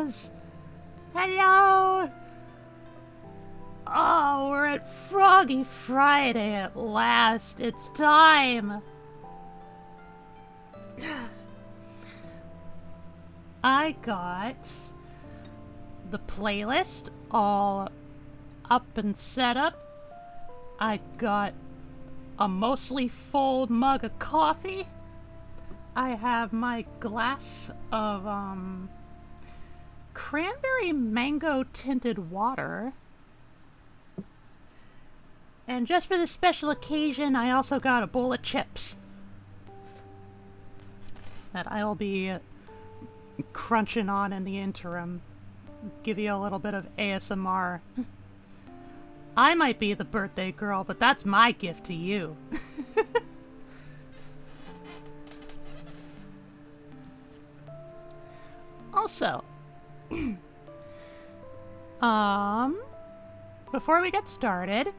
Heroes! Hello! Oh, we're at Froggy Friday at last. It's time! I got the playlist all up and set up. I got a mostly full mug of coffee. I have my glass of cranberry mango tinted water. And just for this special occasion, I also got a bowl of chips that I'll be crunching on in the interim. Give you a little bit of ASMR. I might be the birthday girl, but that's my gift to you. Also, before we get started,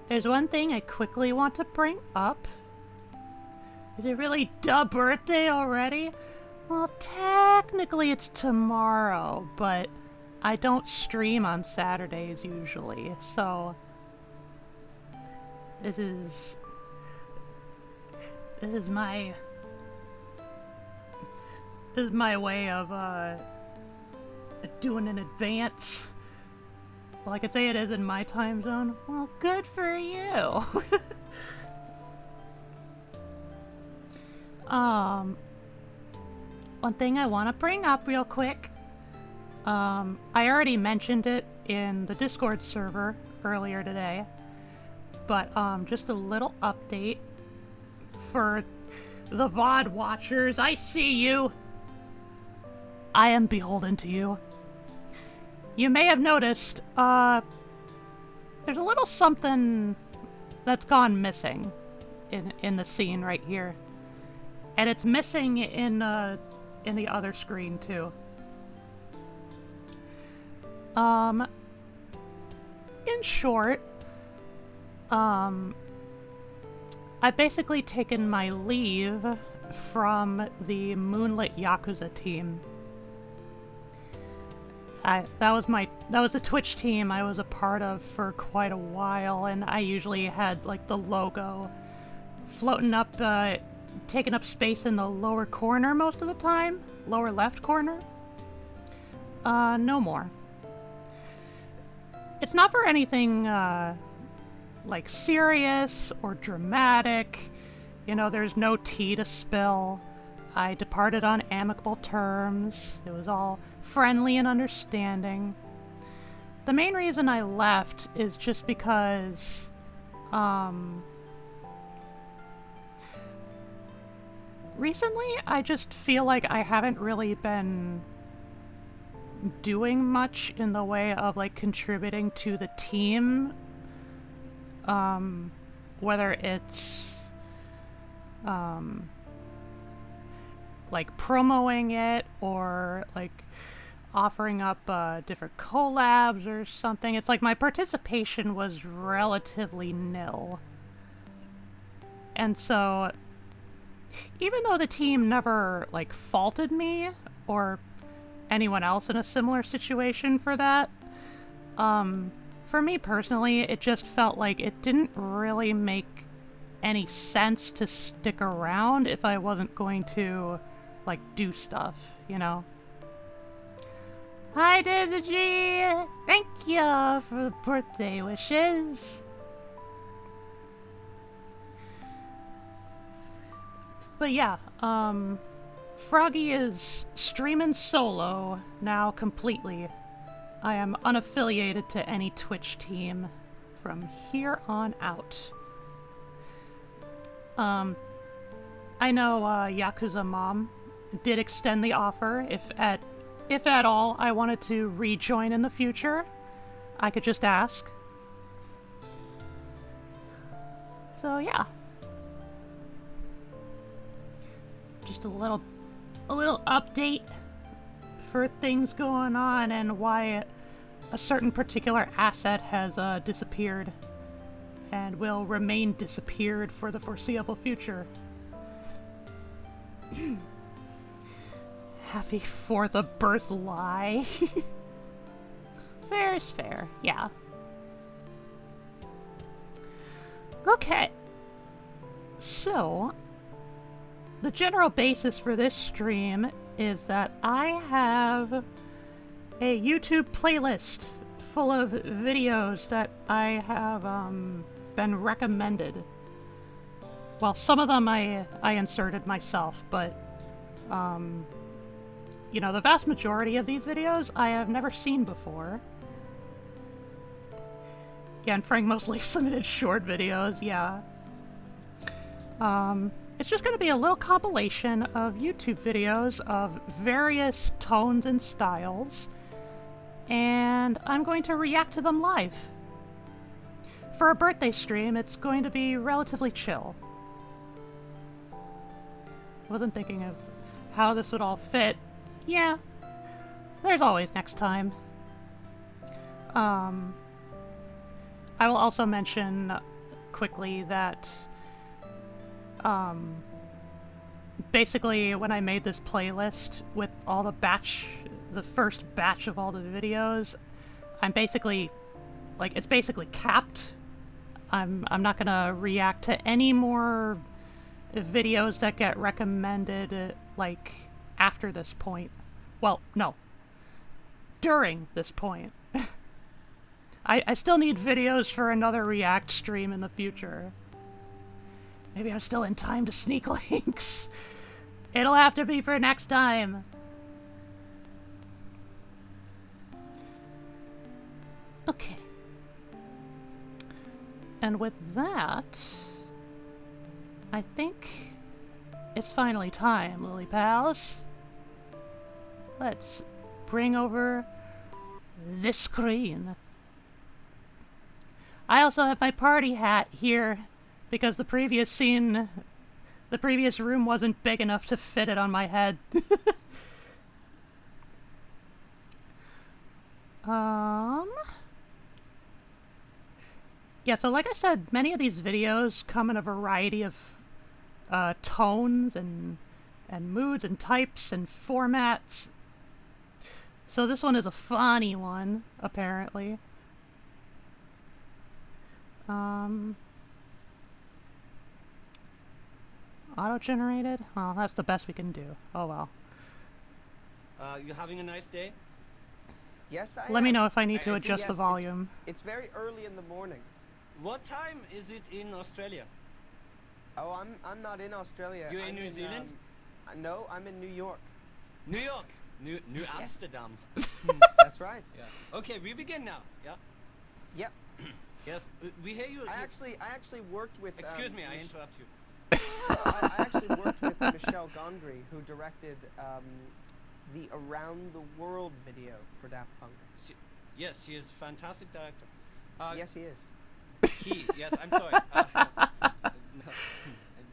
there's one thing I quickly want to bring up. Is it really da birthday already? Well, technically it's tomorrow, but I don't stream on Saturdays usually, so this is my way of doing an advance. Well, I could say it is in my time zone. Well, good for you. One thing I want to bring up real quick. I already mentioned it in the Discord server earlier today, but just a little update for the VOD watchers. I see you. I am beholden to you. You may have noticed, there's a little something that's gone missing in the scene right here. And it's missing in the other screen, too. In short, I've basically taken my leave from the Moonlit Yakuza team. That was the Twitch team I was a part of for quite a while, and I usually had like the logo floating up, taking up space in the lower corner most of the time, lower left corner. No more. It's not for anything like serious or dramatic. You know, there's no tea to spill. I departed on amicable terms. It was all friendly and understanding. The main reason I left is just because recently I just feel like I haven't really been doing much in the way of like contributing to the team, whether it's like promoting it or like offering up different collabs or something. It's like my participation was relatively nil. And so even though the team never like faulted me or anyone else in a similar situation for that, for me personally, it just felt like it didn't really make any sense to stick around if I wasn't going to like do stuff, you know? Hi Daisy G! Thank you for the birthday wishes! But yeah, Froggy is streaming solo now completely. I am unaffiliated to any Twitch team from here on out. I know Yakuza Mom did extend the offer if at all I wanted to rejoin in the future. I could just ask. So yeah. Just a little update for things going on and why a certain particular asset has disappeared and will remain disappeared for the foreseeable future. Happy 4th of birth lie. Fair is fair, yeah. Okay. So, the general basis for this stream is that I have a YouTube playlist full of videos that I have been recommended. Well, some of them I inserted myself, but you know, the vast majority of these videos I have never seen before. Yeah, and Frank mostly submitted short videos, yeah. It's just gonna be a little compilation of YouTube videos of various tones and styles, and I'm going to react to them live. For a birthday stream, it's going to be relatively chill. Wasn't thinking of how this would all fit. Yeah, there's always next time. I will also mention quickly that basically when I made this playlist with all the first batch of all the videos, I'm basically, like, it's basically capped. I'm not gonna react to any more videos that get recommended, like, after this point. Well, no. During this point. I still need videos for another React stream in the future. Maybe I'm still in time to sneak links. It'll have to be for next time. Okay. And with that, I think it's finally time, Lily Pals. Let's bring over this screen. I also have my party hat here because the previous room wasn't big enough to fit it on my head. Yeah, so like I said, many of these videos come in a variety of tones and moods and types and formats. So this one is a funny one, apparently. Auto-generated? Oh, that's the best we can do. Oh well. You having a nice day? Yes, I Let am. me know if I need to adjust the volume. It's very early in the morning. What time is it in Australia? Oh, I'm not in Australia. You're in New Zealand? No, I'm in New York. New York. New Amsterdam. That's right. Yeah. Okay, we begin now. Yeah. Yep. Yes, we hear you. I actually worked with. Excuse me, I interrupt you. I actually worked with Michelle Gondry, who directed the Around the World video for Daft Punk. Yes, she is a fantastic director. Yes, he is. Yes, I'm sorry.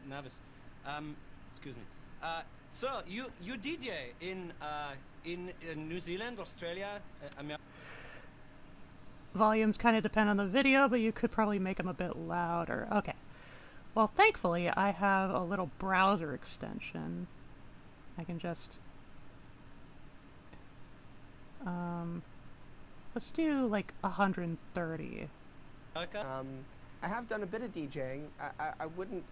Nervous. Excuse me. So you DJ in New Zealand, Australia, America. Volumes kind of depend on the video, but you could probably make them a bit louder. Okay. Well, thankfully, I have a little browser extension. I can just... let's do, like, 130. I have done a bit of DJing. I wouldn't...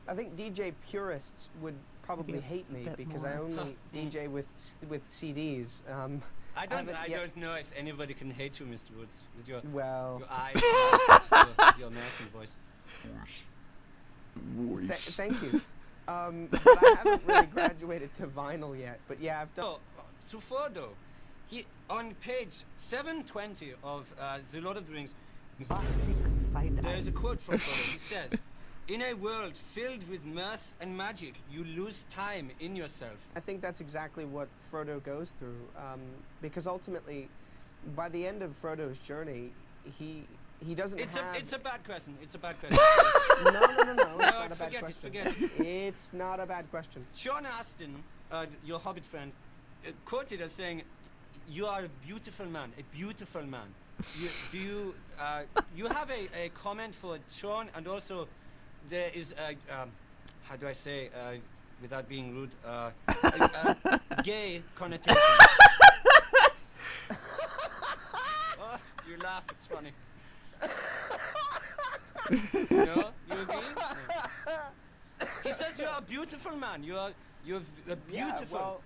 I think DJ purists would probably hate me because I only DJ with CDs. I don't know if anybody can hate you, Mr. Woods, with your eyes, your American voice. Thank you. But I haven't really graduated to vinyl yet. But yeah, I've done. To Frodo, he on page 720 of The Lord of the Rings. There is a quote from Frodo. He says, "In a world filled with mirth and magic, you lose time in yourself." I think that's exactly what Frodo goes through, because ultimately, by the end of Frodo's journey, he doesn't have... It's a bad question. It's a bad question. No, it's not a bad question. Forget it. It's not a bad question. Sean Astin, your Hobbit friend, quoted as saying, "You are a beautiful man, a beautiful man." You have a comment for Sean, and also there is a, how do I say, without being rude, gay connotation. Oh, you laugh, it's funny. No? You agree? No. He says you are a beautiful man. You're a beautiful. Yeah, well,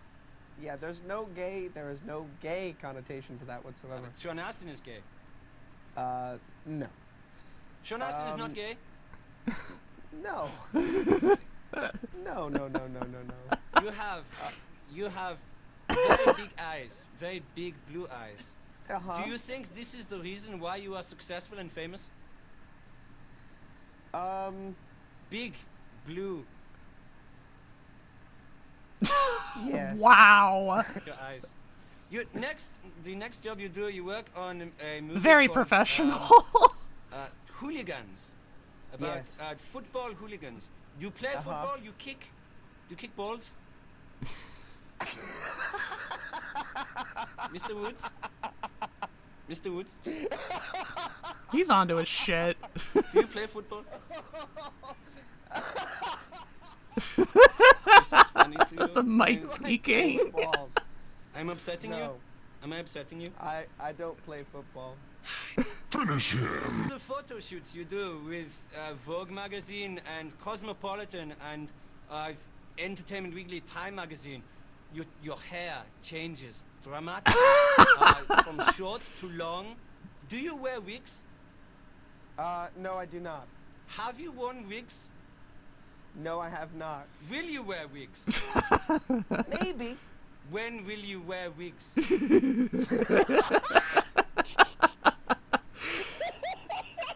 yeah, there is no gay connotation to that whatsoever. Sean Astin is gay. No. Sean Astin is not gay? No. No. You have very big eyes, very big blue eyes. Uh-huh. Do you think this is the reason why you are successful and famous? Big blue. Yes. Wow. Your eyes. The next job you do, you work on a movie Very called, professional. Hooligans. About Yes. Football hooligans. You play football, you kick balls. Mr. Woods? Mr. Woods? He's onto his shit. Do you play football? This is funny to you. The mic peeking. Balls. I'm upsetting you? No. Am I upsetting you? I don't play football. Finish him. The photo shoots you do with Vogue magazine and Cosmopolitan and Entertainment Weekly, Time magazine, your hair changes dramatically from short to long. Do you wear wigs? No, I do not. Have you worn wigs? No, I have not. Will you wear wigs? Maybe. When will you wear wigs?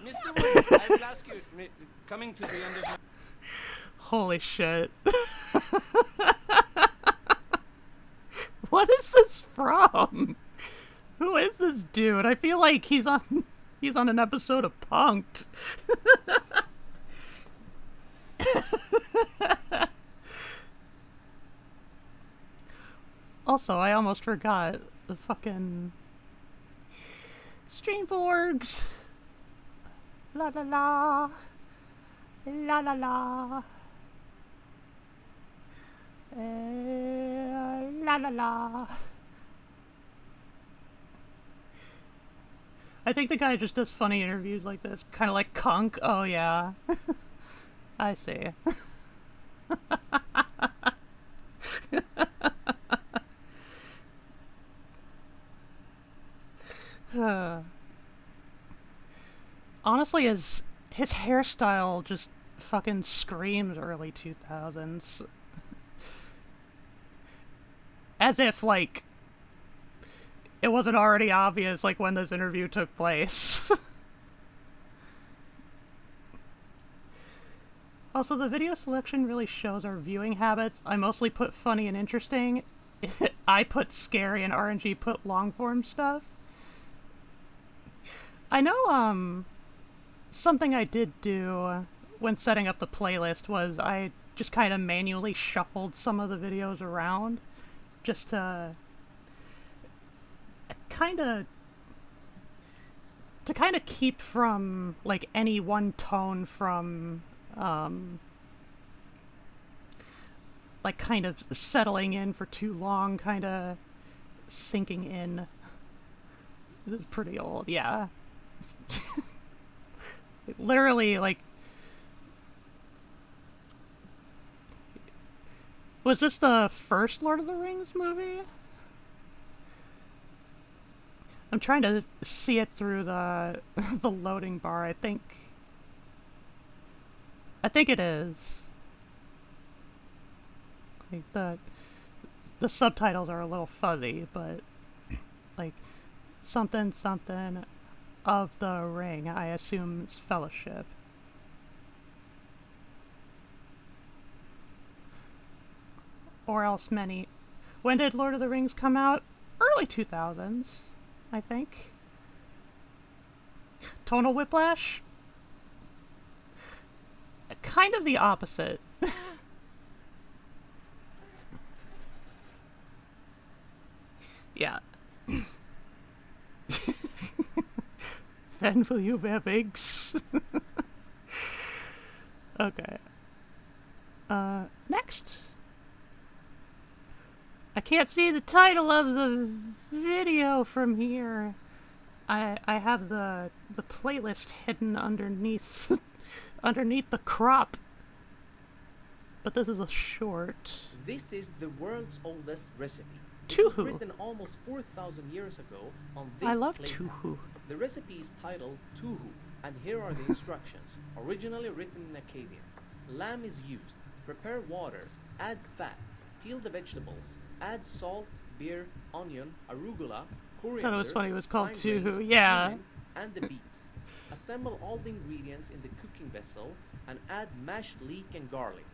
Mr. Woods, I will ask you, coming to the end of Holy shit. What is this from? Who is this dude? I feel like he's on an episode of Punk'd. Also, I almost forgot the fucking Streamborgs. La la la. La la la. La la la. I think the guy just does funny interviews like this, kind of like Kunk. Oh yeah. I see. Honestly, his hairstyle just fucking screams early 2000s. As if, like, it wasn't already obvious, like, when this interview took place. Also, the video selection really shows our viewing habits. I mostly put funny and interesting. I put scary, and RNG put long-form stuff. I know, something I did do when setting up the playlist was I just kind of manually shuffled some of the videos around just to kind of keep from, like, any one tone from like, kind of settling in for too long, kind of sinking in. This is pretty old, yeah. Literally, like, was this the first Lord of the Rings movie? I'm trying to see it through the the loading bar. I think it is. Like, the subtitles are a little fuzzy, but like something of the ring, I assume it's Fellowship. Or else many. When did Lord of the Rings come out? Early 2000s, I think. Tonal Whiplash? Kind of the opposite. Yeah. Then will you wear wigs? Okay. Next. I can't see the title of the video from here. I have the playlist hidden underneath underneath the crop. But this is a short. This is the world's oldest recipe. It was Tuhu. written almost 4,000 years ago on this I love clay Tuhu. tablet. The recipe is titled Tuhu, and here are the instructions, originally written in Akkadian. Lamb is used. Prepare water. Add fat. Peel the vegetables. Add salt, beer, onion, arugula, coriander. Thought it was funny. It was called fine Tuhu. grains, Yeah. cumin, and the beets. Assemble all the ingredients in the cooking vessel and add mashed leek and garlic.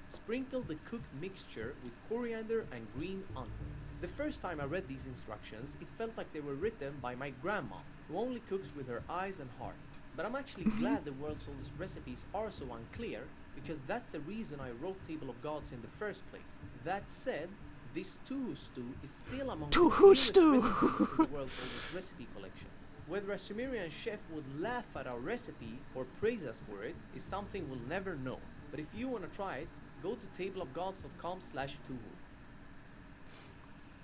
Sprinkle the cooked mixture with coriander and green onion. The first time I read these instructions, it felt like they were written by my grandma, who only cooks with her eyes and heart. But I'm actually glad the world's oldest recipes are so unclear, because that's the reason I wrote Table of Gods in the first place. That said, this Tuhu stew is still among the Tuhu newest stew. recipes in the world's oldest recipe collection. Whether a Sumerian chef would laugh at our recipe or praise us for it is something we'll never know. But if you want to try it, go to tableofgods.com/Tuhu.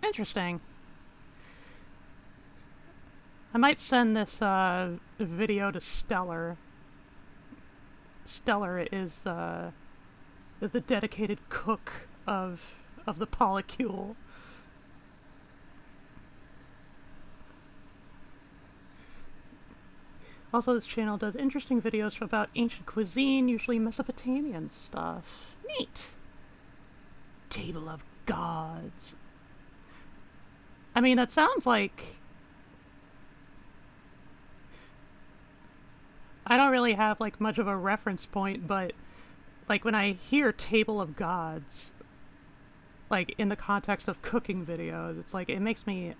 Interesting. I might send this video to Stellar. Stellar is the dedicated cook of the polycule. Also, this channel does interesting videos about ancient cuisine, usually Mesopotamian stuff. Neat. Table of Gods. I mean, that sounds like... I don't really have, like, much of a reference point, but, like, when I hear Table of Gods, like, in the context of cooking videos, it's like, it makes me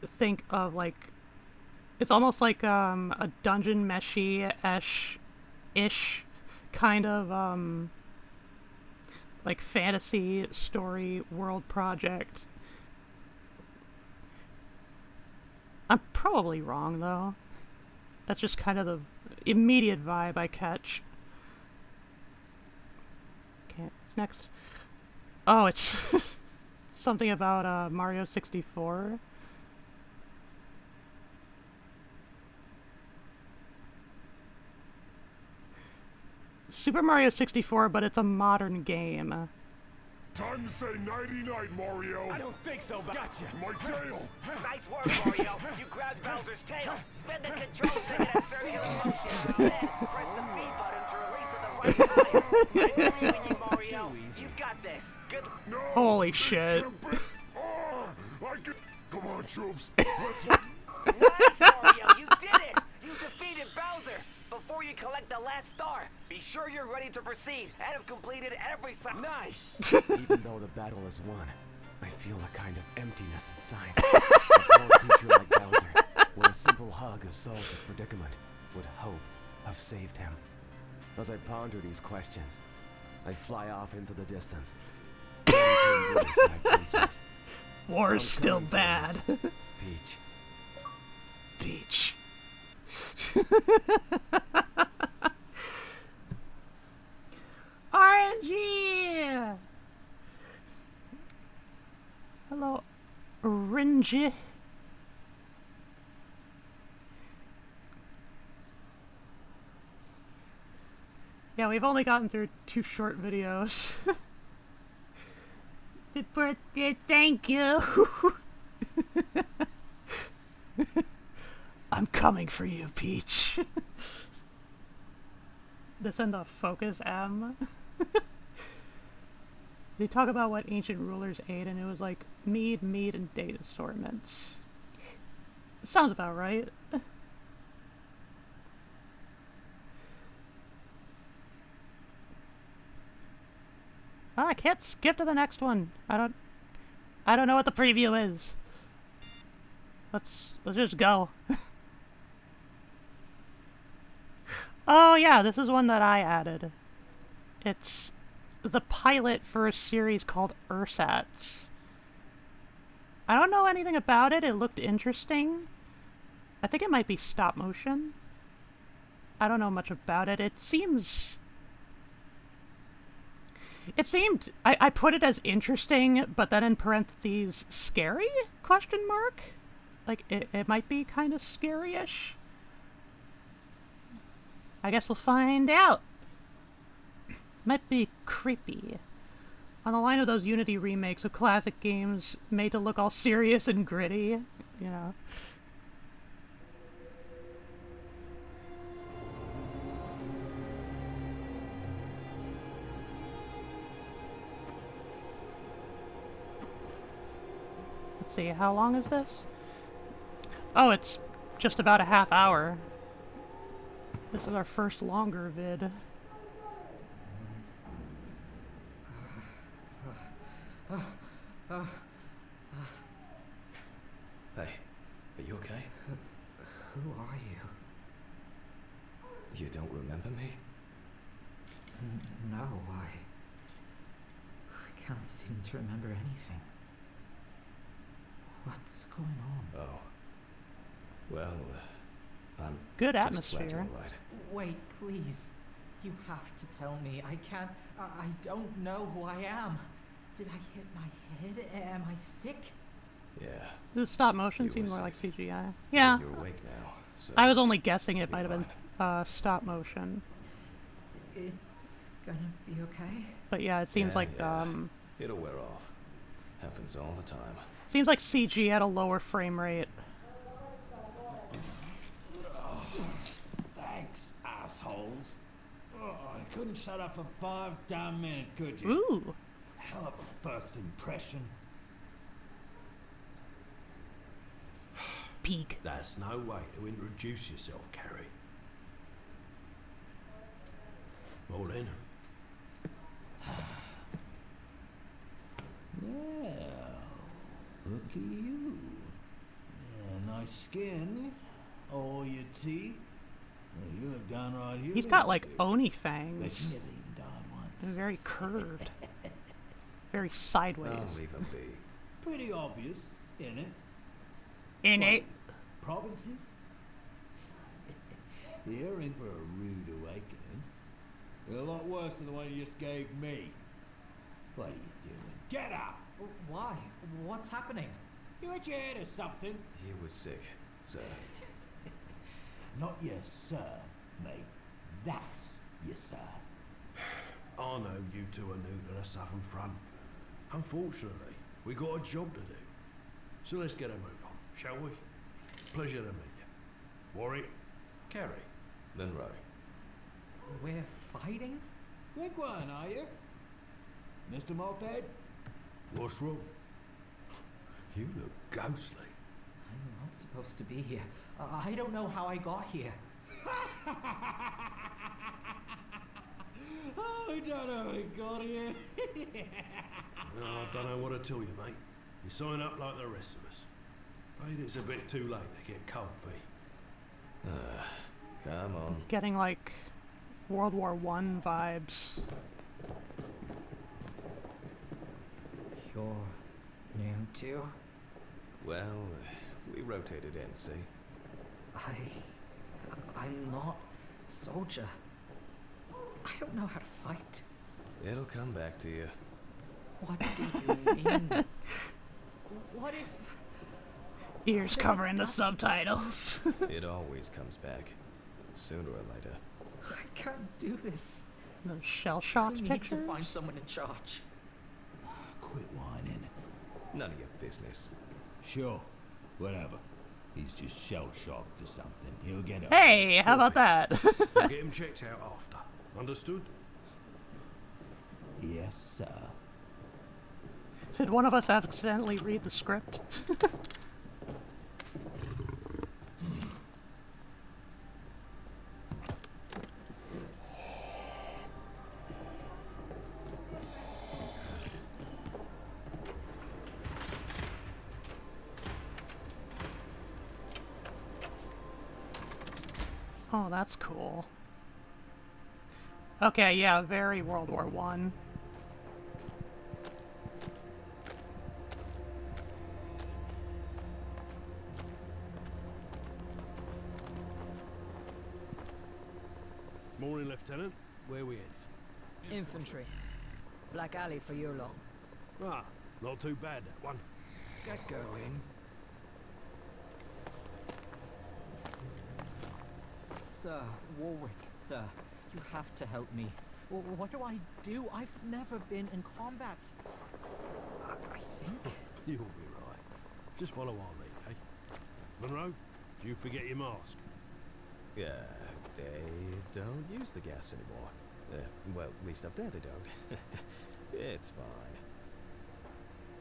think of, like, it's almost like, a Dungeon Meshi-ish kind of, like, fantasy story world project. I'm probably wrong, though. That's just kind of the immediate vibe I catch. Okay, what's next? Oh, it's something about Mario 64. Super Mario 64, but it's a modern game. Time to say nighty-night, Mario. I don't think so, but gotcha. My tail. Nice work, Mario. You grabbed Bowser's tail. Spin the control stick in a circular motion. Then press the B button to release at the right time. Nice moving, Mario. You got this. Good. No. Holy shit. I can... Come on, troops. Let's... Nice, Mario. You did it. You defeated Bowser. Before you collect the last star, be sure you're ready to proceed and have completed every Nice! Even though the battle is won, I feel a kind of emptiness inside. A poor creature like Bowser, with a simple hug have solved his predicament, would hope have saved him. As I ponder these questions, I fly off into the distance, ready to embrace my princess. War's I'm still coming for bad. you, Peach. Peach. RNG! Hello, RNG. Yeah, we've only gotten through 2 short videos. Happy birthday, thank you! I'm coming for you, Peach. This and the Focus M. They talk about what ancient rulers ate, and it was like mead, and date assortments. Sounds about right. Oh, I can't skip to the next one. I don't know what the preview is. Let's just go. Oh yeah, this is one that I added. It's the pilot for a series called Ursats. I don't know anything about it. It looked interesting. I think it might be stop motion. I don't know much about it. It seems... It seemed I put it as interesting, but then in parentheses, scary? Question mark? Like it might be kind of scary-ish. I guess we'll find out. Might be creepy. On the line of those Unity remakes of classic games made to look all serious and gritty, you know. Let's see, how long is this? Oh, it's just about a half hour. This is our first longer vid. Hey, are you okay? Who are you? You don't remember me? No, I can't seem to remember anything. What's going on? Oh. Well, I'm Good just atmosphere. glad you're all right. Wait, please. You have to tell me. I can't. I don't know who I am. Did I hit my head? Am I sick? Yeah. The stop motion You seemed were more like sick. CGI. Yeah. You're awake now, so I was only guessing it be might have been stop motion. It's gonna be okay. But yeah, it seems Yeah, like yeah. It'll wear off. Happens all the time. seems like CG at a lower frame rate. Thanks, assholes. Oh, I couldn't shut up for 5 damn minutes, could you? Ooh. Hell of a first impression. Peak. That's no way to introduce yourself, Carrie. Well then. Well, look at you. Yeah, nice skin. All your teeth. Well, you look downright human. He's got like Oni Bet fangs. you never even died once. They're very curved. Very sideways. I'll leave him be. Pretty obvious, innit? In it. Provinces? You're in for a rude awakening. A lot worse than the one you just gave me. What are you doing? Get up! Why? What's happening? You at your head or something? He was sick, sir. Not your sir, mate. That's your sir. I know you two are new to the Southern Front. Unfortunately, we got a job to do. So let's get a move on, shall we? Pleasure to meet you. Warwick, Kerry. Monroe. We're fighting? Quick one, are you? Mr. Moped? What's wrong? You look ghostly. I'm not supposed to be here. I don't know how I got here. Oh, I don't know how we got here. I don't know what to tell you, mate. You sign up like the rest of us. Afraid it's a bit too late to get cold feet. Come on. Getting like World War I vibes. You're new too? Well, we rotated in, see? I'm not a soldier. I don't know how to fight. It'll come back to you. What do you mean? What if... Ears covering the subtitles. It always comes back. Sooner or later. I can't do this. Those shell I shocked need pictures. to find someone in charge. Quit whining. None of your business. Sure, whatever. He's just shell-shocked or something. He'll get up. Hey, how about that? We'll get him checked out after. Understood? Yes, sir. Did one of us accidentally read the script? Oh, that's cool. Okay, yeah, very World War I. Morning, Lieutenant. Where we headed? Infantry. Black Alley for you long. Ah, not too bad, that one. Get going. Sir, Warwick, sir, you have to help me. What do I do? I've never been in combat. I think... You'll be right. Just follow our lead, eh? Monroe, do you forget your mask? Yeah, they don't use the gas anymore. Well, at least up there they don't. It's fine.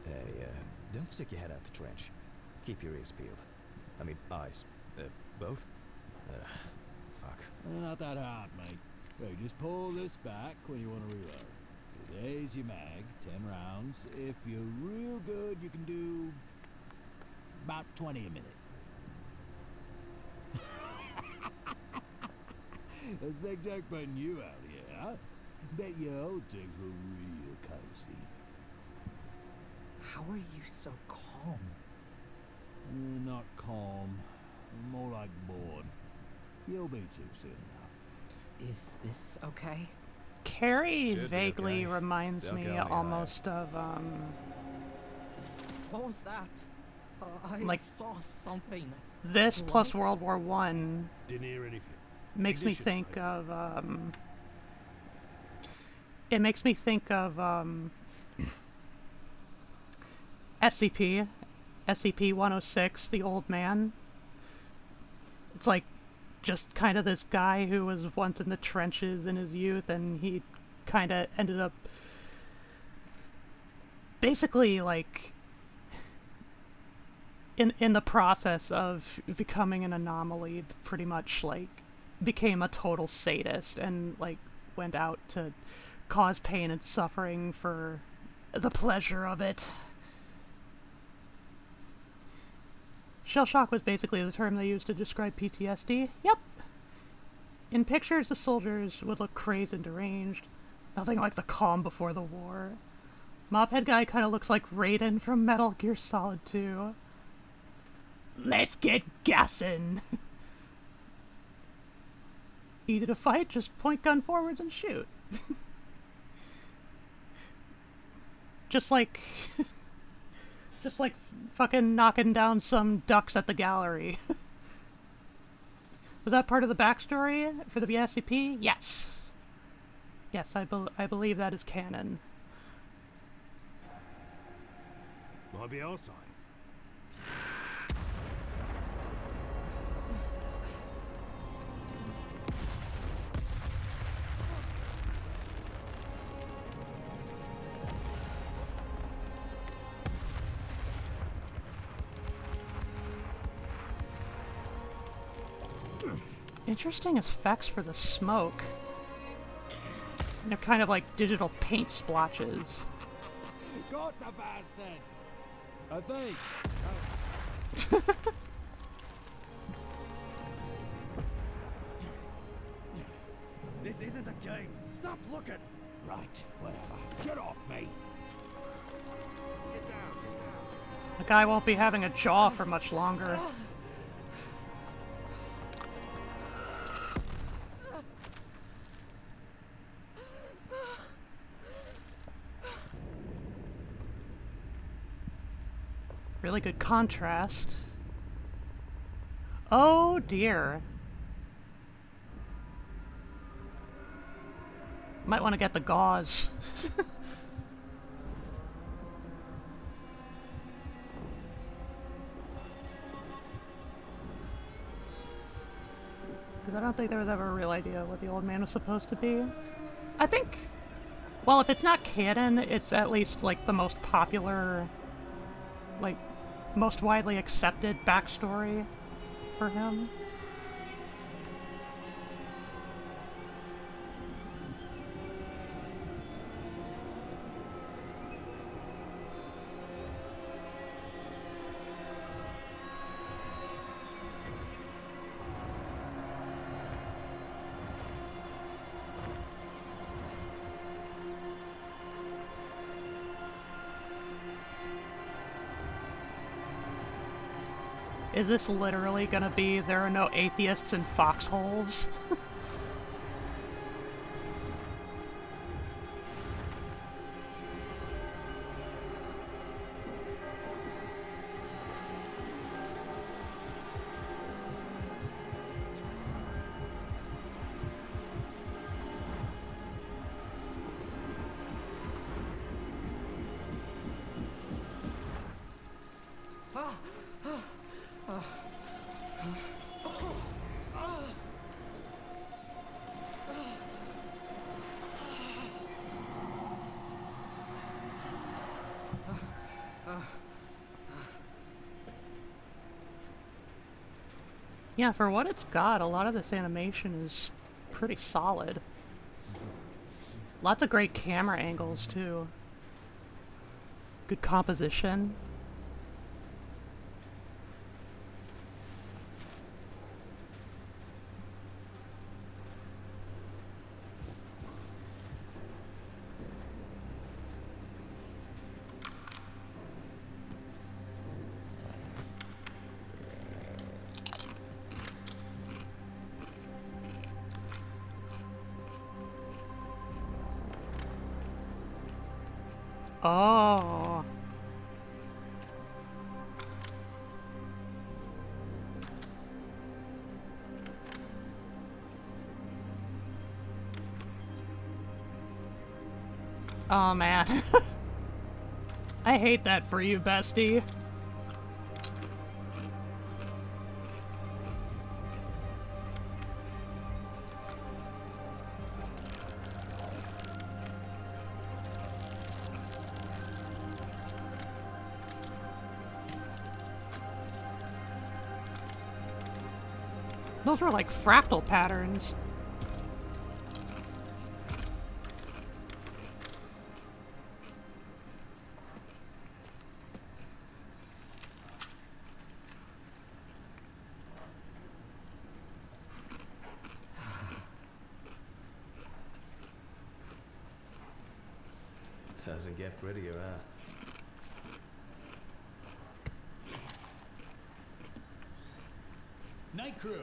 Hey, don't stick your head out the trench. Keep your ears peeled. I mean, eyes. Both? Fuck. Not that hard, mate. Hey, just pull this back when you want to reload. There's your mag, 10 rounds. If you're real good, you can do about 20 a minute. A sick joke putting you out here, huh? Bet your old ticks were real cozy. How are you so calm? Not calm. More like bored. You'll be too soon enough. Is this okay? Carrie Should be vaguely okay. reminds Don't me go any almost of, What was that? I Like- saw something. this plus What? World War One Didn't hear anything. makes me Ignition, think maybe. of, it makes me think of, SCP, SCP-106, the old man. It's like just kind of this guy who was once in the trenches in his youth, and he kind of ended up basically like in the process of becoming an anomaly, pretty much like became a total sadist and like went out to cause pain and suffering for the pleasure of it. Shell shock was basically the term they used to describe PTSD. Yep. In pictures, the soldiers would look crazed and deranged. Nothing like the calm before the war. Mophead guy kind of looks like Raiden from Metal Gear Solid 2. Let's get gassin'! Easy to fight, just point gun forwards and shoot. Just like... just like fucking knocking down some ducks at the gallery. Was that part of the backstory for the BSCP? Yes. Yes, I believe that is canon. Might be our side. Interesting effects for the smoke. They're kind of like digital paint splotches. Got the bastard! I think. This isn't a game. Stop looking. Right, whatever. Get off me! The guy won't be having a jaw for much longer. Really good contrast. Oh dear. Might want to get the gauze. Because I don't think there was ever a real idea what the old man was supposed to be. I think, well, if it's not canon, it's at least like the most popular, like, most widely accepted backstory for him. Is this literally gonna be there are no atheists in foxholes? Yeah, for what it's got, a lot of this animation is pretty solid. Lots of great camera angles, too. Good composition. Oh. Oh man. I hate that for you, bestie. Those were like fractal patterns. Doesn't get prettier, huh? Night crew.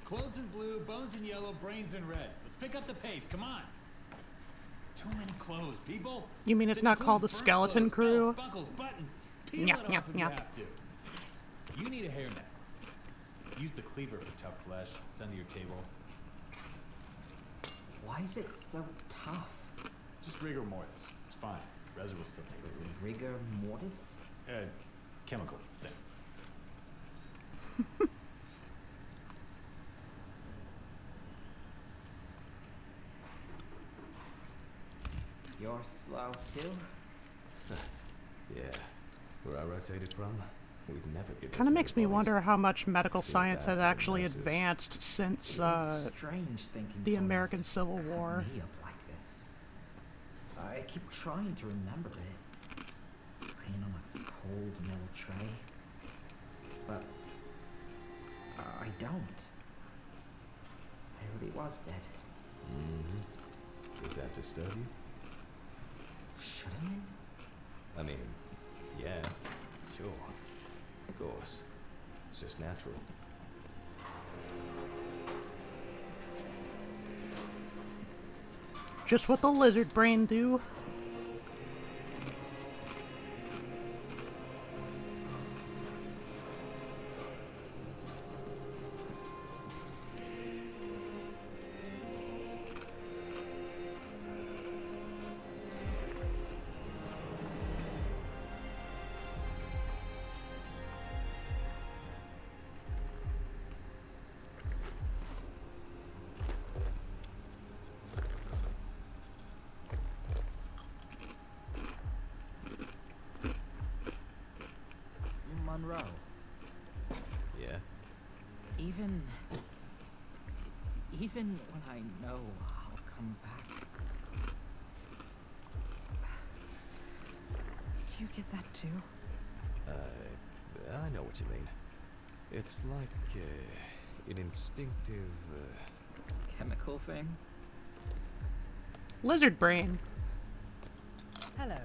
Clothes in blue, bones in yellow, brains in red. Let's pick up the pace, come on. Too many clothes, people. You mean it's not called the skeleton crew? Belts, buckles, buttons. Peel it off if you have to. You need a hairnet. Use the cleaver for tough flesh. It's under your table. Why is it so tough? Just rigor mortis. It's fine. Resin will still take it. Rigor mortis? Chemical thing. You're slow too? Yeah. Where I rotated from, we'd never get. Kind of makes me wonder how much medical science has actually advanced since the American Civil War. Me up like this. I keep trying to remember it. Laying on a cold metal tray, but I don't. I really was dead. Mm-hmm. Does that disturb you? Shouldn't it? I mean, yeah, sure. Of course. It's just natural. Just what the lizard brain do. Monroe. Yeah? Even when I know I'll come back. Do you get that too? I know what you mean. It's like an instinctive chemical thing? Lizard brain. Hello.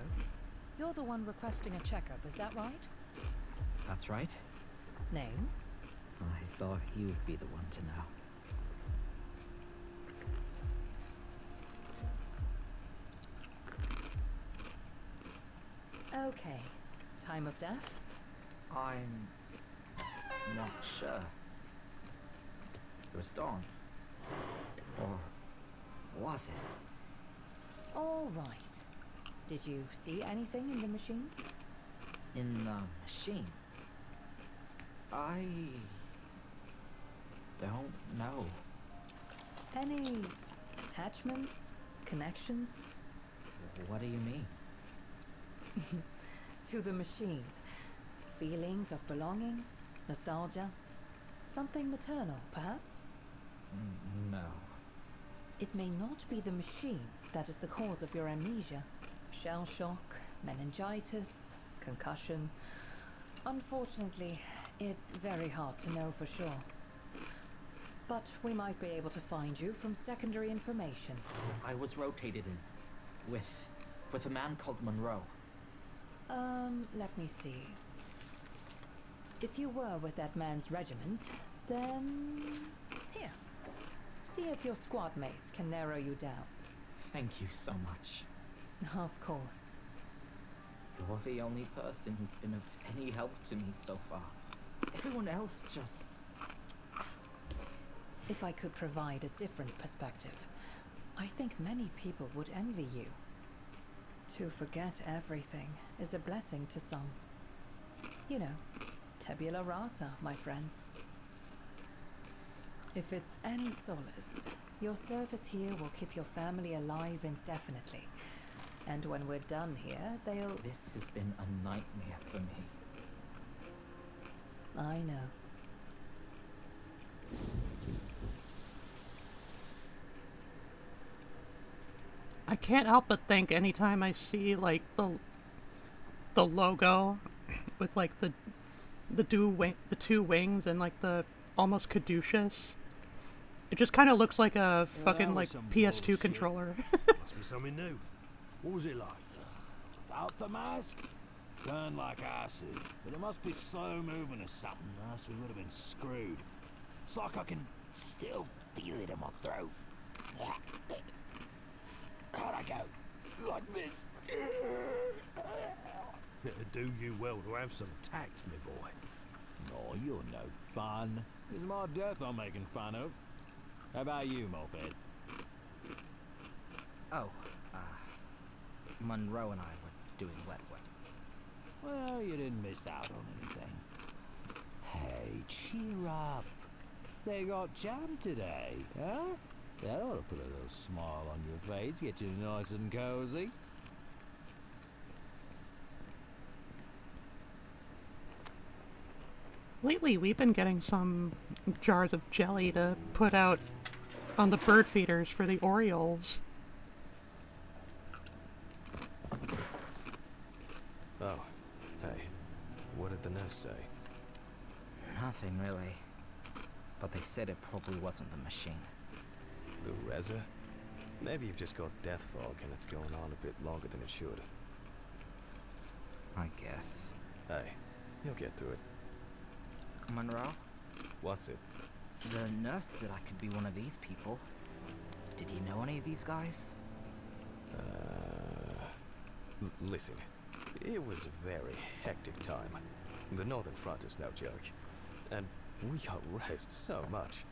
You're the one requesting a checkup, is that right? That's right. Name? I thought you'd be the one to know. Okay. Time of death? I'm not sure. It was dawn. Or was it? All right. Did you see anything in the machine? In the machine? I don't know. Any attachments? Connections? What do you mean? To the machine. Feelings of belonging? Nostalgia? Something maternal, perhaps? No. It may not be the machine that is the cause of your amnesia. Shell shock, meningitis, concussion. Unfortunately, it's very hard to know for sure. But we might be able to find you from secondary information. I was rotated in with a man called Monroe. Let me see. If you were with that man's regiment, then... Here. See if your squad mates can narrow you down. Thank you so much. Of course. You're the only person who's been of any help to me so far. Everyone else just... If I could provide a different perspective, I think many people would envy you. To forget everything is a blessing to some. You know, tabula rasa, my friend. If it's any solace, your service here will keep your family alive indefinitely. And when we're done here, they'll... This has been a nightmare for me. I know. I can't help but think anytime I see like the logo with like the two wings and like the almost caduceus, it just kind of looks like a fucking like PS2 bullshit. controller. Must be something new. What was it like? Without the mask? Burned like acid. But it must be slow moving or something, else we would have been screwed. It's like I can still feel it in my throat. How'd I go? Like this. It'd do you well to have some tact, my boy. No, you're no fun. It's my death I'm making fun of. How about you, Moped? Oh, Monroe and I were doing wet work. Well, you didn't miss out on anything. Hey, cheer up. They got jam today, huh? That ought to put a little smile on your face, get you nice and cozy. Lately, we've been getting some jars of jelly to put out on the bird feeders for the Orioles. Oh, hey. What did the nurse say? Nothing really. But they said it probably wasn't the machine. The Reza? Maybe you've just got death fog and it's going on a bit longer than it should. I guess. Hey, you'll get through it. Monroe? What's it? The nurse said I could be one of these people. Did you know any of these guys? Listen, it was a very hectic time. The Northern Front is no joke. And we got raced so much.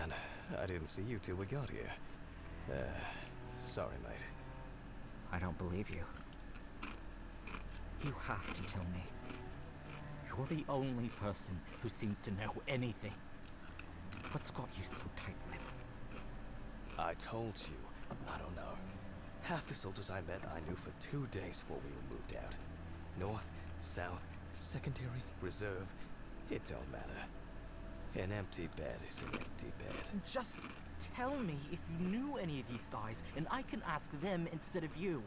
And I didn't see you till we got here. Sorry, mate. I don't believe you. You have to tell me. You're the only person who seems to know anything. What's got you so tight-lipped? I told you, I don't know. Half the soldiers I met I knew for 2 days before we were moved out. North, South, Secondary, Reserve, it don't matter. An empty bed is an empty bed. Just tell me if you knew any of these guys, and I can ask them instead of you.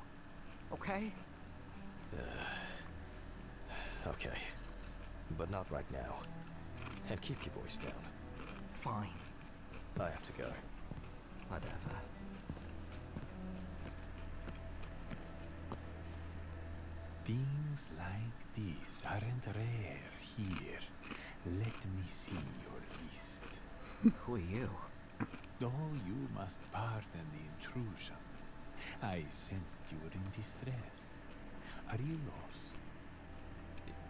Okay? Okay. But not right now. And keep your voice down. Fine. I have to go. Whatever. Things like this aren't rare here. Let me see your list. Who are you? Oh, you must pardon the intrusion. I sensed you were in distress. Are you lost?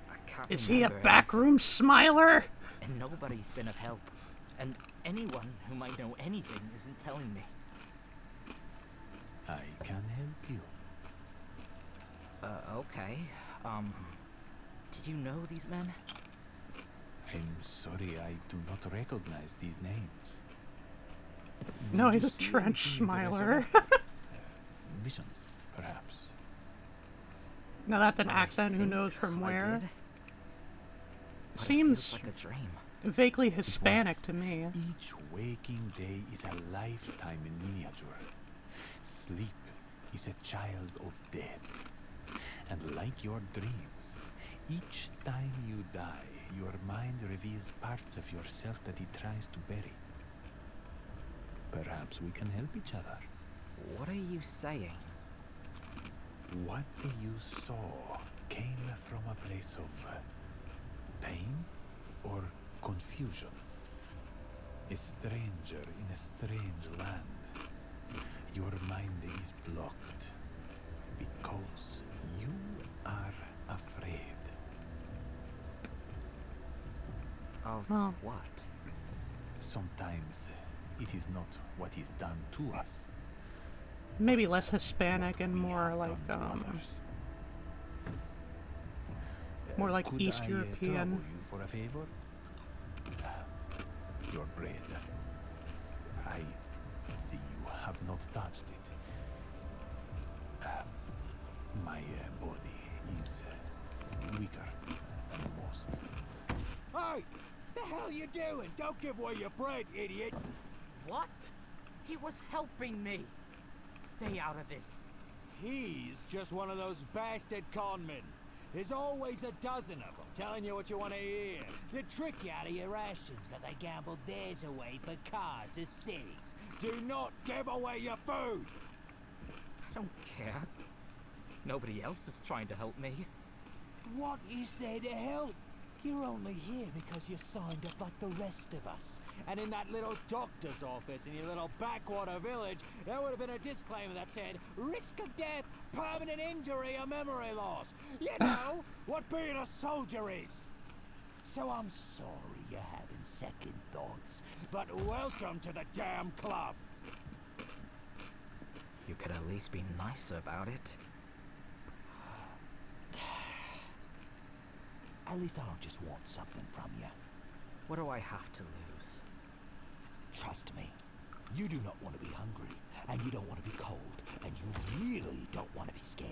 I can't Is he a remember backroom smiler? And nobody's been of help. And anyone who might know anything isn't telling me. I can help you. Okay. Did you know these men? I'm sorry, I do not recognize these names. No, Did he's you a see trench anything to smiler. resurrect? Visions, perhaps. Now that's an accent who knows from I where. did. But it Seems feels like a dream. vaguely Hispanic to me. Each waking day is a lifetime in miniature. Sleep is a child of death. And like your dreams, each time you die, your mind reveals parts of yourself that it tries to bury. Perhaps we can help each other. What are you saying? What you saw came from a place of pain or confusion. A stranger in a strange land. Your mind is blocked because you are afraid. Of what? Sometimes it is not what is done to us. Maybe less Hispanic and more like more like Could East I, European. trouble you for a favor? Your bread. I see you have not touched it. My body is weaker than most. Hey! The hell you doing? Don't give away your bread, idiot! What? He was helping me. Stay out of this. He's just one of those bastard conmen. There's always a dozen of them telling you what you want to hear. They trick you out of your rations because they gambled theirs away for cards or cigs. Do not give away your food! I don't care. Nobody else is trying to help me. What is there to help? You're only here because you signed up like the rest of us. And in that little doctor's office in your little backwater village, there would have been a disclaimer that said, risk of death, permanent injury, or memory loss. You know what being a soldier is. So I'm sorry you're having second thoughts, but welcome to the damn club. You could at least be nicer about it. At least I don't just want something from you. What do I have to lose? Trust me, you do not want to be hungry, and you don't want to be cold, and you really don't want to be scared.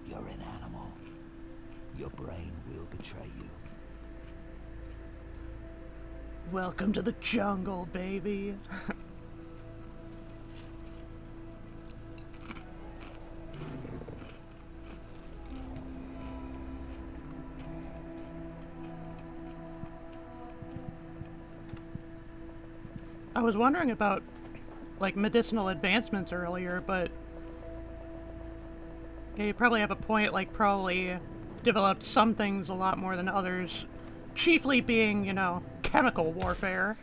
You're an animal. Your brain will betray you. Welcome to the jungle, baby. I was wondering about, like, medicinal advancements earlier, but yeah, you probably have a point, like, probably developed some things a lot more than others, chiefly being, you know, chemical warfare.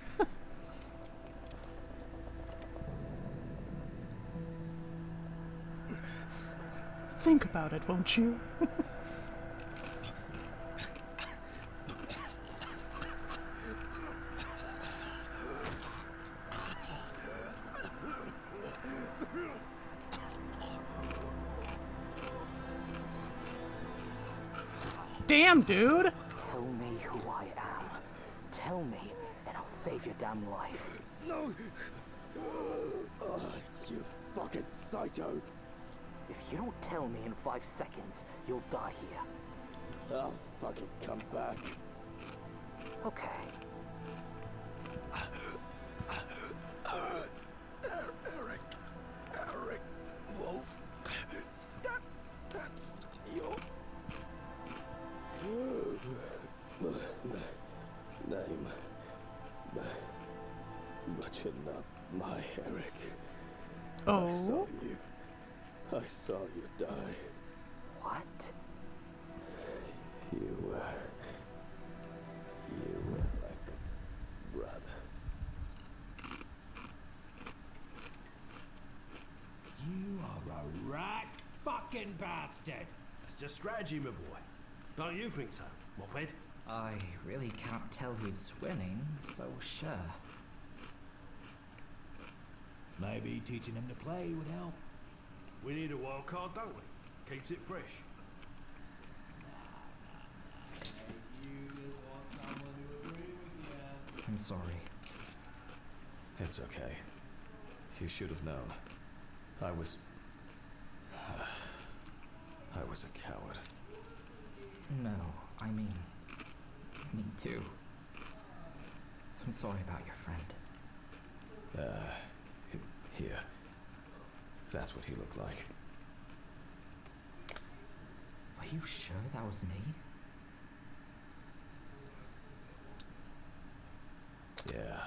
Think about it, won't you? Damn, dude! Tell me who I am. Tell me, and I'll save your damn life. No! Oh, you fucking psycho! If you don't tell me in 5 seconds, you'll die here. I'll fucking come back. Okay. Eric Wolf. That's your name. But you're not my Eric. Oh. I saw you die. What? You were like a brother. You are a rat fucking bastard! It's just strategy, my boy. Don't you think so, Moped? I really can't tell who's winning, so sure. Maybe teaching him to play would help. We need a wild card, don't we? Keeps it fresh. I'm sorry. It's okay. You should have known. I was a coward. No, I mean, me too. I'm sorry about your friend. Here. That's what he looked like. Are you sure that was me? Yeah,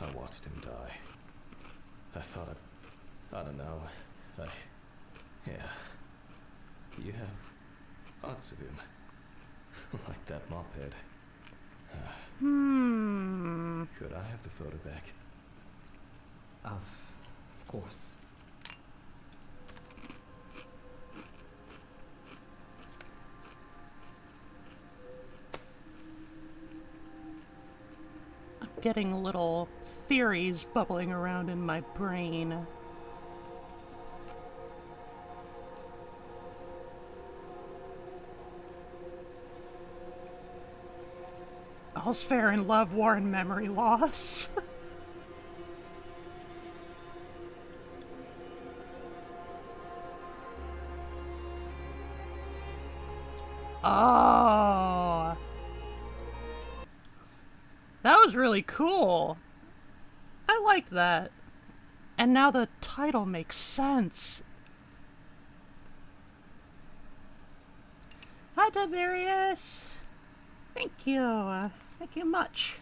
I watched him die. I thought I don't know. Yeah. You have lots of him. Like that mophead. Could I have the photo back? Of course. I'm getting little theories bubbling around in my brain. All's fair in love, war, and memory loss. Oh. That was really cool. I liked that. And now the title makes sense. Hi, Tiberius. Thank you. Thank you much.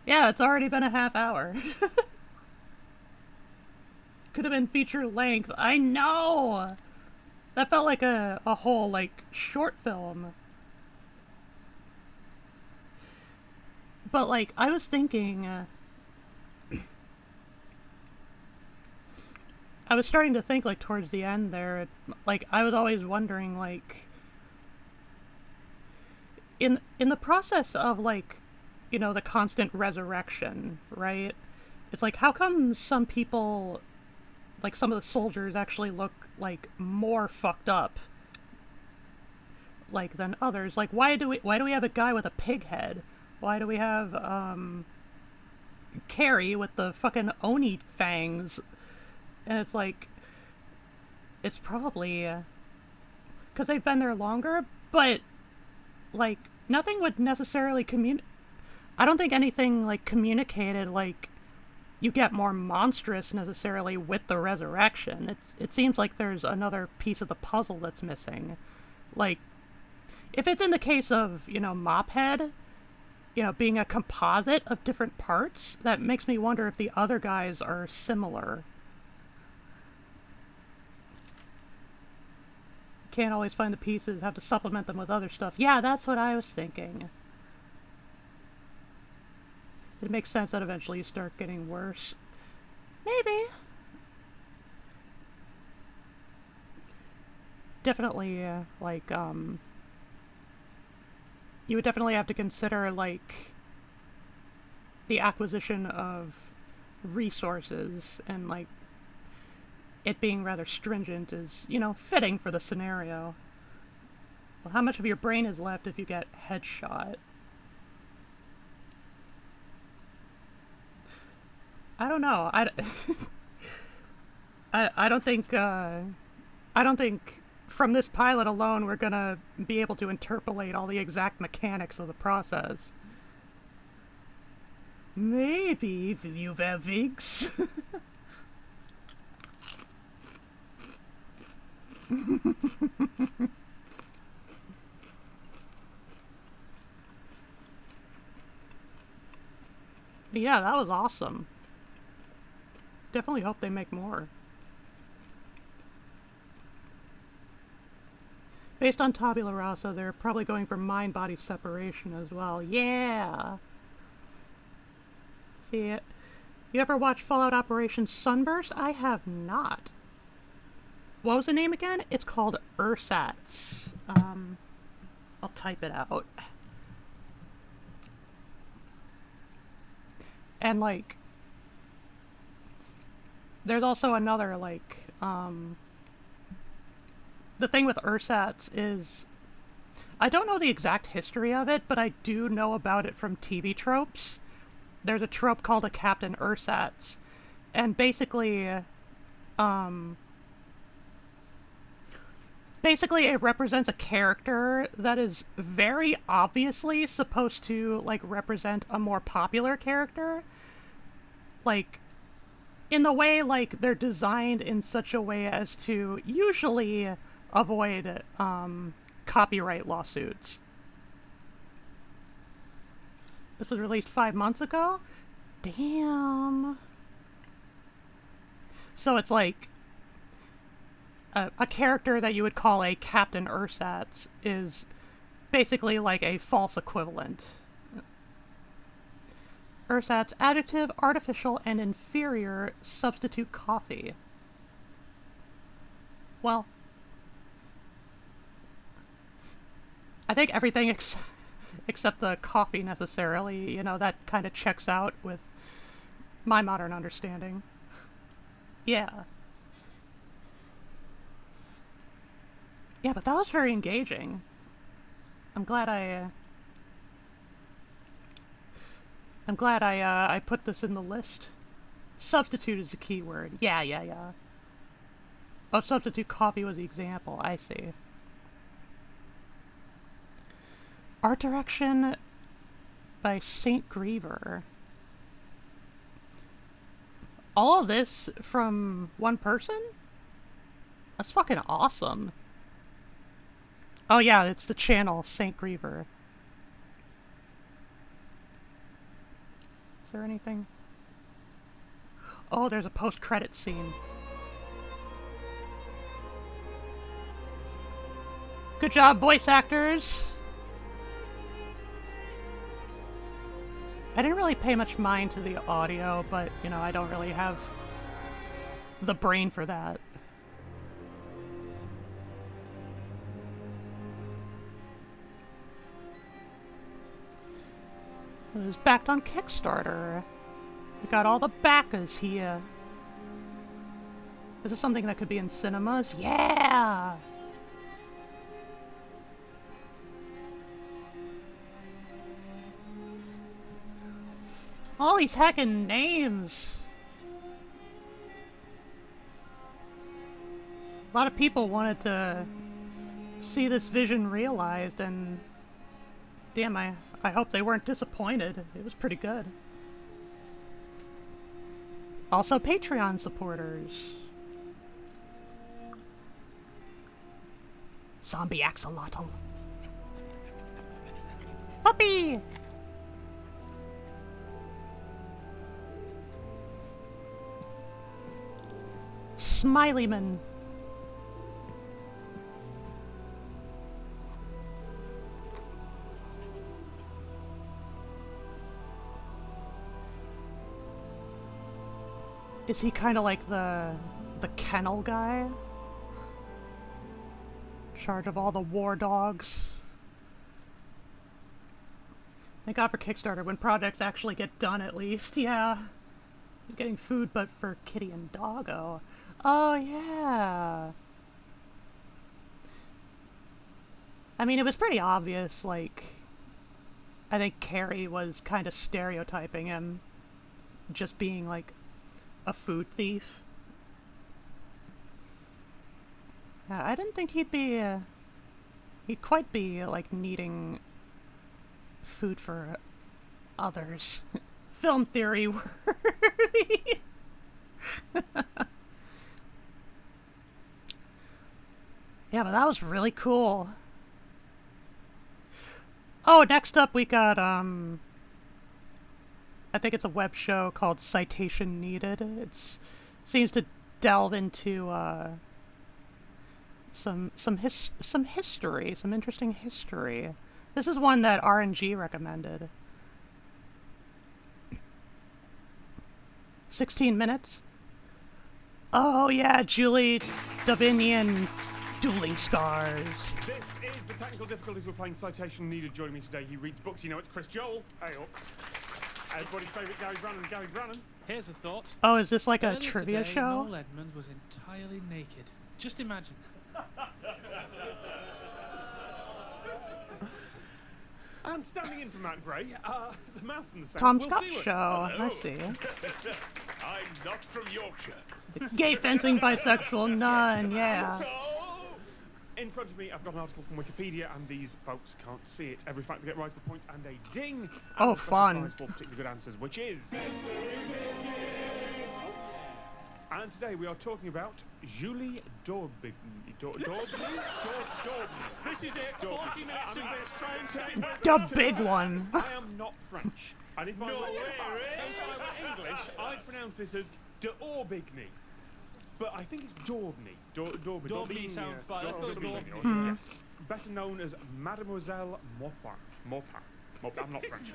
Yeah, it's already been a half hour. Could have been feature length. I know! That felt like a whole, like, short film. But, like, I was thinking... I was starting to think, like, towards the end there, like, I was always wondering, like... In the process of, like, you know, the constant resurrection, right? It's like, how come some people, like some of the soldiers actually look, like, more fucked up, like, than others? Like, why do we have a guy with a pig head? Why do we have, Carrie with the fucking Oni fangs? And it's like, it's probably, 'cause they've been there longer, but, like, nothing would necessarily I don't think anything, like, communicated, like, you get more monstrous necessarily with the resurrection. It seems like there's another piece of the puzzle that's missing. Like, if it's in the case of, you know, Mophead, you know, being a composite of different parts, that makes me wonder if the other guys are similar. Can't always find the pieces, have to supplement them with other stuff. Yeah, that's what I was thinking. It makes sense that eventually you start getting worse. Maybe. Definitely, like, you would definitely have to consider, like, the acquisition of resources and, like, it being rather stringent is, you know, fitting for the scenario. Well, how much of your brain is left if you get headshot? I don't know. I don't think, I don't think from this pilot alone we're gonna be able to interpolate all the exact mechanics of the process. Maybe, you Vigs. Yeah, that was awesome. Definitely hope they make more. Based on Tabula Rasa, they're probably going for mind-body separation as well. Yeah! See it? You ever watch Fallout Operation Sunburst? I have not. What was the name again? It's called Ursats. I'll type it out. And, like, there's also another, like, the thing with Ursats is, I don't know the exact history of it, but I do know about it from TV tropes. There's a trope called a Captain Ursats, and basically, basically it represents a character that is very obviously supposed to, like, represent a more popular character. Like, in the way, like, they're designed in such a way as to usually avoid copyright lawsuits. This was released 5 months ago? Damn. So it's like a character that you would call a Captain Ursatz is basically like a false equivalent. Ursatz, adjective, artificial, and inferior, substitute coffee. Well, I think everything except the coffee necessarily, you know, that kind of checks out with my modern understanding. Yeah. Yeah, but that was very engaging. I'm glad I put this in the list. Substitute is the key word. Yeah. Oh, substitute coffee was the example. I see. Art direction by St. Griever. All of this from one person? That's fucking awesome. Oh yeah, it's the channel, St. Griever. Is there anything? Oh, there's a post-credit scene. Good job, voice actors! I didn't really pay much mind to the audio, but, you know, I don't really have the brain for that. It was backed on Kickstarter. We got all the backers here. Is this something that could be in cinemas? Yeah! All these heckin' names! A lot of people wanted to see this vision realized, and damn, I hope they weren't disappointed. It was pretty good. Also, Patreon supporters. Zombie axolotl. Puppy! Smileyman. Is he kind of like the kennel guy? In charge of all the war dogs? Thank God for Kickstarter, when projects actually get done at least, yeah. He's getting food, but for Kitty and Doggo. Oh, yeah. I mean, it was pretty obvious, like, I think Carrie was kind of stereotyping him just being, like, a food thief. I didn't think he'd quite be, like, needing food for others. Film theory worthy. Yeah, but that was really cool. Oh, next up we got, I think it's a web show called Citation Needed. It seems to delve into, some history, some interesting history. This is one that RNG recommended. 16 minutes? Oh yeah, Julie Davinian Dueling Scars. This is the technical difficulties we're playing Citation Needed. Joining me today, he reads books. You know, it's Chris Joel. Hey up. Everybody's favourite Gary Brannon. Here's a thought. Oh, is this like a Earlier trivia today, show? Noel Edmund was entirely naked. Just imagine. And standing in for Matt Gray, the mouth and the sound. Tom Will Scott Seward. show. I see. I'm not from Yorkshire. Gay fencing bisexual nun, yeah. In front of me, I've got an article from Wikipedia, and these folks can't see it. Every fact they get right to the point, and a ding. And Oh, a special fun. prize for particularly good answers, which is. And today we are talking about Julie Daubigny. This is it. 40 minutes of this. Try and say The big one. I am not French. And if I were English, I'd pronounce this as Daubigny. But I think it's Daubigny. Daubigny sounds fine. Yes. Better known as Mademoiselle Maupin. I'm not French.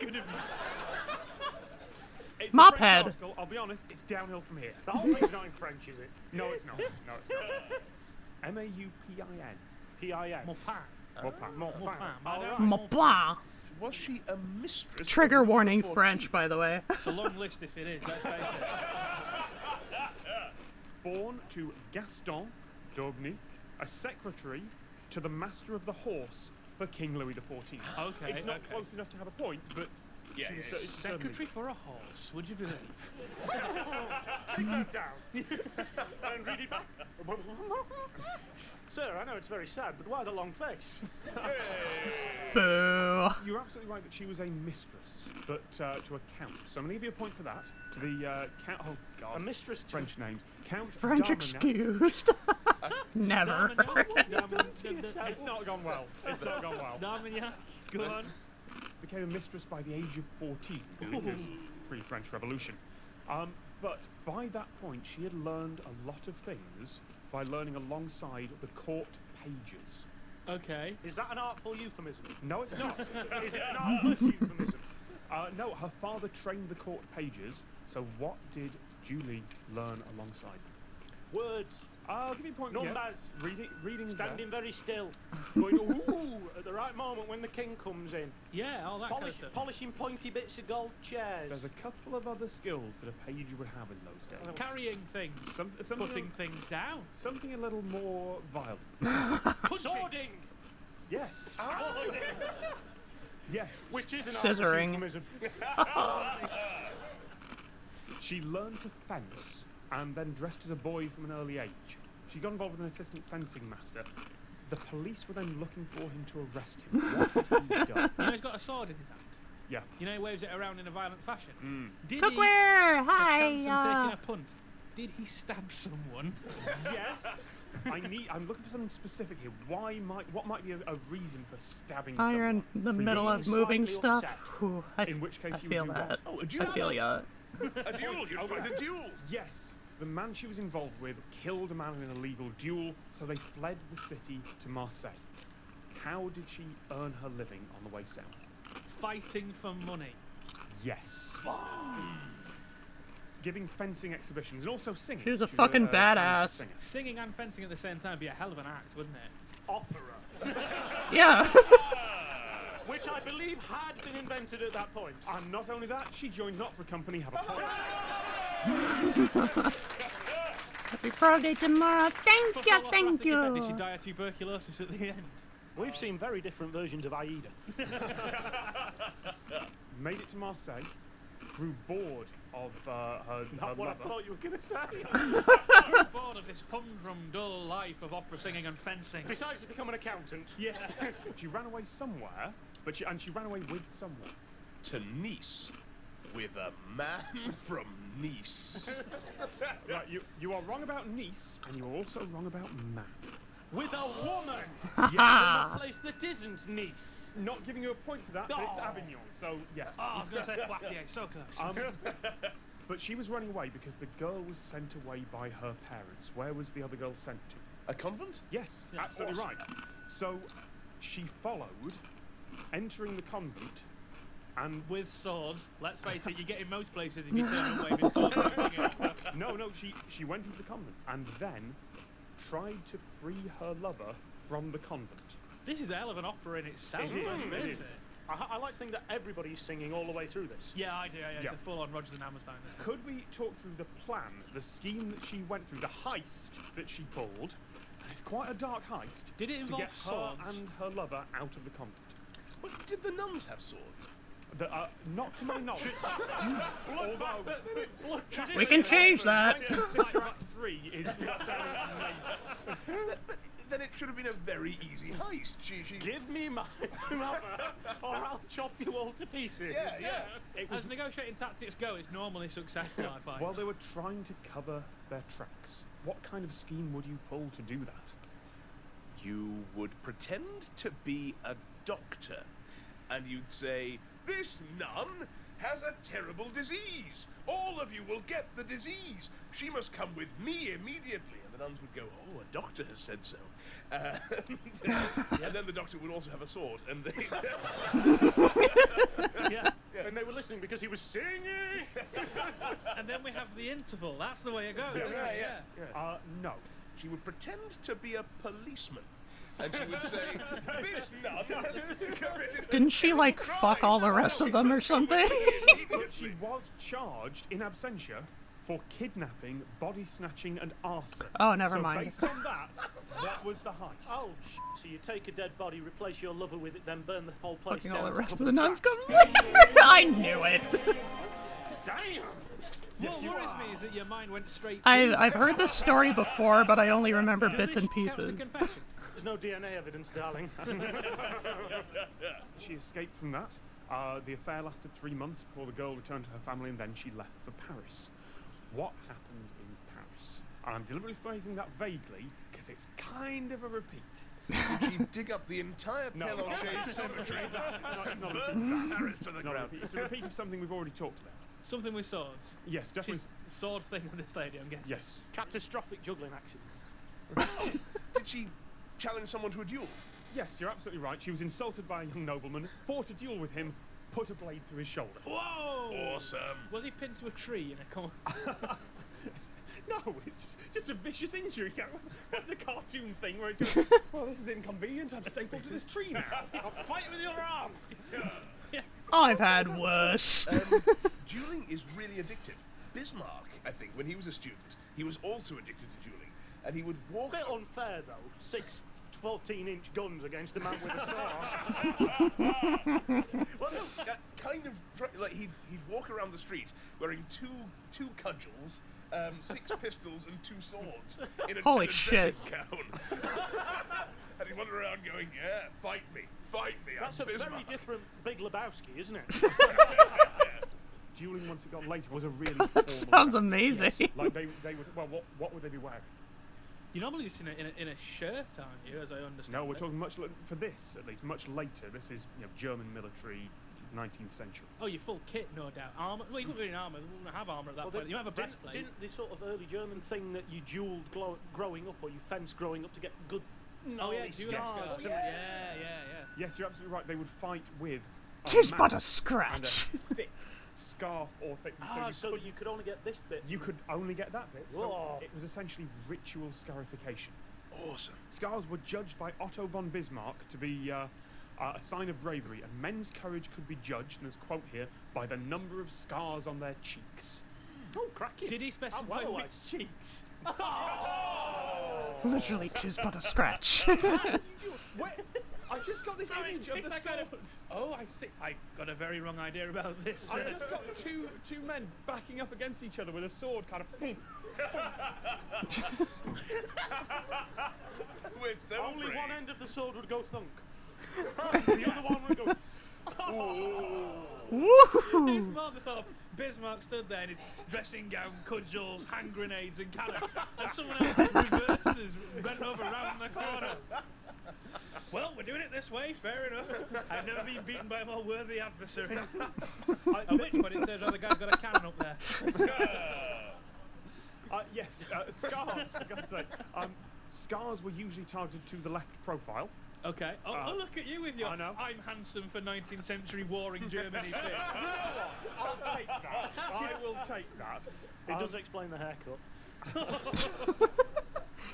It's a French Mophead. article. I'll be honest, it's downhill from here. The whole thing's not in French, is it? No, it's not. No, it's not. M-A-U-P-I-N. P-I-N. Mopin. Was she a mistress? Trigger warning French, by the way. It's a long list if it is, let's face it. Born to Gaston d'Aubigny, a secretary to the Master of the Horse for King Louis XIV. Okay, It's not close enough to have a point, but Yeah, she was yes. Secretary for a horse, would you believe? Take that down and read it back. Sir, I know it's very sad, but why the long face? Boo. You're absolutely right that she was a mistress, but to a count. So I'm going to give you a point for that. To the count. Oh, God. A mistress to French names. Count French d'Armagnac. excused. Never. It's not gone well. It's not gone well. D'Armagnac, go on. Became a mistress by the age of 14 because pre-French Revolution. But by that point, she had learned a lot of things by learning alongside the court pages. Okay. Is that an artful euphemism? No, it's not. Is it an artless euphemism? No, her father trained the court pages. So what did Julie learn alongside? Words. I'll give you a point. Numbers. Yeah. Reading. Standing very still. Going ooh at the right moment when the king comes in. Yeah, all that kind of stuff. Polishing pointy bits of gold chairs. There's a couple of other skills that a page would have in those days. Carrying things. Putting things down. Something a little more violent. Swording. Yes. Swording. Yes. Which is an Scissoring. euphemism. She learned to fence and then dressed as a boy from an early age. She got involved with an assistant fencing master. The police were then looking for him to arrest him. What had he done? You know he's got a sword in his hand. Yeah. You know he waves it around in a violent fashion. Did Cookware, he, hi. a chance of taking a punt, did he stab someone? Yes. I'm looking for something specific here. What might be a reason for stabbing Oh, someone? you're in the middle of moving stuff. Whew, In which case I you feel would do that. what? I feel ya. A duel. You'd fight a duel. Yes. The man she was involved with killed a man in an illegal duel, so they fled the city to Marseille. How did she earn her living on the way south? Fighting for money. Yes. Giving fencing exhibitions and also singing. She was a fucking talented badass. singer. Singing and fencing at the same time would be a hell of an act, wouldn't it? Opera. Yeah. Which I believe had been invented at that point. And not only that, she joined an opera company. Have a point. Happy Froggy tomorrow. Thank For you, follow-up thank lasting effect, Did she you. die of tuberculosis at the end? We've seen very different versions of Aida. Made it to Marseille. Grew bored of her Not what I lover. thought you were going to say. Grew bored of this humdrum, dull life of opera singing and fencing. Decided to become an accountant. Yeah. She ran away somewhere, and she ran away with someone. To Nice. With a man from Nice. Right, you are wrong about Nice, and you are also wrong about man. With a woman! Yes. From a place that isn't Nice. Not giving you a point for that, but it's Avignon, so yes. Oh, I was going to say Poitiers, so close. But she was running away because the girl was sent away by her parents. Where was the other girl sent to? A convent? Yes, Yeah, absolutely awesome. right. So she followed, entering the convent, and with swords. Let's face it, you get in most places if you turn away with swords. no, she went into the convent and then tried to free her lover from the convent. This is a hell of an opera in itself. It is. I like to think that everybody's singing all the way through this. Yeah, I do. Yeah. It's a full-on Rodgers and Hammerstein. Could we talk through the plan, the scheme that she went through, the heist that she pulled? And it's quite a dark heist. Did it involve to get swords? her and her lover out of the convent? Well, did the nuns have swords? Not to my knowledge. We can change that. Sister Act 3 is not sounding amazing. But then it should have been a very easy heist. She Give me my mother, or I'll chop you all to pieces. Yeah. As negotiating tactics go, it's normally successful, I find. Well, they were trying to cover their tracks. What kind of scheme would you pull to do that? You would pretend to be a doctor, and you'd say, "This nun has a terrible disease. All of you will get the disease. She must come with me immediately." And the nuns would go, "Oh, a doctor has said so." And then the doctor would also have a sword, and they... yeah. And they were listening because he was singing. And then we have the interval. That's the way it goes. Yeah. No. She would pretend to be a policeman. And she would say, "This nun has committed..." Didn't she, like, fuck all the rest of them or something? But she was charged in absentia for kidnapping, body snatching, and arson. Oh, never so mind. Based on that was the heist. Oh, so you take a dead body, replace your lover with it, then burn the whole place Fucking down. all the to rest of cover the nuns tracks. comes later. I knew it. Damn! What worries me is that your mind went straight. I've heard this story before, but I only remember bits and pieces. There's no DNA evidence, darling. She escaped from that. The affair lasted 3 months before the girl returned to her family, and then she left for Paris. What happened in Paris? I'm deliberately phrasing that vaguely because it's kind of a repeat. Did she dig up the entire Père Lachaise cemetery? It's not a Burn repeat. Paris to the ground. It's a repeat of something we've already talked about. Something with swords. Yes, definitely. She's sword thing with this lady, I'm guessing. Yes. Catastrophic juggling accident. Did she challenge someone to a duel? Yes, you're absolutely right. She was insulted by a young nobleman, fought a duel with him, put a blade through his shoulder. Whoa! Awesome. Was he pinned to a tree in a corner? No, it's just a vicious injury. It wasn't a cartoon thing where he's going, "Well, this is inconvenient. I'm stapled to this tree now. I'll fight with the other arm." I've had worse. Dueling is really addictive. Bismarck, I think, when he was a student, he was also addicted to dueling, and he would walk... A bit unfair, though. 6 14-inch guns against a man with a sword. Well, no, kind of like he'd walk around the street wearing two cudgels, 6 pistols, and 2 swords in a Holy dressing shit. gown. And he'd wander around going, "Yeah, fight me, That's I'm a Bismarck." very different Big Lebowski, isn't it? Dueling, once it got later, was a really formal Sounds event. amazing. Yes. Like they would. Well, what would they be wearing? You're normally just in a shirt, aren't you? As I understand. No, we're it? talking for this at least much later. This is German military, 19th century. Oh, your full kit, no doubt. Armor. Well, you wouldn't be in armor. You wouldn't have armor at that point. You have a breastplate. Didn't the sort of early German thing that you duelled growing up, or you fenced growing up to get good? Oh yeah, scars? yeah. Yes, you're absolutely right. They would fight with. Tis but a mask scratch. And a thick scarf or thick. So you could only get this bit. You could only get that bit. So Whoa. it was essentially ritual scarification. Awesome. Scars were judged by Otto von Bismarck to be a sign of bravery, and men's courage could be judged, and there's a quote here, by the number of scars on their cheeks. Oh, cracking. Did he specify which cheeks? Literally, tis but a scratch. I just got this image of the sword. Oh, I see. I got a very wrong idea about this. I just got two men backing up against each other with a sword, kind of. With so Only brave. one end of the sword would go thunk. The other one would go. It's more the thought of Bismarck stood there in his dressing gown, cudgels, hand grenades, and cannon, and someone else reverses, bent over round the corner. Well, we're doing it this way, fair enough. I've never been beaten by a more worthy adversary. At which point it says, "Oh, the guy's got a cannon up there." Yes, scars, for God's sake. Scars were usually targeted to the left profile. Okay. Oh, look at you with your "I'm handsome for 19th century warring Germany" bit. I'll take that. I will take that. It does explain the haircut.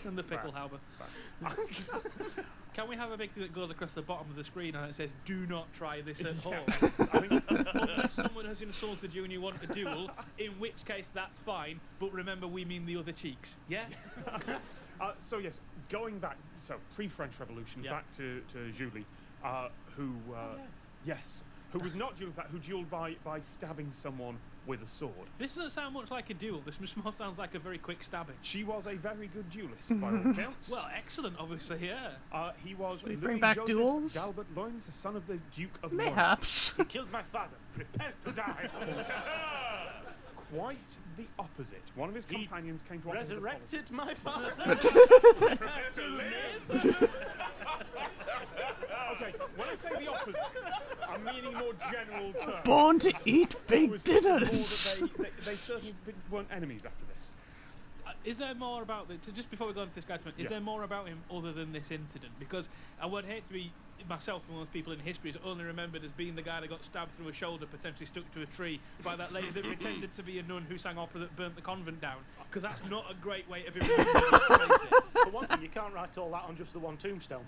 And the pickle halber. Can we have a big thing that goes across the bottom of the screen and it says, "Do not try this at home"? Unless someone has insulted you and you want a duel, in which case that's fine, but remember we mean the other cheeks. Yeah? So yes, going back, so pre-French Revolution, back to Julie, who was not dueling that, who duelled by stabbing someone with a sword. This doesn't sound much like a duel. This more sounds like a very quick stabbing. She was a very good duelist, by all accounts. Well, excellent, obviously, yeah. He was Should we Louis bring back Joseph duels? Galbert Loins, the son of the Duke of Mayhaps. He killed my father. Prepare to die. Quite the opposite. One of his companions came to offer his Resurrected my father. Prepare to live. Okay, when I say the opposite, I'm meaning more general terms. Born to eat big It was more dinners. that they certainly weren't enemies after this. Is there more about just before we go into this guy's is there more about him other than this incident? Because I would hate to be myself and most people in history is only remembered as being the guy that got stabbed through a shoulder, potentially stuck to a tree by that lady that pretended to be a nun who sang opera that burnt the convent down. Because that's not a great way to be remembered. For one thing, you can't write all that on just the one tombstone.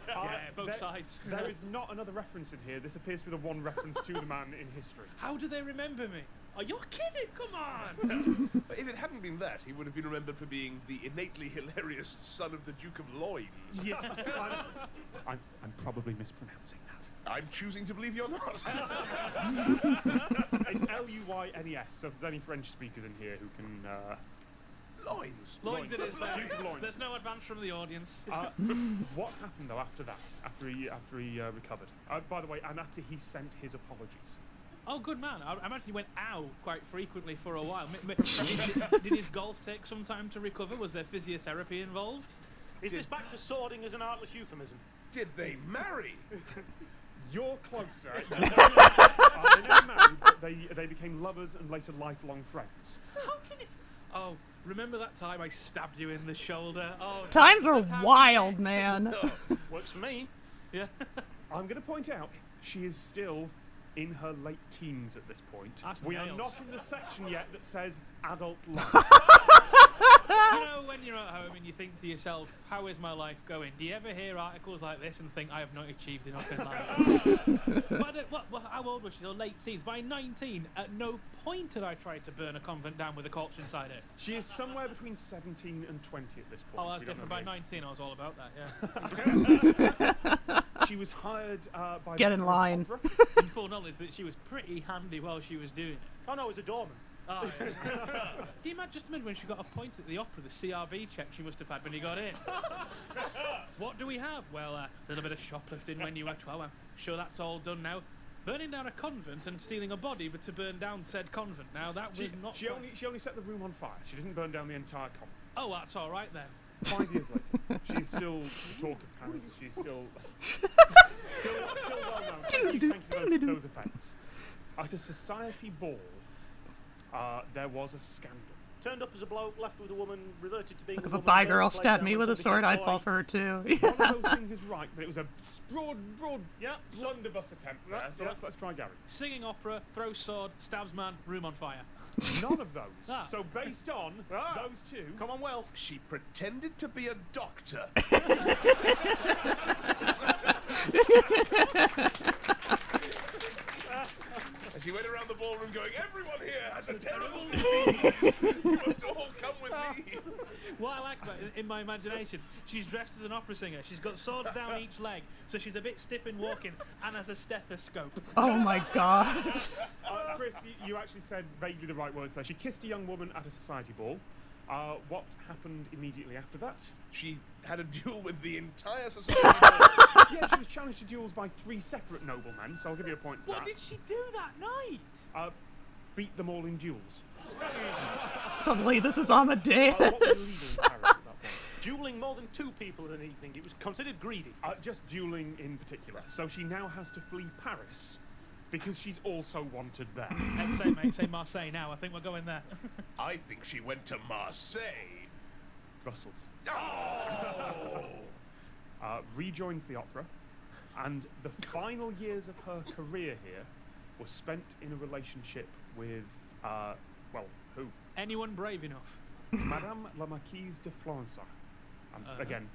Yeah, both sides. There is not another reference in here. This appears to be the one reference to the man in history. How do they remember me? Oh, you're kidding! Come on! If it hadn't been that, he would have been remembered for being the innately hilarious son of the Duke of Loins. Yeah, I'm probably mispronouncing that. I'm choosing to believe you're not. It's L-U-Y-N-E-S, so if there's any French speakers in here who can... Loins. Loins it is there. Duke of Loins. There's no advance from the audience. What happened, though, after that? After he recovered? By the way, and after he sent his apologies. Oh, good man. I imagine he went ow quite frequently for a while. Did his golf take some time to recover? Was there physiotherapy involved? Is this back to swording as an artless euphemism? Did they marry? You're closer. They never married, but they became lovers and later lifelong friends. How can it? Oh, remember that time I stabbed you in the shoulder? Oh, Times are wild, man. Works for me. Yeah. I'm going to point out, she is still in her late teens at this point. We are not in the section yet that says adult life. You know, when you're at home and you think to yourself, how is my life going? Do you ever hear articles like this and think, I have not achieved enough in life? How old was she? So late teens. By 19, at no point had I tried to burn a convent down with a corpse inside it. She is somewhere between 17 and 20 at this point. Oh, that's different. By 19, I was all about that, yeah. She was hired by... Get in line. In full knowledge that she was pretty handy while she was doing it. Oh, no, it was a doorman. Oh, yeah. Can you imagine when she got appointed at the opera, the CRB check she must have had when you got in? What do we have? Well, a little bit of shoplifting when you were 12. I'm sure that's all done now. Burning down a convent and stealing a body, but to burn down said convent. Now that was not. She only set the room on fire. She didn't burn down the entire convent. Oh, that's all right then. 5 years later, she's still the talk of Paris. She's still well known. Thank you for those effects. At a society ball, there was a scandal. Turned up as a bloke, left with a woman, reverted to being Look, a if a woman. bi girl stabbed me with a sword, I'd fall for her too. One of those things is right, but it was a broad blunderbuss attempt there. So let's try Gary. Singing opera, throws sword, stabs man, room on fire. None of those. Ah. So based on those two, come on, well, she pretended to be a doctor. And she went around the ballroom going, everyone here has a terrible disease. You must all come with me. What I like about it, in my imagination, she's dressed as an opera singer. She's got swords down each leg, so she's a bit stiff in walking, and has a stethoscope. Oh my god. Chris, you actually said vaguely the right words there. She kissed a young woman at a society ball. What happened immediately after that? She had a duel with the entire society. Yeah, she was challenged to duels by 3 separate noblemen, so I'll give you a point for that. What did she do that night? Beat them all in duels. Suddenly, this is Amadeus. What was legal in Paris at that point? Dueling more than 2 people in an evening. It was considered greedy. Just dueling in particular. So she now has to flee Paris because she's also wanted there. Say Marseille now. I think we're going there. I think she went to Marseille. Brussels. Oh! Rejoins the opera, and the final years of her career here were spent in a relationship with, who? Anyone brave enough? Madame la Marquise de Florença. Again,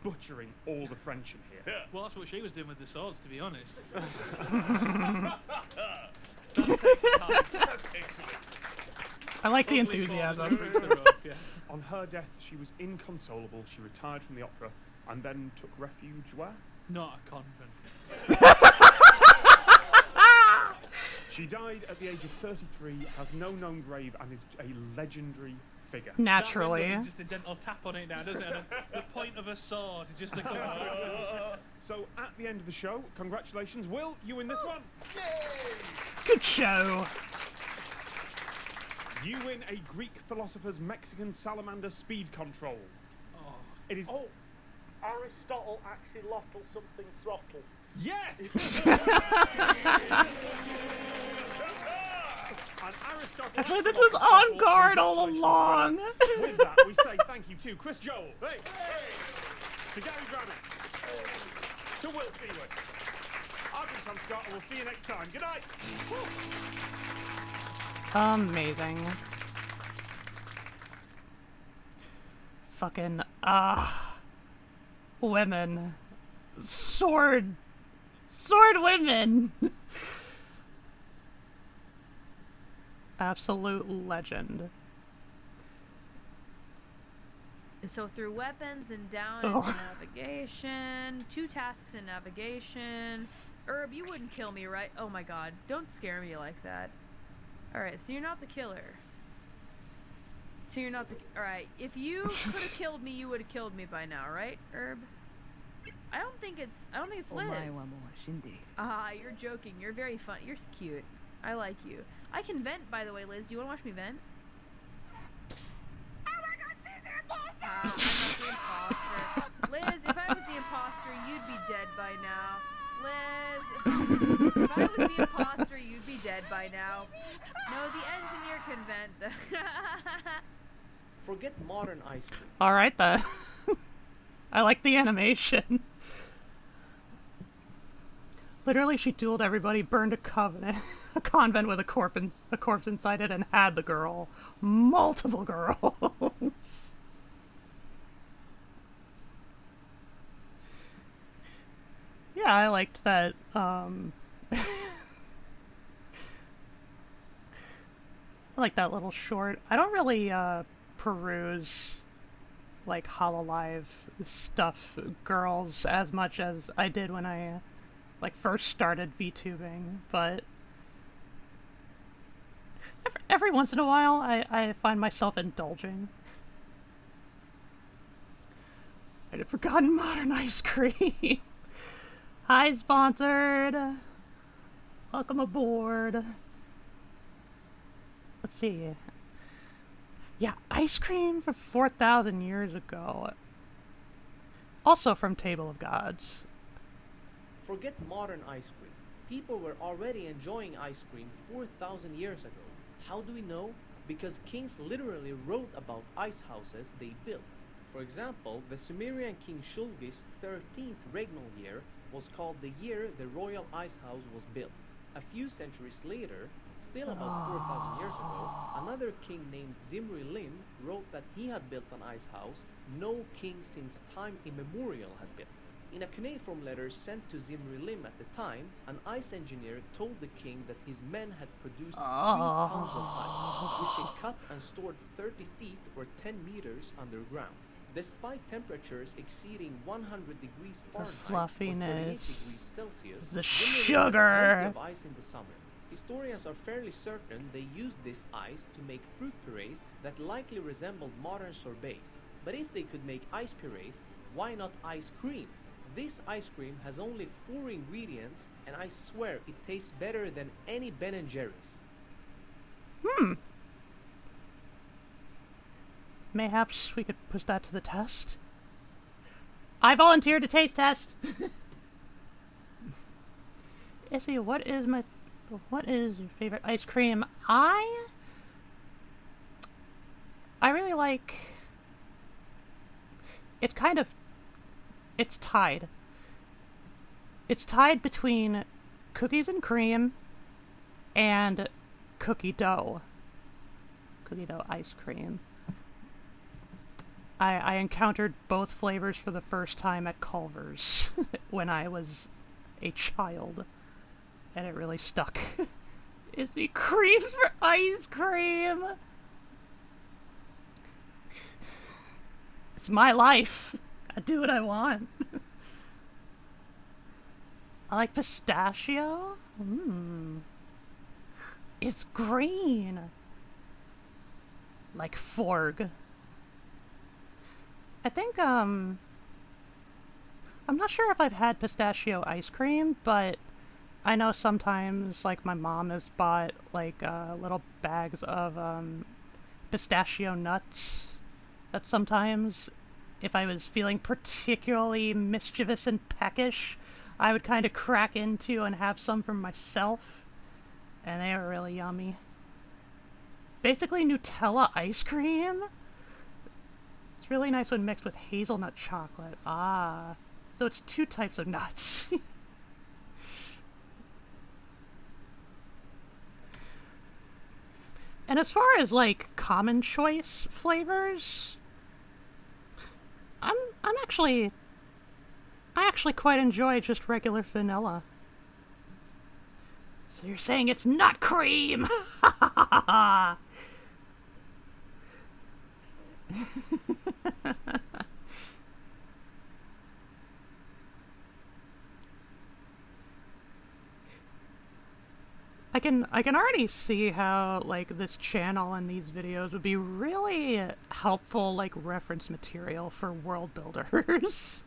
butchering all the French in here. Well, that's what she was doing with the swords, to be honest. That's excellent. I like the enthusiasm. On her death, she was inconsolable. She retired from the opera and then took refuge where? Not a convent. She died at the age of 33, has no known grave, and is a legendary figure. Naturally. That window needs just a gentle tap on it now, doesn't it? The point of a sword, just to come So, at the end of the show, congratulations, Will, you win this one. Good show. You win a Greek philosopher's Mexican salamander speed control. Oh. It is... Oh, Aristotle axolotl something throttle. Yes! And Aristotle Actually, this was on guard all along. With that, we say thank you to Chris Joel, to Gary Granite, to Will Seaward. I've been Tom Scott, and we'll see you next time. Good night. Amazing. Fucking, women. Sword women. Absolute legend. And so through weapons and down Oh. into navigation, 2 tasks in navigation. Herb, you wouldn't kill me, right? Oh my god, don't scare me like that. Alright, so you're not the killer. So you're not the... Alright, if you could have killed me, you would have killed me by now, right, Herb? I don't think it's Liz. Ah, you're joking. You're very fun. You're cute. I like you. I can vent, by the way, Liz. Do you want to watch me vent? Oh my god, she's the imposter! I'm not the imposter. Liz, if I was the imposter, you'd be dead by now. Liz, if I was the imposter, you'd be dead by now. No, the engineer can vent. Forget modern ice cream. Alright then. I like the animation. Literally, she dueled everybody, burned a convent with a corpse inside it, and had the girl. Multiple girls. Yeah, I liked that, I like that little short. I don't really, peruse, like, Hololive stuff, girls, as much as I did when I, like, first started VTubing, but every once in a while, I find myself indulging. I'd have forgotten modern ice cream. Hi, sponsored. Welcome aboard. Let's see. Yeah, ice cream from 4,000 years ago. Also from Table of Gods. Forget modern ice cream. People were already enjoying ice cream 4,000 years ago. How do we know? Because kings literally wrote about ice houses they built. For example, the Sumerian king Shulgi's 13th regnal year was called the year the royal ice house was built. A few centuries later, still about 4,000 years ago, another king named Zimri Lim wrote that he had built an ice house no king since time immemorial had built. In a cuneiform letter sent to Zimri Lim at the time, an ice engineer told the king that his men had produced 3 tons of ice, which they cut and stored 30 feet or 10 meters underground. Despite temperatures exceeding 100 degrees Fahrenheit or 38 fluffiness. degrees Celsius, The Zimri Lim had sugar. plenty of ice in the summer. Historians are fairly certain they used this ice to make fruit purees that likely resembled modern sorbets. But if they could make ice purees, why not ice cream? This ice cream has only 4 ingredients, and I swear it tastes better than any Ben & Jerry's. Mayhaps we could push that to the test. I volunteer to taste test. Issy, what is your favorite ice cream? I really like. It's tied. It's tied between cookies and cream and cookie dough. Cookie dough ice cream. I encountered both flavors for the first time at Culver's when I was a child, and it really stuck. Issy creams for ice cream! It's my life. I do what I want. I like pistachio. is green. Like Forg. I think, I'm not sure if I've had pistachio ice cream, but I know sometimes, like, my mom has bought, like, little bags of, pistachio nuts that sometimes, if I was feeling particularly mischievous and peckish, I would kind of crack into and have some for myself, and they were really yummy. Basically Nutella ice cream? It's really nice when mixed with hazelnut chocolate. Ah, so it's 2 types of nuts. And as far as, like, common choice flavors, I actually quite enjoy just regular vanilla. So you're saying it's not cream? I can already see how, like, this channel and these videos would be really helpful, like, reference material for world builders.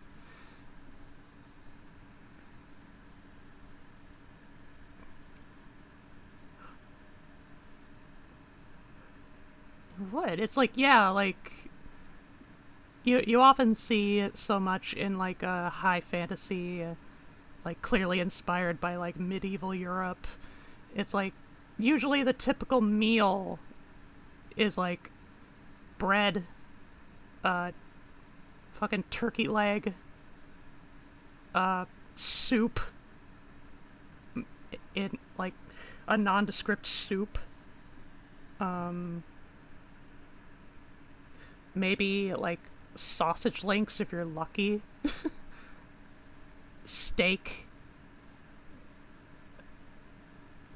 Would. It's like, yeah, like, you often see it so much in, like, a high fantasy, like, clearly inspired by, like, medieval Europe. It's like, usually the typical meal is, like, bread, fucking turkey leg, soup, in, like, a nondescript soup, maybe, like, sausage links if you're lucky, steak,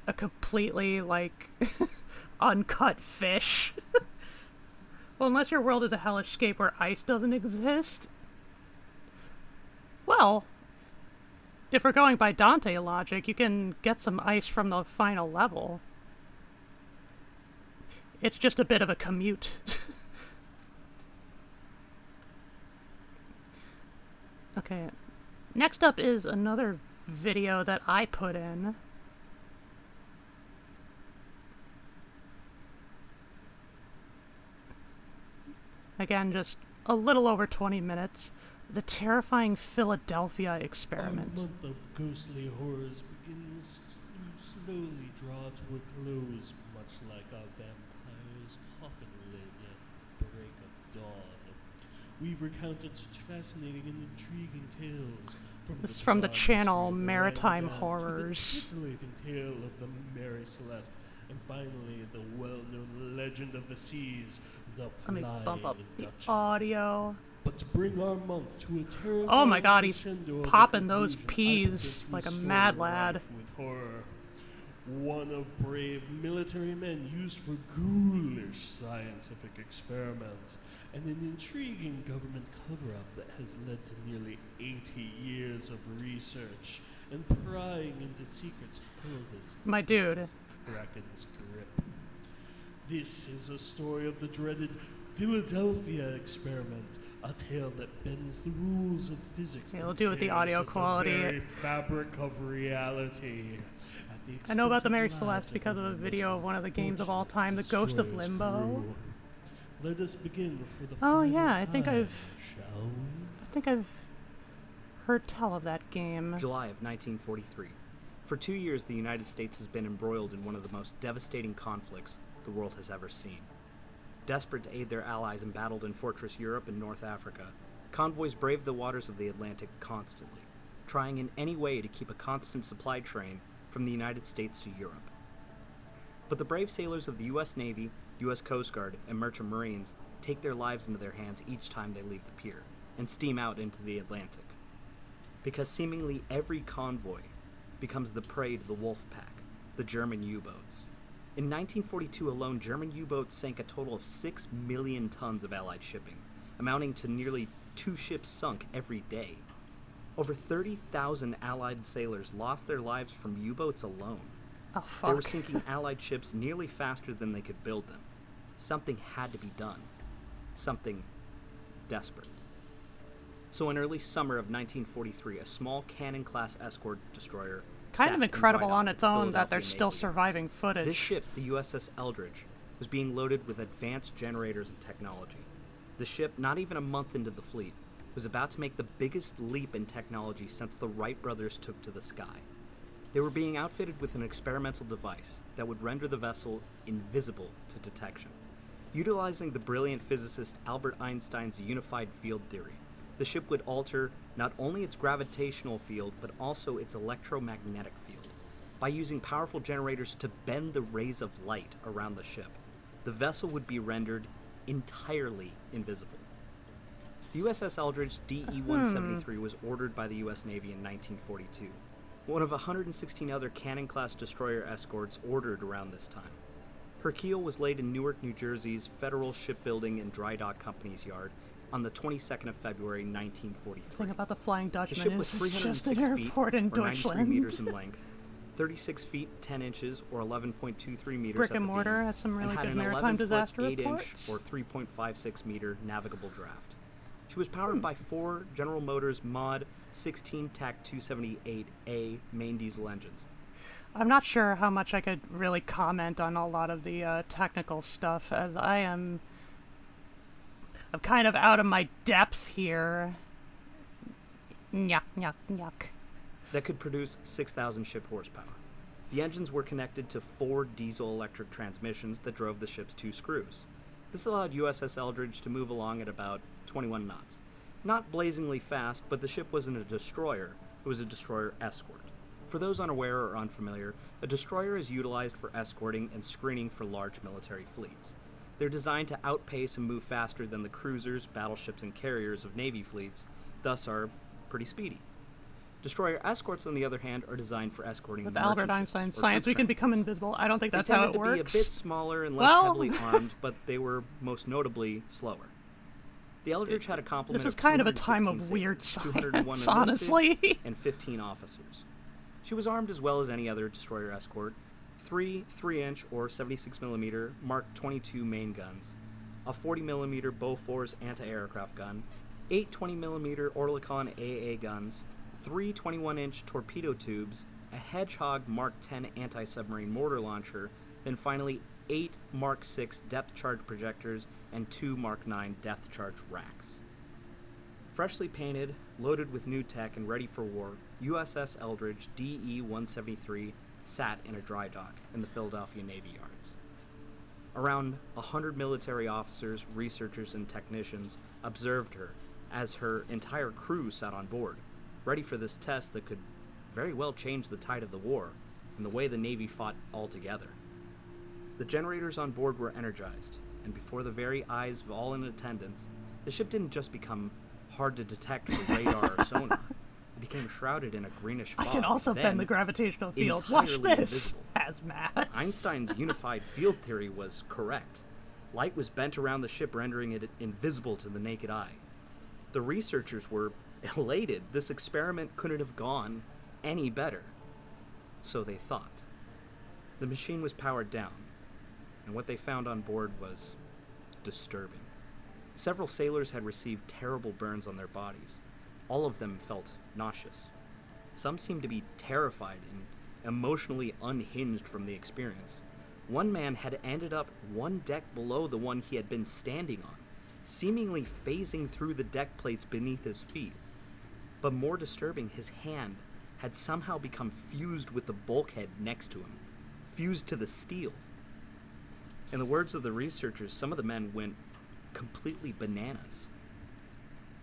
a completely, like, uncut fish. Well, unless your world is a hellish scape where ice doesn't exist. Well, if we're going by Dante logic, you can get some ice from the final level. It's just a bit of a commute. Okay, next up is another video that I put in. Again, just a little over 20 minutes. The terrifying Philadelphia experiment. A month of ghostly horrors begins to slowly draw to a close, much like a vampire's coffin lid at break of dawn. We've recounted such fascinating and intriguing tales. This is from the channel Maritime Horrors. The titillating tale of the Mary Celeste, and finally the well-known legend of the seas, the Let me Flying bump up the Dutchman. audio. But to bring our month to a terrifying Oh my god, he's crescendo of the popping those conclusion, I peas present like a restore mad life lad. with horror. One of brave military men used for ghoulish scientific experiments, and an intriguing government cover-up that has led to nearly 80 years of research and prying into secrets held as My dude. Kraken's grip. This is a story of the dreaded Philadelphia experiment, a tale that bends the rules of physics. Yeah, we'll do it with the audio quality. The very fabric of reality. I know about the Mary Celeste because of a video of one of the games of all time, The Ghost of Limbo. Let us begin for the Oh final yeah, I think time, I've heard tell of that game. July of 1943. For 2 years, the United States has been embroiled in one of the most devastating conflicts the world has ever seen. Desperate to aid their allies embattled in Fortress Europe and North Africa, convoys braved the waters of the Atlantic constantly, trying in any way to keep a constant supply train from the United States to Europe. But the brave sailors of the U.S. Navy, U.S. Coast Guard, and Merchant Marines take their lives into their hands each time they leave the pier and steam out into the Atlantic. Because seemingly every convoy becomes the prey to the wolf pack, the German U-boats. In 1942 alone, German U-boats sank a total of 6 million tons of Allied shipping, amounting to nearly 2 ships sunk every day. Over 30,000 Allied sailors lost their lives from U-boats alone. Oh, They were fuck. sinking Allied ships nearly faster than they could build them. Something had to be done. Something desperate. So in early summer of 1943, a small Cannon-class escort destroyer Kind sat of in incredible dry dock on at its the own that Philadelphia there's still Navy Yards. surviving footage. This ship, the USS Eldridge, was being loaded with advanced generators and technology. The ship, not even a month into the fleet, was about to make the biggest leap in technology since the Wright brothers took to the sky. They were being outfitted with an experimental device that would render the vessel invisible to detection. Utilizing the brilliant physicist Albert Einstein's unified field theory, the ship would alter not only its gravitational field, but also its electromagnetic field. By using powerful generators to bend the rays of light around the ship, the vessel would be rendered entirely invisible. The USS Eldridge DE-173 was ordered by the U.S. Navy in 1942, one of 116 other Cannon-class destroyer escorts ordered around this time. Her keel was laid in Newark, New Jersey's Federal Shipbuilding and Dry Dock Company's yard on the 22nd of February, 1943. The thing about the Flying The Dutchman ship was is it's just 306 an feet, airport in or 93 Deutschland. meters in length, 36 feet 10 inches, or 11.23 meters Brick at and the mortar beam, has some really and had good an maritime 11-foot, disaster 8-inch, reports. or 3.56 meter navigable draft. She was powered by 4 General Motors Mod 16 TAC 278A main diesel engines. I'm not sure how much I could really comment on a lot of the technical stuff, as I'm kind of out of my depth here. Yuck, yuck, yuck. That could produce 6,000 ship horsepower. The engines were connected to 4 diesel-electric transmissions that drove the ship's 2 screws. This allowed USS Eldridge to move along at about 21 knots. Not blazingly fast, but the ship wasn't a destroyer, it was a destroyer escort. For those unaware or unfamiliar, a destroyer is utilized for escorting and screening for large military fleets. They're designed to outpace and move faster than the cruisers, battleships, and carriers of Navy fleets, thus are pretty speedy. Destroyer escorts, on the other hand, are designed for escorting With merchant Albert ships Einstein's or science, troop we can become invisible. I don't think that's they how tended it to works. be a bit smaller and less Well, heavily armed, but they were most notably slower. The Eldridge had a complement this is of kind of a time 216 of weird sailors, science, 201 enlisted, honestly. and 15 officers. She was armed as well as any other destroyer escort: 3 3-inch or 76mm Mark 22 main guns, a 40mm Bofors anti-aircraft gun, 8 20mm Oerlikon AA guns, 3 21-inch torpedo tubes, a Hedgehog Mark 10 anti-submarine mortar launcher, then finally 8 Mark 6 depth charge projectors and 2 Mark 9 depth charge racks. Freshly painted, loaded with new tech, and ready for war, USS Eldridge DE-173 sat in a dry dock in the Philadelphia Navy Yards. Around 100 military officers, researchers, and technicians observed her as her entire crew sat on board, ready for this test that could very well change the tide of the war and the way the Navy fought altogether. The generators on board were energized, and before the very eyes of all in attendance, the ship didn't just become hard to detect for radar or sonar. It became shrouded in a greenish fog. I can also then bend the gravitational field. Watch entirely this. invisible. Hazmat. Einstein's unified field theory was correct. Light was bent around the ship, rendering it invisible to the naked eye. The researchers were elated. This experiment couldn't have gone any better. So they thought. The machine was powered down, and what they found on board was disturbing. Several sailors had received terrible burns on their bodies. All of them felt nauseous. Some seemed to be terrified and emotionally unhinged from the experience. One man had ended up one deck below the one he had been standing on, seemingly phasing through the deck plates beneath his feet. But more disturbing, his hand had somehow become fused with the bulkhead next to him, fused to the steel. In the words of the researchers, some of the men went completely bananas.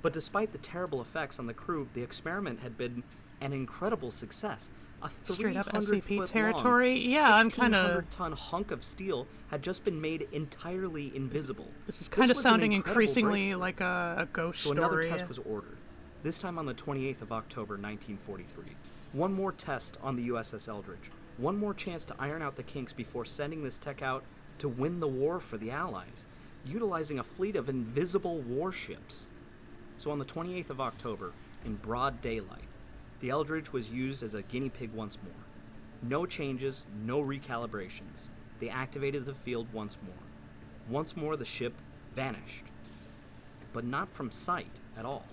But despite the terrible effects on the crew, the experiment had been an incredible success. A Straight up 300-foot SCP territory. long, Yeah, I'm kind of. 1,600-ton hunk of steel had just been made entirely invisible. This is kind of was an sounding incredible increasingly breakthrough. like a ghost So story. another test was ordered, this time on the 28th of October, 1943. One more test on the USS Eldridge. One more chance to iron out the kinks before sending this tech out to win the war for the Allies, utilizing a fleet of invisible warships. So on the 28th of October, in broad daylight, the Eldridge was used as a guinea pig once more. No changes, no recalibrations. They activated the field once more. Once more, the ship vanished. But not from sight at all.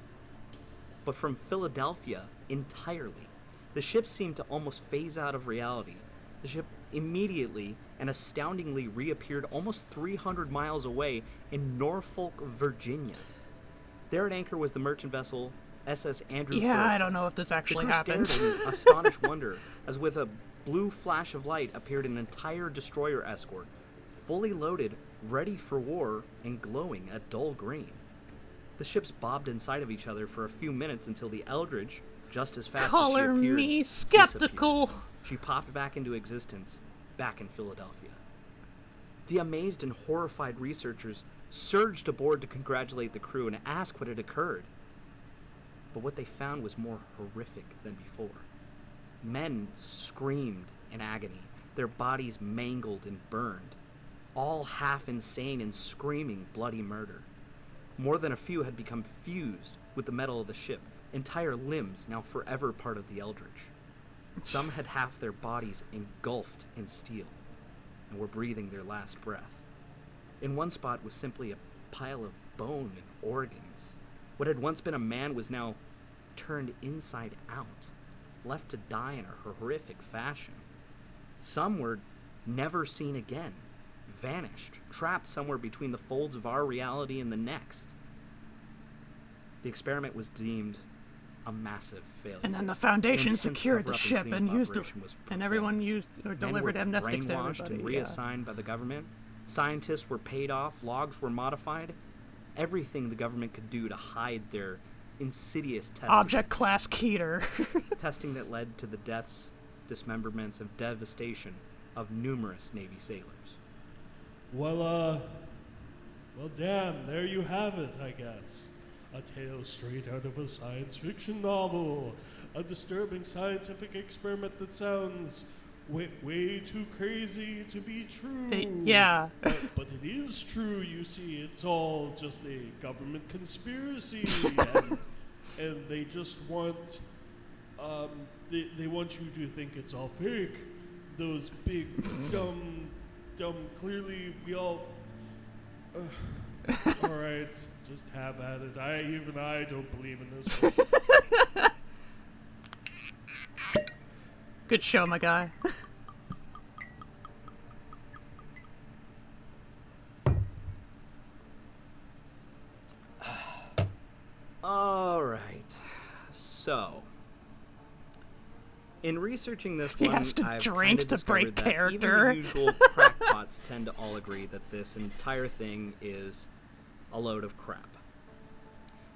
But from Philadelphia entirely. The ship seemed to almost phase out of reality. The ship immediately and astoundingly reappeared almost 300 miles away in Norfolk, Virginia. There at anchor was the merchant vessel SS Andrew Yeah, Forsyth. I don't know if this actually the crew happened. stared in astonished wonder as with a blue flash of light appeared an entire destroyer escort, fully loaded, ready for war, and glowing a dull green. The ships bobbed inside of each other for a few minutes until the Eldridge, just as fast Color as she appeared, me skeptical. disappeared. She popped back into existence, back in Philadelphia. The amazed and horrified researchers surged aboard to congratulate the crew and ask what had occurred. But what they found was more horrific than before. Men screamed in agony, their bodies mangled and burned, all half insane and screaming bloody murder. More than a few had become fused with the metal of the ship, entire limbs now forever part of the Eldridge. Some had half their bodies engulfed in steel and were breathing their last breath. In one spot was simply a pile of bone and organs. What had once been a man was now turned inside out, left to die in a horrific fashion. Some were never seen again, vanished, trapped somewhere between the folds of our reality and the next. The experiment was deemed a massive failure. And then the Foundation An intense secured the cover-up ship and cleanup used it, operation was and everyone used or Men delivered were amnestics to brainwashed everybody. and Yeah. reassigned by the government. Scientists were paid off. Logs were modified. Everything the government could do to hide their insidious testing. Object Class Keter. Testing that led to the deaths, dismemberments, and devastation of numerous Navy sailors. Well, damn, there you have it, I guess. A tale straight out of a science fiction novel. A disturbing scientific experiment that sounds way too crazy to be true. Yeah. But it is true, you see. It's all just a government conspiracy. and they just want, they want you to think it's all fake. Those big, dumb, clearly we all... Alright, just have at it. I don't believe in this one. Good show, my guy. All right. So, in researching this He one, has to I've drink kinda to break discovered that character. even the usual crackpots tend to all agree that this entire thing is a load of crap.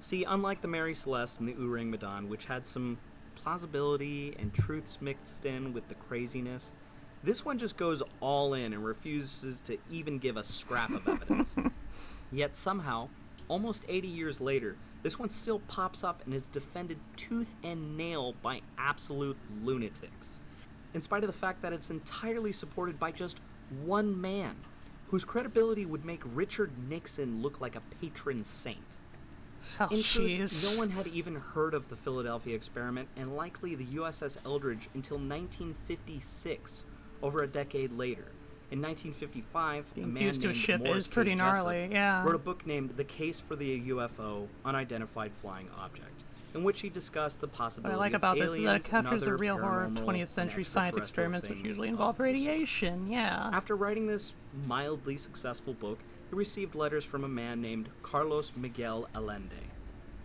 See, unlike the Mary Celeste and the Ourang Medan, which had some plausibility and truths mixed in with the craziness, this one just goes all in and refuses to even give a scrap of evidence. Yet somehow, almost 80 years later, this one still pops up and is defended tooth and nail by absolute lunatics, in spite of the fact that it's entirely supported by just one man, whose credibility would make Richard Nixon look like a patron saint. Oh, In truth, jeez. no one had even heard of the Philadelphia experiment, and likely the USS Eldridge until 1956, over a decade later. In 1955, Being a man fused to a named ship Morris is pretty K. gnarly, Jessup yeah. wrote a book named The Case for the UFO, Unidentified Flying Object, in which he discussed the What possibility I like of about this is that it aliens and captures the other real horror of paranormal 20th and century science extraterrestrial experiments, which things usually of involve the sort. radiation. Yeah. After writing this mildly successful book, he received letters from a man named Carlos Miguel Allende,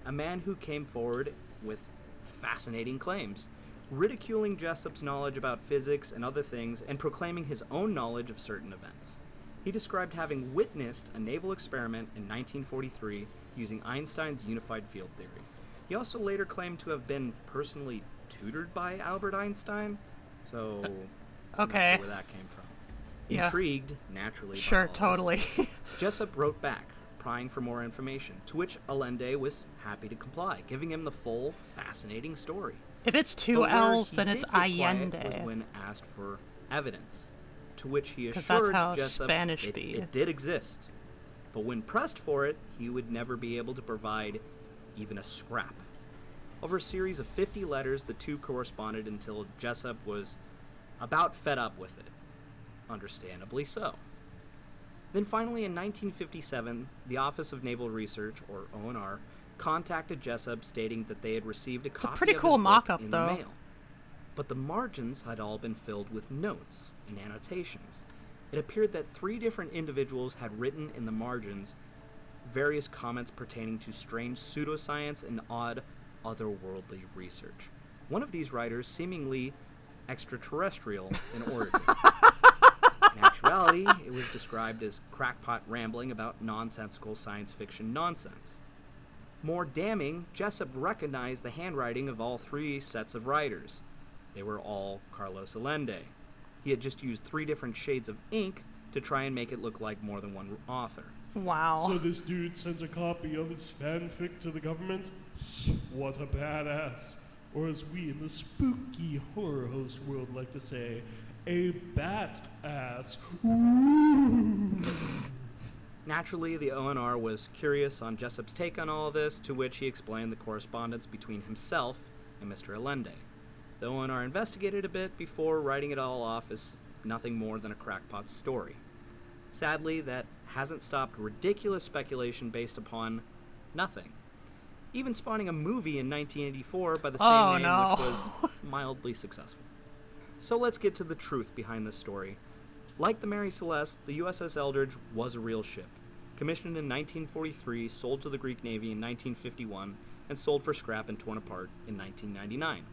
a man who came forward with fascinating claims, ridiculing Jessup's knowledge about physics and other things and proclaiming his own knowledge of certain events. He described having witnessed a naval experiment in 1943 using Einstein's unified field theory. He also later claimed to have been personally tutored by Albert Einstein, so I'm okay. not sure where that came from. Yeah. Intrigued, naturally. by Sure, all this, totally. Jessup wrote back, prying for more information, to which Allende was happy to comply, giving him the full, fascinating story. If it's two But where L's, he then did it's get quiet Allende. was when asked for evidence, to which he 'Cause assured that's how Jessup Spanish it, be. it did exist. But when pressed for it, he would never be able to provide even a scrap. Over a series of 50 letters, the two corresponded until Jessup was about fed up with it. Understandably so. Then finally in 1957, the Office of Naval Research, or ONR, contacted Jessup stating that they had received a copy pretty of cool his mock-up, book in though. the mail. But the margins had all been filled with notes and annotations. It appeared that 3 different individuals had written in the margins various comments pertaining to strange pseudoscience and odd otherworldly research. One of these writers seemingly extraterrestrial in origin. In actuality, it was described as crackpot rambling about nonsensical science fiction nonsense. More damning, Jessup recognized the handwriting of all 3 sets of writers. They were all Carlos Allende. He had just used 3 different shades of ink to try and make it look like more than one author. Wow. So this dude sends a copy of his fanfic to the government? What a badass. Or as we in the spooky horror host world like to say, a bat ass. Ooh. Naturally, the ONR was curious on Jessup's take on all of this, to which he explained the correspondence between himself and Mr. Allende. The ONR investigated a bit before writing it all off as nothing more than a crackpot story. Sadly, that hasn't stopped ridiculous speculation based upon nothing. Even spawning a movie in 1984 by the same name, which was mildly successful. So let's get to the truth behind this story. Like the Mary Celeste, the USS Eldridge was a real ship. Commissioned in 1943, sold to the Greek Navy in 1951, and sold for scrap and torn apart in 1999.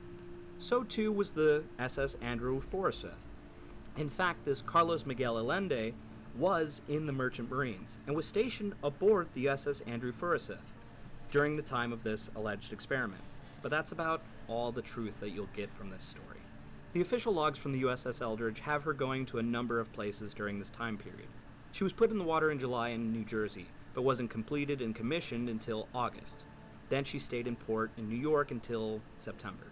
So too was the SS Andrew Forsyth. In fact, this Carlos Miguel Allende was in the Merchant Marines and was stationed aboard the SS Andrew Forsyth during the time of this alleged experiment. But that's about all the truth that you'll get from this story. The official logs from the USS Eldridge have her going to a number of places during this time period. She was put in the water in July in New Jersey, but wasn't completed and commissioned until August. Then she stayed in port in New York until September.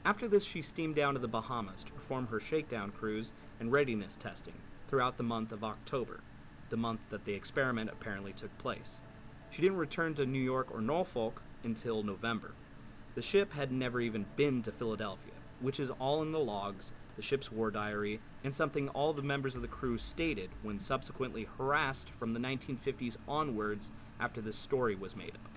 After this, she steamed down to the Bahamas to perform her shakedown cruise and readiness testing throughout the month of October, the month that the experiment apparently took place. She didn't return to New York or Norfolk until November. The ship had never even been to Philadelphia, which is all in the logs, the ship's war diary, and something all the members of the crew stated when subsequently harassed from the 1950s onwards after this story was made up.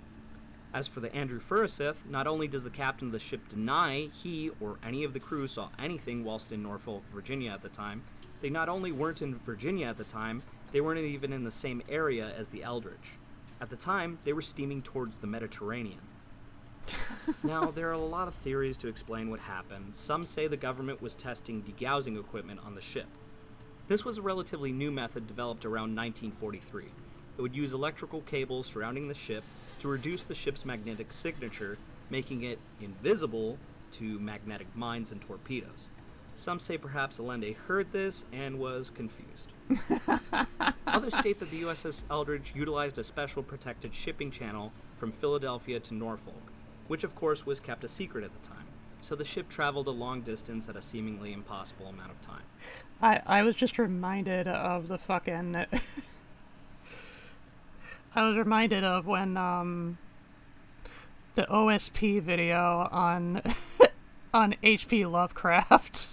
As for the Andrew Forsyth, not only does the captain of the ship deny he or any of the crew saw anything whilst in Norfolk, Virginia at the time, they not only weren't in Virginia at the time, they weren't even in the same area as the Eldridge. At the time, they were steaming towards the Mediterranean. Now, there are a lot of theories to explain what happened. Some say the government was testing degaussing equipment on the ship. This was a relatively new method developed around 1943. It would use electrical cables surrounding the ship to reduce the ship's magnetic signature, making it invisible to magnetic mines and torpedoes. Some say perhaps Allende heard this and was confused. Others state that the USS Eldridge utilized a special protected shipping channel from Philadelphia to Norfolk, which of course was kept a secret at the time. So the ship traveled a long distance at a seemingly impossible amount of time. I was just reminded of the fucking... I was reminded of when, the OSP video on, on H.P. Lovecraft.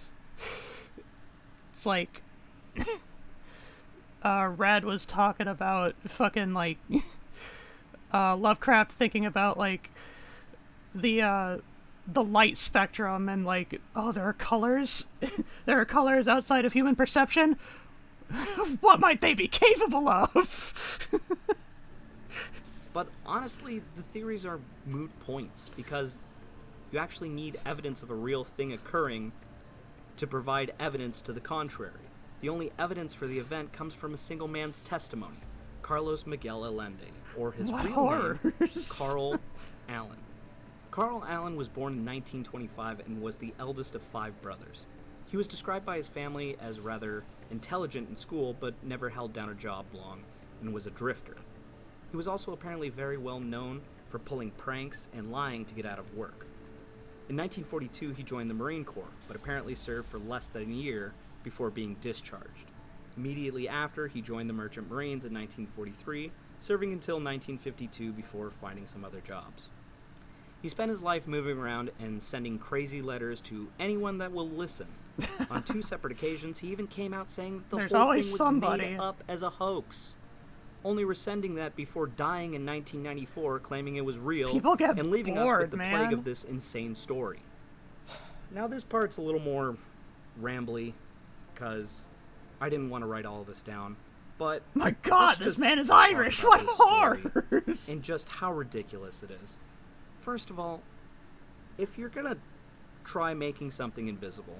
It's like, Red was talking about fucking, like, Lovecraft thinking about, like, the light spectrum and, like, oh, there are colors? There are colors outside of human perception? What might they be capable of? But honestly, the theories are moot points, because you actually need evidence of a real thing occurring to provide evidence to the contrary. The only evidence for the event comes from a single man's testimony, Carlos Miguel Allende, or his real name, Carl Allen. Carl Allen was born in 1925 and was the eldest of 5 brothers. He was described by his family as rather intelligent in school, but never held down a job long, and was a drifter. He was also apparently very well known for pulling pranks and lying to get out of work. In 1942, he joined the Marine Corps, but apparently served for less than a year before being discharged. Immediately after, he joined the Merchant Marines in 1943, serving until 1952 before finding some other jobs. He spent his life moving around and sending crazy letters to anyone that will listen. On 2 separate occasions, he even came out saying that the There's whole thing always was somebody. made up as a hoax. Only rescinding that before dying in 1994, claiming it was real, People get and leaving us bored, with the plague man. of this insane story. Now this part's a little more rambly, because I didn't want to write all of this down, but... My God, let's this just man is talk Irish! about What this story horrors! and just how ridiculous it is. First of all, if you're gonna try making something invisible,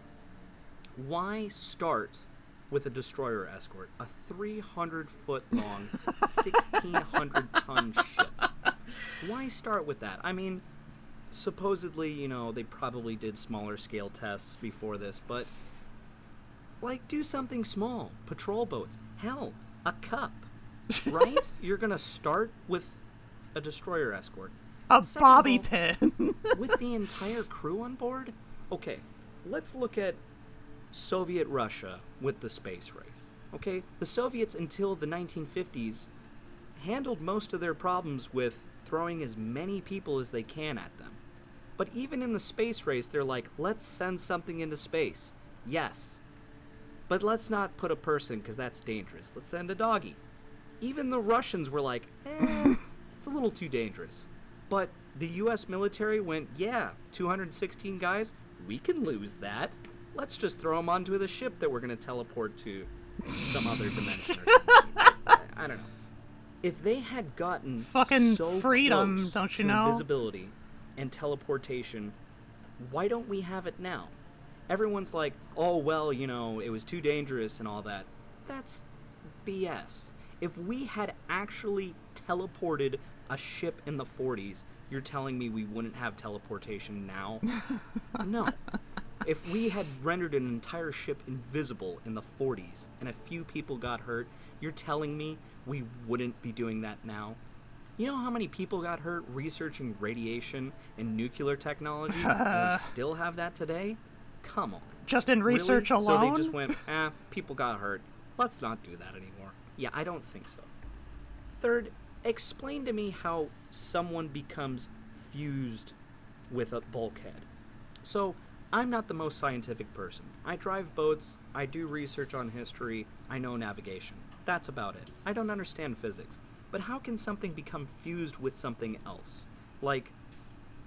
why start with a destroyer escort, a 300-foot long, 1,600-ton ship? Why start with that? I mean, supposedly, you know, they probably did smaller scale tests before this, but, like, do something small. Patrol boats. Hell, a cup. Right? You're gonna start with a destroyer escort. A Second of bobby all, pin. with the entire crew on board? Okay, let's look at Soviet Russia with the space race. Okay, the Soviets until the 1950s handled most of their problems with throwing as many people as they can at them. But even in the space race, they're like, let's send something into space. Yes. But let's not put a person, because that's dangerous. Let's send a doggy. Even the Russians were like, it's a little too dangerous. But the US military went, yeah, 216 guys, we can lose that. Let's just throw them onto the ship that we're going to teleport to some other dimension or something. I don't know. If they had gotten Fucking so freedom, close don't you to know? invisibility and teleportation, why don't we have it now? Everyone's like, oh, well, you know, it was too dangerous and all that. That's BS. If we had actually teleported a ship in the 40s, you're telling me we wouldn't have teleportation now? No. If we had rendered an entire ship invisible in the 40s and a few people got hurt, you're telling me we wouldn't be doing that now? You know how many people got hurt researching radiation and nuclear technology, and we still have that today? Come on. Just in research Really? alone? So they just went, people got hurt. Let's not do that anymore. Yeah, I don't think so. Third, explain to me how someone becomes fused with a bulkhead. So, I'm not the most scientific person. I drive boats, I do research on history, I know navigation. That's about it. I don't understand physics. But how can something become fused with something else? Like,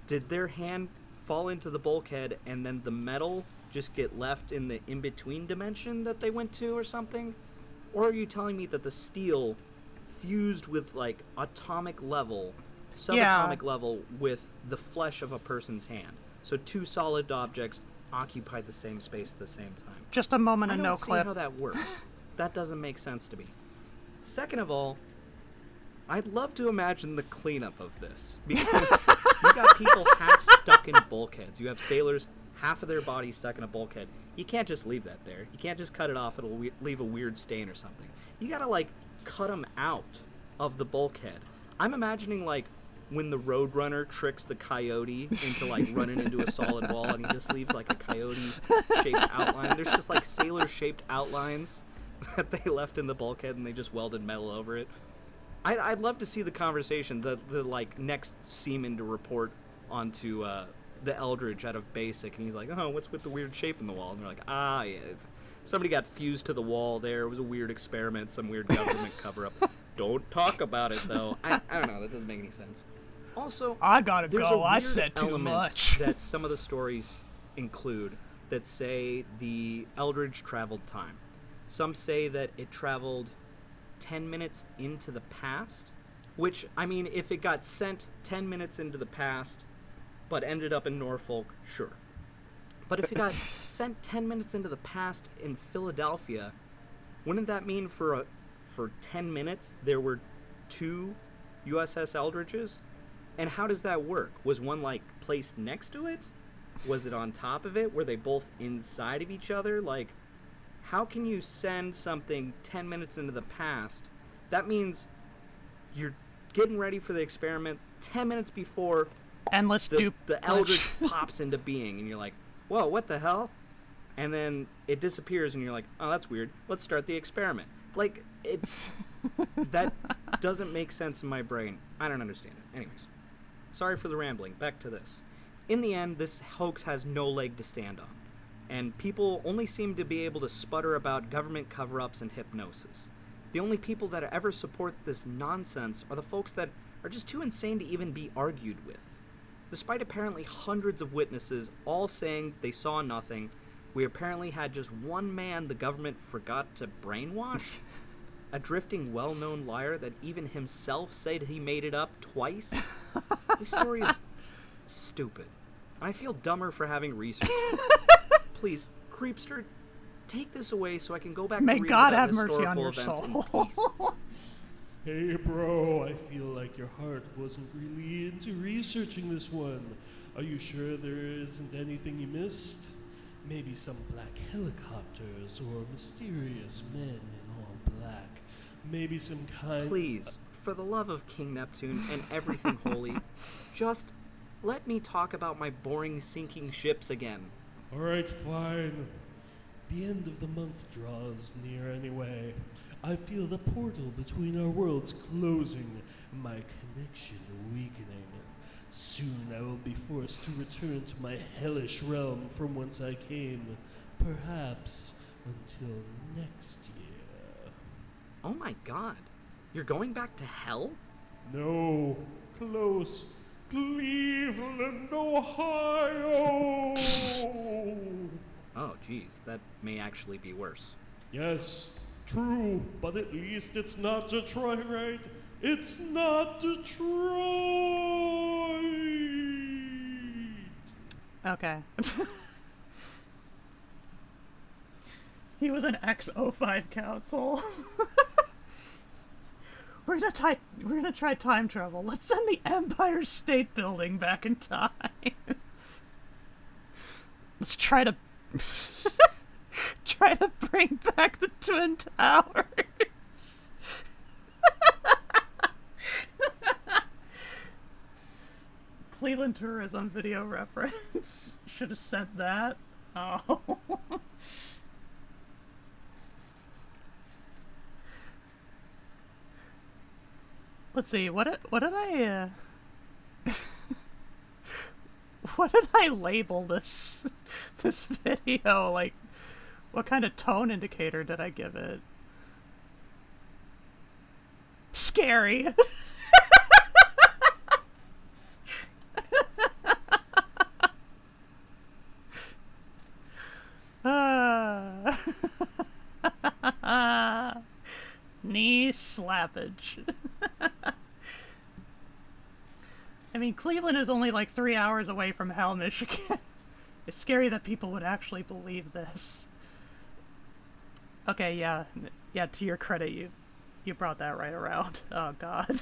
did their hand fall into the bulkhead and then the metal just get left in the in-between dimension that they went to or something? Or are you telling me that the steel fused with, like, atomic level, subatomic level with the flesh of a person's hand? So 2 solid objects occupy the same space at the same time. Just a moment I of don't no see clip. how that works. That doesn't make sense to me. Second of all, I'd love to imagine the cleanup of this, because you got people half stuck in bulkheads. You have sailors, half of their body stuck in a bulkhead. You can't just leave that there. You can't just cut it off. It'll leave a weird stain or something. You gotta, like, cut them out of the bulkhead. I'm imagining, like, when the Roadrunner tricks the coyote into, like, running into a solid wall, and he just leaves, like, a coyote-shaped outline. There's just, like, sailor-shaped outlines that they left in the bulkhead, and they just welded metal over it. I'd love to see the conversation, the like, next seaman to report onto the Eldridge out of Basic, and he's like, oh, what's with the weird shape in the wall? And they're like, yeah, somebody got fused to the wall there. It was a weird experiment, some weird government cover-up. Don't talk about it, though. I don't know, that doesn't make any sense. Also, I gotta there's go. a I weird said too element much. that some of the stories include that say the Eldridge traveled time. Some say that it traveled 10 minutes into the past, which, I mean, if it got sent 10 minutes into the past but ended up in Norfolk, sure. But if it got sent 10 minutes into the past in Philadelphia, wouldn't that mean for 10 minutes there were 2 USS Eldridges? And how does that work? Was one, like, placed next to it? Was it on top of it? Were they both inside of each other? Like, how can you send something 10 minutes into the past? That means you're getting ready for the experiment 10 minutes before the Eldridge pops into being, and you're like, whoa, what the hell? And then it disappears, and you're like, oh, that's weird. Let's start the experiment. Like, that doesn't make sense in my brain. I don't understand it. Anyways. sorry for the rambling. Back to this. In the end, this hoax has no leg to stand on, and people only seem to be able to sputter about government cover-ups and hypnosis. The only people that ever support this nonsense are the folks that are just too insane to even be argued with. Despite apparently hundreds of witnesses all saying they saw nothing, we apparently had just one man the government forgot to brainwash? A drifting, well-known liar that even himself said he made it up twice? This story is stupid. I feel dumber for having researched it. Please, Creepster, take this away so I can go back May to reading God about have mercy on historical your events soul. in peace. Hey bro, I feel like your heart wasn't really into researching this one. Are you sure there isn't anything you missed? Maybe some black helicopters or mysterious men in all black. Maybe some kind... Please, for the love of King Neptune and everything holy, just let me talk about my boring sinking ships again. Alright, fine. The end of the month draws near anyway. I feel the portal between our worlds closing, my connection weakening. Soon I will be forced to return to my hellish realm from whence I came, perhaps until next year. Oh my god, you're going back to hell? No, close. Cleveland, Ohio! Oh jeez, that may actually be worse. Yes, true, but at least it's not Detroit, right? It's not Detroit! Okay. He was an ex-05 council. We're gonna try time travel. Let's send the Empire State Building back in time. Let's try to bring back the Twin Towers. Cleveland tourism video reference. Should have sent that. Oh. Let's see. What did I what did I label this video? Like, what kind of tone indicator did I give it? Scary. Knee slappage. I mean, Cleveland is only like 3 hours away from Hell, Michigan. It's scary that people would actually believe this. Okay, yeah, to your credit, you brought that right around. Oh, God.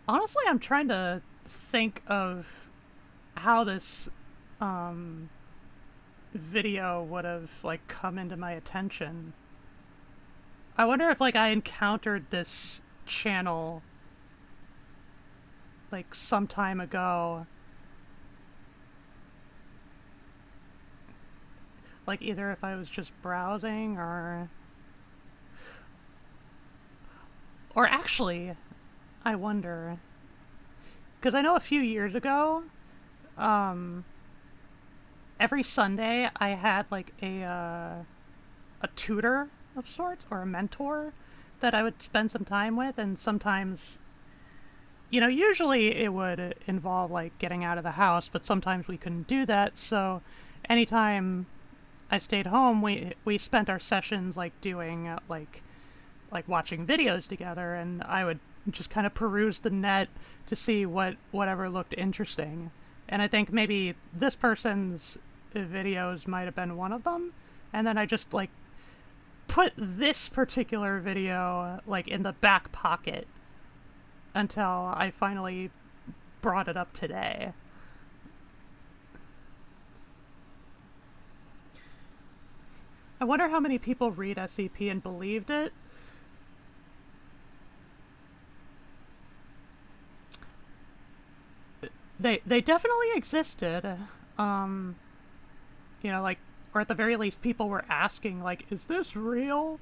Honestly, I'm trying to think of how this video would have like come into my attention. I wonder if like I encountered this channel like some time ago, like either if I was just browsing or actually I wonder, because I know a few years ago every Sunday I had like a tutor of sorts, or a mentor that I would spend some time with, and sometimes, you know, usually it would involve like getting out of the house, but sometimes we couldn't do that, so anytime I stayed home, we spent our sessions like doing like watching videos together, and I would just kind of peruse the net to see whatever looked interesting. And I think maybe this person's videos might have been one of them, and then I just like put this particular video like in the back pocket until I finally brought it up today. I wonder how many people read SCP and believed it. They definitely existed. You know, like, or at the very least people were asking, like, is this real?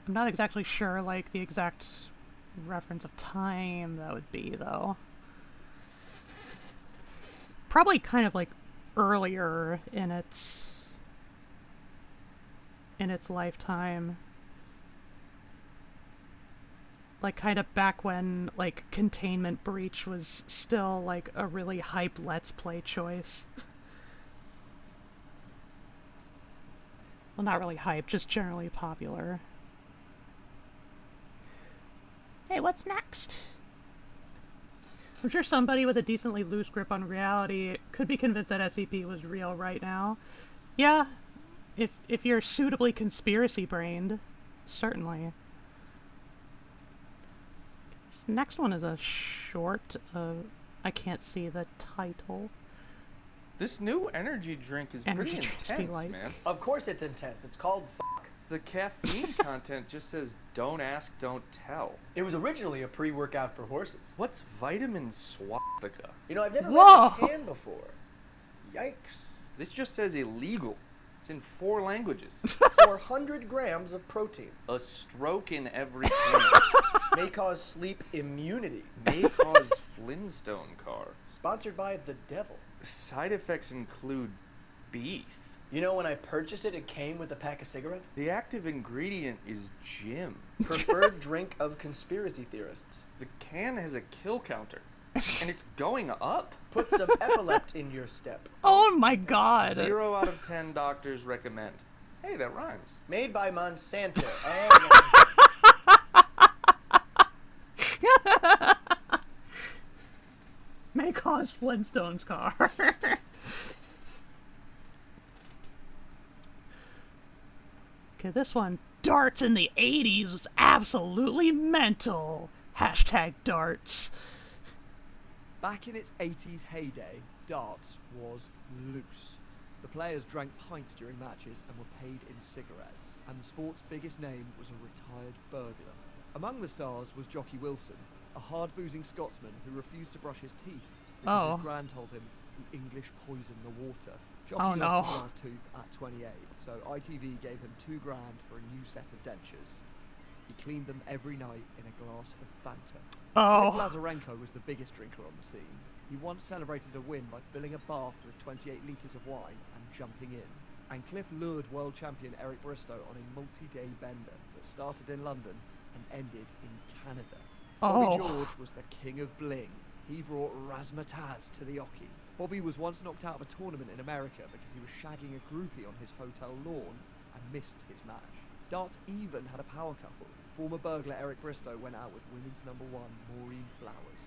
I'm not exactly sure, like, the exact reference of time that would be, though. Probably kind of, like, earlier in its lifetime. Like, kind of back when, like, Containment Breach was still, like, a really hype Let's Play choice. Well, not really hype, just generally popular. Hey, what's next? I'm sure somebody with a decently loose grip on reality could be convinced that SCP was real right now. Yeah, if you're suitably conspiracy-brained, certainly. This next one is a short, I can't see the title. This new energy drink is pretty intense, man. Of course it's intense. It's called Fuck. The caffeine content just says don't ask, don't tell. It was originally a pre-workout for horses. What's vitamin swastika? You know, I've never Whoa. read the can before. Yikes. This just says illegal. It's in 4 languages. 400 grams of protein. A stroke in every can. May cause sleep immunity. May cause Flintstone car. Sponsored by the devil. Side effects include beef. You know, when I purchased it, it came with a pack of cigarettes? The active ingredient is Jim. Preferred drink of conspiracy theorists. The can has a kill counter. And it's going up. Put some epilept in your step. Oh my god. 0 out of 10 doctors recommend. Hey, that rhymes. Made by Monsanto. May cause Flintstone's car. Okay, this one. Darts in the 80s was absolutely mental. Hashtag darts. Back in its 80s heyday, darts was loose. The players drank pints during matches and were paid in cigarettes, and the sport's biggest name was a retired burglar. Among the stars was Jockey Wilson, a hard-boozing Scotsman who refused to brush his teeth because his gran told him the English poison the water. Jockey lost his last tooth at 28, so ITV gave him $2 grand for a new set of dentures. He cleaned them every night in a glass of Fanta. Cliff Lazarenko was the biggest drinker on the scene. He once celebrated a win by filling a bath with 28 litres of wine and jumping in. And Cliff lured world champion Eric Bristow on a multi-day bender that started in London and ended in Canada. Bobby George was the king of bling. He brought razzmatazz to the Oki. Bobby was once knocked out of a tournament in America because he was shagging a groupie on his hotel lawn and missed his match. Darts even had a power couple. Former burglar Eric Bristow went out with women's #1 Maureen Flowers.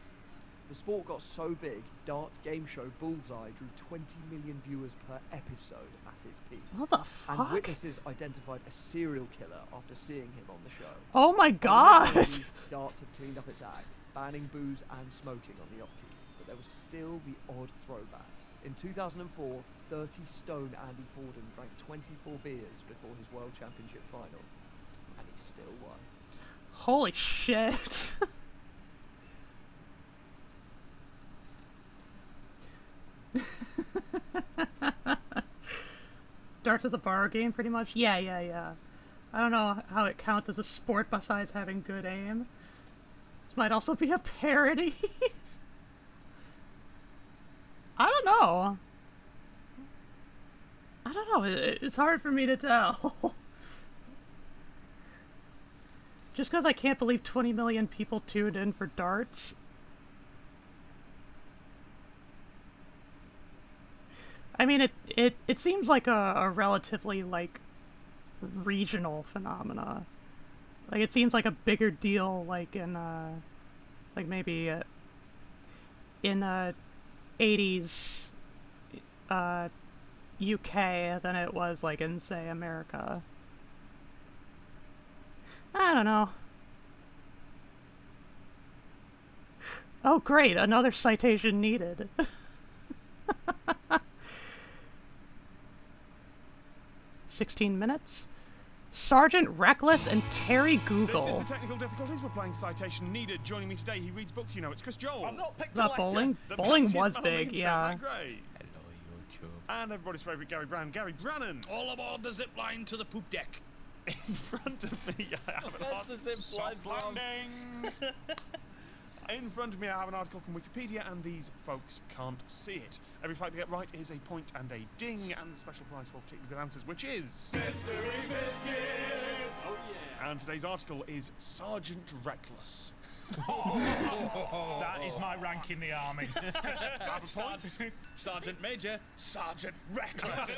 The sport got so big, Dart's game show Bullseye drew 20 million viewers per episode at its peak. What the fuck? And witnesses identified a serial killer after seeing him on the show. Oh my god! Darts had cleaned up its act, banning booze and smoking on the Oki, but there was still the odd throwback. In 2004, 30-stone Andy Forden drank 24 beers before his World Championship final, and he still won. Holy shit. Darts is a bar game, pretty much? Yeah. I don't know how it counts as a sport besides having good aim. This might also be a parody. I don't know. It's hard for me to tell. Just because I can't believe 20 million people tuned in for darts. I mean, it seems like a relatively, like, regional phenomena. Like, it seems like a bigger deal, like, in, like, maybe, in, 80s, UK than it was, like, in, say, America. I don't know. Oh, great, another citation needed. 16 minutes? Sergeant Reckless and Terry Google. This is the technical difficulties. We're playing Citation Needed. Joining me today, he reads books, you know. It's Chris Joel. I've not picked that bowling? Bowling was big, yeah. Great. Hello, YouTube. And everybody's favourite Gary Brannan. Gary Brannan. All aboard the zip line to the poop deck. In front of me, I have an That's the same Soft landing. In front of me, I have an article from Wikipedia, and these folks can't see it. Every fact they get right is a point and a ding, and the special prize for particularly good answers, which is Mystery Biscuits! Oh yeah. And today's article is Sergeant Reckless. That is my rank in the army. Sergeant Major, Sergeant Reckless.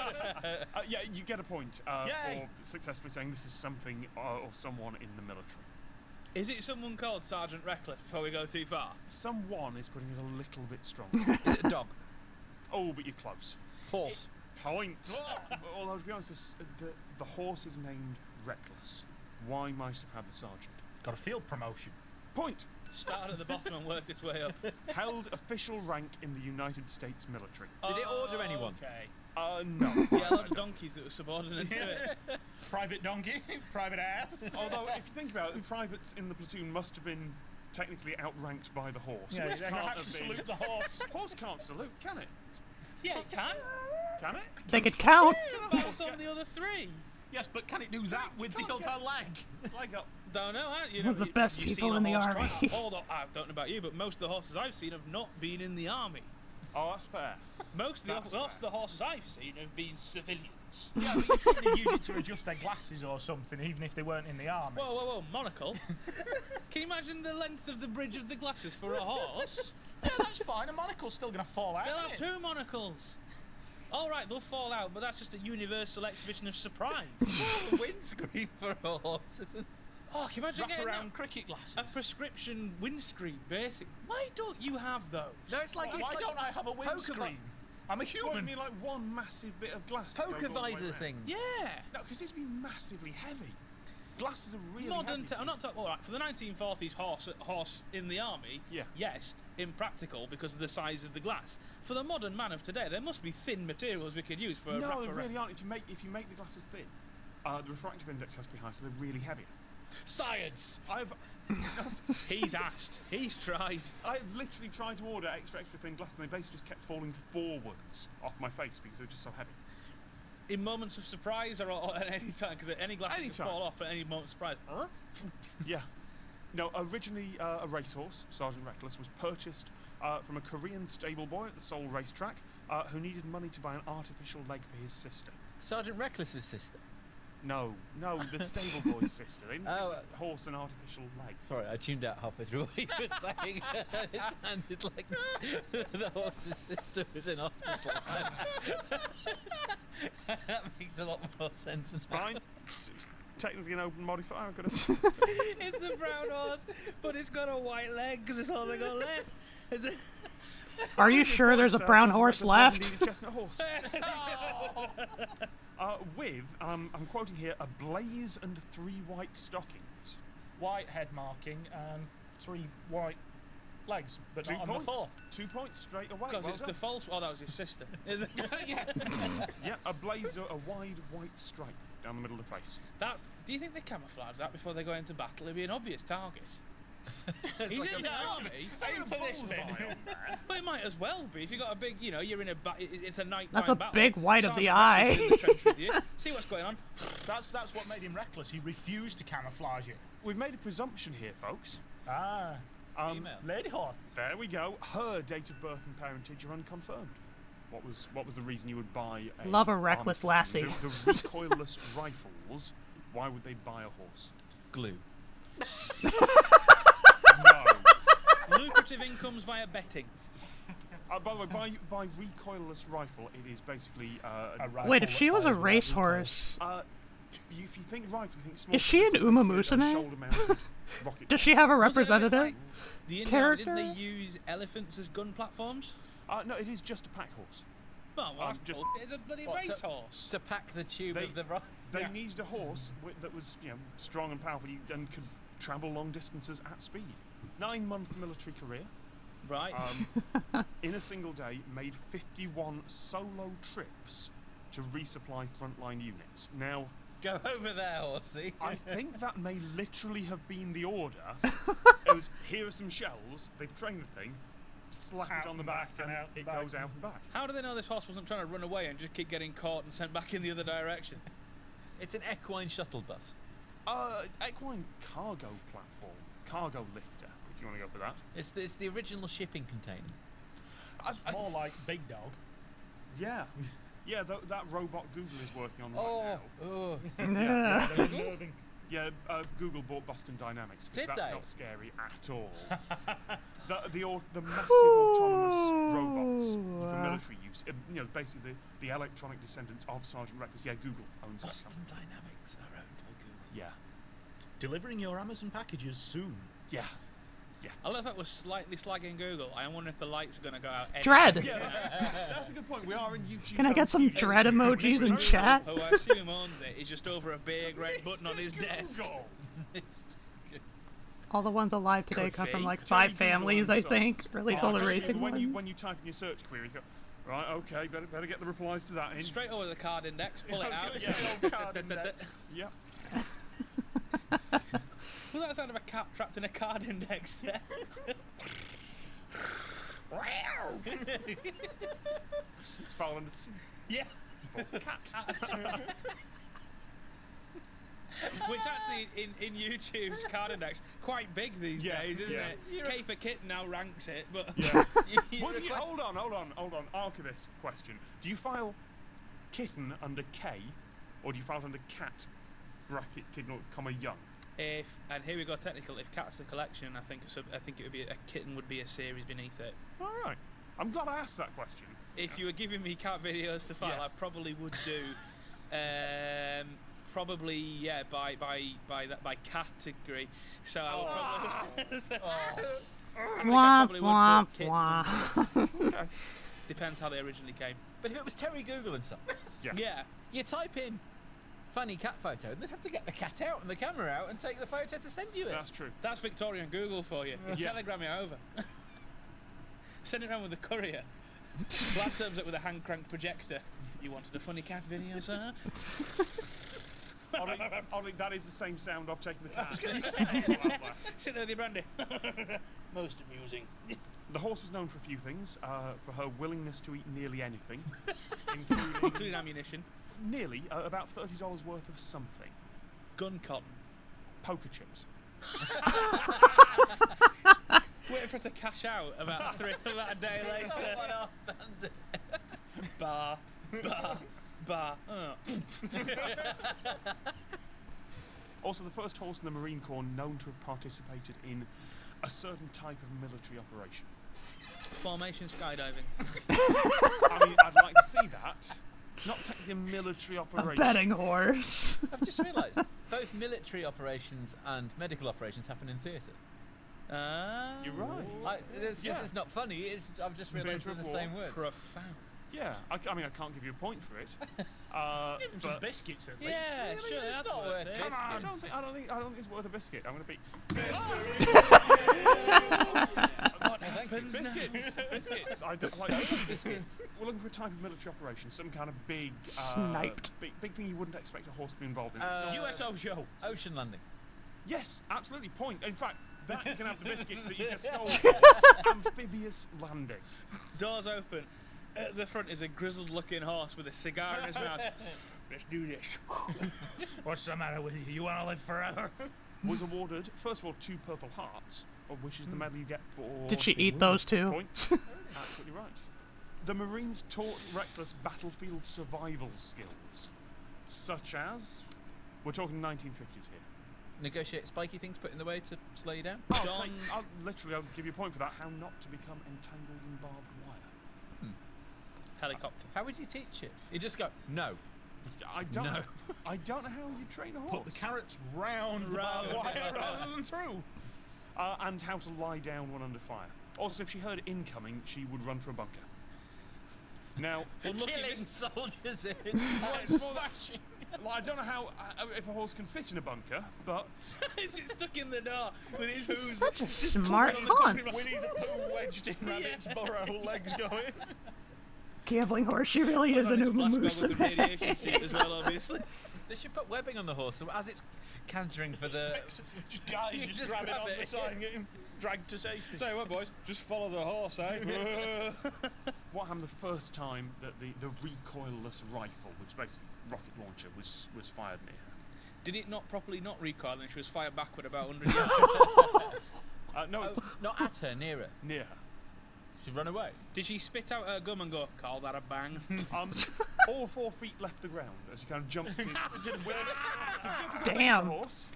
Yeah, you get a point Yay. for successfully saying this is something or someone in the military. Is it someone called Sergeant Reckless before we go too far? Someone is putting it a little bit strong. Is it a dog? Oh, but you're close. Horse. Point. Although, to be honest, the horse is named Reckless. Why might it have had the sergeant? Got a field promotion. Point. Started at the bottom and worked its way up. Held official rank in the United States military. Did it order anyone? Okay. No. Yeah, a lot of donkeys that were subordinate to it. Private donkey, private ass. Although, if you think about it, the privates in the platoon must have been technically outranked by the horse. Yeah, which they can't have to have salute been. the horse. Horse can't salute, can it? Yeah, it can. Can it? They could count. Bounce on the other three. Yes, but can it do that with the other leg? Leg up. Don't know. You One know, of the best you've people seen in a the horse army. try. I don't know about you, but most of the horses I've seen have not been in the army. Oh, that's fair. Most of the horses I've seen have been civilians. Yeah, but you typically use it to adjust their glasses or something, even if they weren't in the army. Whoa, monocle. Can you imagine the length of the bridge of the glasses for a horse? Yeah, that's fine. A monocle's still going to fall out. They'll have isn't it? 2 monocles. All right, they'll fall out, but that's just a universal exhibition of surprise. A windscreen for a horse, isn't it? Oh, can you imagine getting Wrap-around cricket glasses. a prescription windscreen, basic? Why don't you have those? No, it's like Why don't I have a windscreen? I'm a What, human. you mean like one massive bit of glass? Poker goes all the way visor around? thing. Yeah. No, because it'd be massively heavy. Glasses are really Modern. heavy. I'm not talking. All right, for the 1940s horse in the army. Yeah. Yes, impractical because of the size of the glass. For the modern man of today, there must be thin materials we could use for a No, wrap they around. really aren't. If you make the glasses thin, the refractive index has to be high, so they're really heavy. Science. He's asked. He's tried. I've literally tried to order extra thin glass, and they basically just kept falling forwards off my face because they were just so heavy. In moments of surprise or at any time, because any glass can Anytime. fall off at any moment of surprise. Yeah. No, originally a racehorse, Sergeant Reckless, was purchased from a Korean stable boy at the Seoul racetrack who needed money to buy an artificial leg for his sister. Sergeant Reckless's sister. No, the stable boy's sister. They didn't Oh, make the horse an artificial leg. Sorry, I tuned out halfway through what you were saying. It sounded like the horse's sister was in hospital. That makes a lot more sense. It's fine. It's technically an open modifier. I could have. It's a brown horse, but it's got a white leg because it's all they got left. Is it? Are you sure there's a brown horse left? Indeed a chestnut horse. With, I'm quoting here, a blaze and 3 white stockings. White head marking and 3 white legs, but 2 not points. on the 4th. 2 points straight away. Because Well it's done. the false. Oh, that was his sister. Is it? Yeah, a blaze, a wide white stripe down the middle of the face. That's. Do you think they camouflage that before they go into battle? It'd be an obvious target. He's like in a the mission. army. Aim for this Bullseye bin. on there. Well, it might as well be. If you've got a big, you're in a it's a nighttime That's a battle. big white of the Sergeant eye. Reckless is in the trench with you. See what's going on. That's what made him reckless. He refused to camouflage it. We've made a presumption here, folks. Ah. Female. Lady horse. There we go. Her date of birth and parentage are unconfirmed. What was the reason you would buy a Love a reckless army lassie. platoon? The recoilless rifles. Why would they buy a horse? Glue. No. Lucrative incomes via betting. By the way, by recoilless rifle, it is basically A rifle Wait, if that she was a fires without racehorse, if you think rifle, you think small. is she an Uma Musume? shoulder-mounted rocket Does she have a Was it a bit representative like the Indian Army, character? didn't they use elephants as gun platforms? No, it is just a pack horse. Oh, well, just- it's a bloody What, racehorse. To pack the tube They- of the rifle. They needed a horse that was, strong and powerful and could travel long distances at speed. 9-month military career. Right. In a single day, made 51 solo trips to resupply frontline units. Now, Go over there, horsey. I think that may literally have been the order. It was, here are some shells, they've trained the thing, slap Out it on the and back, back and and out it and back. goes out and back. How do they know this horse wasn't trying to run away and just keep getting caught and sent back in the other direction? It's an equine shuttle bus. Equine cargo platform, cargo lifter, if you want to go for that. It's the original shipping container. It's more like Big Dog. Yeah. Yeah, that robot Google is working on right now. Yeah, Google bought Boston Dynamics because Did that's they? not scary at all. the massive autonomous robots for military use, basically the electronic descendants of Sergeant Records. Yeah, Google owns Boston that. Dynamics are owned by Google. Yeah. Delivering your Amazon packages soon. Yeah. Yeah. I love that we're slightly slagging Google. I wonder if the lights are going to go out. Dread. Yeah, that's a good point. We are in YouTube. Can I get some dread emojis in chat? Who I assume owns it is just over a big red button on his desk. All the ones alive today Could come from be. like Terry 5 Google families, owns I some. think. Or at least all the racing when ones. you type in your search query, you go, right, okay, better get the replies to that in. Straight over the card index, pull it out. Card index. Yep. Was that the sound of a cat trapped in a card index there? It's fallen to sea. Yeah. Cat. Which actually, in YouTube's card index, quite big these days, isn't it? K for Kitten now ranks it, but... Yeah. Hold on. Archivist question. Do you file kitten under K, or do you file under cat, bracket, kitten, comma, young? And here we go technical, if cat's the collection, I think it would be a kitten would be a series beneath it. All right. I'm glad I asked that question. If you were giving me cat videos to file, I probably would do probably by category. So I would probably Wah, put wah, kitten. wah. Depends how they originally came. But if it was Terry Google and stuff, Yeah. you type in funny cat photo, and they'd have to get the cat out and the camera out and take the photo to send you it. That's true. That's Victorian Google for you. You telegram it over. Send it around with a courier. Glad turns up with a hand crank projector. You wanted a funny cat video, sir? Ollie, that is the same sound of taking the cat. Sit there with your brandy. Most amusing. The horse was known for a few things. For her willingness to eat nearly anything, including ammunition. Nearly about $30 worth of something. Gun cotton. Poker chips. Waiting for it to cash out about a day later. Bar. Also, the first horse in the Marine Corps known to have participated in a certain type of military operation. Formation skydiving. I mean, I'd like to see that. It's not technically a military operation. A betting horse. I've just realised both military operations and medical operations happen in theatre. You're right. This is not funny. I've just realised they're the same words. Profound. Yeah, I mean, I can't give you a point for it. Give him some biscuits at least. Yeah, sure, it's not worth it. Come on, I don't think it's worth a biscuit. I'm going to be. What happens Biscuits. I don't like biscuits. We're looking for a type of military operation, some kind of big, Sniped. big thing you wouldn't expect a horse to be involved in. It's not USO show. Ocean landing. Yes, absolutely. Point. In fact, that you can have the biscuits that you get stolen. Amphibious landing. Doors open. At the front is a grizzled-looking horse with a cigar in his mouth. Let's do this. What's the matter with you? You want to live forever? Was awarded, first of all, 2 Purple Hearts, which is the medal you get for... Did she eat those too? Points. Absolutely right. The Marines taught reckless battlefield survival skills, such as... We're talking 1950s here. Negotiate spiky things put in the way to slow you down. I'll give you a point for that. How not to become entangled in barbed wire. Helicopter. How would you teach it? You just go, no. I don't know. I don't know how you train a horse. Put the carrots round the barbed wire rather than through. And how to lie down when under fire. Also, if she heard incoming, she would run for a bunker. Now, killing soldiers in. Smashing. Well, I don't know how if a horse can fit in a bunker, but is it stuck in the door with his hooves? Such a smart hunt. Winnie the Pooh wedged in Rabbit's burrow, legs going. Gambling horse, she really is an Uma Moose. With a radiation suit as well, obviously. They should put webbing on the horse so as it's cantering for the. Guys, just grab it on the side and get him dragged to safety. Tell you what, boys, just follow the horse, eh? what happened the first time that the recoilless rifle, which basically rocket launcher was fired near her. Did it not properly not recoil and she was fired backward about 100 yards? No, not at her, near her. Near her. She run away. Did she spit out her gum and go, call that a bang? All 4 feet left the ground as you kind of jumped in. Damn. Horse.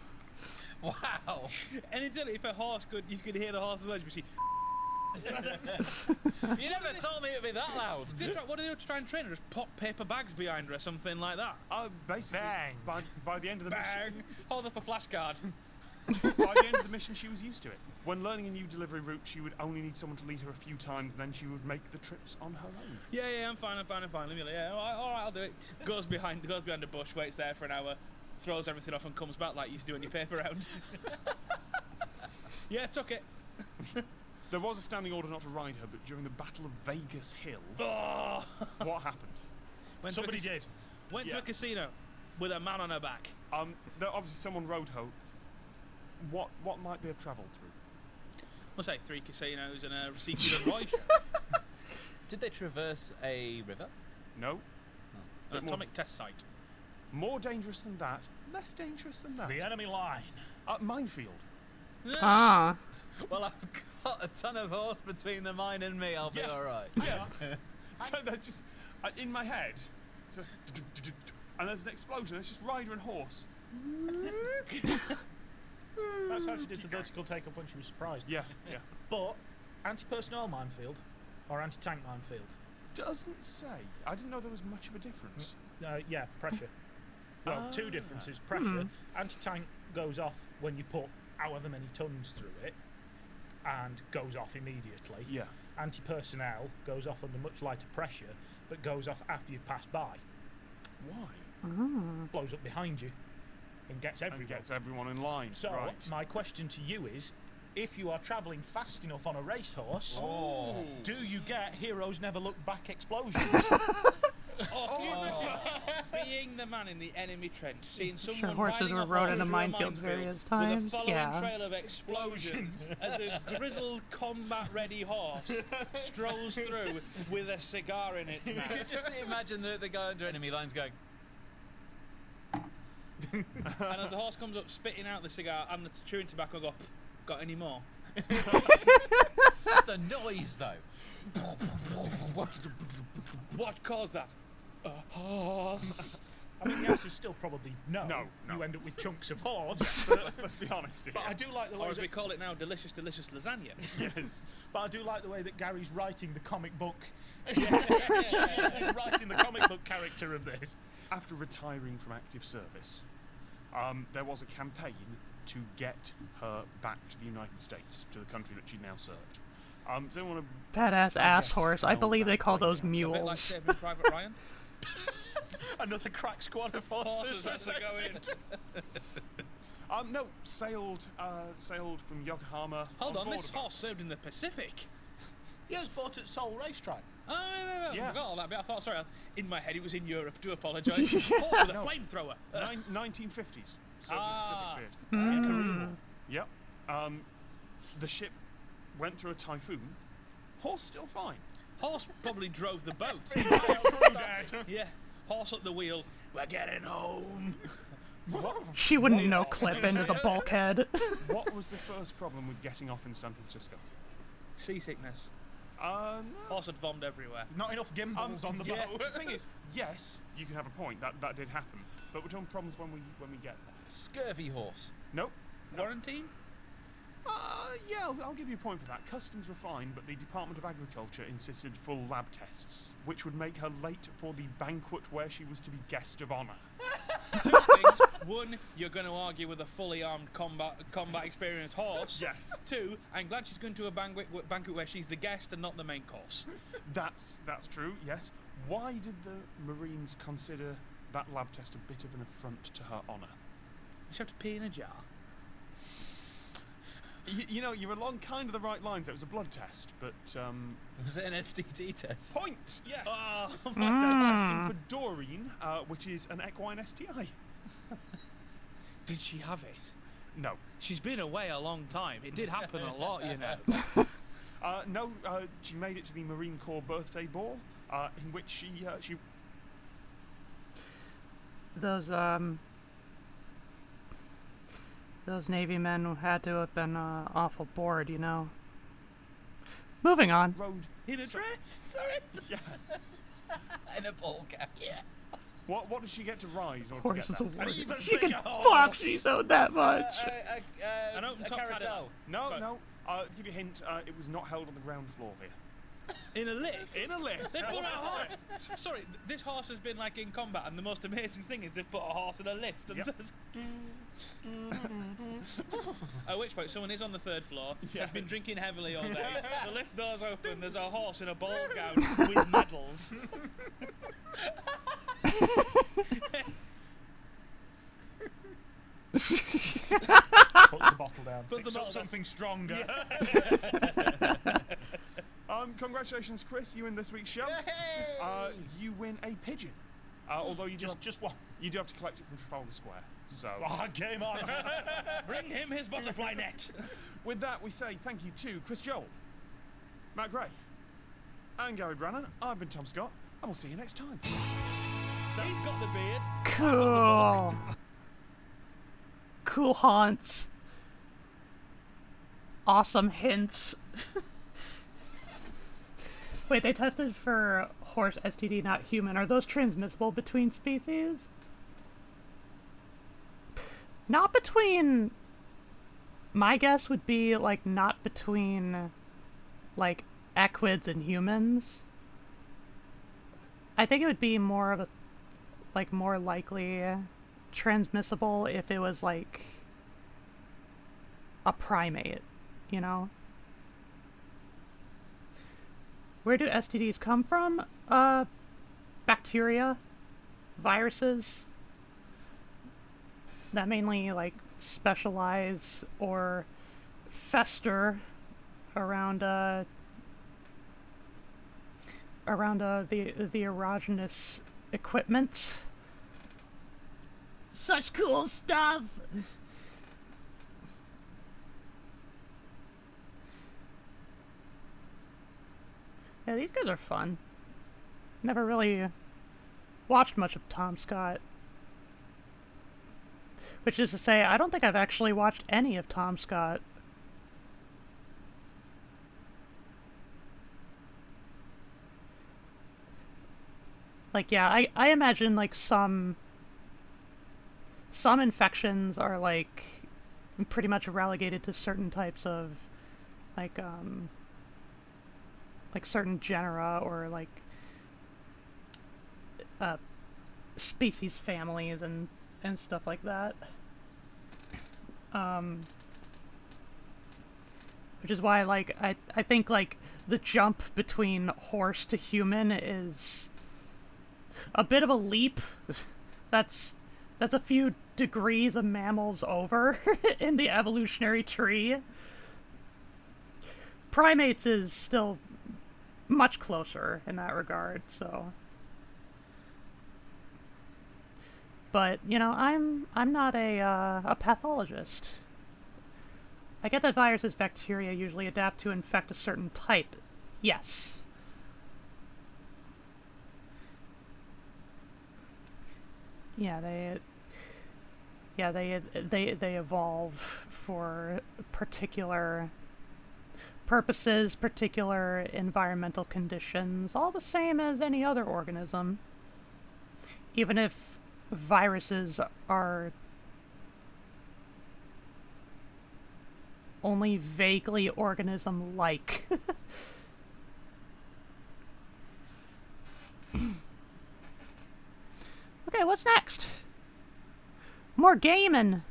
Wow. And until if a horse could, you could hear the horse's words, but she. You never told me it'd be that loud. What did they do to try and train her? Just pop paper bags behind her or something like that? Basically, by the end of the mission, hold up a flashcard. by the end of the mission, she was used to it. When learning a new delivery route, she would only need someone to lead her a few times, then she would make the trips on her own. Yeah, I'm fine. Let me, all right, I'll do it. Goes behind the bush, waits there for an hour, throws everything off and comes back like you used to do on your paper round. Yeah, took it. There was a standing order not to ride her, but during the Battle of Vegas Hill, what happened? Somebody did. Went to a casino with a man on her back. Obviously someone rode her. What might they have travelled through? We'll say 3 casinos and a Seafood and Roy show. Did they traverse a river? No. An atomic test site. More dangerous than that. Less dangerous than that. The enemy line. Minefield. Ah. Well, I've got a ton of horse between the mine and me. I'll be all right. Yeah. So they're just in my head. So, and there's an explosion. There's just rider and horse. That's how she did the vertical takeoff when she was surprised. Yeah. But anti-personnel minefield or anti-tank minefield? Doesn't say. I didn't know there was much of a difference. Yeah, pressure. Well, 2 differences. Pressure. Anti-tank goes off when you put however many tons through it and goes off immediately. Yeah. Anti-personnel goes off under much lighter pressure but goes off after you've passed by. Why? Blows up behind you and gets everyone. And gets everyone in line. So, right. my question to you is, if you are travelling fast enough on a racehorse, do you get Heroes Never Look Back explosions? Can you imagine being the man in the enemy trench, seeing someone Sure, horses riding were a rode horse in a through minefield various times. with a following Yeah. trail of explosions as a grizzled combat-ready horse strolls through with a cigar in its mouth. You can just imagine the guy under enemy lines going. And as the horse comes up, spitting out the cigar and the chewing tobacco, go, got any more? That's a noise, though. What caused that? A horse. I mean, the answer is still probably no. No. You end up with chunks of horse. Let's be honest here. But I do like the way Or as we call it now, delicious lasagna. Yes. But I do like the way that Gary's writing the comic book. He's writing the comic book character of this. After retiring from active service, there was a campaign to get her back to the United States, to the country that she now served. Does anyone want to Badass ass horse. I believe they call those A bit like mules. Saving Private Ryan. Another crack squad of horses. Horses that go in. No, sailed from Yokohama. Hold on, board this about- horse served in the Pacific. He was bought at Seoul Racetrack. Oh, I Yeah. forgot all that bit. I thought, sorry, in my head it was in Europe. Do apologise. Horse with a No. flamethrower. 1950s. So Ah. the Pacific Mm. bit. Korean War. Yep. The ship went through a typhoon. Horse still fine. Horse probably drove the boat. Yeah, horse up the wheel. We're getting home. She wouldn't know clip into the bulkhead. What was the first problem with getting off in San Francisco? Seasickness. No. Horse had vommed everywhere. Not enough gimbals on the Yeah, boat. the thing is, yes, you can have a point. That did happen. But we're talking problems when we get there. Scurvy horse. Nope. Quarantine? Yeah, I'll give you a point for that. Customs were fine, but the Department of Agriculture insisted full lab tests, which would make her late for the banquet where she was to be guest of honour. 2 things. 1, you're going to argue with a fully armed combat experienced horse. Yes. 2, I'm glad she's going to a banquet where she's the guest and not the main course. That's true, yes. Why did the Marines consider that lab test a bit of an affront to her honour? She have to pee in a jar. You know, you're along kind of the right lines. It was a blood test, but Was it an STD test? Point! Yes! Oh, They're testing for Doreen, which is an equine STI. Did she have it? No. She's been away a long time. It did happen a lot, you know. No, she made it to the Marine Corps birthday ball, in which she those Navy men had to have been awful bored, you know. Moving on. Road. In a dress? Sorry. Yeah. In a ball cap, yeah. What does she get to ride? Or Horse to is get a that? word. An even She bigger can horse. fuck, she's owed that much. An open top carousel. No, no. To give you a hint, it was not held on the ground floor here. In a lift? In a lift. They put a That's horse. right. Sorry, this horse has been like in combat, and the most amazing thing is they've put a horse in a lift. And Yep. At which point, someone is on the third floor, has been drinking heavily all day. The lift doors open. There's a horse in a ball gown with medals. Put the bottle down. Put the Picks up bottle down. something stronger. Congratulations, Chris. You win this week's show. You win a pigeon. Although you Just one. You do have to collect it from Trafalgar Square. So Game on. Bring him his butterfly net. with that, we say thank you to Chris Joel, Matt Gray, and Gary Brannan. I've been Tom Scott, and we'll see you next time. He's got the beard. Cool. Cool haunts. Awesome hints. Wait, they tested for horse STD, not human. Are those transmissible between species? Not between... My guess would be, like, not between, like, equids and humans. I think it would be more of a, like, more likely transmissible if it was, like, a primate, you know? Where do STDs come from? Bacteria, viruses that mainly like specialize or fester around the erogenous equipment. Such cool stuff. Yeah, these guys are fun. Never really watched much of Tom Scott. Which is to say, I don't think I've actually watched any of Tom Scott. Like, yeah, I imagine, like, some infections are, like, pretty much relegated to certain types of, like certain genera or, like, species families and stuff like that. Which is why, like, I think, like, the jump between horse to human is a bit of a leap. That's a few degrees of mammals over in the evolutionary tree. Primates is still much closer in that regard, so. But, you know, I'm not a pathologist. I get that viruses, bacteria usually adapt to infect a certain type. Yes. Yeah, they evolve for particular purposes, particular environmental conditions, all the same as any other organism. Even if viruses are only vaguely organism-like. Okay, what's next? More gaming.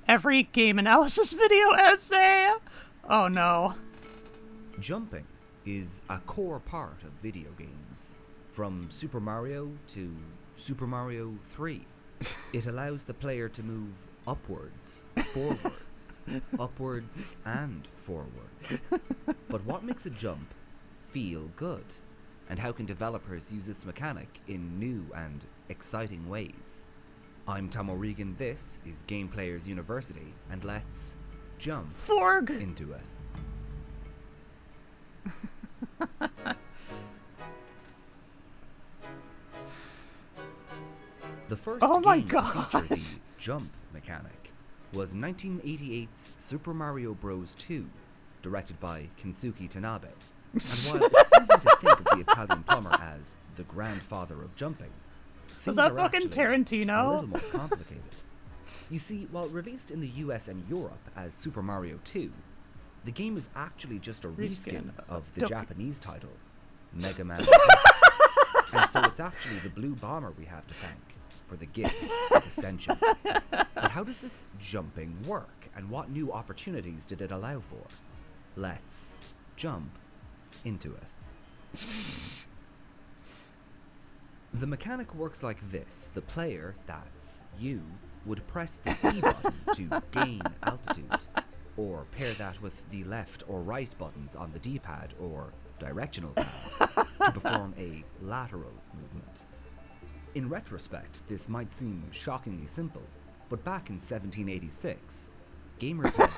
Every game analysis video essay. Oh no. Jumping is a core part of video games. From Super Mario to Super Mario 3. It allows the player to move upwards, forwards, upwards and forwards. But what makes a jump feel good? And how can developers use this mechanic in new and exciting ways? I'm Tom O'Regan, this is Game Players University, and let's jump into it. The first Oh my game to feature God. the jump mechanic was 1988's Super Mario Bros. 2, directed by Kensuke Tanabe. And while it's easy to think of the Italian plumber as the grandfather of jumping, things that are fucking actually Tarantino? a little more complicated. You see, while released in the US and Europe as Super Mario 2, the game is actually just a reskin of the Japanese title, Mega Man X. And so it's actually the Blue Bomber we have to thank for the gift of Ascension. But how does this jumping work, and what new opportunities did it allow for? Let's jump into it. The mechanic works like this. The player, that's you, would press the E button to gain altitude, or pair that with the left or right buttons on the D-pad or directional pad to perform a lateral movement. In retrospect, this might seem shockingly simple, but back in 1786, gamers had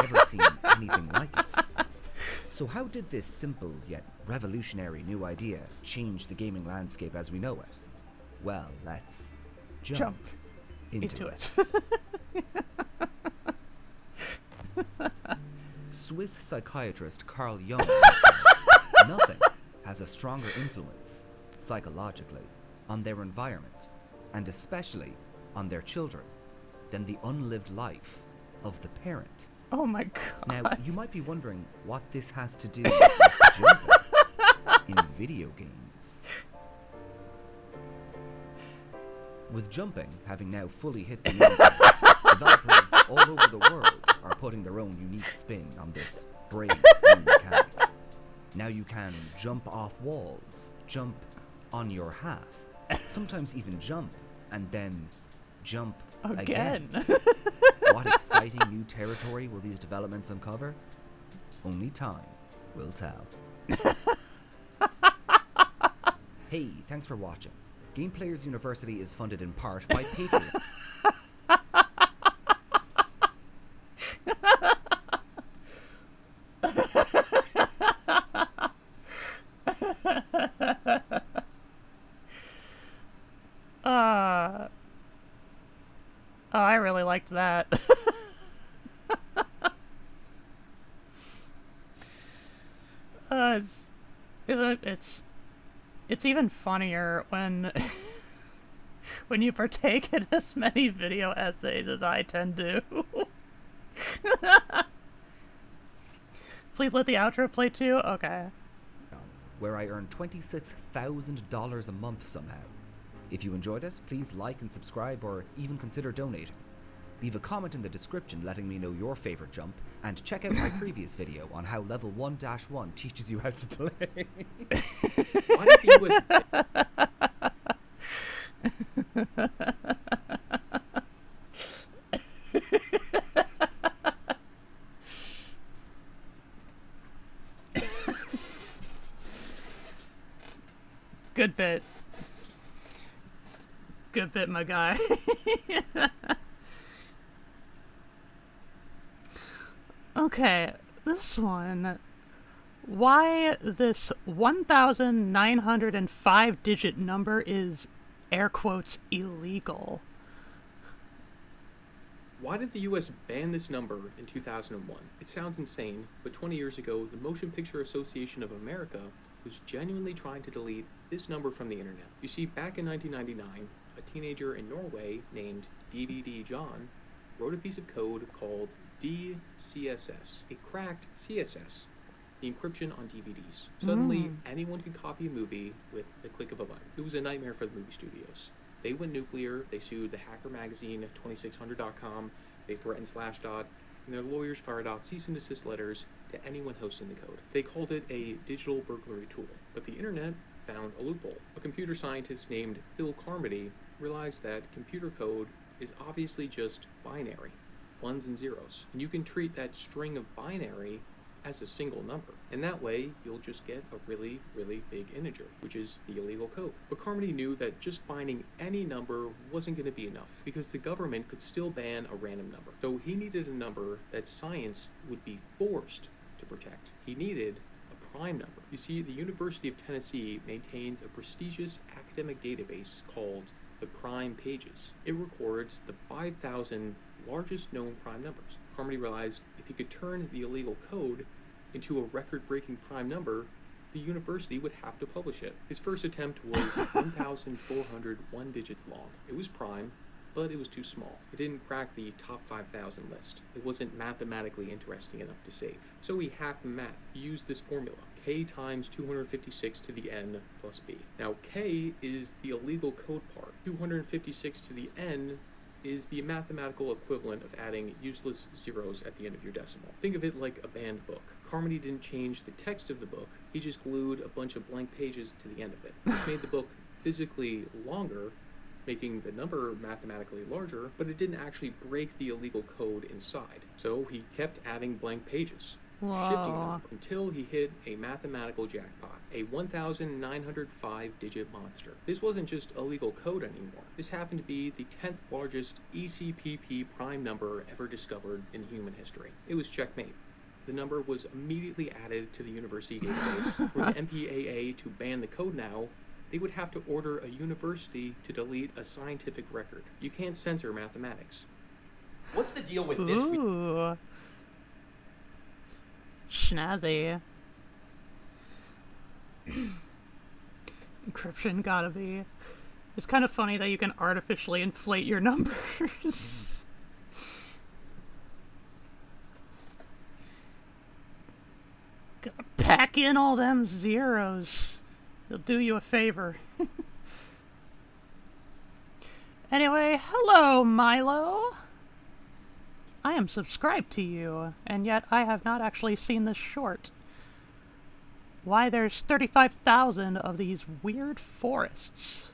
never seen anything like it. So how did this simple yet revolutionary new idea change the gaming landscape as we know it? Well, let's jump into it. Swiss psychiatrist Carl Jung said, nothing has a stronger influence, psychologically, on their environment, and especially on their children, than the unlived life of the parent. Oh my God. Now, you might be wondering what this has to do with jumping in video games. With jumping having now fully hit the internet, developers all over the world are putting their own unique spin on this brave new mechanic. Now you can jump off walls, jump on your hat, sometimes even jump, and then jump again. What exciting new territory will these developments uncover? Only time will tell. Hey, thanks for watching. Game Players University is funded in part by Patreon. Oh, I really liked that. It's even funnier when when you partake in as many video essays as I tend to. Please let the outro play too? Okay. Where I earn $26,000 a month somehow. If you enjoyed it, please like and subscribe or even consider donating. Leave a comment in the description letting me know your favorite jump, and check out my previous video on how level 1-1 teaches you how to play. Why did you Good bit. Good bit, my guy. Okay, this one. Why this 1,905 digit number is, air quotes, illegal. Why did the US ban this number in 2001? It sounds insane, but 20 years ago, the Motion Picture Association of America was genuinely trying to delete this number from the internet. You see, back in 1999, a teenager in Norway named DVD John wrote a piece of code called DCSS. It cracked CSS, the encryption on DVDs. Suddenly, anyone could copy a movie with the click of a button. It was a nightmare for the movie studios. They went nuclear, they sued the hacker magazine 2600.com, they threatened Slashdot, and their lawyers fired out cease and desist letters to anyone hosting the code. They called it a digital burglary tool, but the internet found a loophole. A computer scientist named Phil Carmody realized that computer code is obviously just binary, ones and zeros, and you can treat that string of binary as a single number, and that way you'll just get a really, really big integer, which is the illegal code. But Carmody knew that just finding any number wasn't going to be enough, because the government could still ban a random number. So he needed a number that science would be forced to protect. He needed a prime number. You see, the University of Tennessee maintains a prestigious academic database called the prime pages. It records the 5,000 largest known prime numbers. Carmody realized if he could turn the illegal code into a record-breaking prime number, the university would have to publish it. His first attempt was 1,401 digits long. It was prime, but it was too small. It didn't crack the top 5,000 list. It wasn't mathematically interesting enough to save. So he hacked the math. He used this formula: k times 256 to the n plus b. Now k is the illegal code part. 256 to the n is the mathematical equivalent of adding useless zeros at the end of your decimal. Think of it like a banned book. Carmody didn't change the text of the book, he just glued a bunch of blank pages to the end of it. This made the book physically longer, making the number mathematically larger, but it didn't actually break the illegal code inside. So he kept adding blank pages, shifting them until he hit a mathematical jackpot, a 1,905-digit monster. This wasn't just illegal code anymore. This happened to be the 10th largest ECPP prime number ever discovered in human history. It was checkmate. The number was immediately added to the university database. For the MPAA to ban the code now, they would have to order a university to delete a scientific record. You can't censor mathematics. What's the deal with this? Ooh. Snazzy. Encryption gotta be. It's kind of funny that you can artificially inflate your numbers. Gotta pack in all them zeros. It'll do you a favor. Anyway, hello, Milo. I am subscribed to you, and yet I have not actually seen this short. Why there's 35,000 of these weird forests.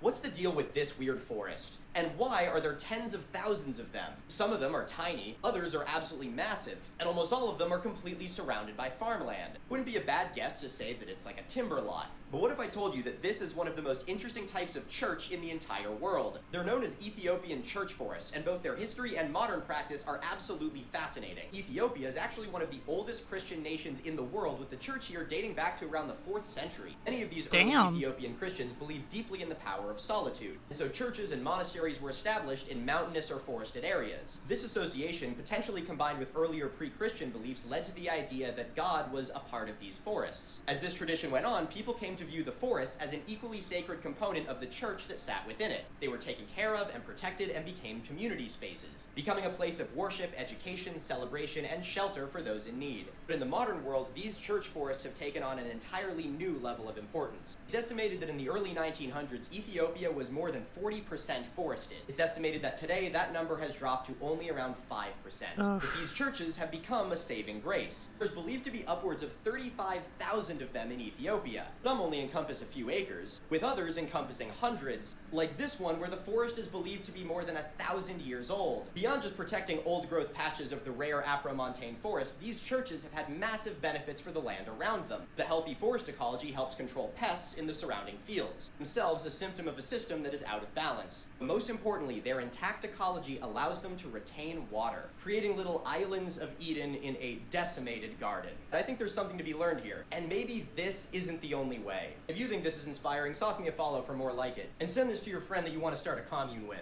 What's the deal with this weird forest? And why are there tens of thousands of them? Some of them are tiny, others are absolutely massive, and almost all of them are completely surrounded by farmland. Wouldn't be a bad guess to say that it's like a timber lot. But what if I told you that this is one of the most interesting types of church in the entire world? They're known as Ethiopian church forests, and both their history and modern practice are absolutely fascinating. Ethiopia is actually one of the oldest Christian nations in the world, with the church here dating back to around the 4th century. Many of these early Ethiopian Christians believed deeply in the power of solitude, and so churches and monasteries were established in mountainous or forested areas. This association, potentially combined with earlier pre-Christian beliefs, led to the idea that God was a part of these forests. As this tradition went on, people came to view the forests as an equally sacred component of the church that sat within it. They were taken care of and protected and became community spaces, becoming a place of worship, education, celebration, and shelter for those in need. But in the modern world, these church forests have taken on an entirely new level of importance. It's estimated that in the early 1900s, Ethiopia was more than 40% forested. It's estimated that today that number has dropped to only around 5%. But these churches have become a saving grace. There's believed to be upwards of 35,000 of them in Ethiopia. Some only encompass a few acres, with others encompassing hundreds, like this one where the forest is believed to be more than 1,000 years old. Beyond just protecting old-growth patches of the rare Afro-montane forest, these churches have had massive benefits for the land around them. The healthy forest ecology helps control pests in the surrounding fields, themselves a symptom of a system that is out of balance. Most importantly, their intact ecology allows them to retain water, creating little islands of Eden in a decimated garden. I think there's something to be learned here, and maybe this isn't the only way. If you think this is inspiring, sauce me a follow for more like it, and send this to your friend that you want to start a commune with.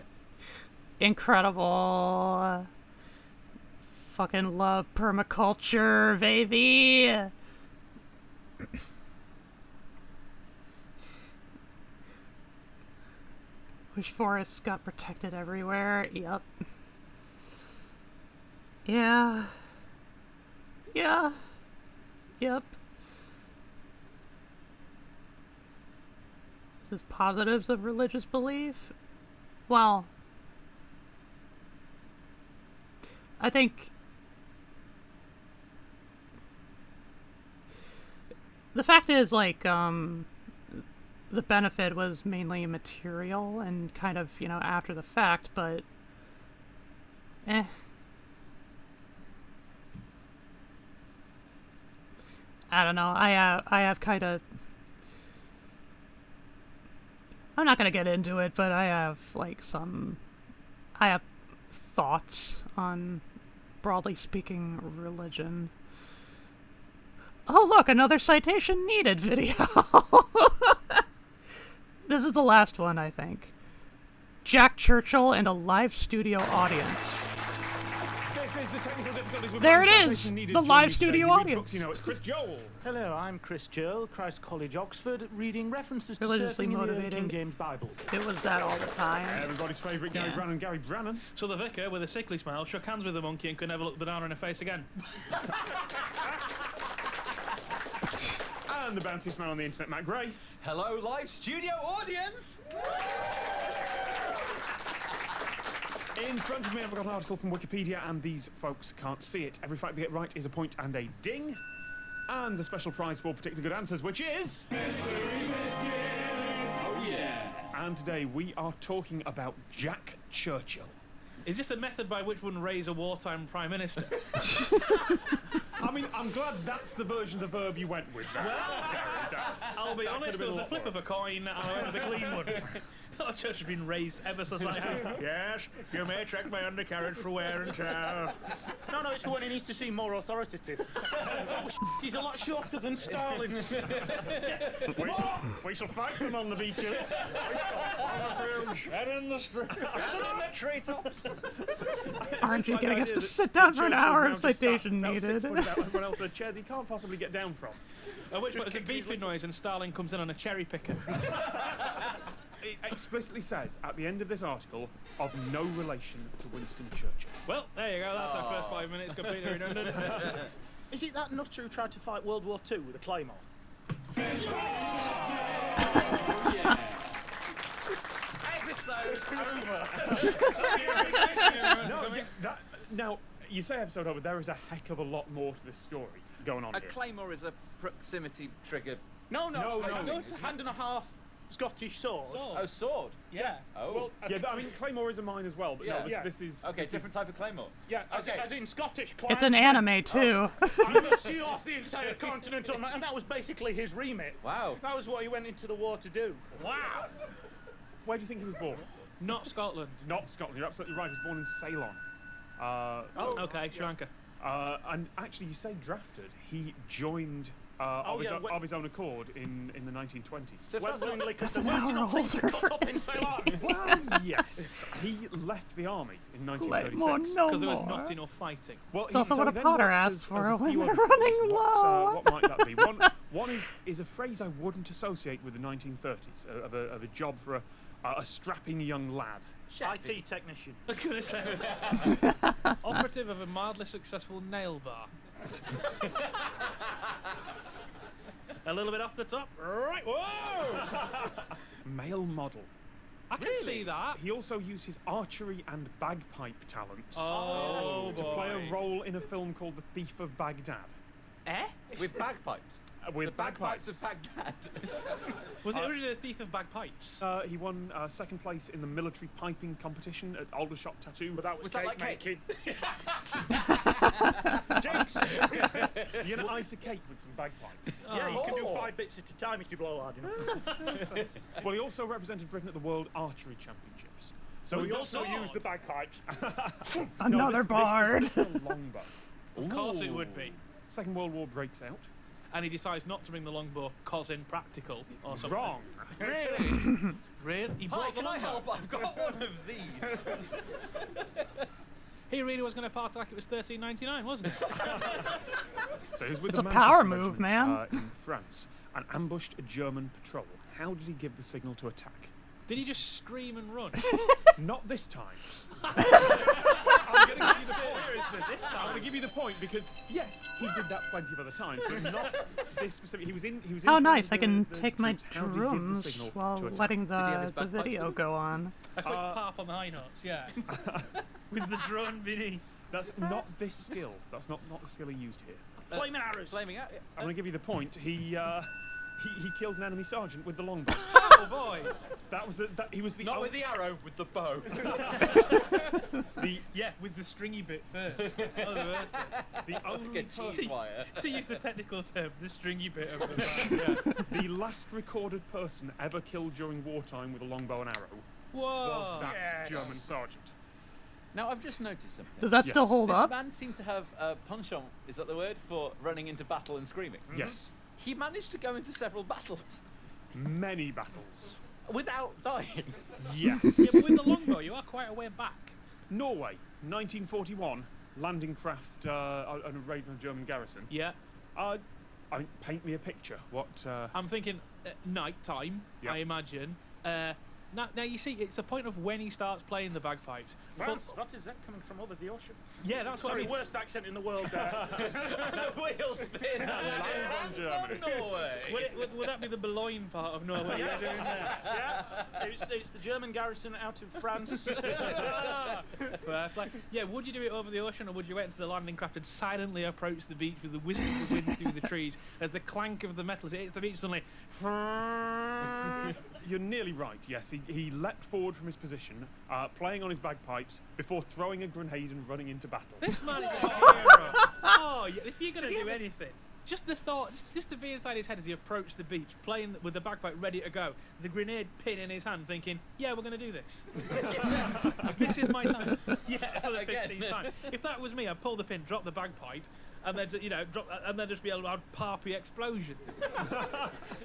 Incredible. Fucking love permaculture, baby. Wish forests got protected everywhere. Yep. Yeah. Yeah. Yep. This is positives of religious belief. Well, I think the fact is, like, the benefit was mainly material and kind of, you know, after the fact, but I don't know. I have kind of, I'm not gonna get into it, but I have thoughts on, broadly speaking, religion. Oh look, another citation needed video. This is the last one, I think. Jack Churchill and a live studio audience. This is the technical difficulties with There it pronunciation is! needed The during live today. studio He reads audience. books, you know, it's Chris Joel. Hello, I'm Chris Joel, Christ College, Oxford, reading references to Religiously surfing in the early motivated. King James Bible. It was that all the time. Everybody's favourite Gary Brannan. So the vicar, with a sickly smile, shook hands with the monkey and could never look the banana in the face again. And the bouncy man on the internet, Matt Gray. Hello, live studio audience! In front of me, I've got an article from Wikipedia, and these folks can't see it. Every fact they get right is a point and a ding. And a special prize for particularly good answers, which is... Oh, yeah. And today we are talking about Jack Churchill. Is this the method by which one raise a wartime prime minister? I mean, I'm glad that's the version of the verb you went with. I'll be honest, there was a flip of a coin and I went with the clean one. Thought church has been raised ever since I have. Yes, you may check my undercarriage for wear and tear. No, it's for when he needs to seem more authoritative. He's a lot shorter than Stalin. We shall fight them on the beaches. And in the streets. And in the treetops. Aren't you getting us to sit down for an hour of citation needed? Everyone else in a chair that you can't possibly get down from. At which point it's a beeping noise and Stalin comes in on a cherry picker. It explicitly says at the end of this article of no relation to Winston Churchill. Well, there you go. That's our first 5 minutes completely redundant. Is it that nutter who tried to fight World War II with a claymore? Episode over. Now, you say episode over, there is a heck of a lot more to this story going on A here. claymore is a proximity trigger. No, No, it's a hand and a half Scottish sword. Oh, sword? Yeah. Oh. Well, I mean, claymore is a mine as well, but no, this is... Okay, this different type of claymore. Yeah, Okay. as in Scottish It's an anime, too. I'm going to see off the entire continent on that, and that was basically his remit. Wow. That was what he went into the war to do. Wow! Where do you think he was born? Not Scotland. Not Scotland, you're absolutely right. He was born in Ceylon. Okay, Sri Lanka. And actually, you say drafted. He joined of his own accord in the 1920s. So willingly, because there That's weren't an enough hour things to cut up in Ceylon. Well, yes. He left the army in 1936. Because there was not enough fighting. Well, It's also what a then Potter worked asks as for a when few they're other running things. low. What might that be? One is a phrase I wouldn't associate with the 1930s, of a job for a strapping young lad. IT technician. I was going to say. Operative of a mildly successful nail bar. A little bit off the top. Right, whoa! Male model. I can see that. He also used his archery and bagpipe talents Oh, to boy. play a role in a film called The Thief of Baghdad. With bagpipes. With the bagpipes of Baghdad. Was it originally a Thief of Bagpipes? He won second place in the military piping competition at Aldershot Tattoo. But Was that like cake? Jinx! You can ice a cake with some bagpipes. Yeah, you can do 5 bits at a time if you blow hard enough. Well, he also represented Britain at the World Archery Championships. So he got also sword. used the bagpipes. Another bard. This was a longbow. Of course it would be. Second World War breaks out. And he decides not to bring the longbow cause impractical or something. Wrong. Really? Really? He Hi, brought the can I longbow. help? I've got one of these. He really was going to party like it was $13.99, wasn't he? So he was with It's the a Manchester power move, Regiment, man. in France and ambushed a German patrol. How did he give the signal to attack? Did he just scream and run? Not this time. I'm going to give you the point. This time. I'm going to give you the point because yes, he did that plenty of other times, but not this specific. He was in. How in nice! the, I can the take my troops. How did he give the drums signal while to attack? letting Did he have his the bagpipes video with go on. A quick pop on the high notes, yeah. With the drone beneath. That's not this skill. That's not the skill he used here. Flaming arrows. Flaming out. I'm going to give you the point. He killed an enemy sergeant with the longbow. Oh boy! He was the Not with the arrow, with the bow. Yeah, with the stringy bit first. Oh, the worst bit. The only Like a cheese wire. To use the technical term, the stringy bit of the bow. Yeah. The last recorded person ever killed during wartime with a longbow and arrow Whoa! was that German sergeant. Now, I've just noticed something. Does that still hold this up? man seemed to have a penchant, is that the word, for running into battle and screaming? Yes. He managed to go into several battles. Many battles. Without dying. Yes. Yeah, but with the longbow, you are quite a way back. Norway, 1941, landing craft on a raid on a German garrison. Yeah. I mean, paint me a picture. What? I'm thinking night time, Yep. I imagine. Now, you see, it's a point of when he starts playing the bagpipes. France, what is that coming from over the ocean? Yeah, that's what I Sorry, mean. worst accent in the world there. The wheel spin. Lands on Germany. Norway. Would that be the Boulogne part of Norway? Yes. You're doing there? Yeah, it's the German garrison out of France. Fair play. Yeah, would you do it over the ocean, or would you wait until the landing craft and silently approach the beach with the whisk of the wind through the trees as the clank of the metal as it hits the beach suddenly? You're nearly right, yes. He leapt forward from his position, playing on his bagpipes, before throwing a grenade and running into battle. This man is a hero. Oh, yeah, if you're going to do anything, just the thought, just to be inside his head as he approached the beach, playing with the bagpipe ready to go, the grenade pin in his hand, thinking, yeah, we're going to do this. This is my time. Yeah, for the 15th time. If that was me, I'd pull the pin, drop the bagpipe, and then, and then just be a loud parpy explosion.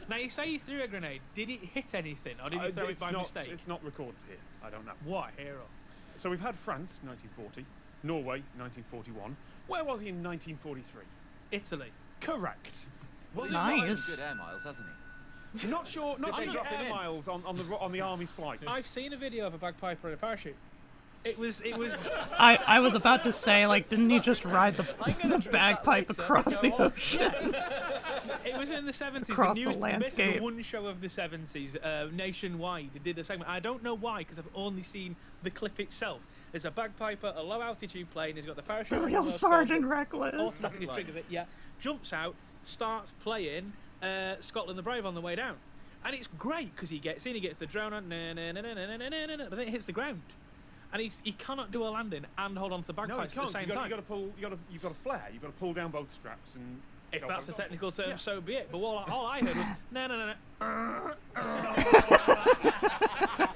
Now, you say you threw a grenade. Did it hit anything, or did you throw it by mistake? It's not recorded here. I don't know. What hero? So we've had France, 1940, Norway, 1941. Where was he in 1943? Italy. Correct. Well, Nice. he's got some good air miles, hasn't he? Not sure. Not Did they sure drop him air in? miles on the army's flights. I've seen a video of a bagpiper in a parachute. It was. I was about to say, like, didn't he just ride the bagpipe across the ocean? It was in the 70s. Across the Basically landscape. the one show of the 70s, nationwide. They did a segment. I don't know why, because I've only seen the clip itself. There's a bagpiper, a low altitude plane. He's got the parachute. The real Sergeant Reckless. Automatically triggers it. Yeah, jumps out, starts playing Scotland the Brave on the way down, and it's great because he gets in, he gets the drone on, but then it hits the ground. And he cannot do a landing and hold on to the bagpipes at the same time. You've got to flare. You've got to pull down both straps and. If that's a technical term, so be it. But all I heard was no.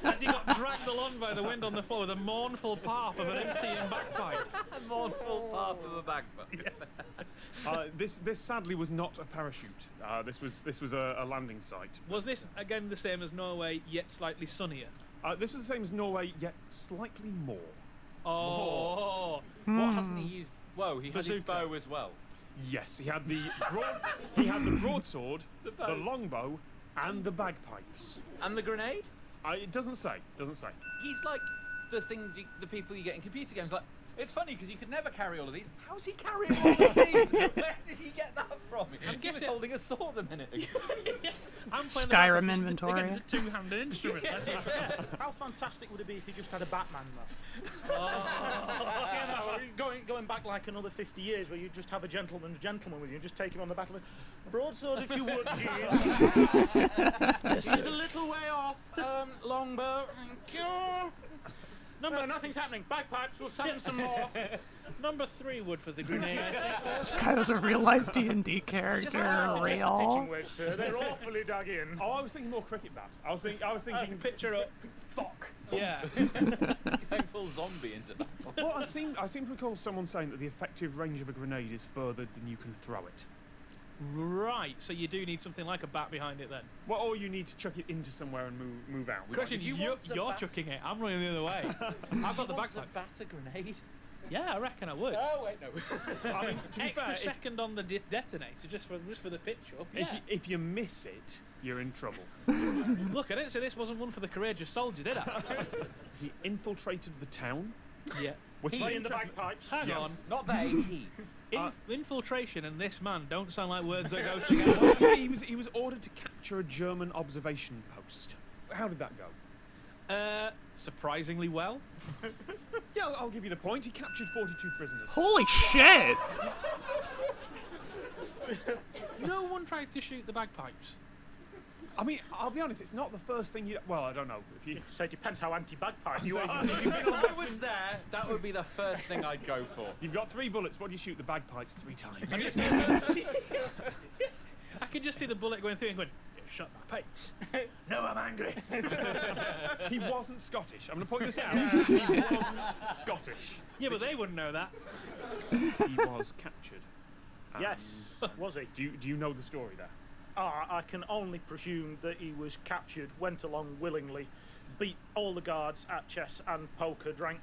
As he got dragged along by the wind on the floor with a mournful parp of an emptying bagpipe. A mournful part of a bagpipe. This sadly was not a parachute. This was a landing site. Was this again the same as Norway, yet slightly sunnier? This was the same as Norway, yet slightly more. Oh. What hasn't he used? Whoa, he had his Bazooka. bow as well. Yes, he had the broadsword, the longbow, and the bagpipes. And the grenade? It doesn't say. He's like the the people you get in computer games. Like, it's funny because you could never carry all of these. How's he carrying all of these? Where did he get that from? He was holding a sword a minute ago. I'm playing Skyrim the inventory. Again, it's a two-handed instrument. How fantastic would it be if he just had a Batman, though? You know, going back like another 50 years, where you just have a gentleman's gentleman with you and just take him on the battle. Broadsword, if you would, Jeeves. He's a little way off. Longbow, thank you. No, nothing's happening. Bagpipes, we'll summon some more. Number 3 would for the grenade. This guy was a real life D&D character. Real. Wedge, sir. They're awfully dug in. Oh, I was thinking more cricket bat. I was thinking picture up. Fuck. Yeah. Going full zombie into battle. Well, I seem to recall someone saying that the effective range of a grenade is further than you can throw it. Right, so you do need something like a bat behind it then. Well, or you need to chuck it into somewhere and move out. Question, you're chucking it. I'm running the other way. I've got the bagpipe. To bat a grenade? Yeah, I reckon I would. Oh wait, no. I mean, to be Extra fair, second on the detonator just for the pitch up. if you miss it, you're in trouble. Look, I didn't say this wasn't one for the courageous soldier, did I? He infiltrated the town. Yeah. Playing the bagpipes. Hang on. Not they. He. Infiltration and this man don't sound like words that go together. He was ordered to capture a German observation post. How did that go? Surprisingly well. Yeah, I'll give you the point. He captured 42 prisoners. Holy shit! No one tried to shoot the bagpipes. I mean, I'll be honest, it's not the first thing you... Well, I don't know. If you say, depends how anti-bagpipe you are. If I was there, that would be the first thing I'd go for. You've got 3 bullets. What do you shoot the bagpipes 3 times? I can just see the bullet going through and going, shut my pipes. No, I'm angry. He wasn't Scottish. I'm going to point this out. He wasn't Scottish. Yeah, but they wouldn't know that. He was captured. Yes, was he? Do you know the story there? I can only presume that he was captured, went along willingly, beat all the guards at chess and poker, drank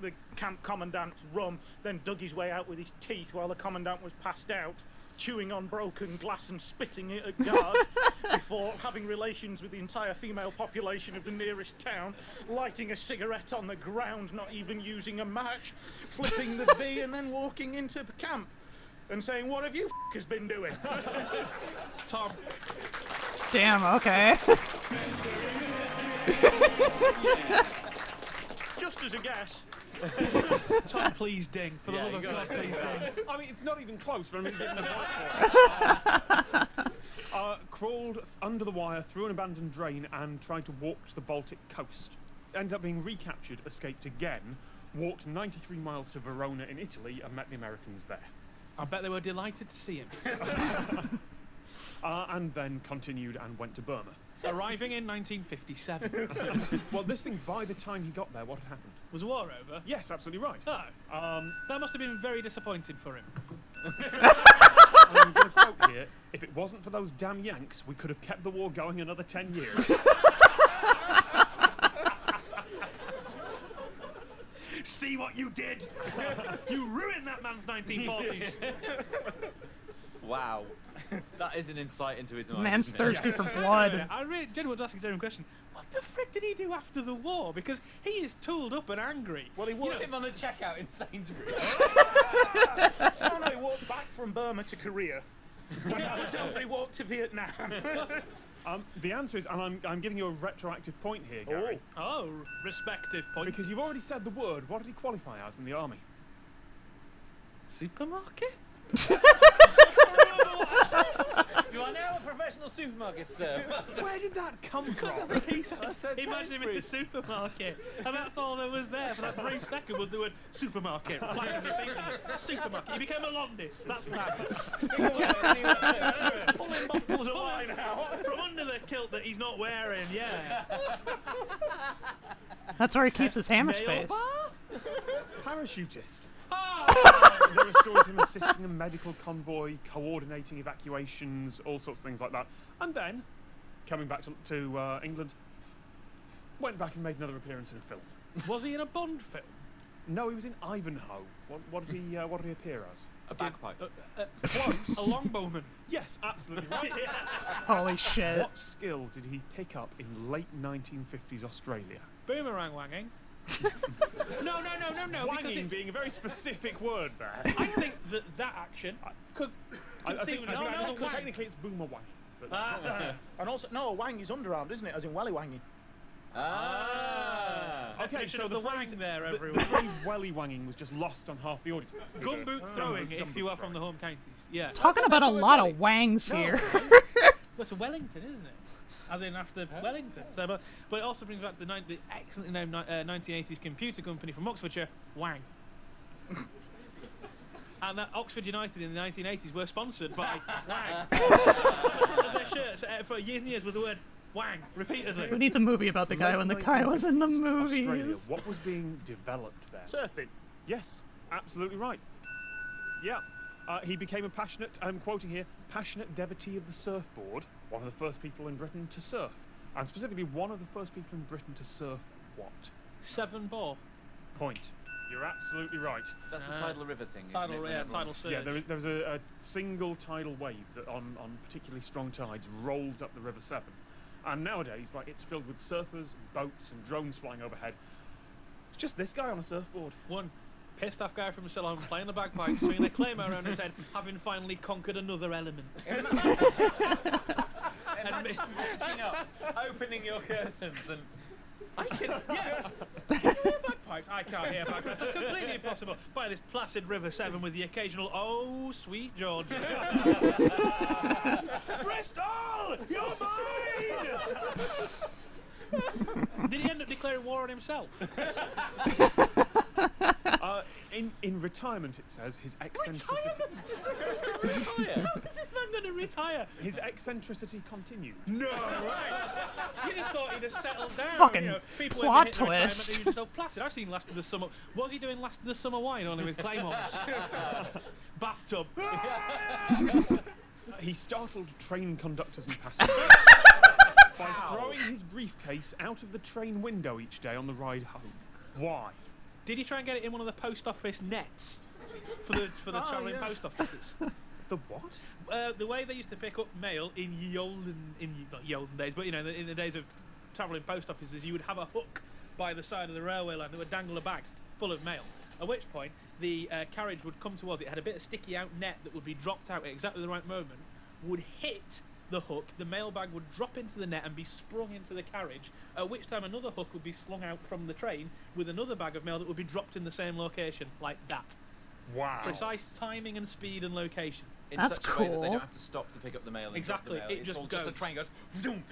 the camp commandant's rum, then dug his way out with his teeth while the commandant was passed out, chewing on broken glass and spitting it at guards, before having relations with the entire female population of the nearest town, lighting a cigarette on the ground, not even using a match, flipping the V and then walking into camp and saying, "What have you f***ers been doing?" Tom. Damn, okay. Just as a guess. Tom, please ding. For the love of God, please ding. I mean, it's not even close, but I mean, getting the point for it. Crawled under the wire through an abandoned drain and tried to walk to the Baltic coast. Ended up being recaptured, escaped again, walked 93 miles to Verona in Italy and met the Americans there. I bet they were delighted to see him. And then continued and went to Burma. Arriving in 1957. Well, this thing, by the time he got there, what had happened? Was the war over? Yes, absolutely right. Oh. That must have been very disappointing for him. I'm going to quote here, "If it wasn't for those damn Yanks, we could have kept the war going another 10 years. See what you did? You ruined that man's 1940s. Wow. That is an insight into his mind. Man's isn't it? thirsty for blood. I really genuinely want to ask a genuine question. What the frick did he do after the war? Because he is tooled up and angry. Well, he You walked. know him on the checkout in Sainsbury's. No, he walked back from Burma to Korea. When that was over, he walked to Vietnam. The answer is, and I'm giving you a retroactive point here, Gary. Oh, respective point. Because you've already said the word. What did he qualify as in the army? Supermarket? You are now a professional supermarket, sir. Where did that come from? I think he said, imagine him in the supermarket, and that's all there was there for that brief second was the word supermarket. Flashing repeatedly. Supermarket. He became a longist. That's what happened. Pulling bottles of wine out from under the kilt that he's not wearing. Yeah. That's where he keeps his hammer Nail space. bar? Parachutist. Oh! There are stories of him assisting a medical convoy, coordinating evacuations, all sorts of things like that. And then, coming back to England, went back and made another appearance in a film. Was he in a Bond film? No, he was in Ivanhoe. What did he appear as? A bagpipe. Close. A longbowman. Yes, absolutely right. Holy shit. What skill did he pick up in late 1950s Australia? Boomerang wanging. No. Because Wanging it's, being a very specific word there. I think that action could conceivably no, technically it's boomer wanging. But and also, no, a wang is underarmed, isn't it? As in welly wanging. Okay, so the the wang phrase, there, the everyone. phrase welly wanging was just lost on half the audience. Gumboot throwing, if you are from the home counties. Yeah. Talking about a lot of wangs here. That's Wellington, isn't it? As in after Wellington. So, but it also brings back to the excellently named 1980s computer company from Oxfordshire, Wang. And that Oxford United in the 1980s were sponsored by Wang. Their shirts for years and years was the word Wang repeatedly. Who needs a movie about the guy when the guy was in the Australia, movies? what was being developed there? Surfing. Yes, absolutely right. Yeah. He became a passionate, I'm quoting here, passionate devotee of the surfboard, one of the first people in Britain to surf. And specifically, one of the first people in Britain to surf what? 7 ball. Point. You're absolutely right. That's the tidal river thing. Tidal, isn't it? yeah, tidal surge. Yeah, there was a single tidal wave that on particularly strong tides rolls up the River Severn. And nowadays, like, it's filled with surfers and boats and drones flying overhead. It's just this guy on a surfboard. One pissed off guy from Ceylon playing the bagpipes, swinging a claymore around his head, having finally conquered another element. Imagine waking up, opening your curtains and... I can, yeah. Can you hear bagpipes? I can't hear bagpipes. That's completely impossible. By this placid River Severn with the occasional, oh, sweet Georgia. Bristol! You're mine! Did he end up declaring war on himself? In retirement, it says, his eccentricity... Retire? How is this man going to retire? His eccentricity continued. No, right. You just thought he'd have settled down. Fucking you know, people plot hit retirement, twist. they use self placid. I've seen Last of the Summer. Was he doing Last of the Summer wine only with claymores? Bathtub. He startled train conductors and passengers by throwing his briefcase out of the train window each day on the ride home. Why? Did he try and get it in one of the post office nets for the travelling post offices? The what? The way they used to pick up mail in not olden days, but in the days of travelling post offices, you would have a hook by the side of the railway line that would dangle a bag full of mail. At which point, the carriage would come towards it, had a bit of sticky out net that would be dropped out at exactly the right moment, would hit the hook, the mail bag would drop into the net and be sprung into the carriage, at which time another hook would be slung out from the train with another bag of mail that would be dropped in the same location, like that. Wow. Precise timing and speed and location. In such a way that they don't have to stop to pick up the mail and drop the Exactly, mail. it It's just all just a goes. train goes, vroom,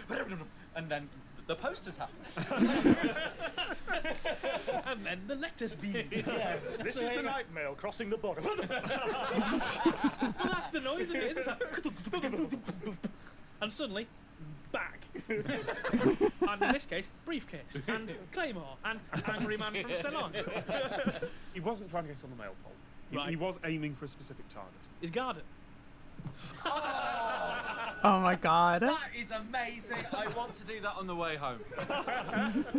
and then the posters happen. And then the letters beam. This is the night mail crossing the border. Well, that's the noise it is. It's like and suddenly, bag. And in this case, briefcase and Claymore and Angry Man from Ceylon. He wasn't trying to get on the mail pole. Right. He was aiming for a specific target. His garden. Oh my god. That is amazing. I want to do that on the way home.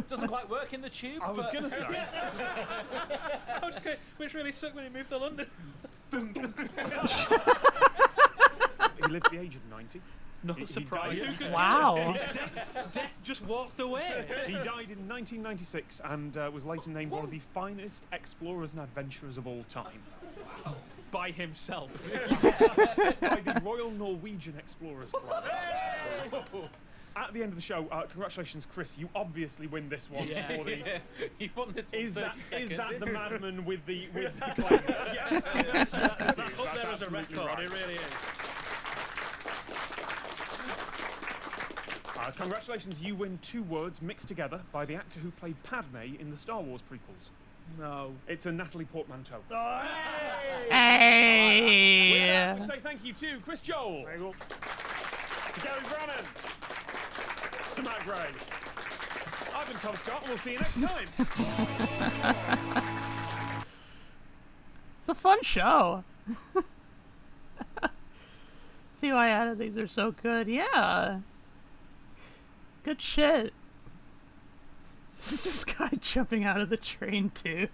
Doesn't quite work in the tube. I was going to say. I was just going, which really sucked when he moved to London. He lived the age of 90. Not surprised. Who could Wow. Death just walked away. He died in 1996 and was later named one of the finest explorers and adventurers of all time. By himself. By the Royal Norwegian Explorers Club. At the end of the show, congratulations, Chris. You obviously win this one. Yeah. You won this one. Is 30 that seconds. the madman with the claim? Yes. That's up there as a absolutely record. right. It really is. Congratulations, you win 2 words mixed together by the actor who played Padme in the Star Wars prequels. No. It's a Natalie Portmanteau. Hey! With that, we say thank you to Chris Joel, to Gary Brannan, to Matt Gray. I've been Tom Scott, and we'll see you next time. It's a fun show. See why I added these are so good. Yeah. Good shit. There's this guy jumping out of the train too.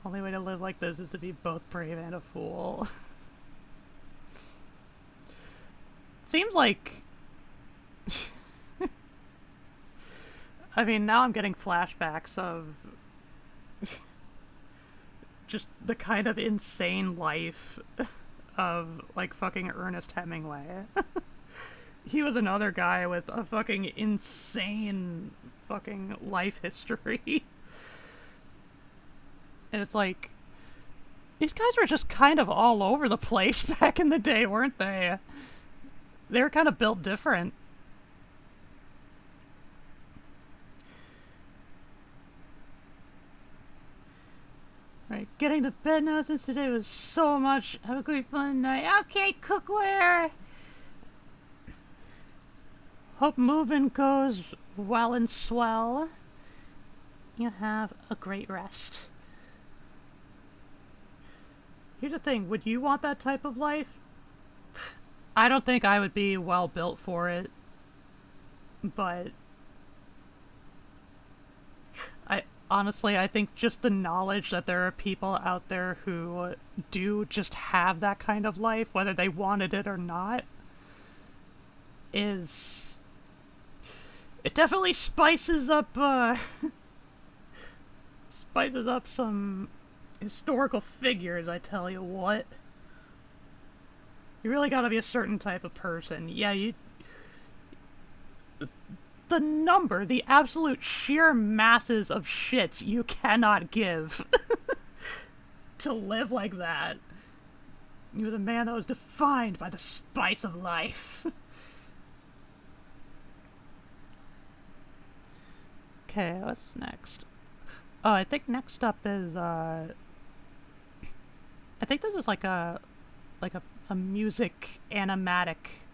Only way to live like this is to be both brave and a fool. Seems like... I mean, now I'm getting flashbacks of just the kind of insane life of, like, fucking Ernest Hemingway. He was another guy with a fucking insane fucking life history. And it's like, these guys were just kind of all over the place back in the day, weren't they? They were kind of built different. Right, getting to bed now since today was so much. Have a great fun night. Okay, cookware! Hope moving goes well and swell. You have a great rest. Here's the thing, would you want that type of life? I don't think I would be well built for it. But honestly, I think just the knowledge that there are people out there who do just have that kind of life, whether they wanted it or not, is... It definitely spices up some historical figures, I tell you what. You really gotta be a certain type of person. Yeah, the absolute sheer masses of shits you cannot give to live like that. You're the man that was defined by the spice of life. Okay, what's next? Oh, I think next up is, I think this is like a music animatic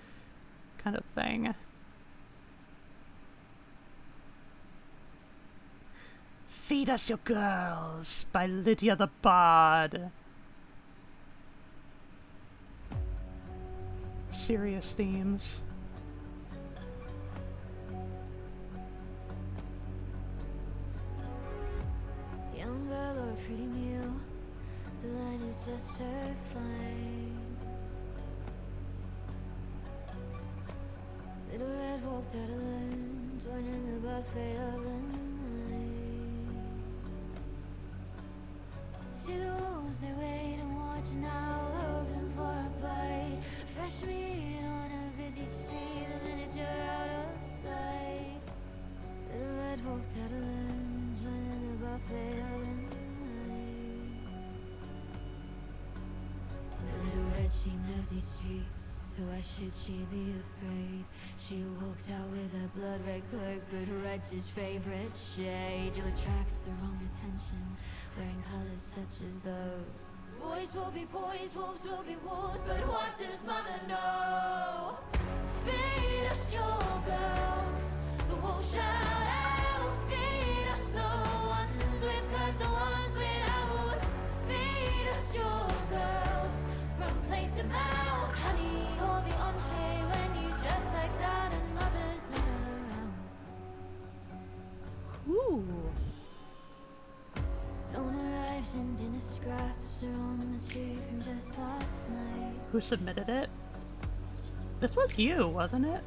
kind of thing. Feed Us Your Girls by Lydia the Bard. serious themes. Young girl or a pretty mule, the line is just her fine. Little red walked out alone, joining the buffet of the night. See the wolves, they wait and watch now, hoping for a bite. Fresh meat on a busy street, the minute you're out of sight. Little red walked out alone, joining the buffet of the night. Little red, she knows these streets, so why should she be afraid? She walks out with a blood red cloak, but red's his favorite shade. You'll attract the wrong attention, wearing colors such as those. Boys will be boys, wolves will be wolves, but what does mother know? Feed us your girls, the wolves shout out. Feed us the ones with curves, the ones without. Feed us your girls, from plate to mouth. Honey, or the entree when you dress like that and mother's not around. Ooh. Don't arrives and dinner scraps are on the street from just last night. Who submitted it? This was you, wasn't it?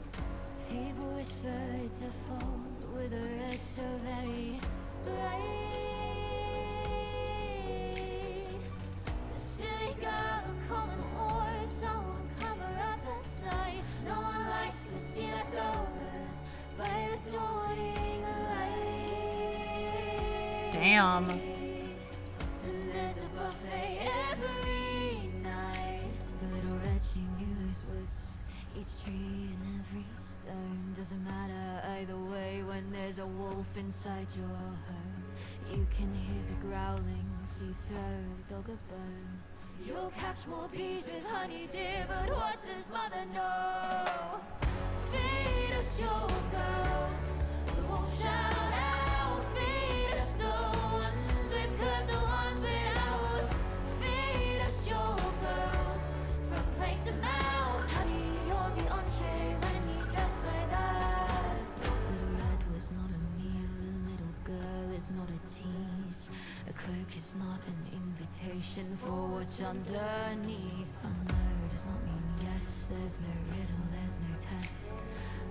People whisper it's a fault with a red so very bright. A silly girl, a common horse, someone cover up the sight. No one likes to see leftovers by the dawning light. Damn. And there's a buffet every night. The little red, she knew those woods, each tree and every stone. Doesn't matter either way when there's a wolf inside your home. You can hear the growlings, you throw the dog a bone. You'll catch more bees with honey, dear, but what does mother know? Feed us your girls, the wolf shout out. Feed us the ones with curves, the ones without. Feed us your girls, from plate to mouth. Honey, you're the entree when you dress like that. Little red was not a meal, a little girl is not a tease. A cloak is not an invitation for what's underneath. A no does not mean yes, there's no riddle, there's no test.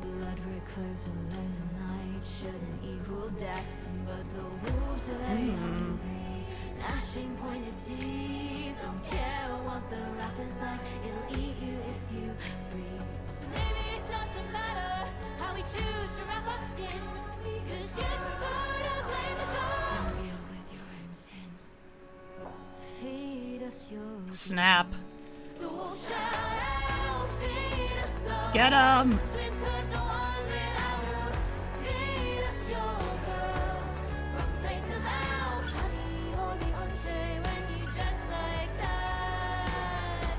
Blood red clothes alone at night shouldn't equal death. But the wolves are very hungry, gnashing pointed teeth. Don't care what the rapper's like, it'll eat you if you breathe. So maybe it doesn't matter how we choose to wrap our skin, 'cause you'd prefer to blame the gods. Deal with your own sin. Feed us your Snap. the wolves shout out. Feed us the Get 'em. ones with curves, the ones without. Feed us your girls, from plate to mouth. Honey, or the entree when you dress like that.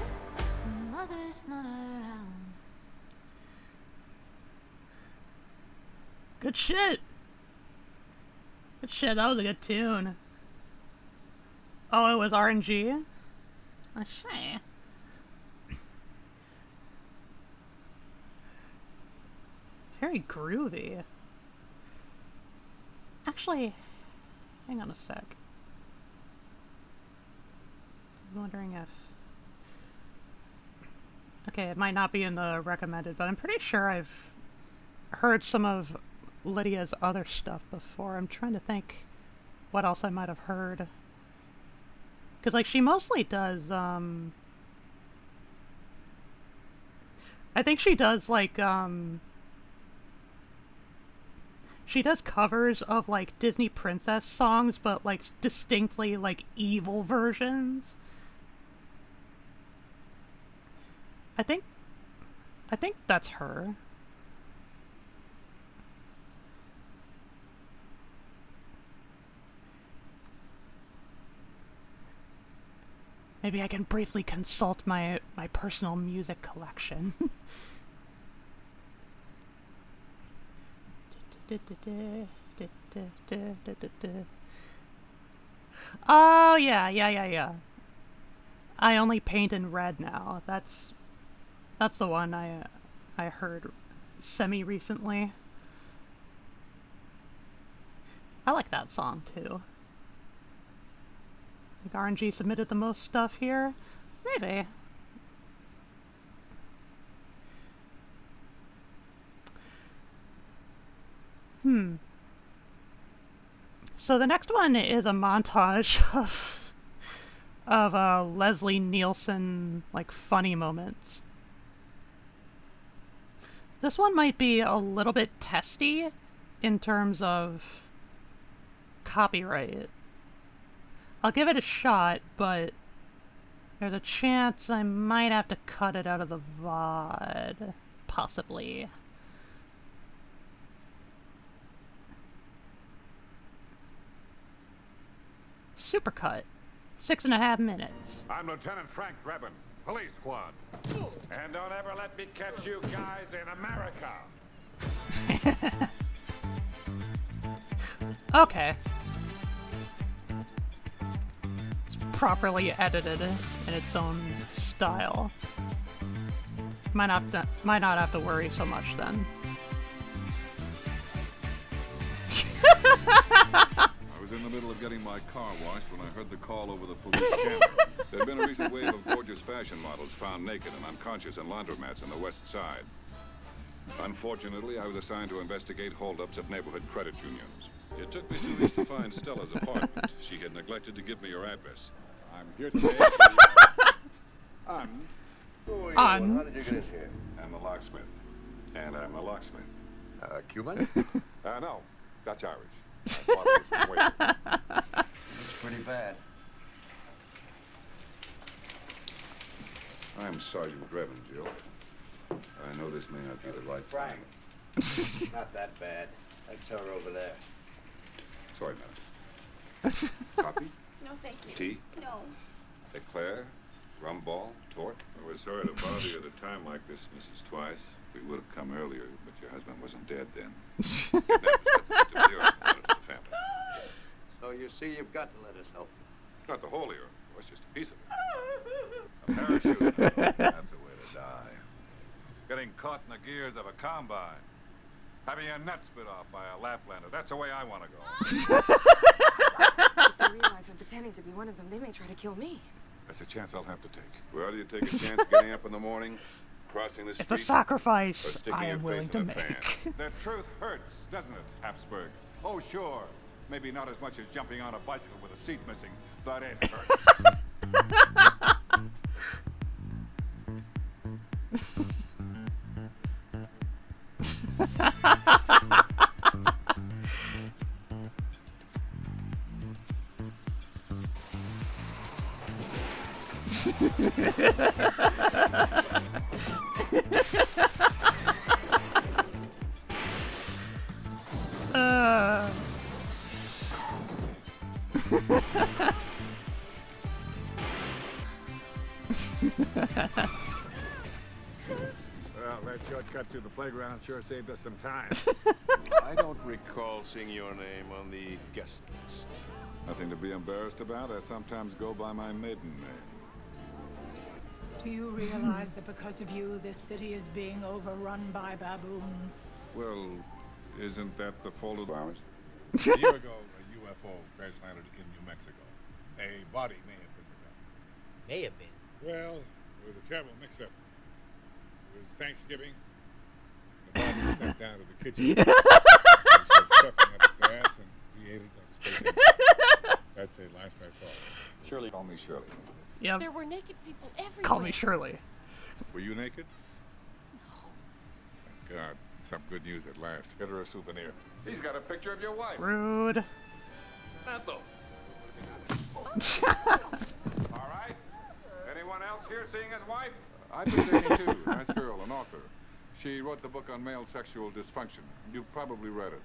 Mother's not around. Good shit. Good shit, that was a good tune. Oh, it was RNG? I say. Very groovy. Actually, hang on a sec. I'm wondering if... Okay, it might not be in the recommended, but I'm pretty sure I've heard some of Lydia's other stuff before. I'm trying to think what else I might have heard. Because, like, she mostly does, I think she does, like, she does covers of, like, Disney princess songs, but, like, distinctly, like, evil versions. I think that's her. Maybe I can briefly consult my personal music collection. Oh, yeah. I only paint in red now. That's That's the one I heard semi-recently. I like that song, too. I think RNG submitted the most stuff here. Maybe. So the next one is a montage of Leslie Nielsen, like, funny moments. This one might be a little bit testy in terms of copyright. I'll give it a shot, but there's a chance I might have to cut it out of the VOD. Possibly. Supercut. 6.5 minutes. I'm Lieutenant Frank Drebin, Police Squad. And don't ever let me catch you guys in America. Okay. It's properly edited in its own style. Might not have to worry so much then. I was in the middle of getting my car washed when I heard the call over the police camera. There'd been a recent wave of gorgeous fashion models found naked and unconscious in laundromats on the west side. Unfortunately, I was assigned to investigate holdups at neighborhood credit unions. It took me 2 weeks to find Stella's apartment. She had neglected to give me her address. I'm here today Who are you? How did you get in here? I'm the locksmith. And I'm the locksmith. Cuban? No. Dutch Irish. It's pretty bad. I'm Sergeant Drebin, Jill. I know this may not be the right Frank. time. Not that bad. That's her over there. Sorry, ma'am. Coffee? No, thank you. Tea? No. Eclair? Rum ball? Tort? I was sorry to bother you at a time like this, Mrs. Twice. We would have come earlier, but your husband wasn't dead then. So you see, you've got to let us help. Not the whole ear. It was just a piece of it. A parachute. That's the way to die. Getting caught in the gears of a combine. Having your nuts bit off by a Laplander. That's the way I want to go. If they realize I'm pretending to be one of them, they may try to kill me. That's a chance I'll have to take. Well, do you take a chance getting up in the morning, crossing the street? It's a sacrifice or sticking I your am willing face to in a pan? make. The truth hurts, doesn't it, Habsburg? Oh, sure. Maybe not as much as jumping on a bicycle with a seat missing, but it hurts. Well, that shortcut to the playground sure saved us some time. I don't recall seeing your name on the guest list. Nothing to be embarrassed about. I sometimes go by my maiden name. Do you realize that because of you, this city is being overrun by baboons? Well, isn't that the fault of ours? A year ago, a UFO crash landed in New Mexico. A body may have been recovered. May have been. Well, it was a terrible mix-up. It was Thanksgiving. The body was sent down to the kitchen. He started stuffing up his ass, and we ate it on the steak. That's the last I saw. Shirley, call me Shirley. Yep. There were naked people everywhere. Call me Shirley. Were you naked? No. God, some good news at last. Get her a souvenir. He's got a picture of your wife. Rude. Ethel. All right. Anyone else here seeing his wife? I've been dating too. Nice girl, an author. She wrote the book on male sexual dysfunction. You've probably read it.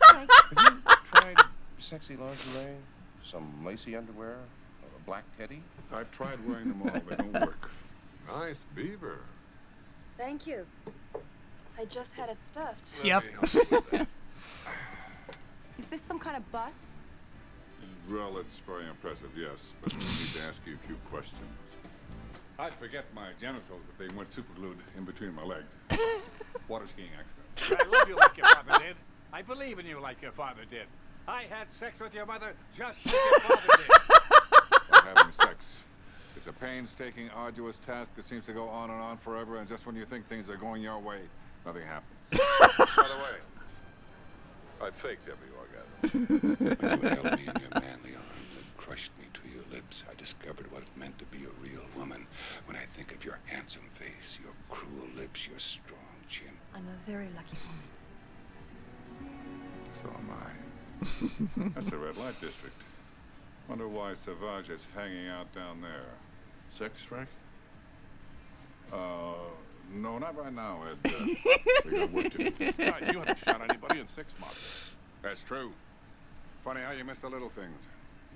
Have you tried sexy lingerie? Some lacy underwear? Or a black teddy? I've tried wearing them all. They don't work. Nice beaver. Thank you. I just had it stuffed. Yep. Is this some kind of bust? Well, it's very impressive, yes. But I need to ask you a few questions. I'd forget my genitals if they weren't superglued in between my legs. Water skiing accident. I love you like your father did. I believe in you like your father did. I had sex with your mother just like your father did. Like having sex. It's a painstaking, arduous task that seems to go on and on forever, and just when you think things are going your way, nothing happens. By the way, I faked every orgasm. When you held me in your manly arms and crushed me to your lips, I discovered what it meant to be a real woman. When I think of your handsome face, your cruel lips, your strong chin. I'm a very lucky woman. So am I. That's the red light district. Wonder why Savage is hanging out down there. Sex, Frank? No, not right now, Ed. We got work to do. God, you haven't shot anybody in 6 months. That's true. Funny how you miss the little things.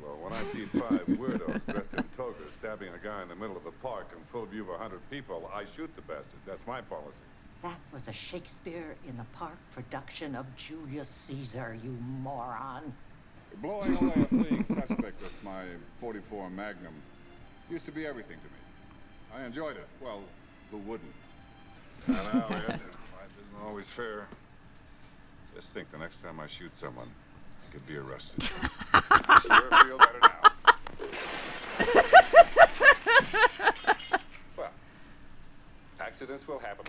Well, when I see 5 weirdos dressed in togas stabbing a guy in the middle of the park in full view of 100 people, I shoot the bastards. That's my policy. That was a Shakespeare in the Park production of Julius Caesar, you moron. Blowing away a fleeing suspect with my .44 Magnum used to be everything to me. I enjoyed it. Well, who wouldn't? I know, Ed. Life isn't always fair. Just think the next time I shoot someone, I could be arrested. Sure feel better now. Well, accidents will happen.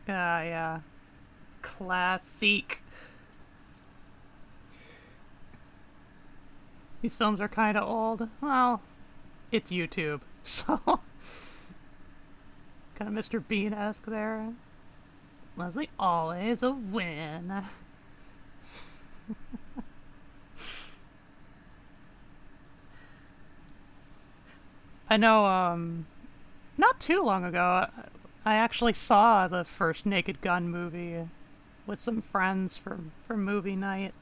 Yeah. Classic. These films are kind of old. Well, it's YouTube, so kind of Mr. Bean-esque there. Leslie, always a win. I know, not too long ago, I actually saw the first Naked Gun movie with some friends for movie night.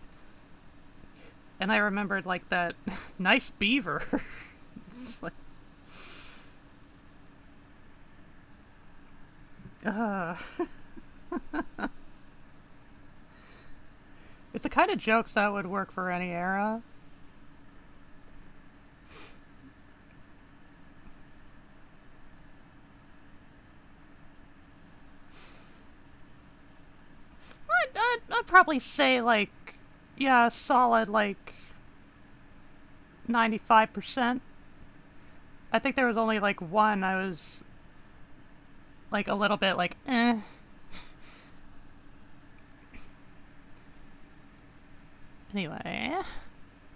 And I remembered, like, that nice beaver. It's like... It's the kind of jokes that would work for any era. I'd probably say, like, yeah, solid, like, 95%. I think there was only, like, one I was, like, a little bit, like, eh. Anyway,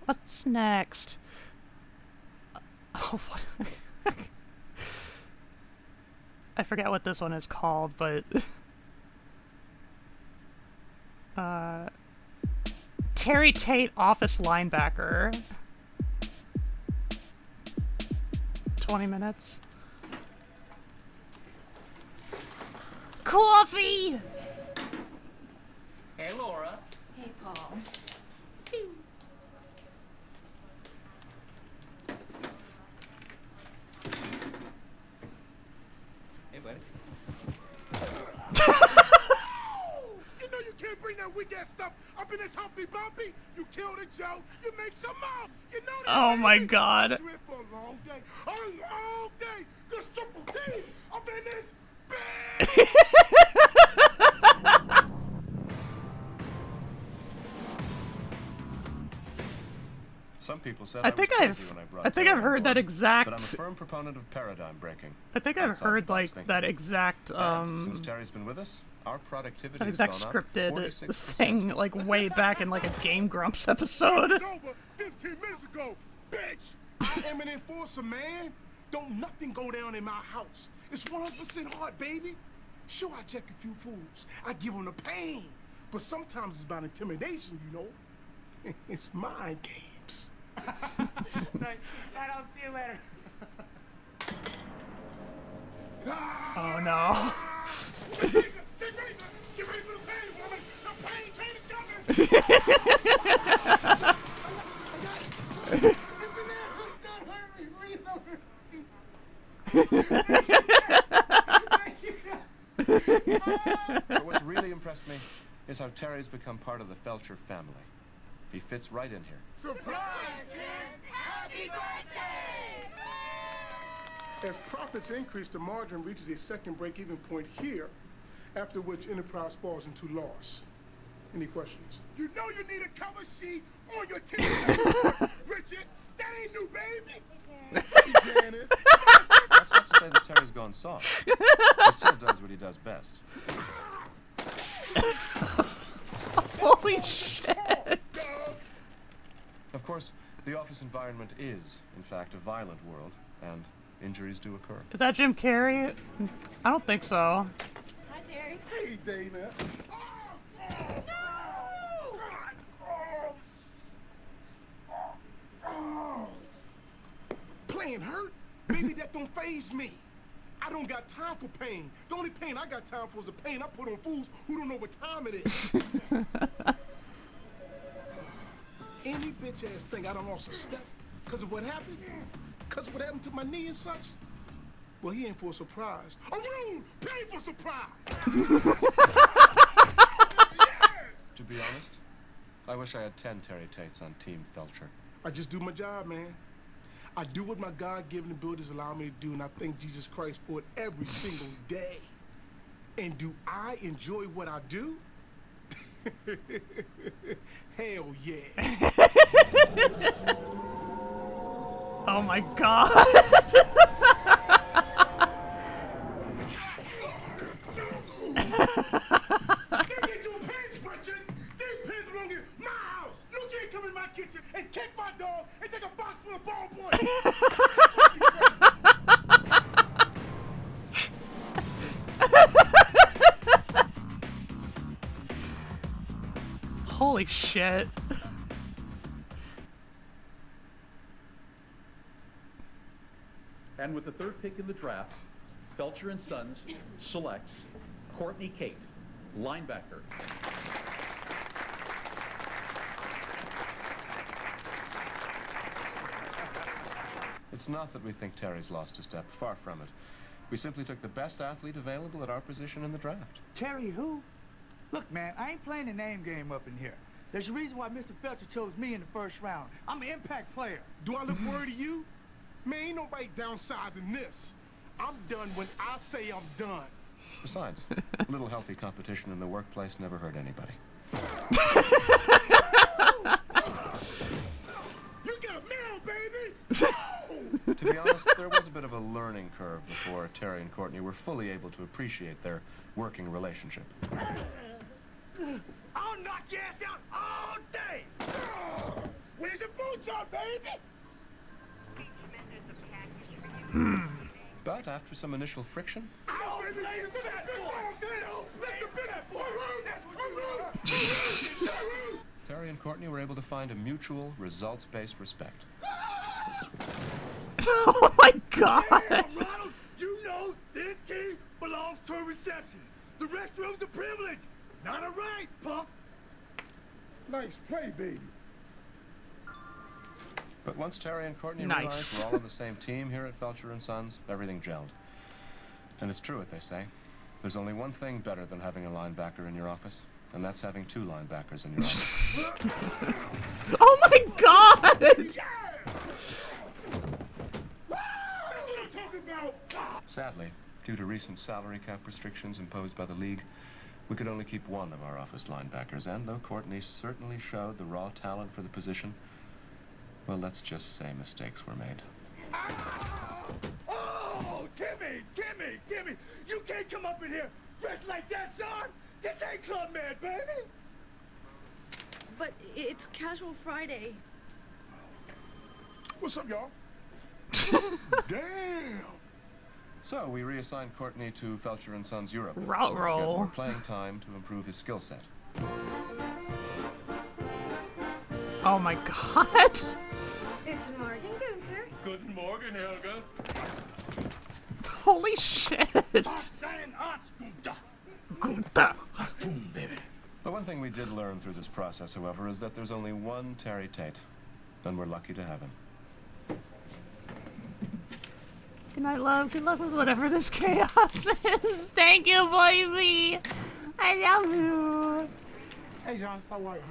what's next? Oh, what? I forget what this one is called, but... Terry Tate office linebacker. 20 minutes. Coffee! Hey, Laura. Hey, Paul. Hey, buddy. You know you can't bring that weak ass stuff up in this humpy bumpy. You killed a Joe. You make some more. You know that. Oh my baby. God. You in for a long day. A long day. Good triple T up in this bed. Some people said I was think crazy I've- when I brought I think Taylor I've heard on that board, exact- But I'm a firm proponent of paradigm breaking. I think I've Outside the heard, box like, thinking. that exact, And since Terry's been with us, our productivity that has exact gone scripted up 46%. thing, like, way back in, like, a Game Grumps episode. It's over 15 minutes ago, bitch. I am an enforcer, man. Don't nothing go down in my house. It's 100% hard, baby. Sure, I check a few fools. I give them the pain. But sometimes it's about intimidation, you know? It's mind games. Sorry. Alright, I'll see you later. Oh no. Get ready for the pain, woman! The pain train is coming! But what's really impressed me is how Terry's become part of the Felcher family. He fits right in here. Surprise, kid! Happy birthday! As profits increase, the margin reaches a second break-even point here, after which enterprise falls into loss. Any questions? You know you need a cover sheet on your team. Richard, that ain't new, baby. Hey, Janice. That's not to say that Terry's gone soft. He still does what he does best. Holy shit. Of course, the office environment is, in fact, a violent world, and injuries do occur. Is that Jim Carrey? I don't think so. Hi, Terry. Hey, Dana. Playing hurt? Baby, that don't faze me. I don't got time for pain. The only pain I got time for is the pain I put on fools who don't know what time it is. Any bitch ass thing I done lost a step because of what happened? Because of what happened to my knee and such? Well, he ain't for a surprise. A rude, painful surprise! To be honest, I wish I had 10 Terry Tates on Team Felcher. I just do my job, man. I do what my God-given abilities allow me to do, and I thank Jesus Christ for it every single day. And do I enjoy what I do? Hell yeah. Oh my god. Get your pants, Richard. These pants belong in my house. You can't come in my kitchen and kick my dog and take a box full of ballpoint. Holy shit. And with the third pick in the draft, Felcher and Sons selects Courtney Kate, linebacker. It's not that we think Terry's lost a step, far from it. We simply took the best athlete available at our position in the draft. Terry who? Look, man, I ain't playing the name game up in here. There's a reason why Mr. Felcher chose me in the first round. I'm an impact player. Do I look worried to you? Man, ain't nobody downsizing this. I'm done when I say I'm done. Besides, a little healthy competition in the workplace never hurt anybody. You got mail, baby! To be honest, there was a bit of a learning curve before Terry and Courtney were fully able to appreciate their working relationship. I'll knock your ass out all day! Where's your boots on, baby? But after some initial friction, Terry and Courtney were able to find a mutual, results-based respect. Oh my god! Damn, Ronald, you know this key belongs to a reception. The restroom's a privilege, not a right, punk. Nice play, baby. But once Terry and Courtney Nice. realized we're all on the same team here at Felcher and Sons, everything gelled. And it's true what they say. There's only one thing better than having a linebacker in your office, and that's having two linebackers in your office. Oh my god! Sadly, due to recent salary cap restrictions imposed by the league, we could only keep one of our office linebackers, and though Courtney certainly showed the raw talent for the position, well, let's just say mistakes were made. Oh, Timmy! You can't come up in here dressed like that, son! This ain't Club Med, baby! But it's Casual Friday. What's up, y'all? Damn! So we reassigned Courtney to Felcher and Sons Europe. Route Get roll. more playing time to improve his skill set. Oh my god. It's Morgan Gunther. Good morning, Helga. Holy shit. Gunther. The one thing we did learn through this process, however, is that there's only one Terry Tate, and we're lucky to have him. Good night, love. Good luck with whatever this chaos is. Thank you, baby. I love you. Hey, John, how are you,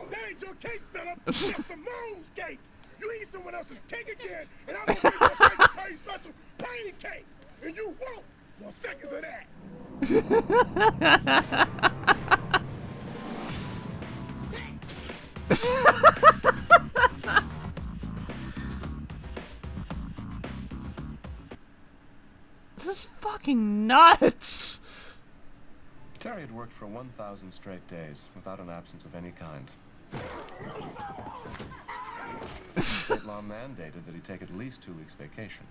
That ain't your cake, Philip. That's the moon's cake. You eat someone else's cake again, and I'm gonna make your Terry special pain cake, and you won't. 1 seconds of that. This is fucking nuts. Terry had worked for 1,000 straight days without an absence of any kind. State law mandated that he take at least 2 weeks vacation.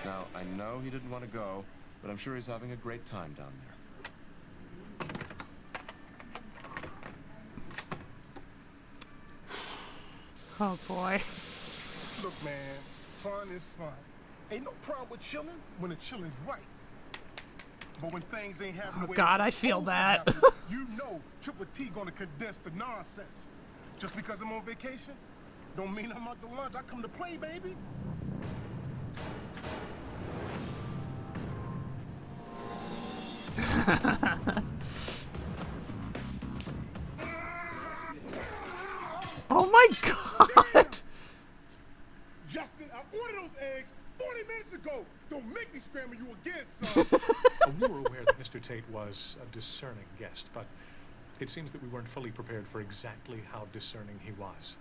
Now, I know he didn't want to go, but I'm sure he's having a great time down there. Oh boy. Look, man, fun is fun. Ain't no problem with chilling when the chilling's right. But when things ain't happening, Oh god, I feel that. You know Triple T gonna condense the nonsense. Just because I'm on vacation, don't mean I'm out to lunch. I come to play, baby. Oh my god! Justin, I ordered those eggs 40 minutes ago. Don't make me scramble you again, son. We were aware that Mr. Tate was a discerning guest, but it seems that we weren't fully prepared for exactly how discerning he was.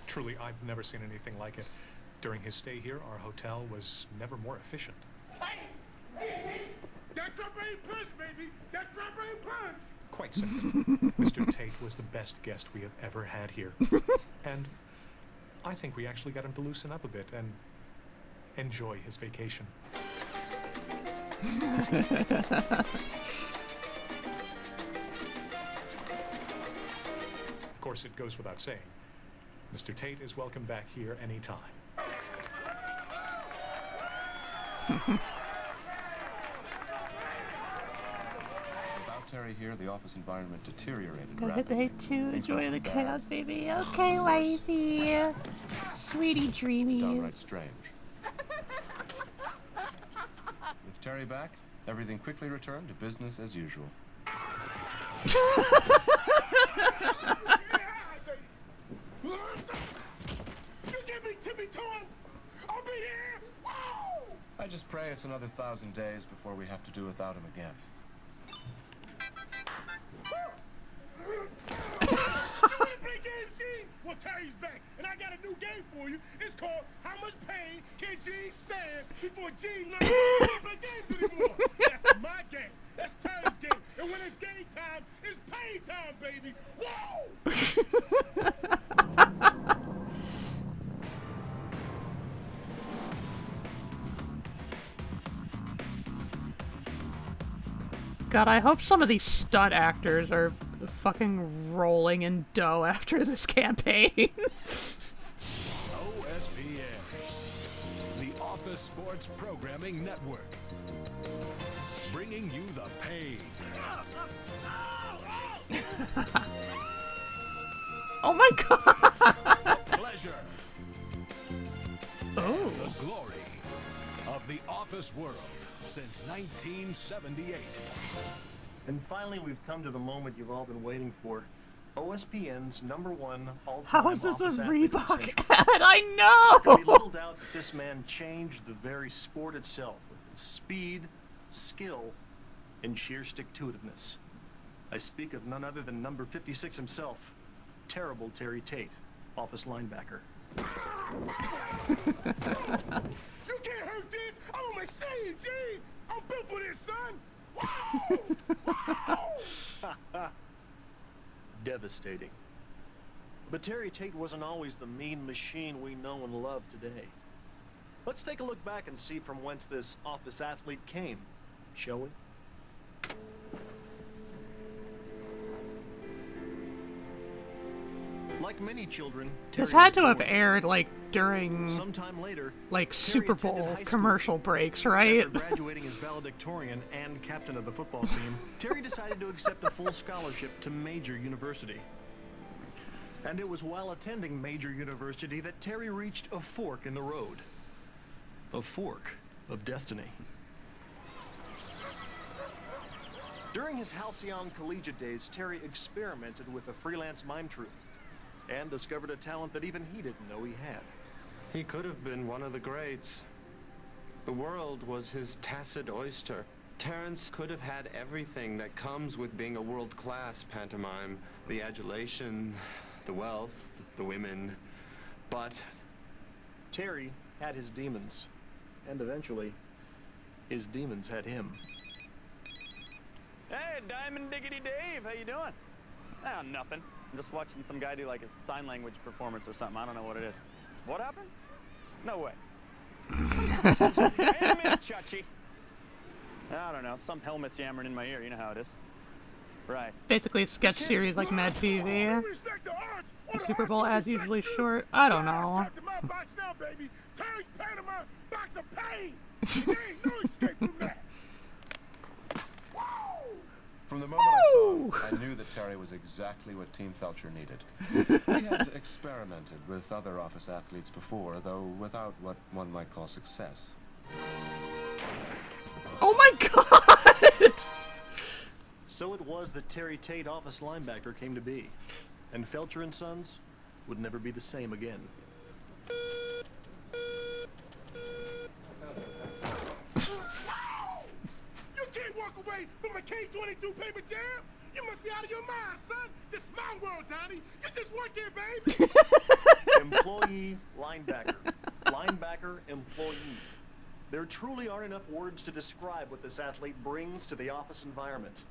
Truly, I've never seen anything like it. During his stay here, our hotel was never more efficient. That drop ain't punch, baby. That drop ain't punch. Quite simply, Mr. Tate was the best guest we have ever had here. And I think we actually got him to loosen up a bit and enjoy his vacation. Of course, it goes without saying, Mr. Tate is welcome back here anytime. Without Terry here, the office environment deteriorated Gotta hit the rapidly. hate too. Things Enjoy went the from chaos, bad baby. Okay, wifey. Sweetie to dreamies. downright strange. With Terry back, everything quickly returned to business as usual. You give me Timmy Tom, I'll be here. Woo! I just pray it's another 1,000 days before we have to do without him again. You wanna play games, G? Well, Terry's back, and I got a new game for you. It's called How Much Pain Can Gene Stand Before Gene Learns Not to Play Games Anymore? That's my game. That's Terry's game. And when it's game time, it's pain time, baby. Whoa! God, I hope some of these stunt actors are fucking rolling in dough after this campaign. OSPN, the Office Sports Programming Network, bringing you the pain. Oh my god! Pleasure. Oh. The glory of the office world since 1978. And finally, we've come to the moment you've all been waiting for. OSPN's #1 all-time How is this a office athlete Reebok century. ad? I know! There can be little doubt that this man changed the very sport itself with his speed, skill, and sheer stick-to-itiveness. I speak of none other than number 56 himself, terrible Terry Tate, office linebacker. You can't hurt this. machine, G! I'm built for this, son! Wow! Devastating. But Terry Tate wasn't always the mean machine we know and love today. Let's take a look back and see from whence this office athlete came, shall we? Like many children, This Terry had was to have born. aired like during Sometime later, like Terry Super attended Bowl high school. commercial breaks, right? After graduating as valedictorian and captain of the football team, Terry decided to accept a full scholarship to Major University. And it was while attending Major University that Terry reached a fork in the road. A fork of destiny. During his halcyon collegiate days, Terry experimented with a freelance mime troupe and discovered a talent that even he didn't know he had. He could have been one of the greats. The world was his tacit oyster. Terrence could have had everything that comes with being a world-class pantomime. The adulation, the wealth, the women, but Terry had his demons, and eventually, his demons had him. Hey, Diamond Diggity Dave, how you doing? Ah, nothing. I'm just watching some guy do like a sign language performance or something. I don't know what it is. What happened? No way. Hey, a minute, Chachi. I don't know. Some helmet's yammering in my ear. You know how it is. Right. Basically a sketch series like Mad TV. The Super Bowl ads usually short. I don't know. Terry's Panama box of pain. There ain't no escape from that. from the moment I saw him, I knew that Terry was exactly what Team Felcher needed. He had experimented with other office athletes before, though without what one might call success. Oh my god! So it was that Terry Tate, office linebacker, came to be. And Felcher and Sons would never be the same again. You can't walk away from a K-22 paper jam. You must be out of your mind, son. This is my world, Donnie. You just work here, baby. Employee, linebacker. Linebacker, employee. There truly aren't enough words to describe what this athlete brings to the office environment.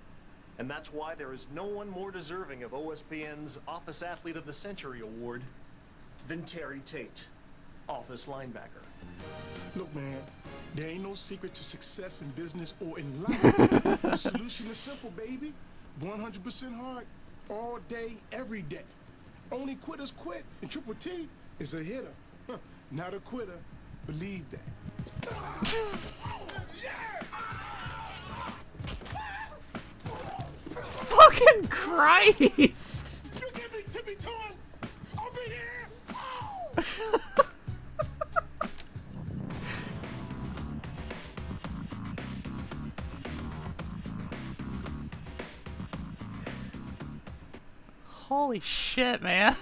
And that's why there is no one more deserving of OSPN's Office Athlete of the Century award than Terry Tate, office linebacker. Look, man, there ain't no secret to success in business or in life. The solution is simple, baby. 100% hard, all day, every day. Only quitters quit, and Triple T is a hitter, not a quitter. Believe that. Fucking Christ! You give me tippy torn. I'll be here. Holy shit, man.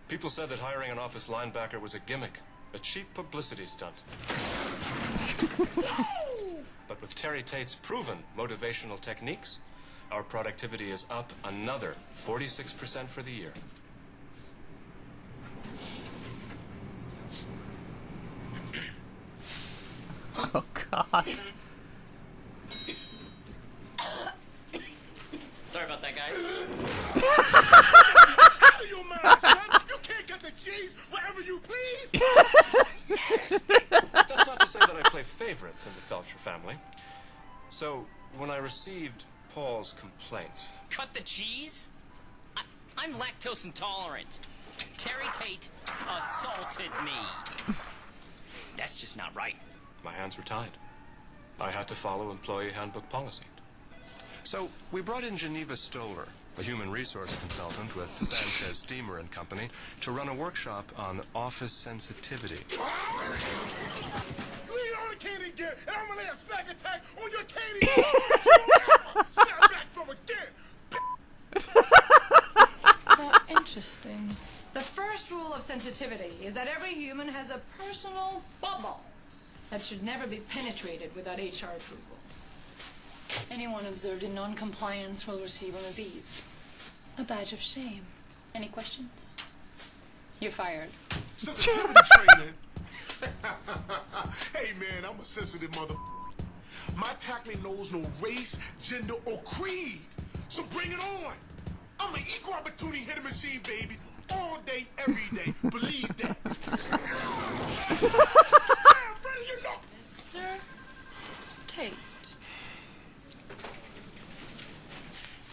People said that hiring an office linebacker was a gimmick, a cheap publicity stunt. But with Terry Tate's proven motivational techniques, our productivity is up another 46% for the year. Oh, God. Sorry about that, guys. Out of your mind, son. You can't cut the cheese wherever you please. Yes. That's not to say that I play favorites in the Felcher family. So, when I received Paul's complaint... Cut the cheese? I'm lactose intolerant. Terry Tate assaulted me. That's just not right. My hands were tied. I had to follow employee handbook policy. So, we brought in Geneva Stoller, a human resource consultant with Sanchez Steamer and Company, to run a workshop on office sensitivity. You eat all the candy again, and I'm gonna lay a snack attack on your candy. Snap back from again. Interesting. The first rule of sensitivity is that every human has a personal bubble that should never be penetrated without HR approval. Anyone observed in non-compliance will receive one of these. A badge of shame. Any questions? You're fired. Sensitivity training. Hey, man, I'm a sensitive mother. My tackling knows no race, gender, or creed. So bring it on. I'm an equal opportunity hitter machine, baby. All day, every day. Believe that. Mr. Tate.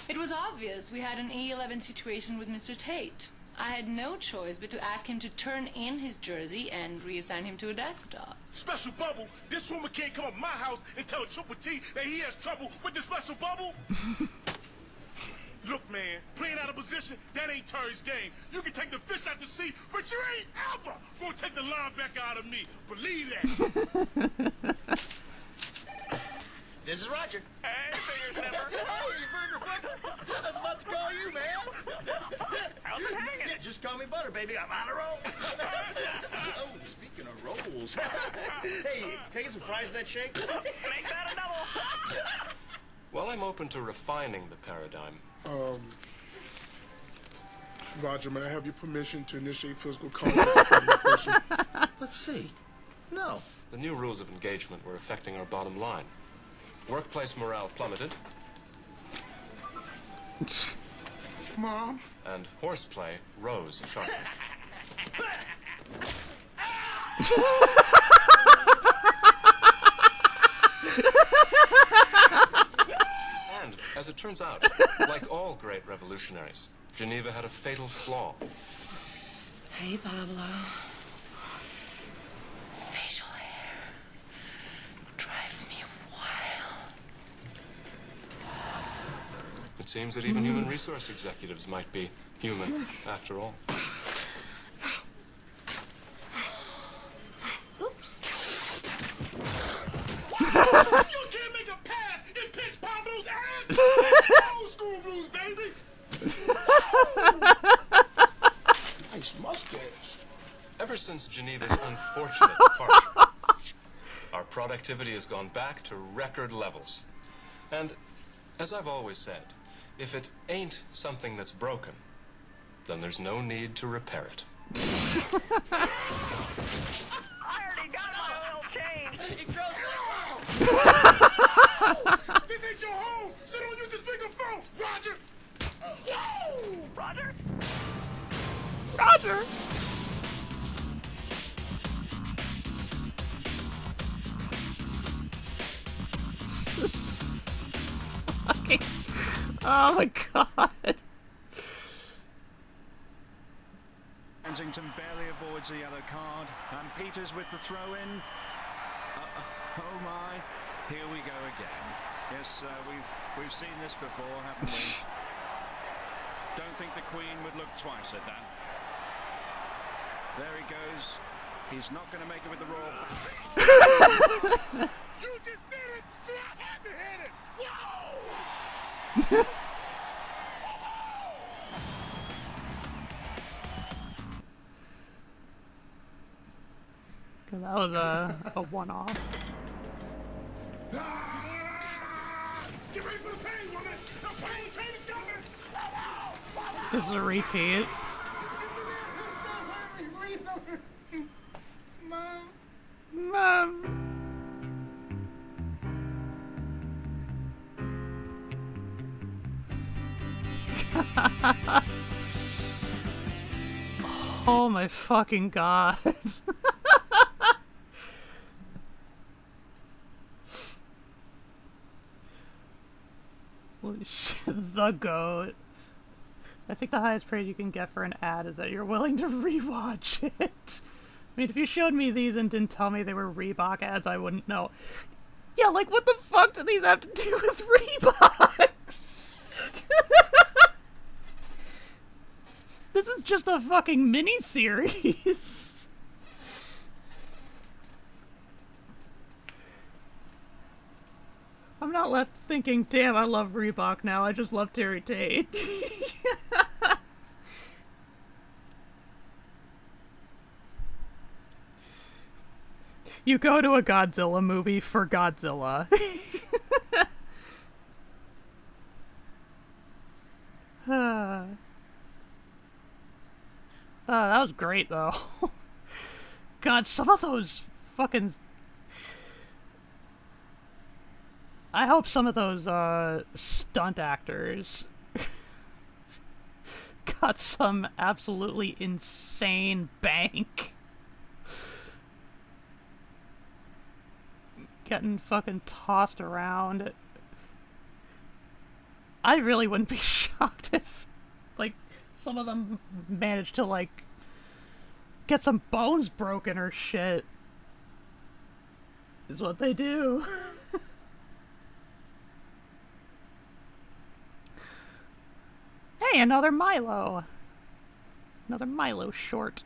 It was obvious we had an E11 situation with Mr. Tate. I had no choice but to ask him to turn in his jersey and reassign him to a desk job. Special bubble, this woman can't come up my house and tell Triple T that he has trouble with the special bubble. Look, man, playing out of position, that ain't Terry's game. You can take the fish out the sea, but you ain't ever gonna take the linebacker out of me. Believe that. This is Roger. Hey, fingers never. Hey, burger fucker. I was about to call you, man. How's it hanging? Yeah, just call me Butter, baby. I'm on a roll. Oh, speaking of rolls. Hey, can I get some fries in that shake? Make that a double. Well, I'm open to refining the paradigm. Roger, may I have your permission to initiate physical contact with the person? Let's see. No. The new rules of engagement were affecting our bottom line. Workplace morale plummeted. Mom? And horseplay rose sharply. And, as it turns out, like all great revolutionaries, Geneva had a fatal flaw. Hey, Pablo. Facial hair drives me wild. It seems that even human resource executives might be human, after all. Oops. You can't make a pass and pinch Pablo's ass. That's old school rules, baby. Nice mustache. Ever since Geneva's unfortunate departure, our productivity has gone back to record levels. And, as I've always said, if it ain't something that's broken, then there's no need to repair it. I already got my oil change. This ain't your home, so don't use the speakerphone, Roger. Roger? Roger! This fucking... Oh my god. Kensington barely avoids a yellow card, and Peters with the throw-in. Oh my, here we go again. Yes, we've seen this before, haven't we? Don't think the Queen would look twice at that. There he goes. He's not going to make it with the Royal. You just did it, so I had to hit it. Whoa! Cause that was a one-off. Get ready for the pain, woman. The pain train is coming. This is a repeat. Mom. Oh my fucking god. Holy shit, the GOAT. I think the highest praise you can get for an ad is that you're willing to rewatch it. I mean, if you showed me these and didn't tell me they were Reebok ads, I wouldn't know. Yeah, like, what the fuck do these have to do with Reeboks? This is just a fucking mini-series. I'm not left thinking, damn, I love Reebok now, I just love Terry Tate. You go to a Godzilla movie for Godzilla. That was great, though. God, some of those fucking... I hope some of those stunt actors got some absolutely insane bank. Getting fucking tossed around. I really wouldn't be shocked if, like, some of them managed to, like, get some bones broken or shit. Is what they do. Hey, another Milo. Another Milo short.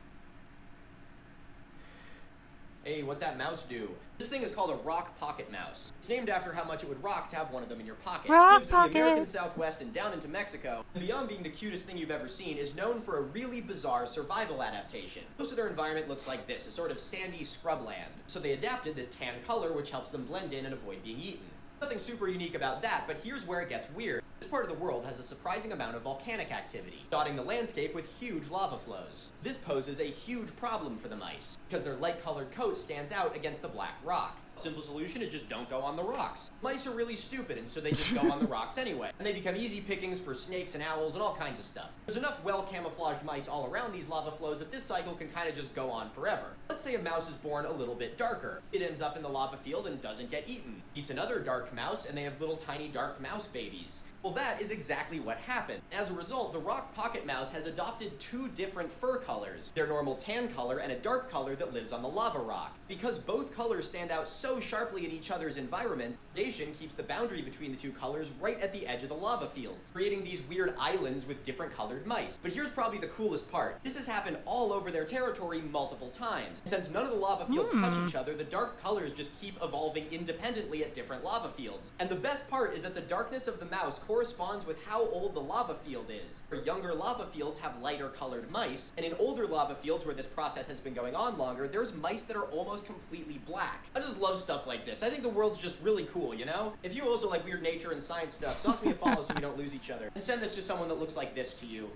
Hey, what'd that mouse do? This thing is called a rock pocket mouse. It's named after how much it would rock to have one of them in your pocket. Rock It lives in the pocket. American Southwest and down into Mexico. And beyond being the cutest thing you've ever seen, is known for a really bizarre survival adaptation. Most of their environment looks like this, a sort of sandy scrubland. So they adapted this tan color, which helps them blend in and avoid being eaten. Nothing super unique about that, but here's where it gets weird. This part of the world has a surprising amount of volcanic activity, dotting the landscape with huge lava flows. This poses a huge problem for the mice, because their light-colored coat stands out against the black rock. Simple solution is just don't go on the rocks. Mice are really stupid, and so they just go on the rocks anyway. And they become easy pickings for snakes and owls and all kinds of stuff. There's enough well-camouflaged mice all around these lava flows that this cycle can kind of just go on forever. Let's say a mouse is born a little bit darker. It ends up in the lava field and doesn't get eaten. Eats another dark mouse, and they have little tiny dark mouse babies. Well, that is exactly what happened. As a result, the rock pocket mouse has adopted two different fur colors. Their normal tan color and a dark color that lives on the lava rock. Because both colors stand out so sharply in each other's environments, gradation keeps the boundary between the two colors right at the edge of the lava fields, creating these weird islands with different colored mice. But here's probably the coolest part. This has happened all over their territory multiple times. Since none of the lava fields touch each other, the dark colors just keep evolving independently at different lava fields. And the best part is that the darkness of the mouse corresponds with how old the lava field is. Where younger lava fields have lighter colored mice, and in older lava fields where this process has been going on longer, there's mice that are almost completely black. I just love stuff like this. I think the world's just really cool, you know? If you also like weird nature and science stuff, sauce me a follow so we don't lose each other. And send this to someone that looks like this to you.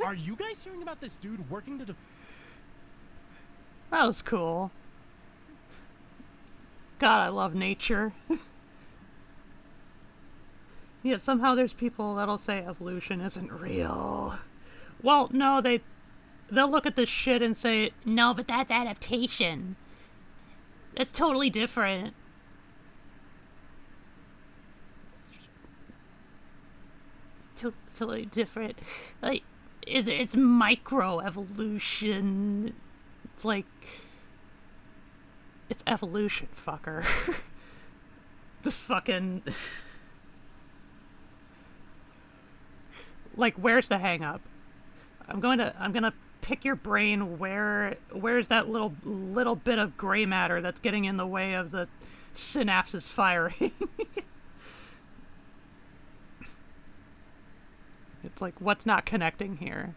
Are you guys hearing about this dude working to That was cool. God, I love nature. Yet somehow there's people that'll say evolution isn't real. Well, no, they'll look at this shit and say, no, but that's adaptation. That's totally different. It's totally different. Like, it's micro-evolution. It's like... It's evolution, fucker. The fucking... Like, where's the hang-up? I'm gonna pick your brain. Where's that little bit of gray matter that's getting in the way of the synapses firing? It's like, what's not connecting here?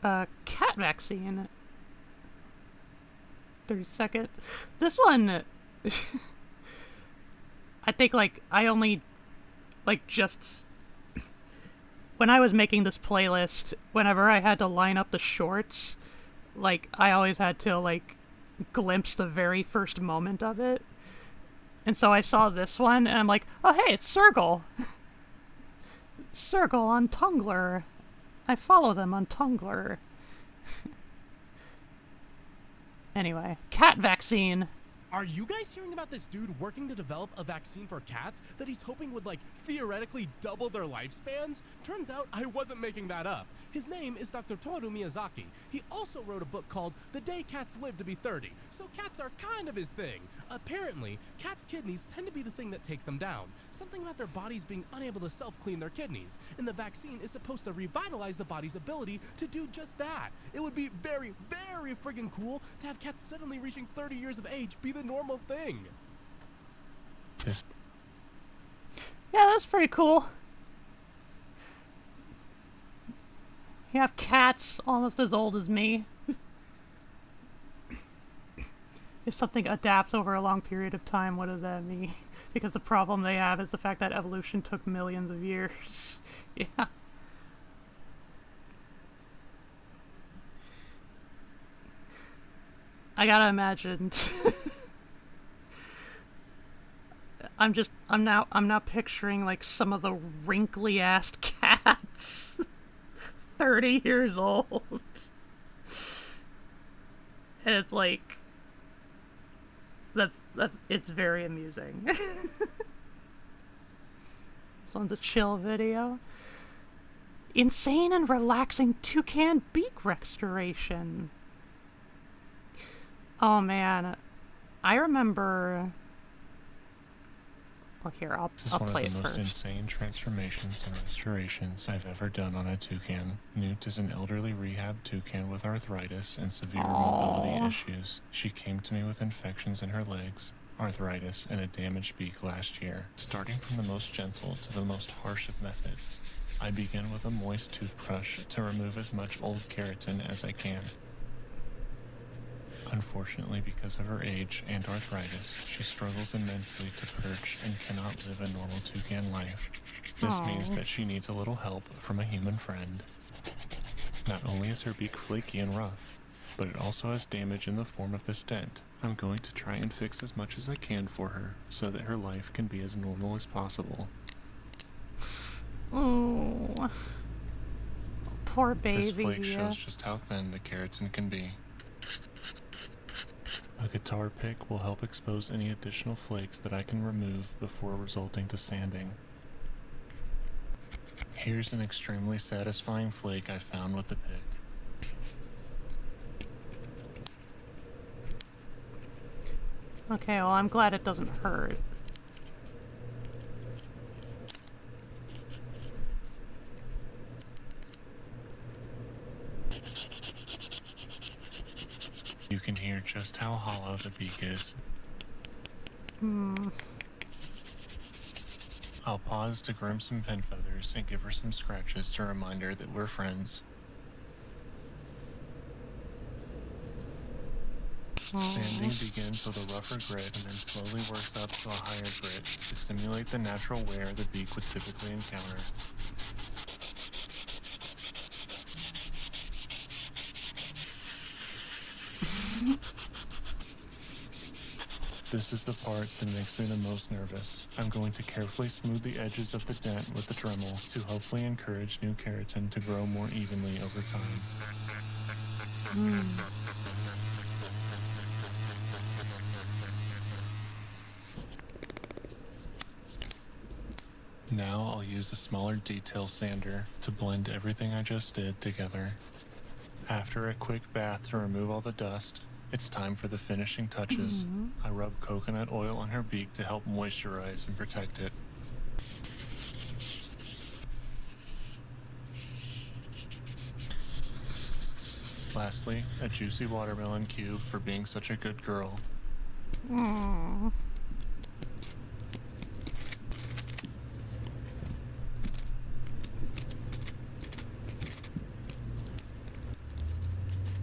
Cat vaccine. 30-second. This one, I think, like, I only, like, just... When I was making this playlist, whenever I had to line up the shorts, like, I always had to, like, glimpse the very first moment of it. And so I saw this one, and I'm like, oh, hey, it's Circle. Circle on Tumblr. I follow them on Tumblr. Anyway, cat vaccine. Are you guys hearing about this dude working to develop a vaccine for cats that he's hoping would, like, theoretically double their lifespans? Turns out I wasn't making that up. His name is Dr. Toru Miyazaki. He also wrote a book called The Day Cats Live to be 30, so cats are kind of his thing. Apparently, cats' kidneys tend to be the thing that takes them down. Something about their bodies being unable to self-clean their kidneys, and the vaccine is supposed to revitalize the body's ability to do just that. It would be very, very friggin' cool to have cats suddenly reaching 30 years of age be the normal thing. Yeah, that's pretty cool. You have cats almost as old as me. If something adapts over a long period of time, what does that mean? Because the problem they have is the fact that evolution took millions of years. Yeah. I gotta imagine. I'm now picturing like some of the wrinkly ass cats. 30 years old. And it's like it's very amusing. This one's a chill video. Insane and relaxing toucan beak restoration. Oh man, I remember. Well, here I'll play it first. This is one of the most insane transformations and restorations I've ever done on a toucan. Newt is an elderly rehab toucan with arthritis and severe mobility issues. She came to me with infections in her legs, arthritis, and a damaged beak last year. Starting from the most gentle to the most harsh of methods, I begin with a moist toothbrush to remove as much old keratin as I can. Unfortunately, because of her age and arthritis, she struggles immensely to perch and cannot live a normal toucan life. This means that she needs a little help from a human friend. Not only is her beak flaky and rough, but it also has damage in the form of this dent. I'm going to try and fix as much as I can for her, so that her life can be as normal as possible. Oh, poor baby. This flake shows just how thin the keratin can be. A guitar pick will help expose any additional flakes that I can remove before resulting to sanding. Here's an extremely satisfying flake I found with the pick. Okay, well, I'm glad it doesn't hurt. You can hear just how hollow the beak is. I'll pause to groom some pin feathers and give her some scratches to remind her that we're friends. Sanding begins with a rougher grit and then slowly works up to a higher grit to simulate the natural wear the beak would typically encounter. This is the part that makes me the most nervous. I'm going to carefully smooth the edges of the dent with the Dremel to hopefully encourage new keratin to grow more evenly over time. Now I'll use a smaller detail sander to blend everything I just did together. After a quick bath to remove all the dust, it's time for the finishing touches. I rub coconut oil on her beak to help moisturize and protect it. Lastly, a juicy watermelon cube for being such a good girl.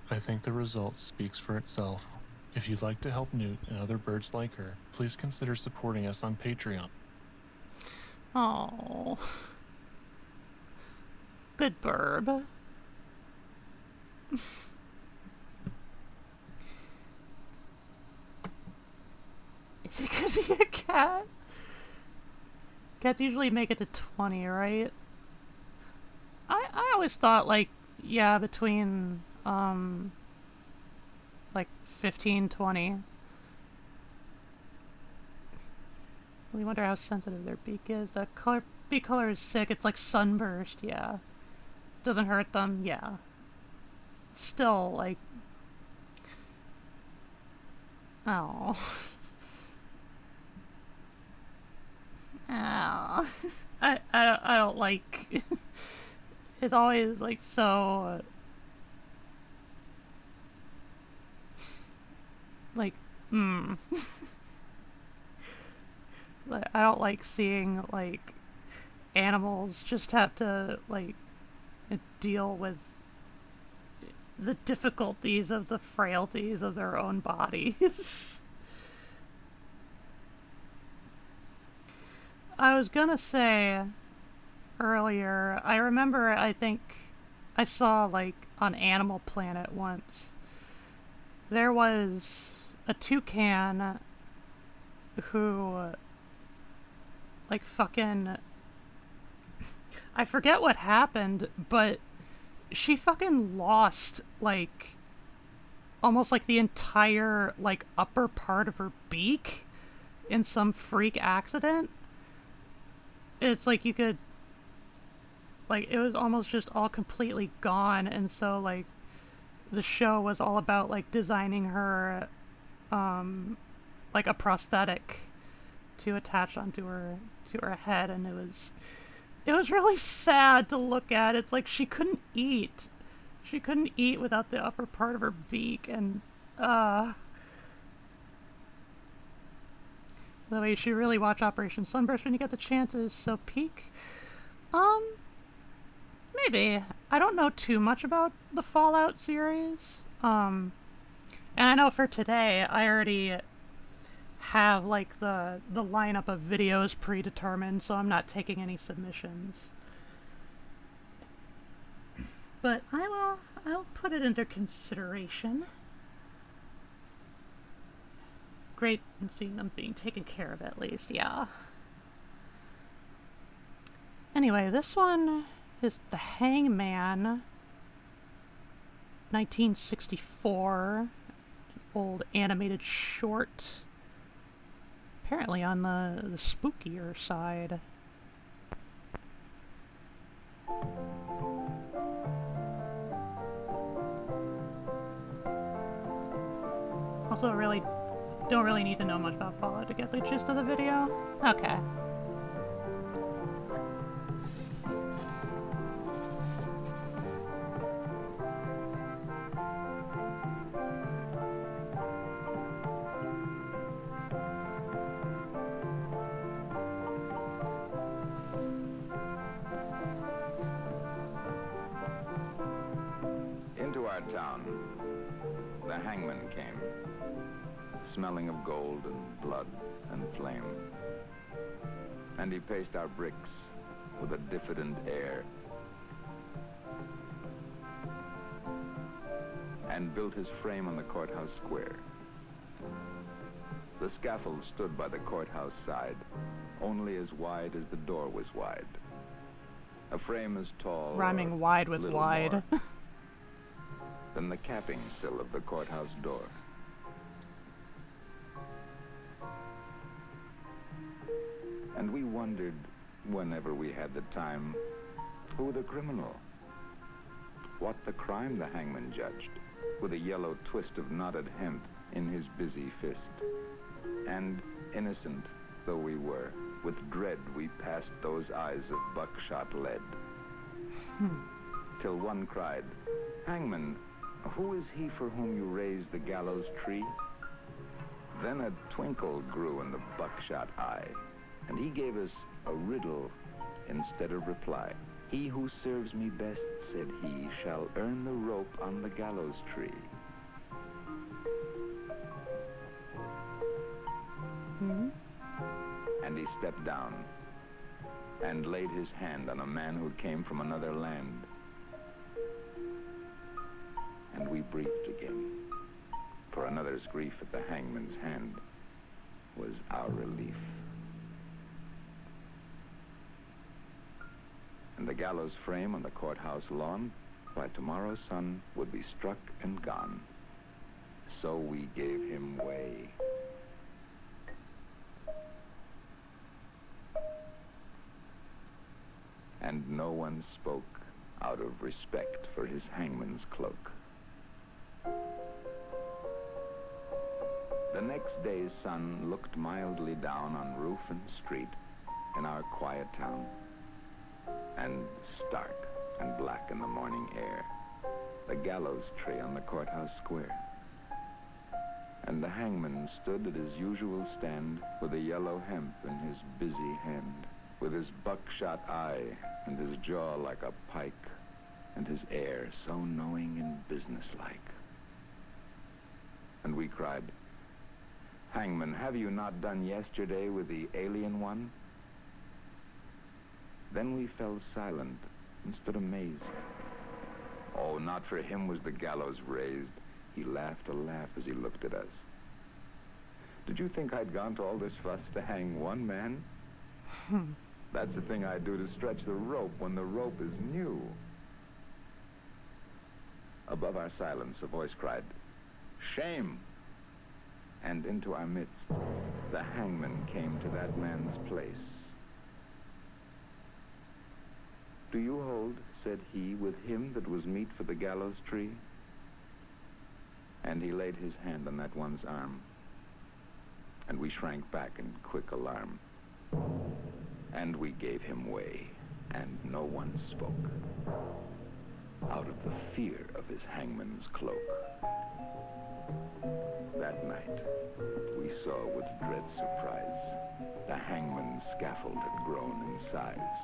I think the result speaks for itself. If you'd like to help Newt and other birds like her, please consider supporting us on Patreon. Oh, good burb. Is it gonna be a cat? Cats usually make it to 20, right? I always thought, like, yeah, between like 15, 20. We wonder how sensitive their beak is. Beak color is sick. It's like sunburst, yeah. Doesn't hurt them, yeah. Still, like, oh. Oh. I don't like. It's always like so. Like, Like, I don't like seeing, like, animals just have to, like, deal with the difficulties of the frailties of their own bodies. I was gonna say earlier, I remember, I think I saw, like, on Animal Planet once, there was a toucan who, like, fucking, I forget what happened, but she fucking lost, like, almost like the entire, like, upper part of her beak in some freak accident. It's like you could, like, it was almost just all completely gone, and so, like, the show was all about, like, designing her, like, a prosthetic to attach onto her head, and it was really sad to look at. It's like she couldn't eat. She couldn't eat without the upper part of her beak, and by the way, you should really watch Operation Sunburst when you get the chances. So peak. Maybe. I don't know too much about the Fallout series. And I know for today, I already have, like, the lineup of videos predetermined, so I'm not taking any submissions. But I'll put it under consideration. Great in seeing them being taken care of, at least, yeah. Anyway, this one is The Hangman, 1964, an old animated short, apparently on the spookier side. Also, don't really need to know much about Fallout to get the gist of the video. Okay. Into our town, the hangman came, smelling of gold and blood and flame. And he paced our bricks with a diffident air, and built his frame on the courthouse square. The scaffold stood by the courthouse side, only as wide as the door was wide. A frame as tall, Rhyming wide with little wide. more than the capping sill of the courthouse door. And we wondered, whenever we had the time, who the criminal, what the crime the hangman judged, with a yellow twist of knotted hemp in his busy fist. And innocent though we were, with dread we passed those eyes of buckshot lead. Till one cried, "Hangman, who is he for whom you raised the gallows tree?" Then a twinkle grew in the buckshot eye, and he gave us a riddle instead of reply. "He who serves me best," said he, "shall earn the rope on the gallows tree." And he stepped down and laid his hand on a man who came from another land. And we breathed again, for another's grief at the hangman's hand was our relief. And the gallows frame on the courthouse lawn, by tomorrow's sun, would be struck and gone. So we gave him way. And no one spoke out of respect for his hangman's cloak. The next day's sun looked mildly down on roof and street in our quiet town, and stark and black in the morning air, the gallows tree on the courthouse square. And the hangman stood at his usual stand with a yellow hemp in his busy hand, with his buckshot eye and his jaw like a pike, and his air so knowing and businesslike. And we cried, "Hangman, have you not done yesterday with the alien one?" Then we fell silent and stood amazed. Oh, not for him was the gallows raised. He laughed a laugh as he looked at us. Did you think I'd gone to all this fuss to hang one man? That's the thing I do to stretch the rope when the rope is new. Above our silence, a voice cried, "Shame!" And into our midst, the hangman came to that man's place. "Do you hold," said he, "with him that was meet for the gallows tree?" And he laid his hand on that one's arm, and we shrank back in quick alarm. And we gave him way, and no one spoke, out of the fear of his hangman's cloak. That night, we saw with dread surprise, the hangman's scaffold had grown in size.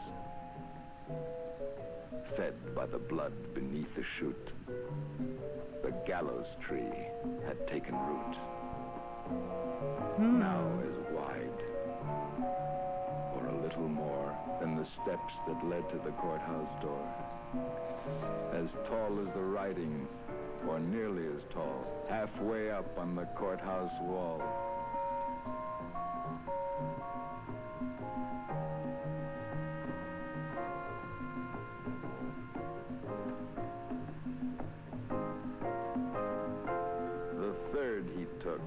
Fed by the blood beneath the chute, the gallows tree had taken root. Now as wide, or a little more, than the steps that led to the courthouse door. As tall as the writing, or nearly as tall, halfway up on the courthouse wall. The third he took,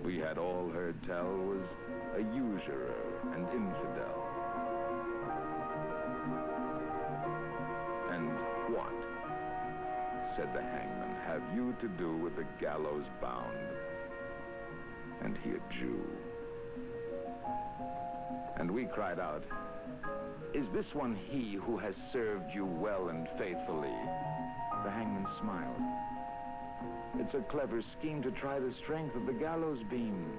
we had all heard tell, was a usurer and infidel. "And what," said the hangman, "have you to do with the gallows bound?" And he a Jew. And we cried out, "Is this one he who has served you well and faithfully?" The hangman smiled. "It's a clever scheme to try the strength of the gallows beam."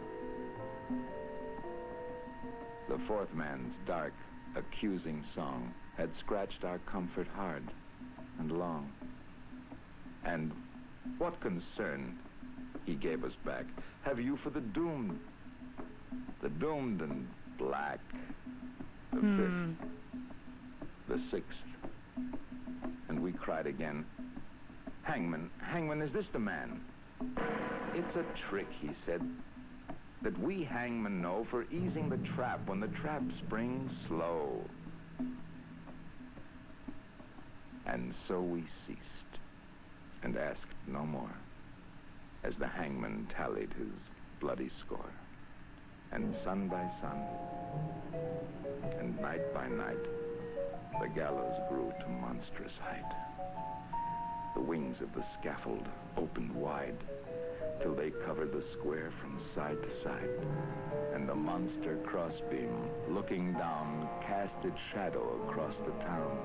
The fourth man's dark, accusing song had scratched our comfort hard and long. "And what concern," he gave us back, "have you for the doomed? The doomed and black, the fifth, the sixth." And we cried again, "Hangman, hangman, is this the man?" "It's a trick," he said, "that we hangmen know for easing the trap when the trap springs slow." And so we ceased, and asked no more, as the hangman tallied his bloody score. And sun by sun, and night by night, the gallows grew to monstrous height. The wings of the scaffold opened wide, till they covered the square from side to side, and the monster crossbeam, looking down, cast its shadow across the town.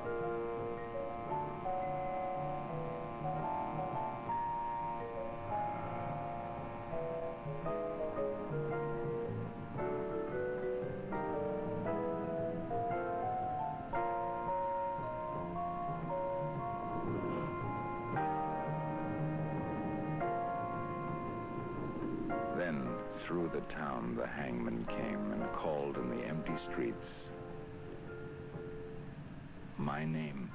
Then, through the town, the hangman came and called in the empty streets my name.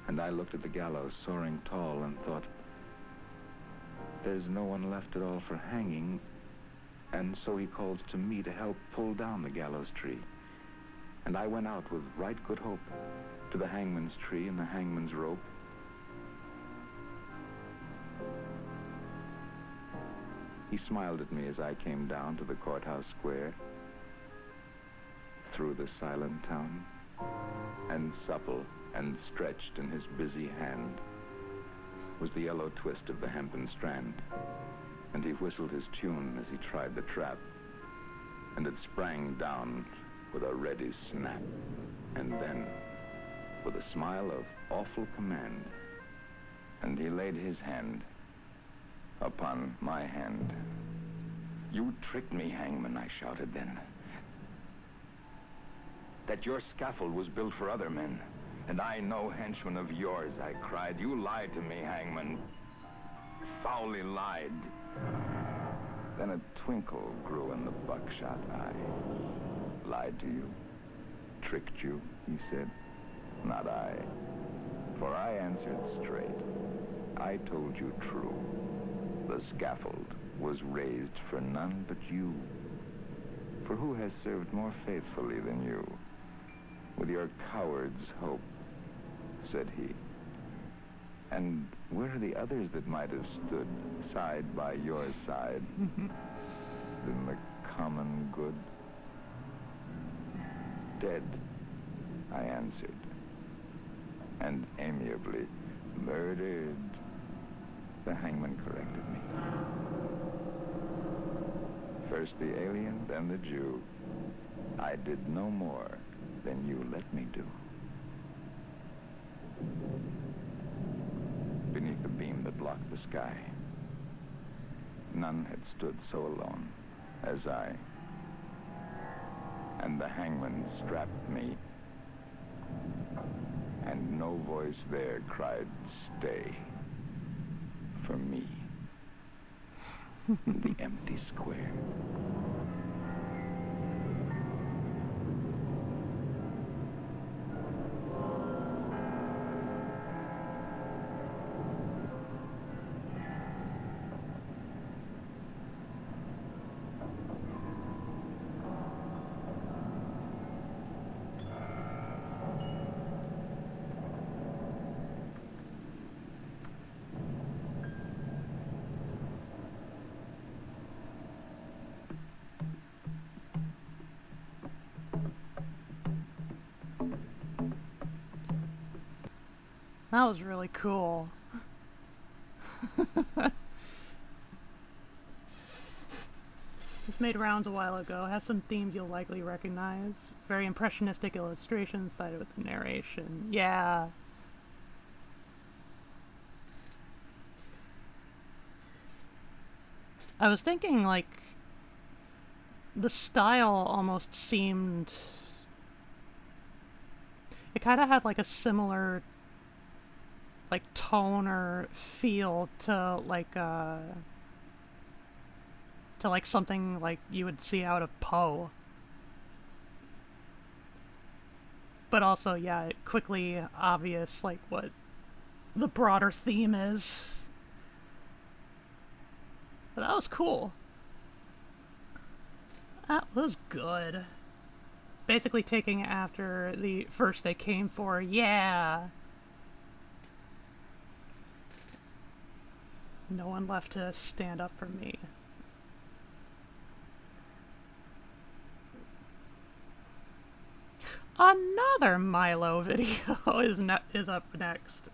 And I looked at the gallows soaring tall and thought, there's no one left at all for hanging, and so he calls to me to help pull down the gallows tree. And I went out with right good hope to the hangman's tree and the hangman's rope. He smiled at me as I came down to the courthouse square, through the silent town, and supple and stretched in his busy hand was the yellow twist of the hempen strand, and he whistled his tune as he tried the trap, and it sprang down with a ready snap, and then, with a smile of awful command, and he laid his hand upon my hand. "You tricked me, hangman," I shouted then. "That your scaffold was built for other men, and I no henchman of yours," I cried. "You lied to me, hangman. Foully lied." Then a twinkle grew in the buckshot eye. "Lied to you? Tricked you?" he said. "Not I. For I answered straight. I told you true. The scaffold was raised for none but you. For who has served more faithfully than you? With your coward's hope, said he. And where are the others that might have stood side by your side in the common good? Dead, I answered, and amiably murdered. The hangman corrected me. First the alien, then the Jew. I did no more than you let me do. Beneath the beam that blocked the sky, none had stood so alone as I. And the hangman strapped me, and no voice there cried, stay, for me. The empty square. That was really cool. This made rounds a while ago. Has some themes you'll likely recognize. Very impressionistic illustrations sided with the narration. Yeah. I was thinking, like, the style almost seemed... It kind of had, like, a similar, like, tone or feel to, like, something, like, you would see out of Poe. But also, yeah, quickly obvious, like, what the broader theme is. But that was cool. That was good. Basically taking after the first they came for, yeah! No one left to stand up for me. Another Milo video is up next.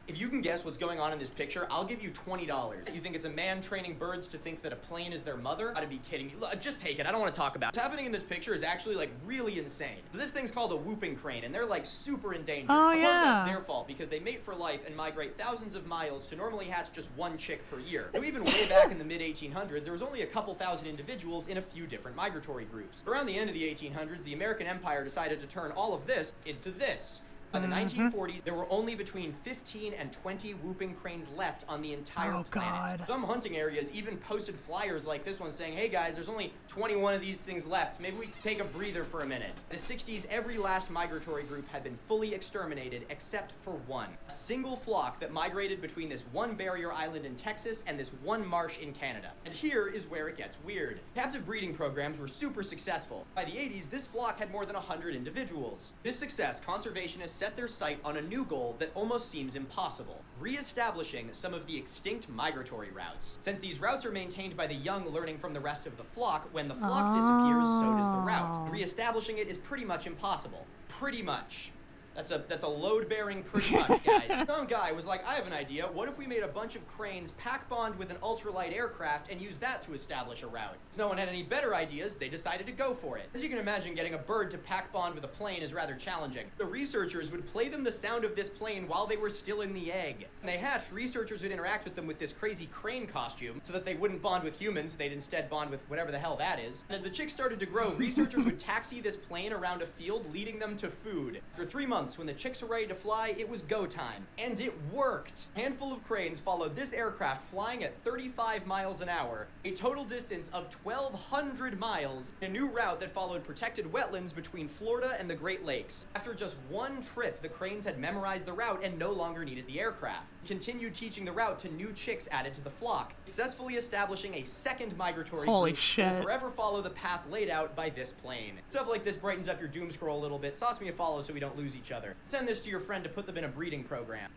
If you can guess what's going on in this picture, I'll give you $20. You think it's a man training birds to think that a plane is their mother? Gotta be kidding me. Look, just take it. I don't want to talk about it. What's happening in this picture is actually, like, really insane. So this thing's called a whooping crane, and they're, like, super endangered. Oh, Part of yeah. that's their fault, because they mate for life and migrate thousands of miles to normally hatch just one chick per year. So even way back in the mid-1800s, there was only a couple thousand individuals in a few different migratory groups. Around the end of the 1800s, the American Empire decided to turn all of this into this. By the 1940s, there were only between 15 and 20 whooping cranes left on the entire planet. God. Some hunting areas even posted flyers like this one saying, hey guys, there's only 21 of these things left. Maybe we can take a breather for a minute. In the 60s, every last migratory group had been fully exterminated except for one. A single flock that migrated between this one barrier island in Texas and this one marsh in Canada. And here is where it gets weird. Captive breeding programs were super successful. By the 80s, this flock had more than 100 individuals. This success, conservationists set their sight on a new goal that almost seems impossible: re-establishing some of the extinct migratory routes. Since these routes are maintained by the young learning from the rest of the flock, when the flock disappears, so does the route. Re-establishing it is pretty much impossible. Pretty much. That's a load-bearing pretty much, guys. Some guy was like, I have an idea. What if we made a bunch of cranes pack bond with an ultralight aircraft and use that to establish a route? If no one had any better ideas, they decided to go for it. As you can imagine, getting a bird to pack bond with a plane is rather challenging. The researchers would play them the sound of this plane while they were still in the egg. When they hatched, researchers would interact with them with this crazy crane costume so that they wouldn't bond with humans. They'd instead bond with whatever the hell that is. And as the chicks started to grow, researchers would taxi this plane around a field, leading them to food. After 3 months, months, when the chicks were ready to fly, it was go time. And it worked! A handful of cranes followed this aircraft flying at 35 miles an hour, a total distance of 1,200 miles, a new route that followed protected wetlands between Florida and the Great Lakes. After just one trip, the cranes had memorized the route and no longer needed the aircraft. Continued teaching the route to new chicks added to the flock, successfully establishing a second migratory Holy group shit. will forever follow the path laid out by this plane. Stuff like this brightens up your doom scroll a little bit. Sauce me a follow so we don't lose each other. Send this to your friend to put them in a breeding program.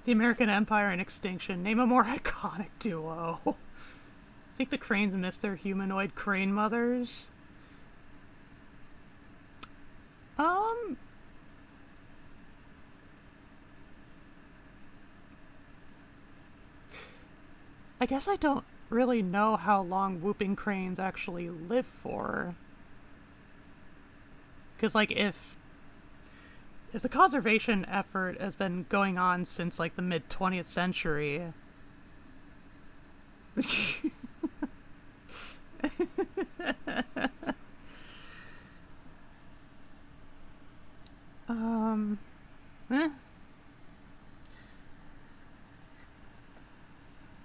The American Empire and Extinction. Name a more iconic duo. I think the cranes miss their humanoid crane mothers. I guess I don't really know how long whooping cranes actually live for. Because, like, if the conservation effort has been going on since, like, the mid-20th century...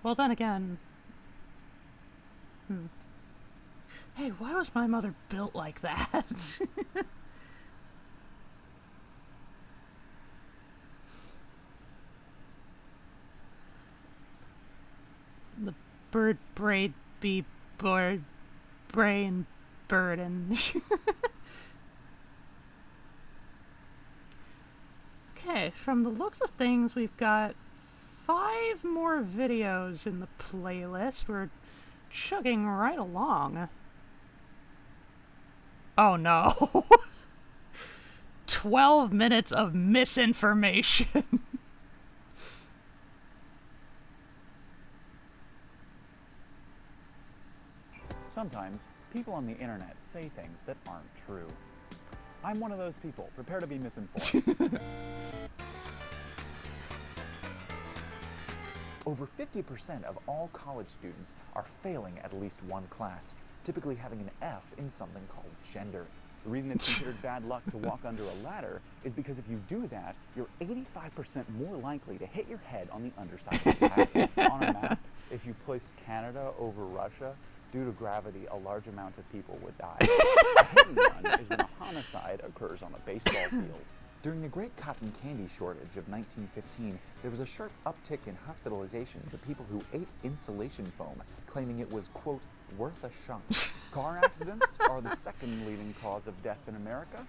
Well, then again... Hey, why was my mother built like that? The bird braid be bird brain burden. Okay, from the looks of things, we've got 5 more videos in the playlist. We're chugging right along. Oh no. 12 minutes of misinformation. Sometimes, people on the internet say things that aren't true. I'm one of those people. Prepare to be misinformed. Over 50% of all college students are failing at least one class, typically having an F in something called gender. The reason it's considered bad luck to walk under a ladder is because if you do that, you're 85% more likely to hit your head on the underside of the ladder. On a map, if you placed Canada over Russia, due to gravity, a large amount of people would die. A hit and run is when a homicide occurs on a baseball field. During the Great Cotton Candy Shortage of 1915, there was a sharp uptick in hospitalizations of people who ate insulation foam, claiming it was, quote, worth a shunk. Car accidents are the second leading cause of death in America,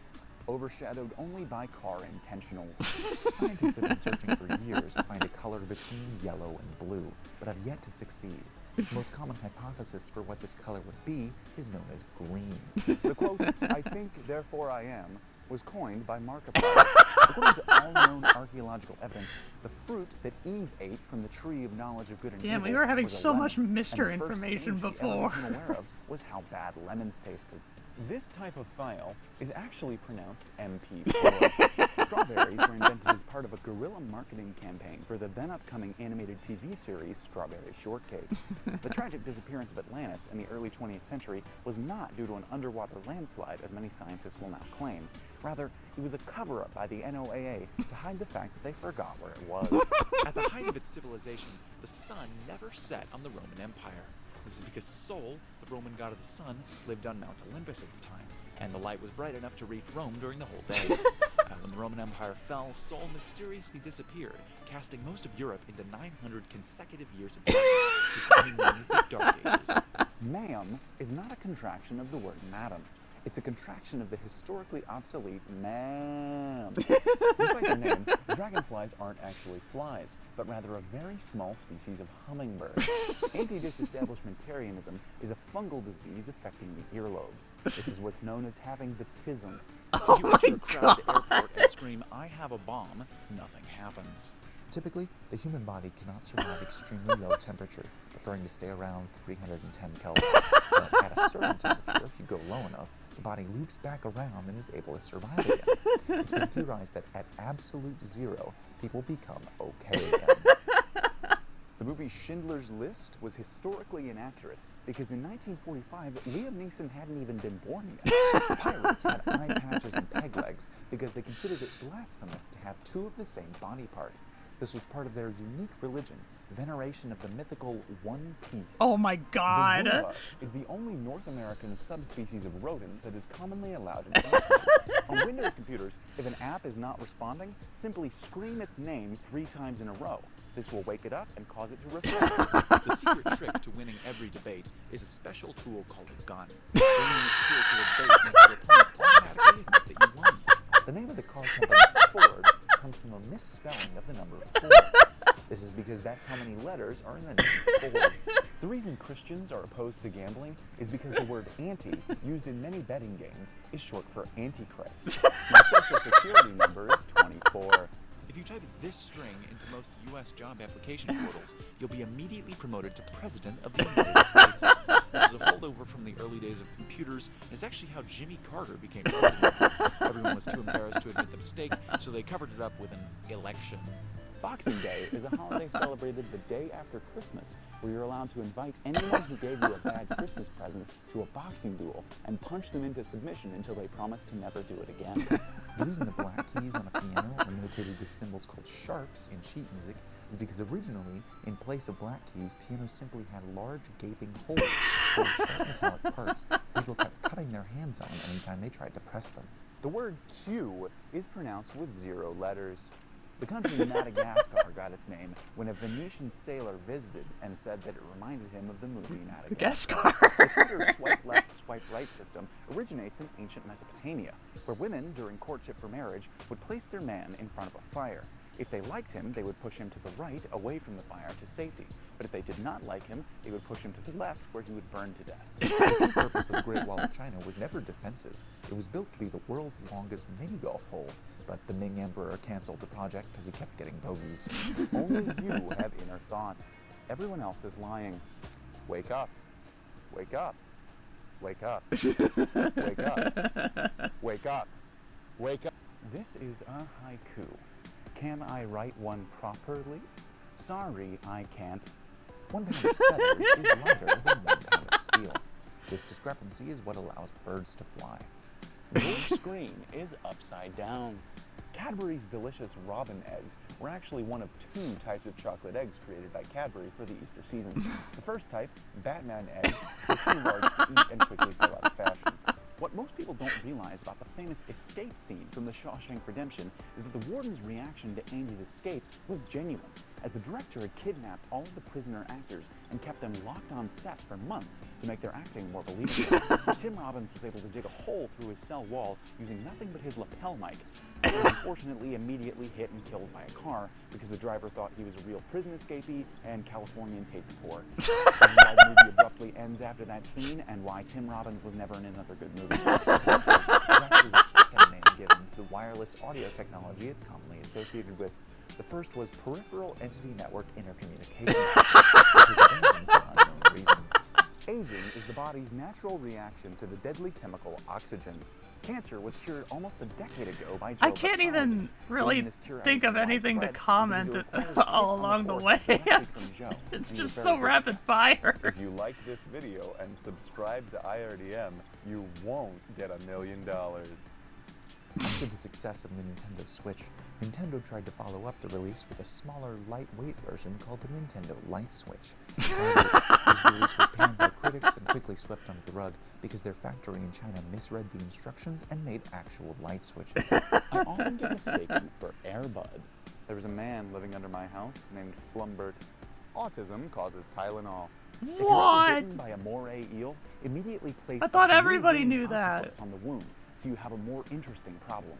overshadowed only by car intentionals. Scientists have been searching for years to find a color between yellow and blue, but have yet to succeed. The most common hypothesis for what this color would be is known as green. The quote, I think, therefore I am, was coined by Markiplier. According to all known archaeological evidence, the fruit that Eve ate from the tree of knowledge of good and evil Damn, we were having was a so lemon, much Mr. and the first information thing she before. ever became aware of was how bad lemons tasted. This type of file is actually pronounced MP4. Strawberries were invented as part of a guerrilla marketing campaign for the then upcoming animated TV series Strawberry Shortcake. The tragic disappearance of Atlantis in the early 20th century was not due to an underwater landslide, as many scientists will now claim. Rather, it was a cover-up by the NOAA to hide the fact that they forgot where it was. At the height of its civilization, the sun never set on the Roman Empire. This is because Sol, the Roman god of the sun, lived on Mount Olympus at the time, and the light was bright enough to reach Rome during the whole day. When the Roman Empire fell, Sol mysteriously disappeared, casting most of Europe into 900 consecutive years of darkness, becoming known as the Dark Ages. Ma'am is not a contraction of the word madam. It's a contraction of the historically obsolete ma'am. Despite their name, dragonflies aren't actually flies, but rather a very small species of hummingbird. Anti-disestablishmentarianism is a fungal disease affecting the earlobes. This is what's known as having the tism. If you enter a crowded airport and scream, I have a bomb, nothing happens. Typically, the human body cannot survive extremely low temperature, preferring to stay around 310 Kelvin. But at a certain temperature, if you go low enough, the body loops back around and is able to survive again. It's been theorized that at absolute zero, people become okay again. The movie Schindler's List was historically inaccurate because in 1945, Liam Neeson hadn't even been born yet. Pirates had eye patches and peg legs because they considered it blasphemous to have two of the same body part. This was part of their unique religion, veneration of the mythical One Piece. Oh my god. The Roomba is the only North American subspecies of rodent that is commonly allowed in countries. On Windows computers, if an app is not responding, simply scream its name 3 times in a row. This will wake it up and cause it to refresh. The secret trick to winning every debate is a special tool called a gun. Bringing this tool to a debate makes your opponent automatically admit that you won. The name of the car company Ford comes from a misspelling of the number 4. This is because that's how many letters are in the name Ford. The reason Christians are opposed to gambling is because the word anti, used in many betting games, is short for Antichrist. My social security number is 24. If you type this string into most U.S. job application portals, you'll be immediately promoted to President of the United States. This is a holdover from the early days of computers, and is actually how Jimmy Carter became president. Everyone was too embarrassed to admit the mistake, so they covered it up with an election. Boxing Day is a holiday celebrated the day after Christmas, where you're allowed to invite anyone who gave you a bad Christmas present to a boxing duel and punch them into submission until they promise to never do it again. The reason the black keys on a piano are notated with symbols called sharps in sheet music is because originally, in place of black keys, pianos simply had large gaping holes for sharp metallic parts people kept cutting their hands on anytime they tried to press them. The word Q is pronounced with 0 letters. The country Madagascar got its name when a Venetian sailor visited and said that it reminded him of the movie Madagascar. The Tinder swipe left, swipe right system originates in ancient Mesopotamia, where women, during courtship for marriage, would place their man in front of a fire. If they liked him, they would push him to the right, away from the fire, to safety. But if they did not like him, they would push him to the left, where he would burn to death. The true purpose of the Great Wall of China was never defensive. It was built to be the world's longest mini-golf hole, but the Ming Emperor canceled the project because he kept getting bogeys. Only you have inner thoughts. Everyone else is lying. Wake up. Wake up. Wake up. Wake up. Wake up. Wake up. This is a haiku. Can I write one properly? Sorry, I can't. 1 pound of feathers is lighter than 1 pound of steel. This discrepancy is what allows birds to fly. Your screen is upside down. Cadbury's delicious robin eggs were actually one of 2 types of chocolate eggs created by Cadbury for the Easter season. The first type, Batman eggs, were too large to eat and quickly fell out of fashion. What most people don't realize about the famous escape scene from The Shawshank Redemption is that the warden's reaction to Andy's escape was genuine, as the director had kidnapped all of the prisoner actors and kept them locked on set for months to make their acting more believable. Tim Robbins was able to dig a hole through his cell wall using nothing but his lapel mic. He was unfortunately immediately hit and killed by a car because the driver thought he was a real prison escapee and Californians hate the poor. This is why the movie abruptly ends after that scene and why Tim Robbins was never in another good movie. Bluetooth is actually the second name given to the wireless audio technology it's commonly associated with. The first was Peripheral Entity Network Intercommunication System, which is abandoned for unknown reasons. Aging is the body's natural reaction to the deadly chemical oxygen. Cancer was cured almost a decade ago by Joe I can't even really think of anything to comment all along the way. It's just so rapid fire. If you like this video and subscribe to IRDM, you won't get $1 million. After the success of the Nintendo Switch, Nintendo tried to follow up the release with a smaller, lightweight version called the Nintendo Light Switch. This release was panned by critics and quickly swept under the rug because their factory in China misread the instructions and made actual light switches. I often get mistaken for Airbud. There was a man living under my house named Flumbert. Autism causes Tylenol. If you're bitten by a moray eel, immediately place I thought a everybody blue-green knew that. octopus on the wound, so you have a more interesting problem.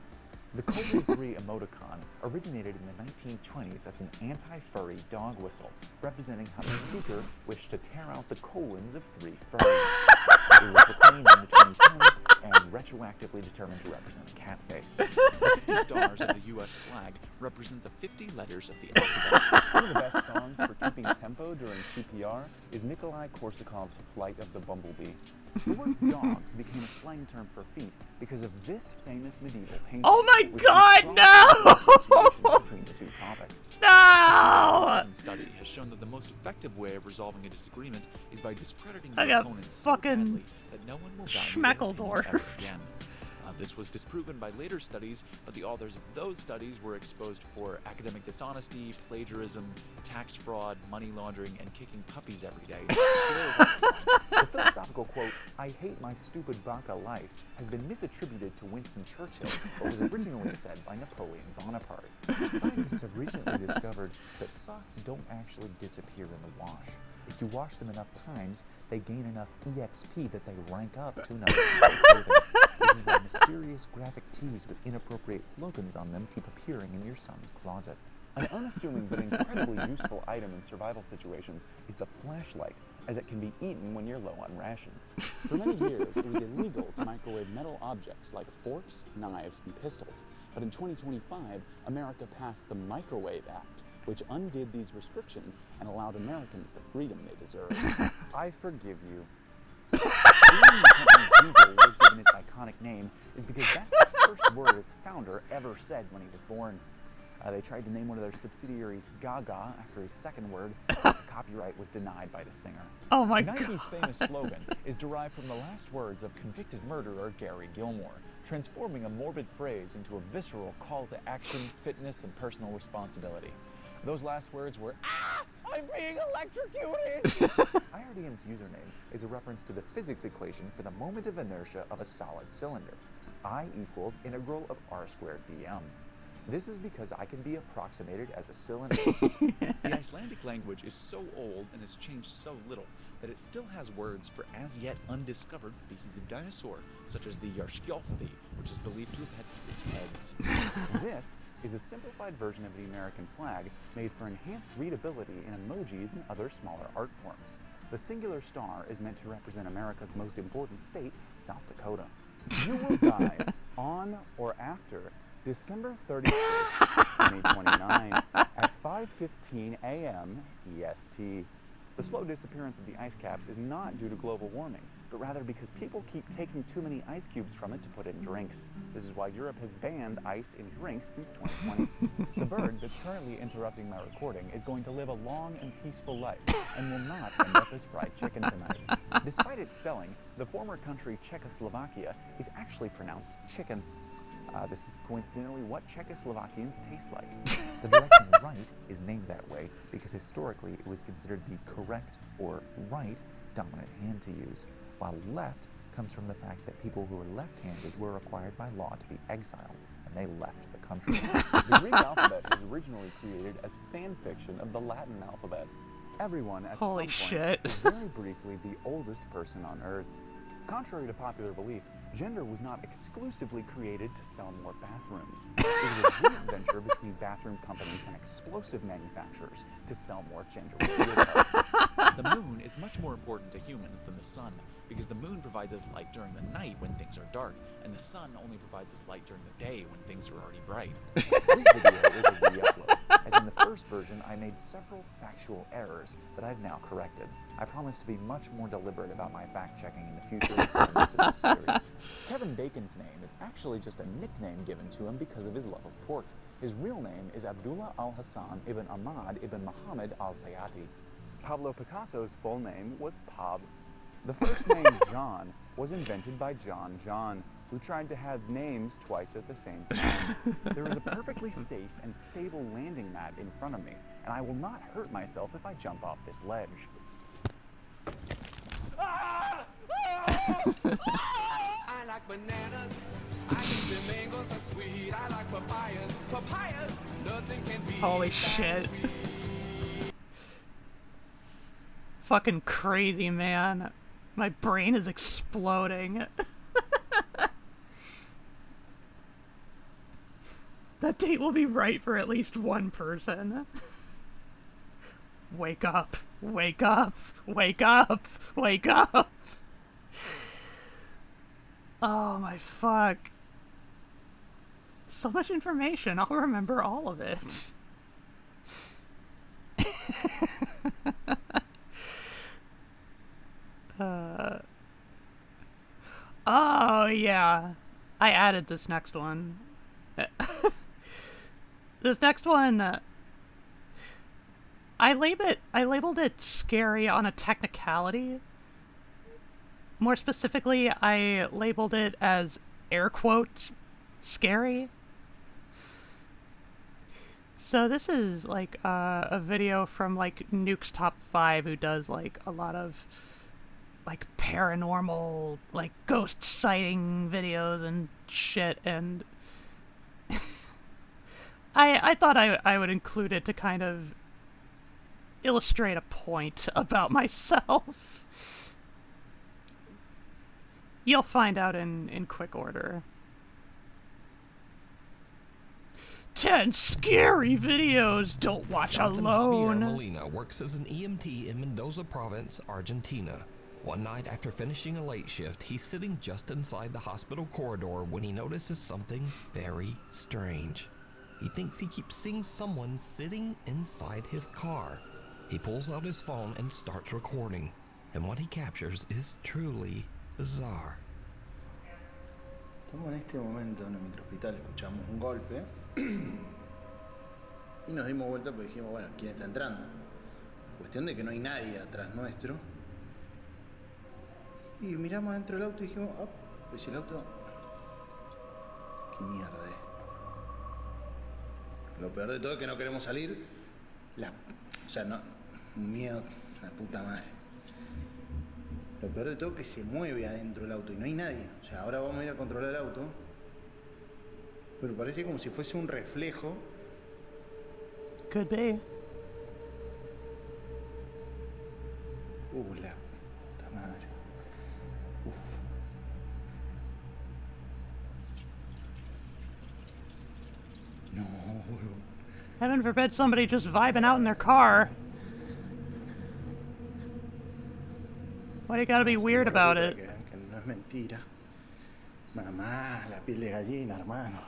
The Colon 3 emoticon originated in the 1920s as an anti-furry dog whistle, representing how the speaker wished to tear out the colons of 3 furries. It was proclaimed in the 2010s and retroactively determined to represent a cat face. The 50 stars of the U.S. flag represent the 50 letters of the alphabet. One of the best songs for keeping tempo during CPR is Nikolai Korsakov's Flight of the Bumblebee. The word dogs became a slang term for feet because of this famous medieval painting. Oh my which God, drew no! strong associations between the two topics. No! A second study has shown that the most effective way of resolving a disagreement is by discrediting I your got opponent so fucking badly that no one will value their opinion Schmeckledorf. ever again. This was disproven by later studies, but the authors of those studies were exposed for academic dishonesty, plagiarism, tax fraud, money laundering, and kicking puppies every day. The philosophical quote, "I hate my stupid baka life," has been misattributed to Winston Churchill, but was originally said by Napoleon Bonaparte. Scientists have recently discovered that socks don't actually disappear in the wash. If you wash them enough times, they gain enough EXP that they rank up to another piece of clothing. This is why mysterious graphic tees with inappropriate slogans on them keep appearing in your son's closet. An unassuming but incredibly useful item in survival situations is the flashlight, as it can be eaten when you're low on rations. For many years, it was illegal to microwave metal objects like forks, knives, and pistols. But in 2025, America passed the Microwave Act, which undid these restrictions and allowed Americans the freedom they deserve. I forgive you. The reason the company Google was given its iconic name is because that's the first word its founder ever said when he was born. They tried to name one of their subsidiaries Gaga after his second word, but the copyright was denied by the singer. Oh my God. Nike's God. famous slogan is derived from the last words of convicted murderer Gary Gilmore, transforming a morbid phrase into a visceral call to action, fitness, and personal responsibility. Those last words were, "Ah! I'm being electrocuted!" IRDM's username is a reference to the physics equation for the moment of inertia of a solid cylinder. I equals integral of r squared dm. This is because I can be approximated as a cylinder. The Icelandic language is so old and has changed so little that it still has words for as yet undiscovered species of dinosaur, such as the Jarskjálfti, which is believed to have had 3 heads. This is a simplified version of the American flag made for enhanced readability in emojis and other smaller art forms. The singular star is meant to represent America's most important state, South Dakota. You will die on or after December 31st, 2029 at 5:15 a.m. EST. The slow disappearance of the ice caps is not due to global warming, but rather because people keep taking too many ice cubes from it to put in drinks. This is why Europe has banned ice in drinks since 2020. The bird that's currently interrupting my recording is going to live a long and peaceful life and will not end up as fried chicken tonight. Despite its spelling, the former country Czechoslovakia is actually pronounced chicken. This is coincidentally what Czechoslovakians taste like. The direction right is named that way because historically it was considered the correct or right dominant hand to use, while left comes from the fact that people who were left-handed were required by law to be exiled, and they left the country. The Greek alphabet was originally created as fan fiction of the Latin alphabet. Everyone at Holy some shit. point was very briefly the oldest person on Earth. Contrary to popular belief, gender was not exclusively created to sell more bathrooms. It was a joint venture between bathroom companies and explosive manufacturers to sell more gender-reveal parts. The moon is much more important to humans than the sun, because the moon provides us light during the night when things are dark, and the sun only provides us light during the day when things are already bright. This video is a re-upload, as in the first version I made several factual errors that I've now corrected. I promise to be much more deliberate about my fact-checking in the future installments of this series. Kevin Bacon's name is actually just a nickname given to him because of his love of pork. His real name is Abdullah al-Hassan ibn Ahmad ibn Muhammad al-Sayati. Pablo Picasso's full name was Pab. The first name John was invented by John, who tried to have names twice at the same time. There is a perfectly safe and stable landing mat in front of me, and I will not hurt myself if I jump off this ledge. I like bananas. I think the mangoes are sweet. I like papayas. Papayas, nothing can be. Holy shit. Fucking crazy, man. My brain is exploding. That date will be right for at least one person. Wake up. Wake up. Wake up. Wake up. Oh my fuck. So much information. I'll remember all of it. Oh yeah. I added this next one. This next one, I labeled it scary on a technicality. More specifically, I labeled it as air quotes scary. So this is like a video from like Nuke's Top 5, who does like a lot of like paranormal, like ghost sighting videos and shit, and I thought I would include it to kind of illustrate a point about myself. You'll find out in quick order. 10 scary videos don't watch Jonathan alone. Javier Molina works as an EMT in Mendoza Province, Argentina. One night after finishing a late shift, he's sitting just inside the hospital corridor when he notices something very strange. He thinks he keeps seeing someone sitting inside his car. He pulls out his phone and starts recording, and what he captures is truly bizarre. Estamos en este momento en el microhospital, escuchamos un golpe y nos dimos vuelta porque dijimos, bueno, ¿quién está entrando? Cuestión de que no hay nadie atrás nuestro. Y miramos dentro del auto y dijimos, oh, pues el auto, qué mierda es. Lo peor de todo es que no queremos salir. O sea, no, un miedo, la puta madre. Lo peor de todo es que se mueve adentro del auto y no hay nadie. O sea, ahora vamos a ir a controlar el auto. Pero parece como si fuese un reflejo. Could be. La puta madre. No, boludo. Heaven forbid somebody just vibing out in their car. Why do you gotta be weird about it? Que no es mentira. Mamá, la piel de gallina, hermano.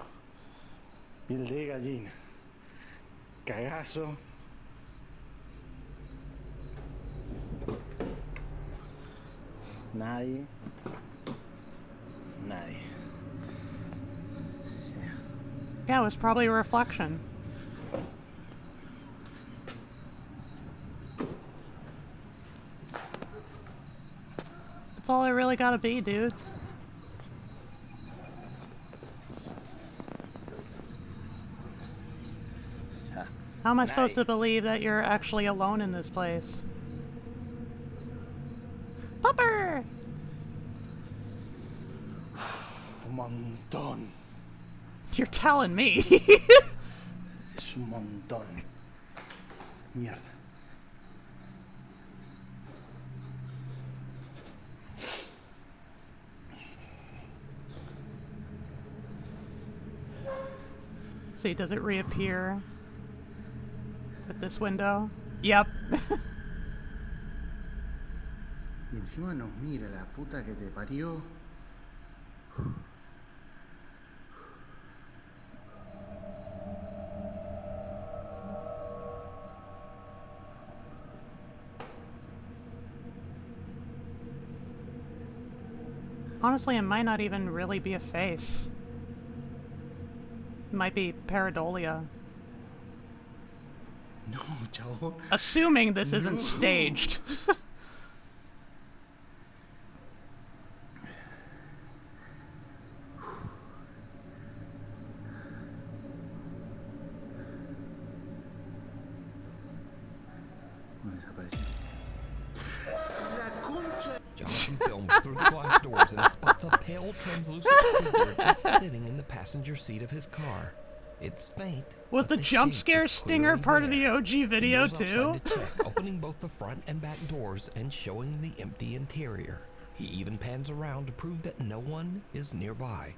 Piel de gallina. Cagazo. Nadie. Nadie. Yeah, it was probably a reflection. That's all it really gotta be, dude. How am I supposed to believe that you're actually alone in this place? Pupper! Un montón. You're telling me. Es un montón. Mierda. See, does it reappear at this window? Yep. Y encima nos mira la puta que te parió. Honestly, it might not even really be a face. It might be pareidolia. No, chavo. Assuming this isn't staged. Jonathan films through the glass doors and spots a pale, translucent figure just sitting in the passenger seat of his car. It's faint. Was the jump scare stinger part of the OG video too? To check, opening both the front and back doors and showing the empty interior. He even pans around to prove that no one is nearby.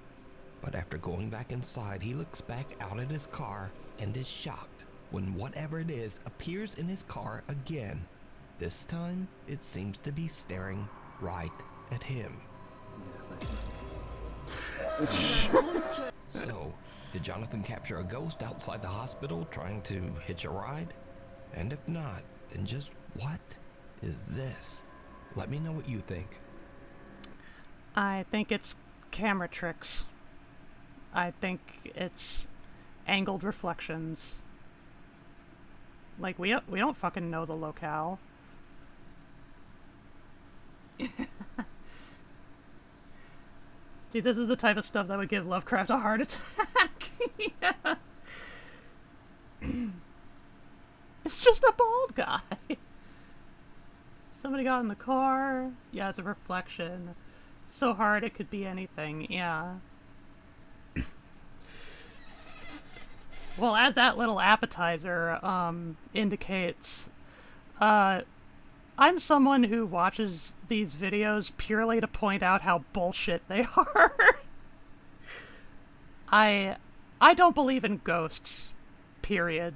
But after going back inside, he looks back out at his car and is shocked when whatever it is appears in his car again. This time, it seems to be staring right at him. So, did Jonathan capture a ghost outside the hospital trying to hitch a ride? And if not, then just what is this? Let me know what you think. I think it's camera tricks. I think it's angled reflections. Like, we don't fucking know the locale. Dude, this is the type of stuff that would give Lovecraft a heart attack. Yeah. It's just a bald guy. Somebody got in the car. Yeah, it's a reflection. So hard it could be anything. Yeah. Well, as that little appetizer indicates, I'm someone who watches these videos purely to point out how bullshit they are. I don't believe in ghosts, period.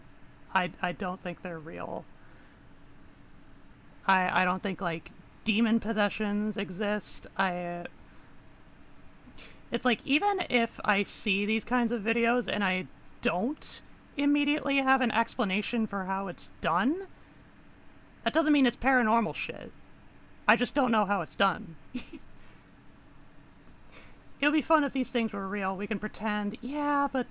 I don't think they're real. I don't think, like, demon possessions exist. It's like, even if I see these kinds of videos and I don't immediately have an explanation for how it's done, that doesn't mean it's paranormal shit. I just don't know how it's done. It would be fun if these things were real. We can pretend, yeah, but...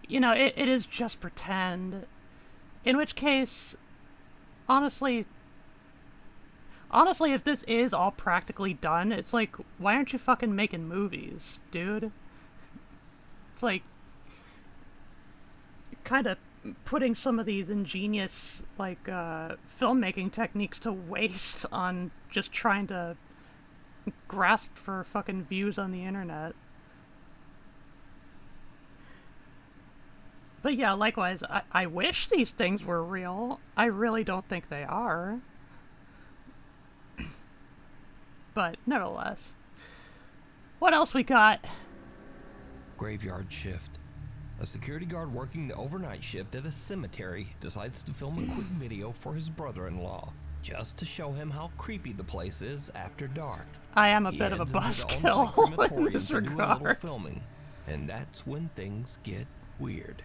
You know, it is just pretend. In which case, honestly, if this is all practically done, it's like, why aren't you fucking making movies, dude? It's like, kind of putting some of these ingenious, like, filmmaking techniques to waste on just trying to grasp for fucking views on the internet. But yeah, likewise, I wish these things were real. I really don't think they are. But nevertheless. What else we got? Graveyard shift. A security guard working the overnight shift at a cemetery decides to film a quick video for his brother-in-law, just to show him how creepy the place is after dark. I am a bit of a buzzkill in this to do a little regard. filming, and that's when things get weird.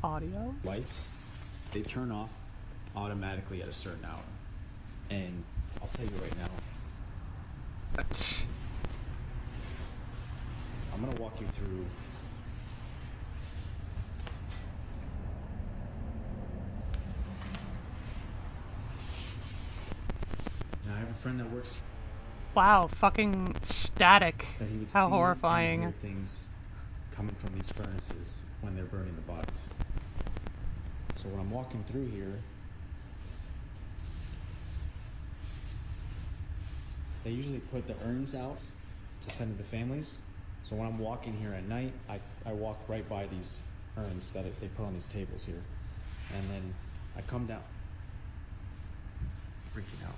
Audio? Lights, they turn off automatically at a certain hour. And I'll tell you right now, I'm gonna walk you through now. I have a friend that works. Wow, fucking static. That he would How see horrifying. and hear things coming from these furnaces when they're burning the bodies. So when I'm walking through here, they usually put the urns out to send to the families. So when I'm walking here at night, I walk right by these urns that they put on these tables here. And then I come down, freaking out.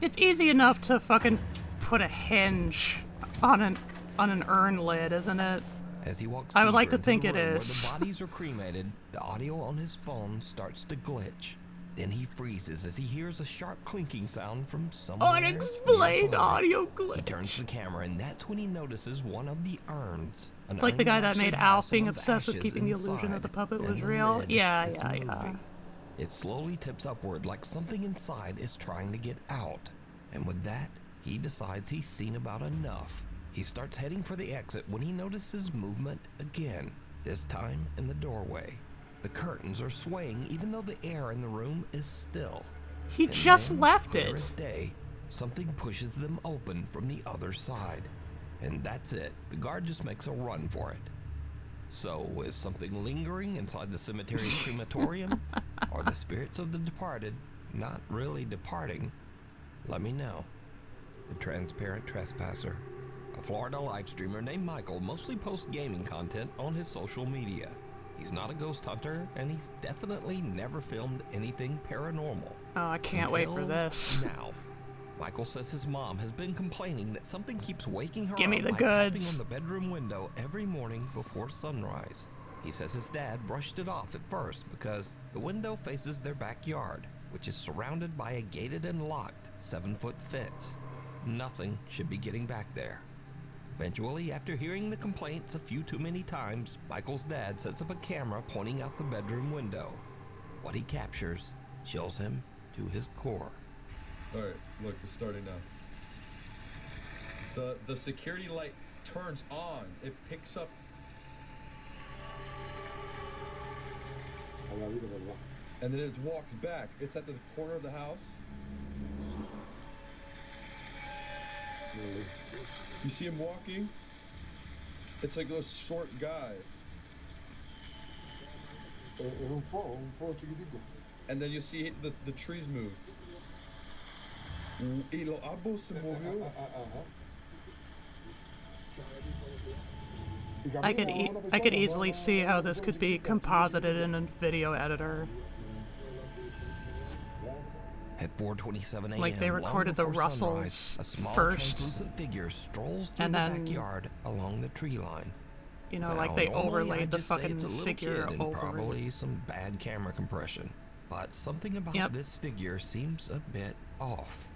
It's easy enough to fucking put a hinge on an urn lid, isn't it? As he walks I would like deeper to think into the it room is. where the bodies are cremated, the audio on his phone starts to glitch. Then he freezes as he hears a sharp clinking sound from somewhere Unexplained nearby. audio glitch. He turns the camera, and that's when he notices one of the urns. It's like the guy that made Alf being obsessed with keeping the illusion that the puppet was real. Yeah. It slowly tips upward like something inside is trying to get out. And with that, he decides he's seen about enough. He starts heading for the exit when he notices movement again, this time in the doorway. The curtains are swaying even though the air in the room is still. He And just then, left clear it. as day, something pushes them open from the other side. And that's it. The guard just makes a run for it. So, is something lingering inside the cemetery's crematorium? Are the spirits of the departed not really departing? Let me know. The Transparent Trespasser, a Florida live streamer named Michael, mostly posts gaming content on his social media. He's not a ghost hunter, and he's definitely never filmed anything paranormal. Oh, I can't wait for Until this. Now. Michael says his mom has been complaining that something keeps waking her Give me up the by tapping goods. on the bedroom window every morning before sunrise. He says his dad brushed it off at first because the window faces their backyard, which is surrounded by a gated and locked 7-foot fence. Nothing should be getting back there. Eventually, after hearing the complaints a few too many times, Michael's dad sets up a camera pointing out the bedroom window. What he captures chills him to his core. Alright, look, it's starting now. The security light turns on. It picks up. And then it walks back. It's at the corner of the house. You see him walking? It's like a short guy. And then you see the trees move. Y los árboles se movió. I could easily see how this could be composited in a video editor. At 4:27 a.m., Like they recorded the long before Russells sunrise, a small first, translucent figure strolls through and the then, backyard along the tree line. you know, Now, like they normally, overlaid I'd the just say fucking it's a little figure kid and over probably it. some bad camera compression. But something about Yep. this figure seems a bit off.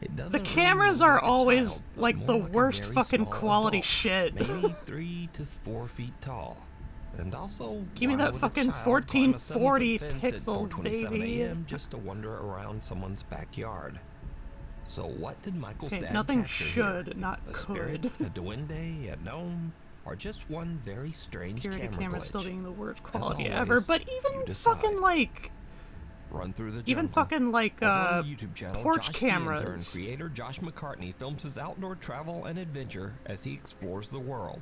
It The doesn't cameras really are look like a always child, but like more the like a worst very fucking small quality adult, shit. Maybe 3 to 4 feet tall. And also, Give me why that would a fucking child 1440 climb a 7-foot fence at pixels, 4:27 baby. a.m. just to wander around someone's backyard? So what did Michael's Okay, dad nothing capture should, here? not A spirit, could. a duende, a gnome, or just one very strange Security camera camera glitch? still being the worst As quality always, ever, but you even decide. fucking like, Run through the even jungle. fucking like Over on the YouTube channel, porch Josh the Intern, cameras. creator Josh McCartney films his outdoor travel and adventure as he explores the world.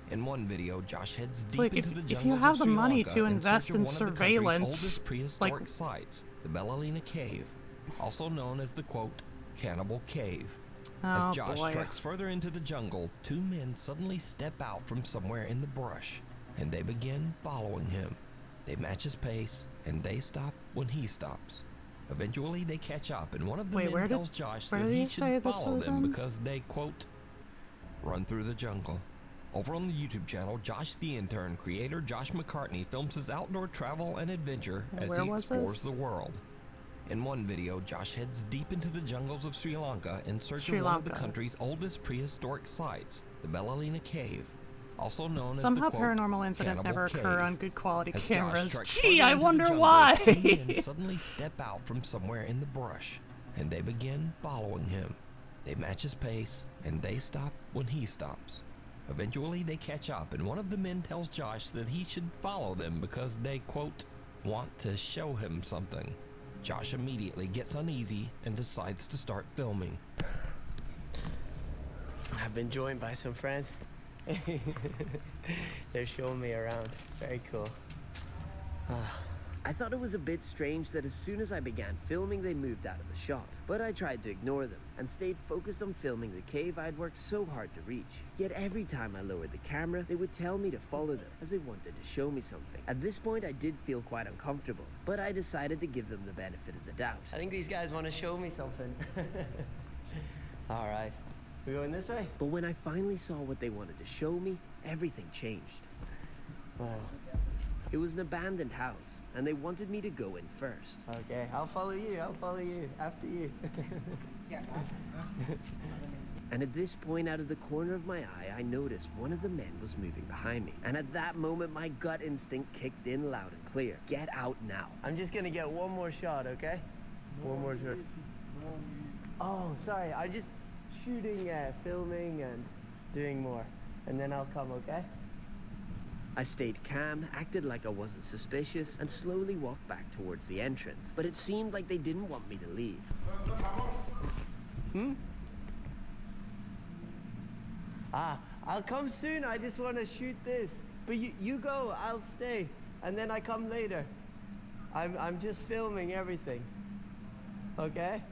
In one video, Josh heads deep like, into if the you jungles have of the Sri money Lanka to in invest search of in one of the country's surveillance, oldest prehistoric like- sites, the Belalina Cave, also known as the quote Cannibal Cave. Oh, As Josh boy. treks further into the jungle, two men suddenly step out from somewhere in the brush, and they begin following him. They match his pace, and they stop when he stops. Eventually, they catch up, and one of the Wait, men where did- tells Josh where that did he you say should this follow was them in? because they, quote, run through the jungle. Over on the YouTube channel, Josh the Intern, creator Josh McCartney films his outdoor travel and adventure as Where he was explores this? the world. In one video, Josh heads deep into the jungles of Sri Lanka in search Sri of one of the Lanka. country's oldest prehistoric sites, the Belalina Cave, also known Somehow as the, quote, paranormal incidents Cannibal never occur Cave. on good quality As Josh cameras. treks Gee, further I into the wonder jungle, why. two men suddenly step out from somewhere in the brush, and they begin following him. They match his pace, and they stop when he stops. Eventually, they catch up, and one of the men tells Josh that he should follow them because they, quote, want to show him something. Josh immediately gets uneasy and decides to start filming. I've been joined by some friends. They're showing me around. Very cool. I thought it was a bit strange that as soon as I began filming, they moved out of the shot. But I tried to ignore them and stayed focused on filming the cave I'd worked so hard to reach. Yet every time I lowered the camera, they would tell me to follow them as they wanted to show me something. At this point, I did feel quite uncomfortable, but I decided to give them the benefit of the doubt. I think these guys want to show me something. All right. We going this way? But when I finally saw what they wanted to show me, everything changed. Wow. It was an abandoned house, and they wanted me to go in first. Okay, I'll follow you. I'll follow you. After you. And at this point, out of the corner of my eye, I noticed one of the men was moving behind me. And at that moment, my gut instinct kicked in loud and clear. Get out now. I'm just gonna get one more shot, okay? One more shot. Oh, sorry. I'm just shooting, filming, and doing more. And then I'll come, okay? I stayed calm, acted like I wasn't suspicious, and slowly walked back towards the entrance. But it seemed like they didn't want me to leave. I'll come soon. I just want to shoot this. But you go, I'll stay. And then I come later. I'm just filming everything. Okay?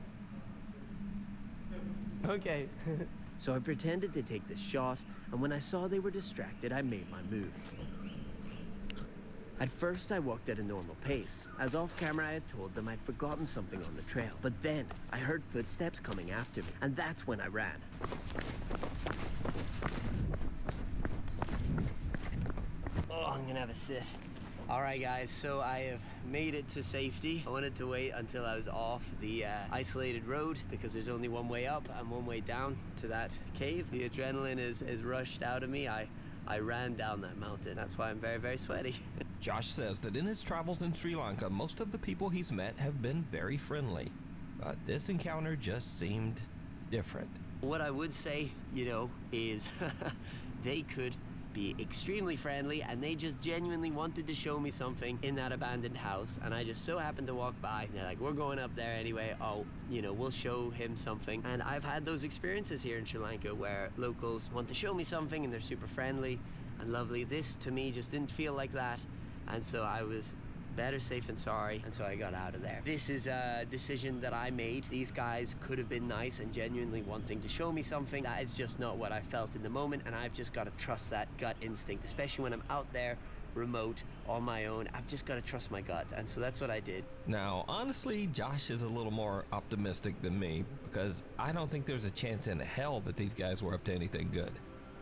Okay. So I pretended to take the shot, and when I saw they were distracted, I made my move. At first, I walked at a normal pace, as off camera I had told them I'd forgotten something on the trail. But then, I heard footsteps coming after me, and that's when I ran. Oh, I'm gonna have a sit. Alright guys, so I have made it to safety. I wanted to wait until I was off the isolated road because there's only one way up and one way down to that cave. The adrenaline is rushed out of me. I ran down that mountain. That's why I'm very, very sweaty. Josh says that in his travels in Sri Lanka, most of the people he's met have been very friendly. But this encounter just seemed different. What I would say, you know, is they could be extremely friendly, and they just genuinely wanted to show me something in that abandoned house, and I just so happened to walk by, and they're like, we're going up there anyway, oh, you know, we'll show him something. And I've had those experiences here in Sri Lanka where locals want to show me something and they're super friendly and lovely. This to me just didn't feel like that, and so I was better safe than sorry, and so I got out of there. This is a decision that I made. These guys could have been nice and genuinely wanting to show me something. That is just not what I felt in the moment, and I've just got to trust that gut instinct, especially when I'm out there remote on my own. I've just got to trust my gut, and so that's what I did. Now, honestly, Josh is a little more optimistic than me because I don't think there's a chance in hell that these guys were up to anything good.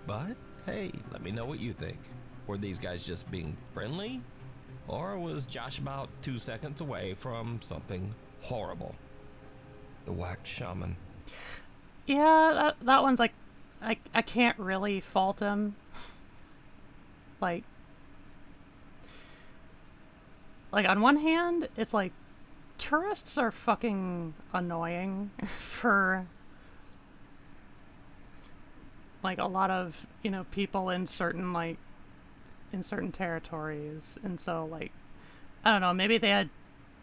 But hey, let me know what you think. Were these guys just being friendly? Or was Josh about 2 seconds away from something horrible? The whacked shaman. Yeah, that one's like, I can't really fault him. Like on one hand, it's like, tourists are fucking annoying for like a lot of, you know, people in certain territories, and so like, I don't know, maybe they had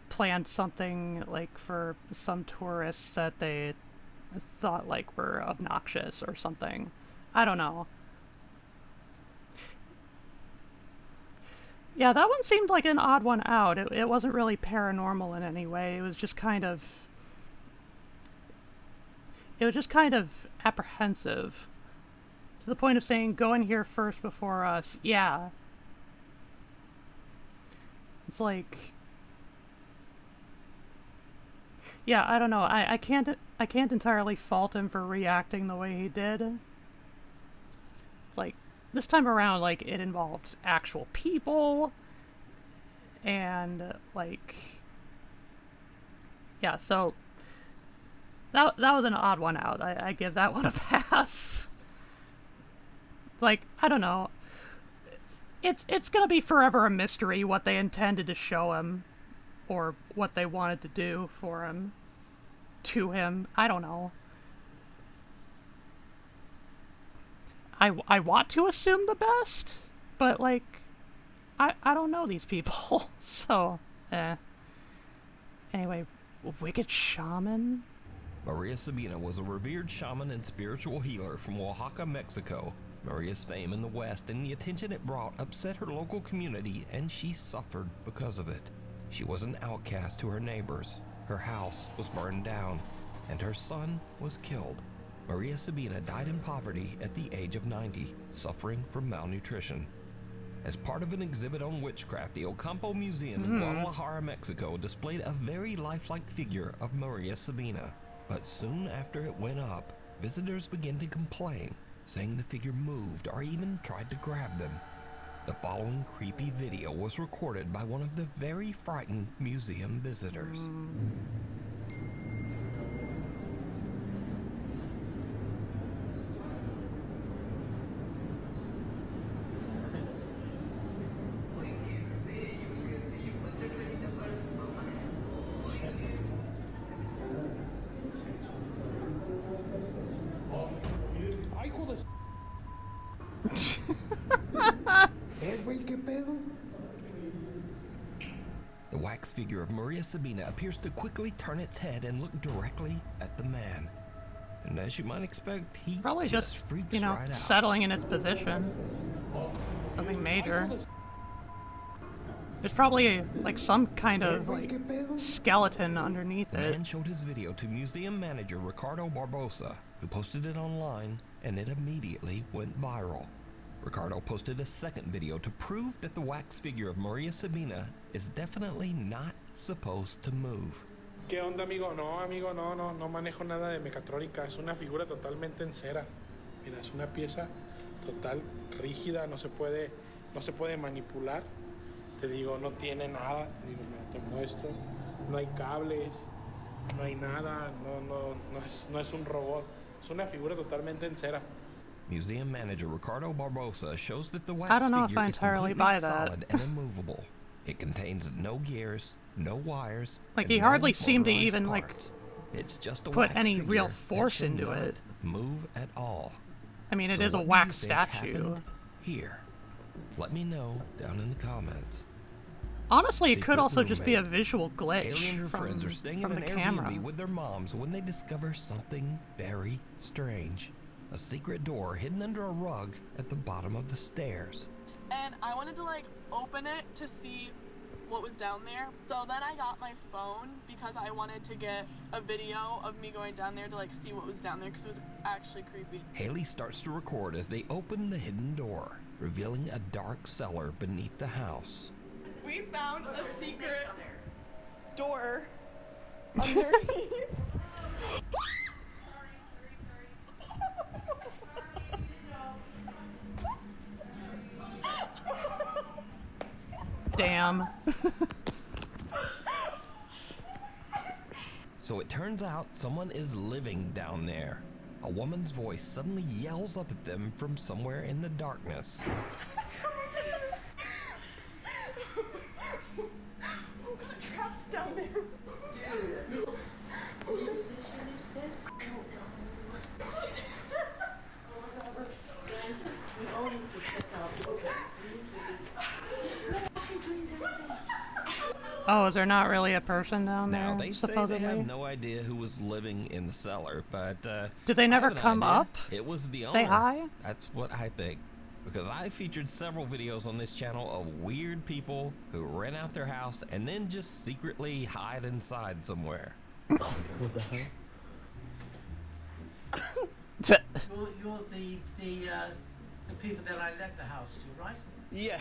planned something like for some tourists that they thought like were obnoxious or something. I don't know. Yeah, that one seemed like an odd one out. It wasn't really paranormal in any way. It was just kind of apprehensive. To the point of saying, go in here first before us. Yeah. It's like, yeah, I don't know. I can't entirely fault him for reacting the way he did. It's like, this time around, like, it involved actual people, and like, yeah, so that was an odd one out. I give that one a pass. Like, I don't know. It's gonna be forever a mystery what they intended to show him, or what they wanted to do for him, to him. I don't know. I want to assume the best, but like, I don't know these people, so, Anyway, wicked shaman? Maria Sabina was a revered shaman and spiritual healer from Oaxaca, Mexico. Maria's fame in the West and the attention it brought upset her local community, and she suffered because of it. She was an outcast to her neighbors. Her house was burned down, and her son was killed. Maria Sabina died in poverty at the age of 90, suffering from malnutrition. As part of an exhibit on witchcraft, the Ocampo Museum in Guadalajara, Mexico displayed a very lifelike figure of Maria Sabina. But soon after it went up, visitors began to complain, saying the figure moved or even tried to grab them. The following creepy video was recorded by one of the very frightened museum visitors. The wax figure of Maria Sabina appears to quickly turn its head and look directly at the man. And as you might expect, he Probably just, freaks you know, right out. settling in its position. Nothing major. There's probably like some kind of like skeleton underneath The it. man showed his video to museum manager Ricardo Barbosa, who posted it online, and it immediately went viral. Ricardo posted a second video to prove that the wax figure of Maria Sabina is definitely not supposed to move. ¿Qué onda, amigo? No manejo nada de mecatrónica. Es una figura totalmente en cera. Mira, es una pieza total rígida, no se puede manipular. Te digo, no tiene nada. Te digo, mira, te muestro. No hay cables, no hay nada, no es un robot. Es una figura totalmente en cera. Museum manager Ricardo Barbosa shows that the I wax don't know if figure I is entirely completely buy that. solid and immovable. It contains no gears, no wires, Like, and he no hardly seemed to motorized even parts. It's just a put wax any figure real that force should into not it. move at all. I mean, it So is a what do wax you think statue. happened here? Let me know down in the comments. Honestly, it could Secret also just be a roommate. visual glitch Haley and her friends are staying from in the an camera. Airbnb with their moms when they discover something very strange. A secret door hidden under a rug at the bottom of the stairs. And I wanted to like open it to see what was down there. So then I got my phone because I wanted to get a video of me going down there to like see what was down there because it was actually creepy. Haley starts to record as they open the hidden door, revealing a dark cellar beneath the house. We found a secret door underneath. Damn. So it turns out someone is living down there. A woman's voice suddenly yells up at them from somewhere in the darkness. Who got trapped down there? Oh, is there not really a person down there? Now, they say supposedly? they have no idea who was living in the cellar, but Did they never I have an come idea. up? It was the owner. Say hi? That's what I think. Because I featured several videos on this channel of weird people who rent out their house and then just secretly hide inside somewhere. What the hell? You're the people that I let the house to, right? Yeah.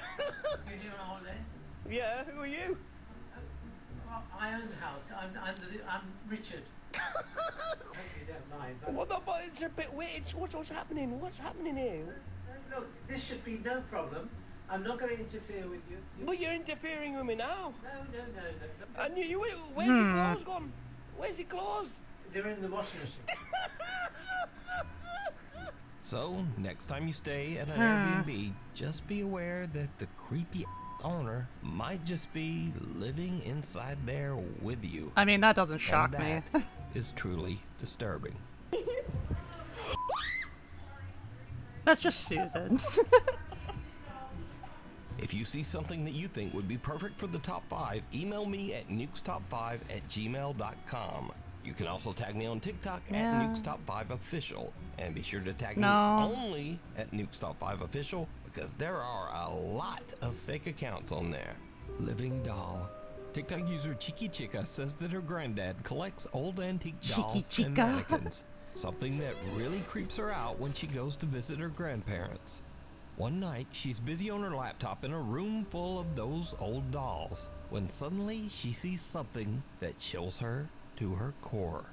You're here on holiday? Yeah, who are you? Well, I own the house. I'm Richard. Hope you don't mind. But What about it's a bit weird. What's happening? What's happening here? look, this should be no problem. I'm not going to interfere with you. But you're interfering with me now. No. And where's your clothes gone? Where's your clothes? They're in the washing machine. So, next time you stay at an Airbnb, just be aware that the creepy owner might just be living inside there with you. I mean, that doesn't shock me. That is truly disturbing. That's just Susan. If you see something that you think would be perfect for the top 5, email me at nukestop5@gmail.com. You can also tag me on TikTok Yeah. at nukestop5official, and be sure to tag No. me only at nukestop5official because there are a lot of fake accounts on there. Living doll. TikTok user Chiqui Chica says that her granddad collects old antique dolls Chiqui and Chica. mannequins, something that really creeps her out when she goes to visit her grandparents. One night, she's busy on her laptop in a room full of those old dolls, when suddenly she sees something that chills her to her core.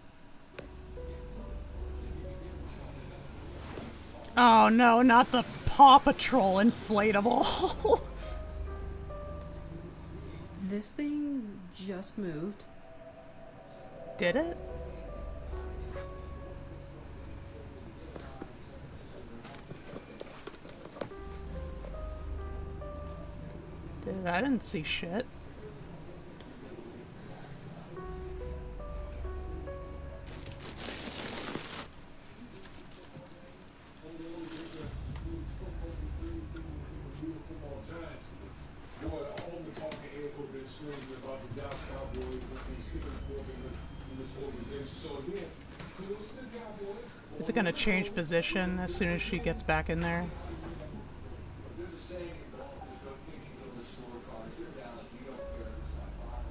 Oh no, not the Paw Patrol inflatable. This thing just moved. Did it? Dude, I didn't see shit. saying about the Dallas Cowboys and Stephen Corbin in this organization. So again, kudos to the Cowboys. Is it going to change position as soon as she gets back in there? There's a saying in golf, there's no pictures on the scorecard. If you're Dallas, you don't care. It's like five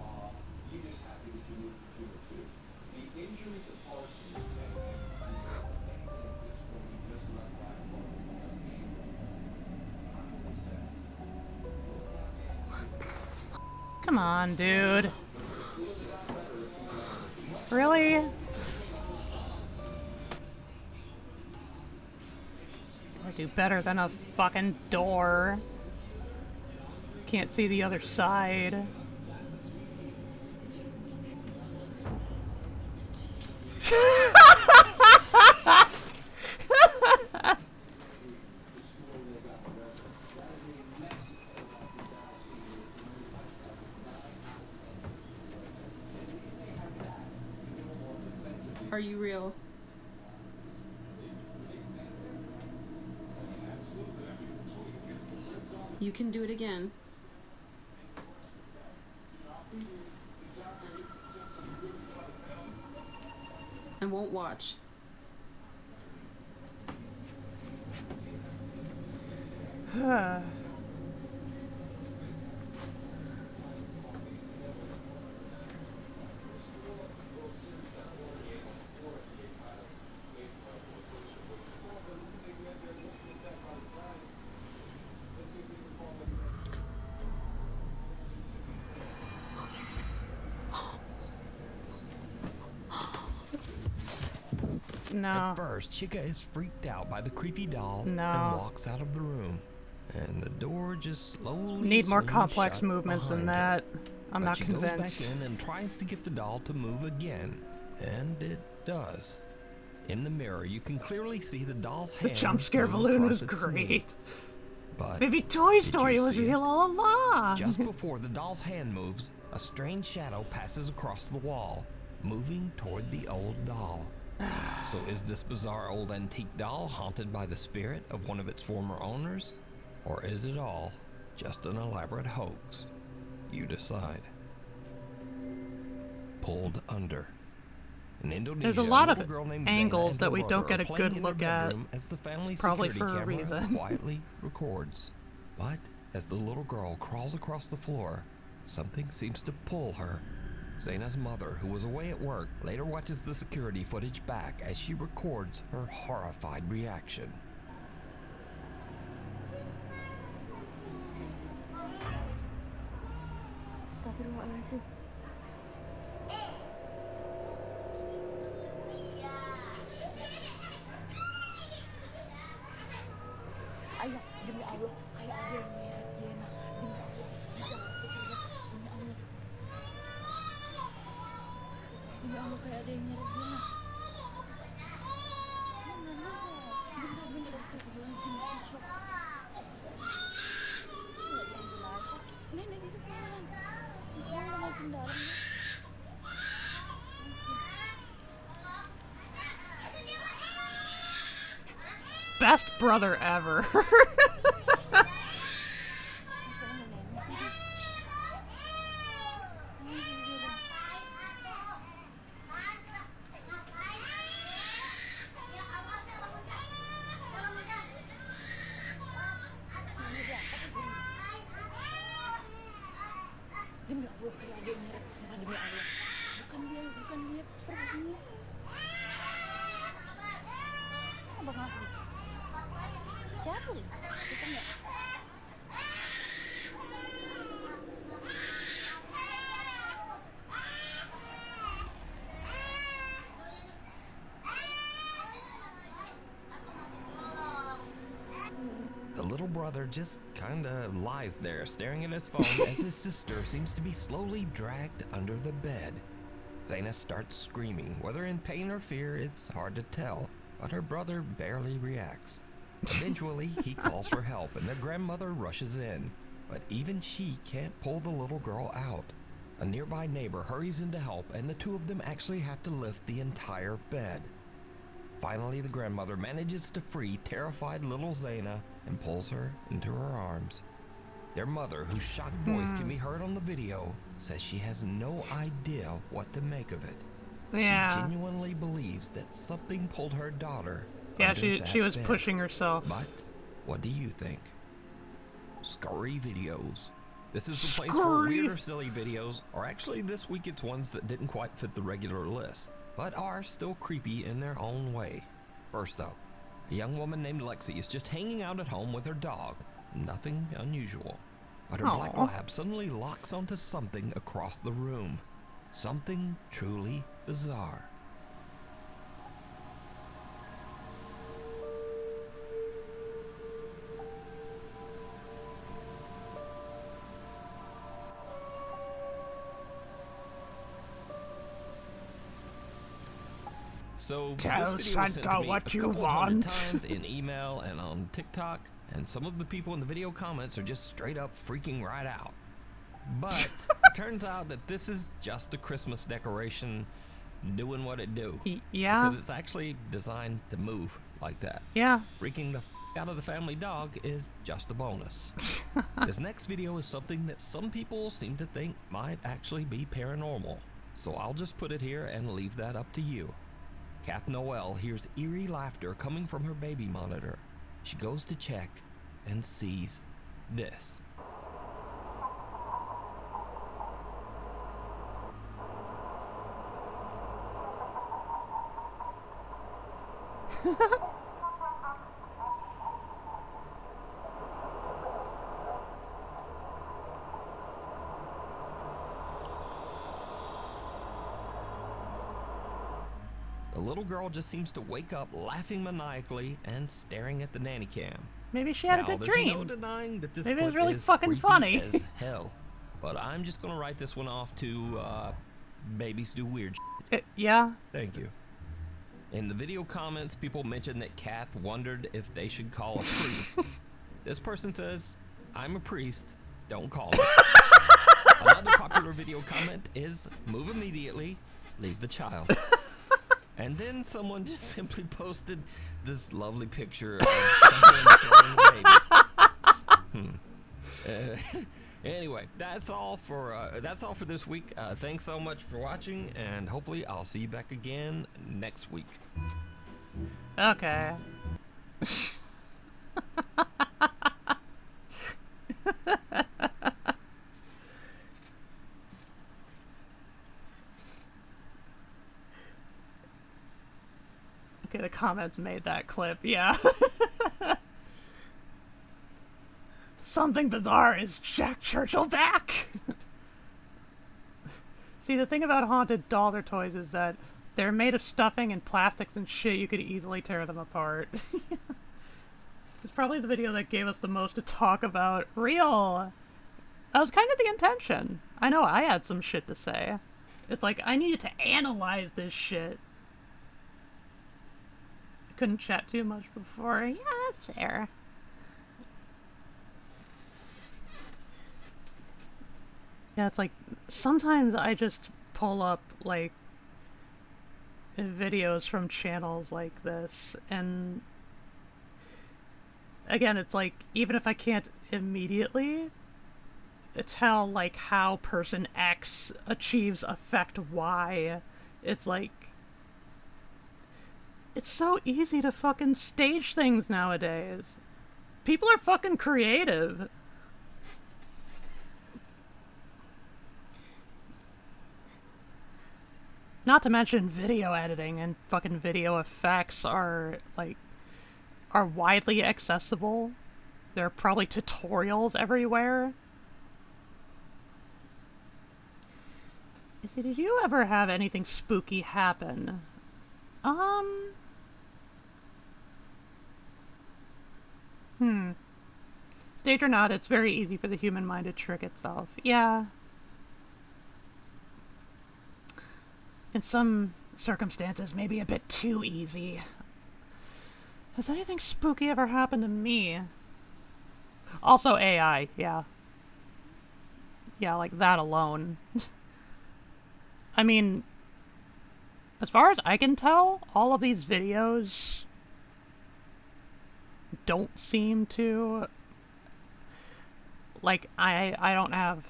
all you just happy that you moved to 2-2. The injury to Parsons and anything at this point, he just let Ryan Parsons become a shooter. Come on, dude. Really? I do better than a fucking door. Can't see the other side. Are you real? You can do it again. I won't watch. No. At first, Chica is freaked out by the creepy doll and No. walks out of the room. And the door just slowly Need more swings complex shut movements than behind her. that. I'm But not she convinced. goes back in and tries to get the doll to move again. And it does. In the mirror, you can clearly see the doll's The hand jump scare move balloon across was its great. knee. But Maybe Toy did Story you was see it? real all along. Just before the doll's hand moves, a strange shadow passes across the wall, moving toward the old doll. So is this bizarre old antique doll haunted by the spirit of one of its former owners? Or is it all just an elaborate hoax? You decide. Pulled under. In Indonesia, There's a lot little of girl named angles Zaina and that her we brother don't get are a playing good in their look at, bedroom as the family probably security for a camera reason. quietly records. But as the little girl crawls across the floor, something seems to pull her. Zaina's mother, who was away at work, later watches the security footage back as she records her horrified reaction. Astagfirullahaladzim. Ayo, demi Allah, ayo ada yang nyeret Jena. Demi Allah, demi Allah. Demi Allah, kayak ada yang nyeret Jena. Bener, astagfirullahaladzim, aku shock. Nggak jelas. Nenek di depan. Kamu makin dalam. Best brother ever. Demi Allah, kayak ada yang nyeret. Sumpah demi Allah. Bukan dia, pergi. Abang aku. Siapa nih? Kita nggak. The little brother just kinda lies there staring at his phone as his sister seems to be slowly dragged under the bed. Zaina starts screaming. Whether in pain or fear, it's hard to tell, but her brother barely reacts. Eventually, he calls for help and their grandmother rushes in, but even she can't pull the little girl out. A nearby neighbor hurries in to help and the two of them actually have to lift the entire bed. Finally, the grandmother manages to free terrified little Zaina and pulls her into her arms. Their mother, whose shocked voice can be heard on the video, says she has no idea what to make of it. Yeah. She genuinely believes that something pulled her daughter Yeah, under she that was bed. pushing herself. But what do you think? Scurry videos. This is the place for Scurry. weird or silly videos, or actually this week it's ones that didn't quite fit the regular list, but are still creepy in their own way. First up, a young woman named Lexi is just hanging out at home with her dog. Nothing unusual. But her black Aw. lab suddenly locks onto something across the room. Something truly bizarre. So Tell this video was sent to Santa me what a you couple of hundred want. times in email and on TikTok, and some of the people in the video comments are just straight up freaking right out. But it turns out that this is just a Christmas decoration doing what it do. Yeah. Because it's actually designed to move like that. Yeah. Freaking the out of the family dog is just a bonus. This next video is something that some people seem to think might actually be paranormal. So I'll just put it here and leave that up to you. Kath Noel hears eerie laughter coming from her baby monitor. She goes to check and sees this. The little girl just seems to wake up laughing maniacally and staring at the nanny cam. Maybe she had a Now, good there's dream. no denying that this Maybe it was clip really is fucking creepy funny. as hell. But I'm just gonna write this one off to babies do weird shit. Yeah. Thank you. In the video comments, people mentioned that Kath wondered if they should call a priest. This person says, "I'm a priest, don't call me." Another popular video comment is, "Move immediately, leave the child." And then someone just simply posted this lovely picture of someone throwing a baby. Anyway, that's all for this week. Thanks so much for watching, and hopefully I'll see you back again next week. Okay. Okay, the comments made that clip, yeah. Something bizarre. Is Jack Churchill back? See, the thing about haunted dolls or toys is that they're made of stuffing and plastics and shit. You could easily tear them apart. It's probably the video that gave us the most to talk about. Real! That was kind of the intention. I know I had some shit to say. It's like, I needed to analyze this shit. Couldn't chat too much before. Yeah, that's fair. Yeah, it's like, sometimes I just pull up, like, videos from channels like this, and again, it's like, even if I can't immediately tell, like, how person X achieves effect Y, it's like, it's so easy to fucking stage things nowadays. People are fucking creative. Not to mention video editing and fucking video effects are, like, are widely accessible. There are probably tutorials everywhere. Issy, did you ever have anything spooky happen? Stage or not, it's very easy for the human mind to trick itself. Yeah. In some circumstances, maybe a bit too easy. Has anything spooky ever happened to me? Also AI, yeah. Yeah, like that alone. I mean, as far as I can tell, all of these videos don't seem to, like, I don't have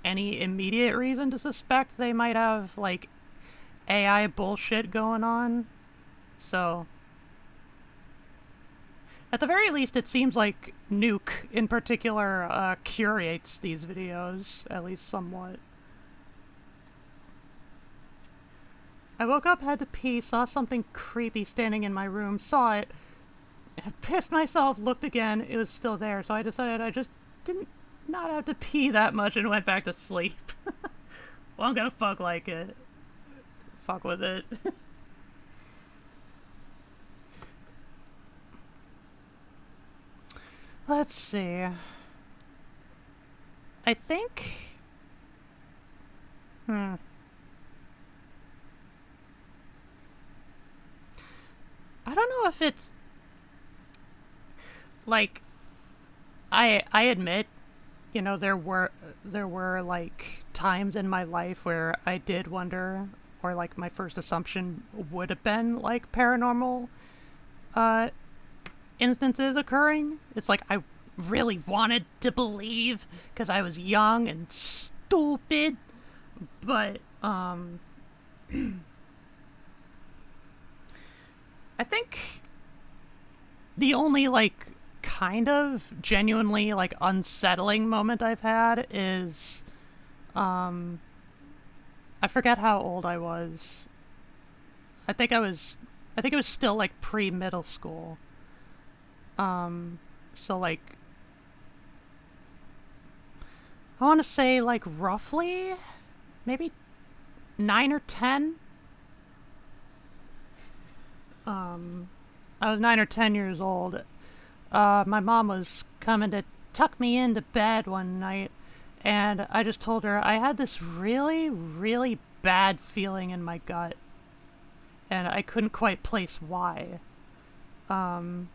any immediate reason to suspect they might have, like, AI bullshit going on. So, at the very least, it seems like Nuke, in particular, curates these videos, at least somewhat. I woke up, had to pee, saw something creepy standing in my room, saw it, pissed myself, looked again, it was still there, so I decided I just didn't not have to pee that much and went back to sleep. Well, I'm gonna fuck like it. Fuck with it. Let's see. I think... I don't know if it's... Like, I admit, you know, there were like times in my life where I did wonder, or like my first assumption would have been like paranormal instances occurring. It's like I really wanted to believe because I was young and stupid, but I think the only like kind of genuinely like unsettling moment I've had is I forget how old I was. I think it was still like pre-middle school. So like I want to say like roughly maybe 9 or 10. I was 9 or 10 years old. My mom was coming to tuck me into bed one night, and I just told her I had this really, really bad feeling in my gut, and I couldn't quite place why. And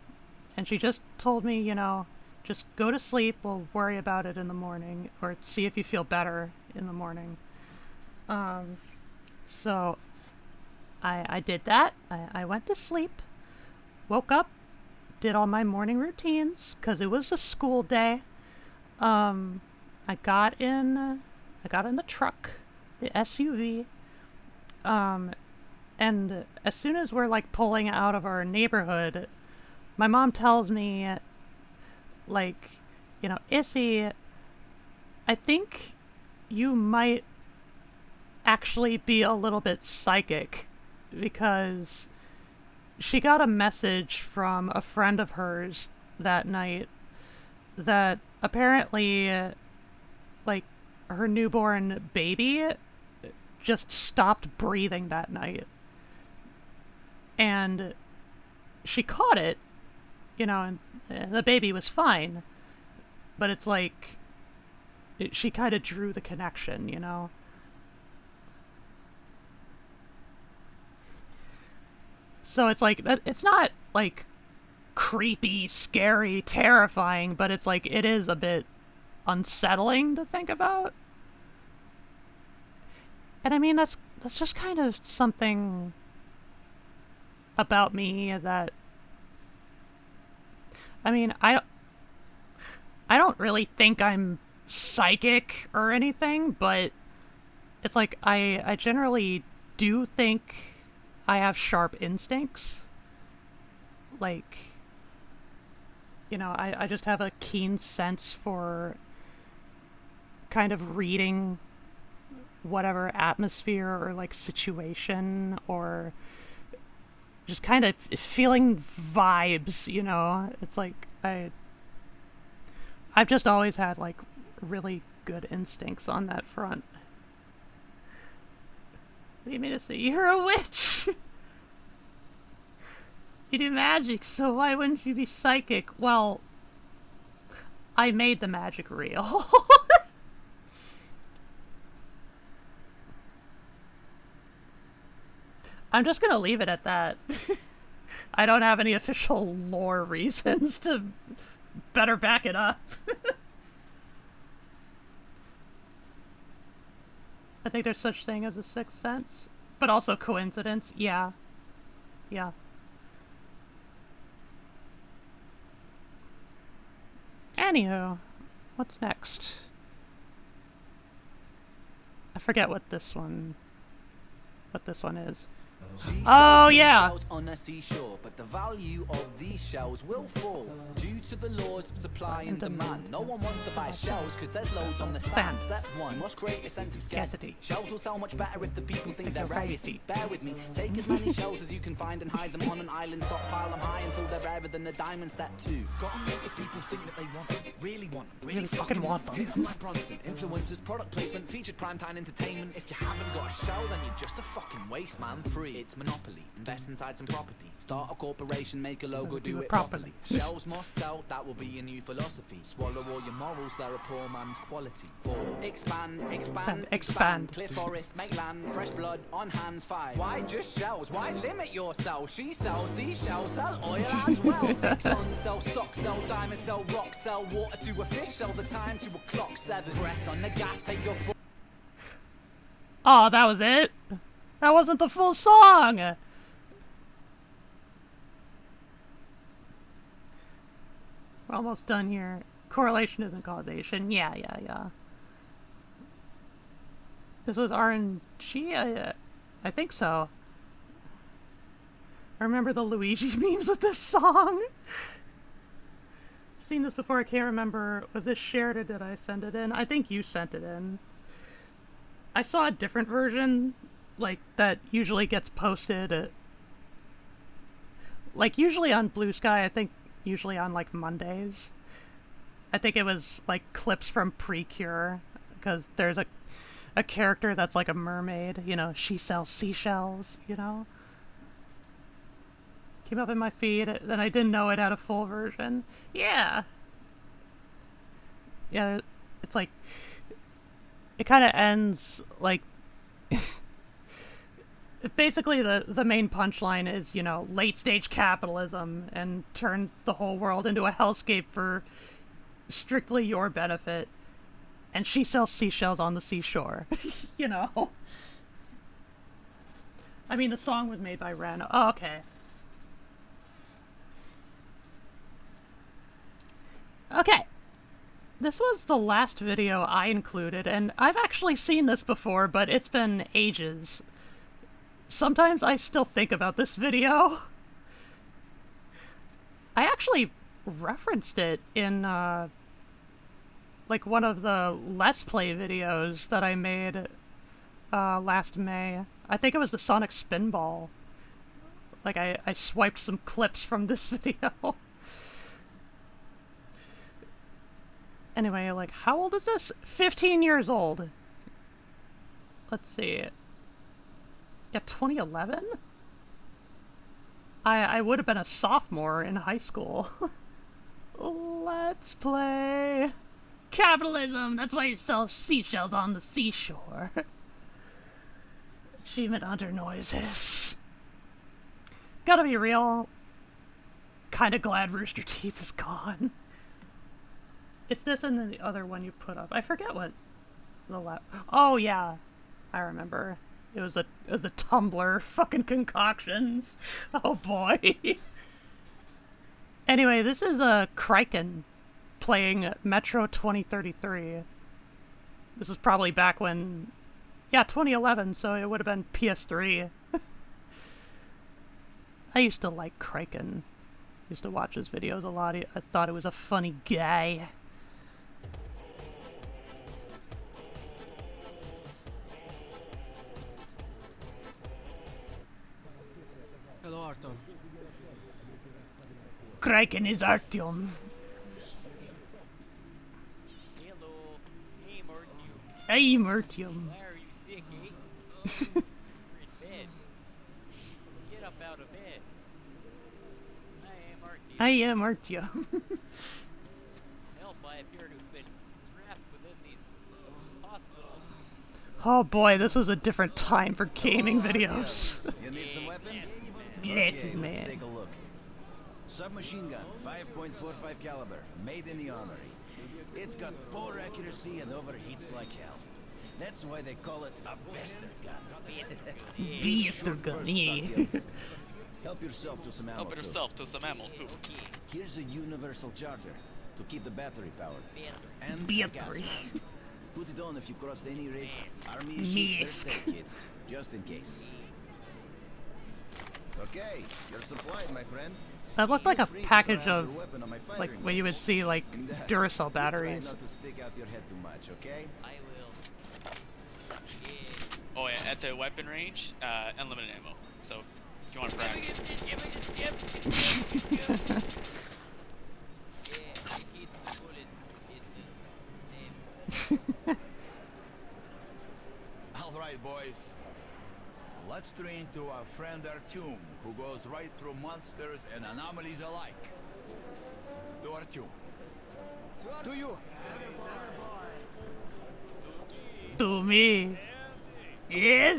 she just told me, you know, just go to sleep, we'll worry about it in the morning, or see if you feel better in the morning. So I did that. I went to sleep, woke up, did all my morning routines, because it was a school day. I got in the truck, the SUV, and as soon as we're like pulling out of our neighborhood, my mom tells me, like, you know, Issy, I think you might actually be a little bit psychic, because she got a message from a friend of hers that night that apparently, like, her newborn baby just stopped breathing that night. And she caught it, you know, and the baby was fine. But it's like, she kind of drew the connection, you know? So it's like, it's not like creepy, scary, terrifying, but it's like, it is a bit unsettling to think about. And I mean, that's just kind of something about me that, I mean, I don't really think I'm psychic or anything, but it's like, I generally do think I have sharp instincts. Like, you know, I just have a keen sense for kind of reading whatever atmosphere or like situation, or just kind of feeling vibes, you know? It's like I've just always had like really good instincts on that front. What do you mean to say? You're a witch! You do magic, so why wouldn't you be psychic? Well, I made the magic real. I'm just gonna leave it at that. I don't have any official lore reasons to better back it up. I think there's such thing as a sixth sense, but also coincidence. Yeah. Yeah. Anywho, What's next? I forget what this one is. Oh yeah. On a seashore, but the value of these shells will fall due to the laws of supply and demand. No one wants to buy shells because there's loads on the sand. Step one, must create a sense of scarcity. Shells will sell much better if the people think they're rare. You see, bear with me. Take as many shells as you can find and hide them on an island. Stockpile them high until they're rarer than a diamond. Step two, gotta make the people think that they want them, really want them, really fucking want them. Hit up like Bronson, influencers, product placement, featured primetime entertainment. If you haven't got a shell, then you're just a fucking waste man. Free. It's monopoly. Invest inside some property. Start a corporation, make a logo, do it properly. Shells must sell, that will be your new philosophy. Swallow all your morals, they're a poor man's quality. 4. Expand. Clear forest, make land, fresh blood on hands. 5. Why just shells? Why limit yourself? She sells seashells, sell oil as well. 6. Sell stock, sell diamonds, sell rock, sell water to a fish, sell the time to a clock. 7. Press on the gas, take your foot. Oh, that was it? That wasn't the full song! We're almost done here. Correlation isn't causation. Yeah. This was RNG? I think so. I remember the Luigi memes with this song. I've seen this before, I can't remember. Was this shared or did I send it in? I think you sent it in. I saw a different version, like, that usually gets posted, like, usually on Blue Sky, I think usually on, like, Mondays. I think it was, like, clips from Precure, because there's a character that's like a mermaid, you know, she sells seashells, you know? Came up in my feed, and I didn't know it had a full version. Yeah! Yeah, it's like, it kind of ends, like, basically the main punchline is, you know, late-stage capitalism and turn the whole world into a hellscape for strictly your benefit. And she sells seashells on the seashore. You know? I mean, the song was made by Ren. Oh, okay. Okay. This was the last video I included, and I've actually seen this before, but it's been ages. Sometimes I still think about this video. I actually referenced it in, like, one of the Let's Play videos that I made last May. I think it was the Sonic Spinball. Like, I swiped some clips from this video. Anyway, like, how old is this? 15 years old. Let's see. Yeah, 2011? I would have been a sophomore in high school. Let's play. Capitalism! That's why you sell seashells on the seashore. Achievement Hunter noises. Gotta be real. Kinda glad Rooster Teeth is gone. It's this and then the other one you put up. I forget what the oh yeah, I remember. It was a Tumblr fucking concoctions. Oh boy. Anyway, this is Kraken playing Metro 2033. This is probably back when, yeah, 2011, so it would have been PS3. I used to like Kraken. Used to watch his videos a lot. I thought it was a funny guy. Hello, Artyom. Kraken is Artyom. Hello. Hey, Artyom. Hey, Artyom. Why are you sick, eh? You're in bed. Get up out of bed. I am Artyom. Help, I appear to have been trapped within these hospitals. Oh boy, this was a different time for gaming videos. You need some weapons? Yes, Okay, man. let's take a look. Submachine gun, 5.45 caliber, made in the armory. It's got poor accuracy and overheats like hell. That's why they call it a Bester gun. Bester gun, yeah. Help yourself to some ammo. Help yourself to some ammo too. Here's a universal charger. to keep the battery powered. And a gas mask. Put it on if you crossed any rig. Army issue first aid kits, just in case. Okay, you're supplied, my friend. That looked like a package of, like, what you would see, like, Duracell batteries. Try not to stick out your head too much, okay? I will. Oh yeah, at the weapon range, unlimited ammo. So if you want to practice. All right, boys. Let's train to our friend Artyom, who goes right through monsters and anomalies alike. To Artyom. To you. To me. Yeah.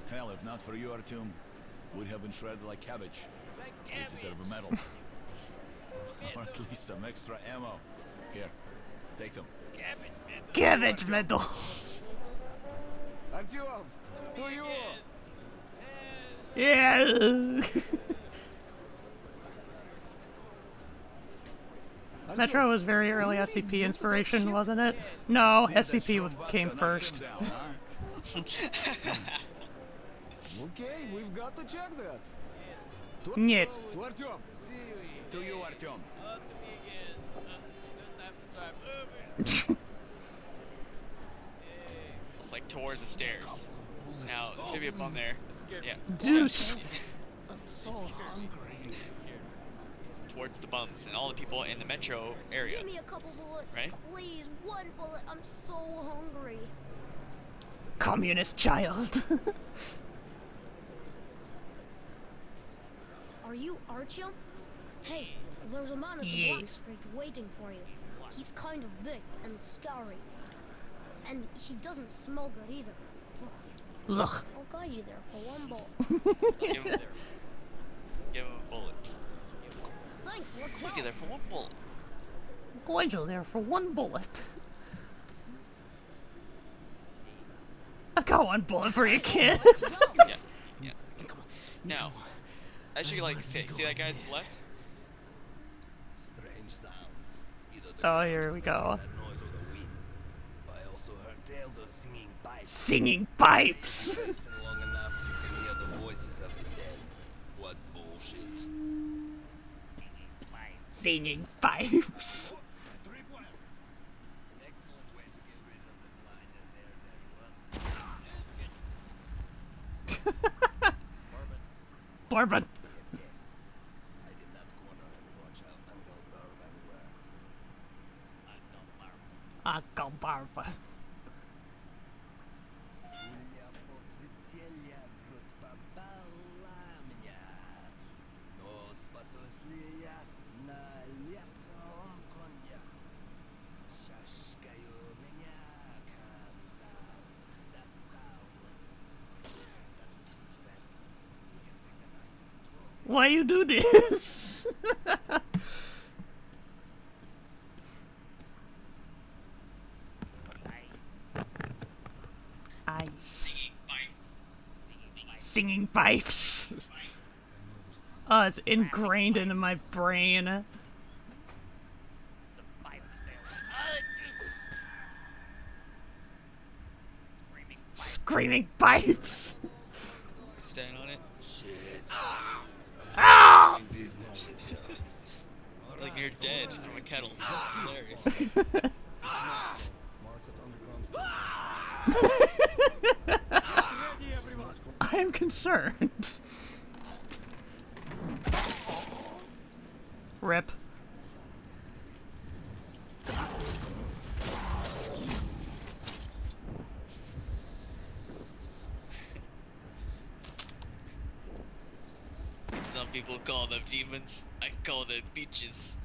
Hell, if not for you, Artyom, we'd have been shredded like cabbage. We deserve a medal. Or at least some extra ammo. Here, take them. Cabbage medal. Artyom, to you. Yeah. Metro was very early SCP inspiration, wasn't it? No, SCP came first. Okay, we've got to check that. Нет. To Artyom. To you, Artyom. It's like towards the stairs. Now there's gonna be a bum there. Yeah. Deuce. I'm so hungry. Towards the bums and all the people in the metro area. Give me a couple bullets, right? please. One bullet. I'm so hungry. Communist child. Are you Artyom? Hey, there's a man at the block street waiting for you. He's kind of big and scary. And he doesn't smell good either. Ugh. Ugh. I'll guide you there for one bullet. Give him a bullet. Thanks, let's go. Look at there for one bullet. Going you there for one bullet. I've got one bullet for you, kid. Yeah. Yeah. Now, as you like see that guy to the left? Strange sounds. Oh, here we go. I also heard tales of singing pipes. Singing pipes. Listen long enough, you can hear the voices of the dead. What bullshit. Singing pipes. Bourbon. Uncle Bourbon. Why you do this? Ice. Singing pipes. Oh, it's ingrained into my brain. Screaming pipes. Stand on it. Shit. Ah! Like you're dead from a kettle. Hilarious. I am concerned. Rip. Some people call them demons. I call them bitches.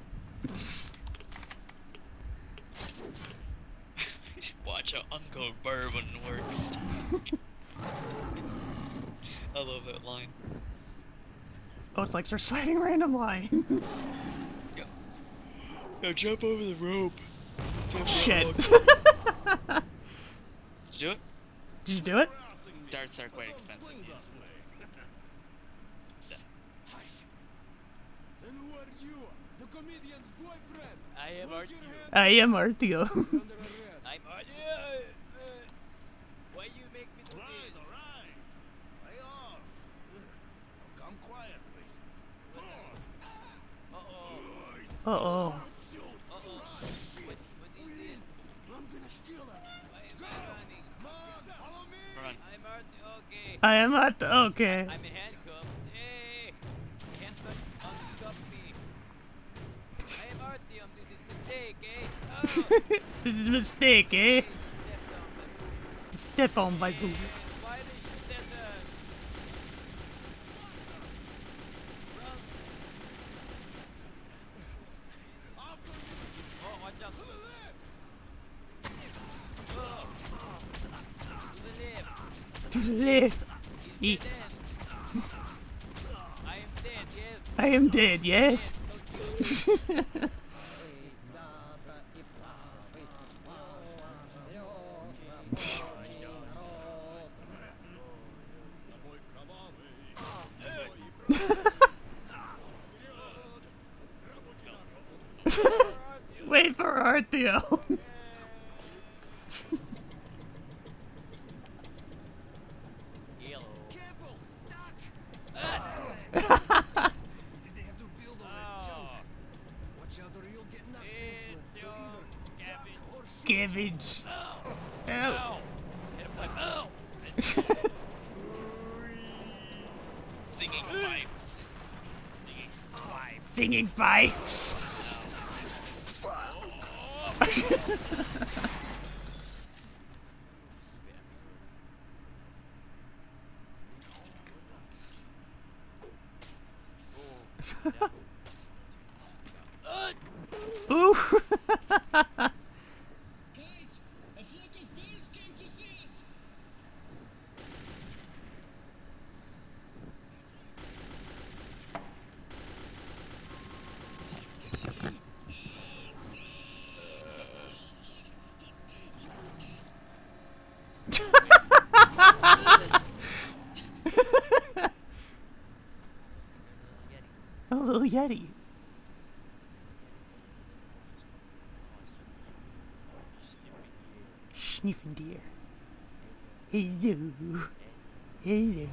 Watch how Uncle Bourbon works. I love that line. Oh, it's like reciting random lines. Now jump over the rope. Shit. Did you do it? Did you do it? Darts are quite expensive. Yes. And who are you? The comedian's boyfriend. I am Artio. I am Artio. I'm Artio. Why you make me do this? Alright. Lay off. Come quietly. Uh-oh. Uh-oh. Uh-oh. What is this? I'm gonna kill her. Why am I running? Come on, follow me. Run. I'm Artio. Okay. I am Artio. Okay. I'm handcuffed. Hey! Can't handcuff me. I am Artyom. This is mistake, eh? Oh! This is a mistake, eh? Hey, Step on my boob. why they shoot at us? Run! Oh, watch out! To the left! To the left. He's dead. I am dead, yes. I am dead, yes. Wait for Artio. Careful, duck. Ah. Did they have to build all that junk? Watch out or you'll get knocked senseless. So either duck or shoot. Cabbage. Ow! Hit him like, ow! Singing pipes. Singing pipes. Singing pipes. Ooh. Guys, a flock of bears came to see us. A little Yeti. Sniffing deer. Hello. Hello.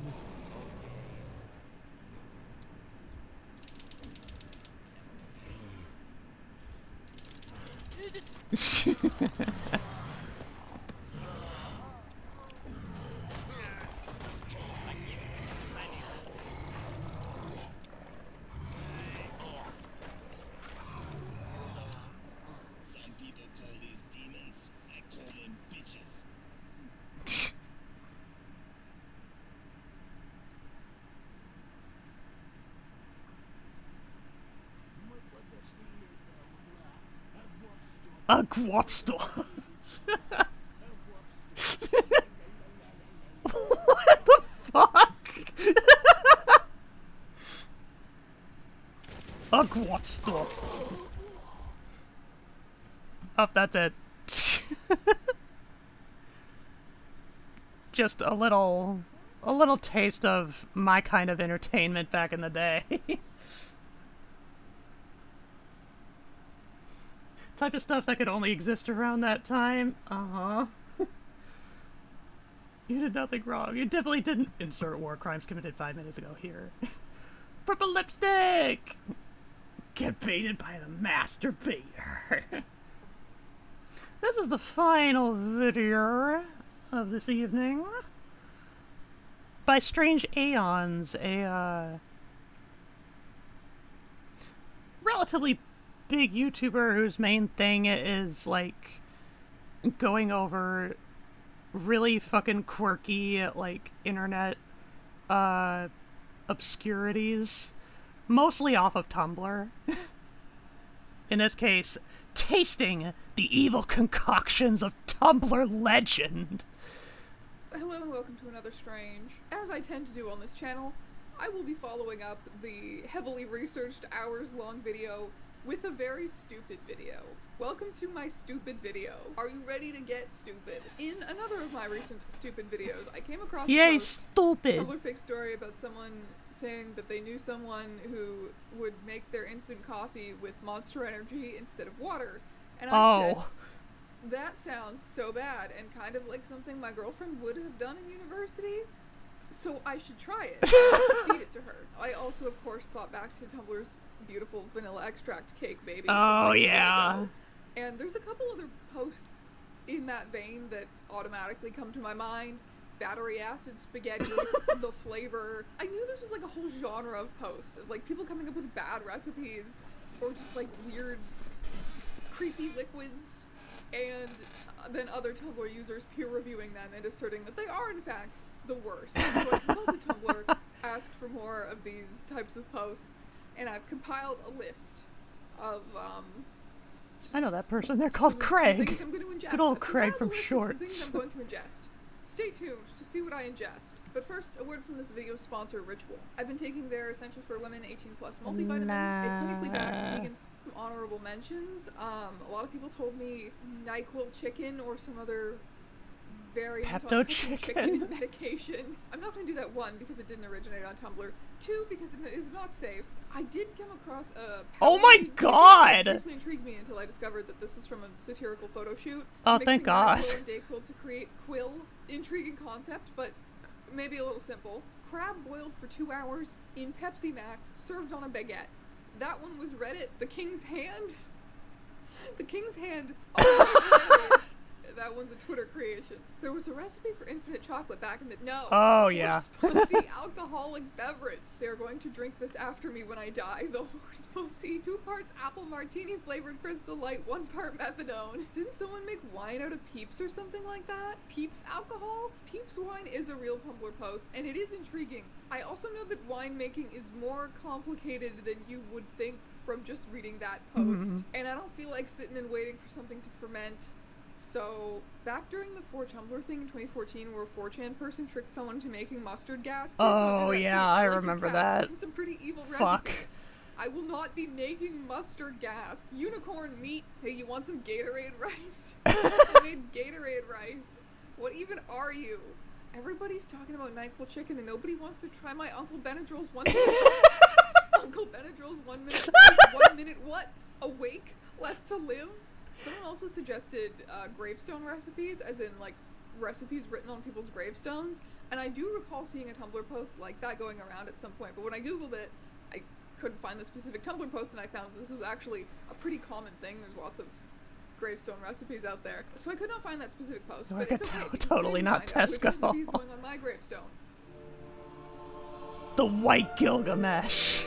Some people call these demons. I call them bitches. A guapstor. What the fuck? A guapstor. Oh, that's it. Just a little taste of my kind of entertainment back in the day. Type of stuff that could only exist around that time. Uh-huh. You did nothing wrong. You definitely didn't insert war crimes committed 5 minutes ago here. Purple lipstick! Get baited by the masturbator. This is the final video of this evening. By Strange Aeons, a relatively big YouTuber whose main thing is like going over really fucking quirky like internet obscurities, mostly off of Tumblr. In this case, tasting the evil concoctions of Tumblr legend. Hello and welcome to another Strange. As I tend to do on this channel, I will be following up the heavily researched hours-long video with a very stupid video. Welcome to my stupid video. Are you ready to get stupid? In another of my recent stupid videos, I came across a post, stupid! Tumblr fake story about someone saying that they knew someone who would make their instant coffee with Monster Energy instead of water. And I said, that sounds so bad and kind of like something my girlfriend would have done in university. So I should try it. Feed it to her. I also, of course, thought back to Tumblr's beautiful vanilla extract cake baby. Oh, yeah. And there's a couple other posts in that vein that automatically come to my mind. Battery acid spaghetti, the flavor. I knew this was like a whole genre of posts. Like people coming up with bad recipes or just like weird, creepy liquids. And then other Tumblr users peer reviewing them and asserting that they are, in fact, the worst. So I consulted Tumblr, asked for more of these types of posts, and I've compiled a list of, I know that person. They're called Craig. I'm going to ingest. Good old Craig from Shorts. Things I'm going to ingest. Stay tuned to see what I ingest. But first, a word from this video's sponsor, Ritual. I've been taking their Essential for Women 18+ multivitamin, a clinically backed vegan. Some honorable mentions. A lot of people told me NyQuil chicken or some other variant Pepto on chicken medication. I'm not going to do that, one, because it didn't originate on Tumblr. Two, because it is not safe. I did come across a... Oh my god! It briefly intrigued me until I discovered that this was from a satirical photo shoot. Oh, thank God. NyQuil and Dayquil to create Quill. Intriguing concept, but maybe a little simple. Crab boiled for 2 hours in Pepsi Max, served on a baguette. That one was Reddit. The King's Hand. The King's Hand. Oh, that one's a Twitter creation. There was a recipe for infinite chocolate back in the... No. Oh, yeah. Pussy alcoholic beverage. They're going to drink this after me when I die. The horse pussy. 2 parts apple martini flavored Crystal Light, 1 part methadone. Didn't someone make wine out of Peeps or something like that? Peeps alcohol? Peeps wine is a real Tumblr post, and it is intriguing. I also know that winemaking is more complicated than you would think from just reading that post. And I don't feel like sitting and waiting for something to ferment. So, back during the 4Tumblr thing in 2014 where a 4chan person tricked someone into making mustard gas. Oh, yeah, I remember that. Some pretty evil Fuck. recipe. I will not be making mustard gas. Unicorn meat. Hey, you want some Gatorade rice? I made Gatorade rice. What even are you? Everybody's talking about NyQuil chicken and nobody wants to try my Uncle Benadryl's 1 minute. Uncle Benadryl's 1 minute. 1 minute what? Awake? Left to live? Someone also suggested gravestone recipes, as in like recipes written on people's gravestones, and I do recall seeing a Tumblr post like that going around at some point, but when I googled it, I couldn't find the specific Tumblr post, and I found this was actually a pretty common thing. There's lots of gravestone recipes out there, so I could not find that specific post, but it's okay. Totally not Tesco. Recipes going on my gravestone. The White Gilgamesh.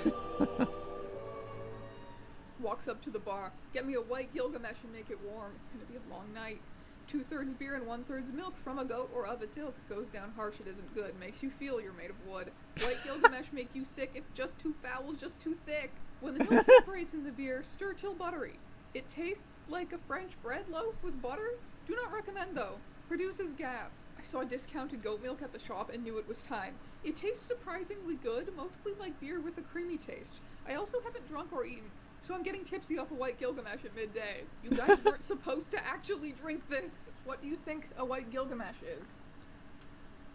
Walks up to the bar. Get me a white Gilgamesh and make it warm. It's gonna be a long night. 2/3 beer and 1/3 milk from a goat or of its ilk. Goes down harsh, it isn't good. Makes you feel you're made of wood. White Gilgamesh make you sick if just too foul, just too thick. When the milk separates in the beer, stir till buttery. It tastes like a French bread loaf with butter. Do not recommend though. Produces gas. I saw discounted goat milk at the shop and knew it was time. It tastes surprisingly good, mostly like beer with a creamy taste. I also haven't drunk or eaten, so I'm getting tipsy off a white Gilgamesh at midday. You guys weren't supposed to actually drink this. What do you think a white Gilgamesh is?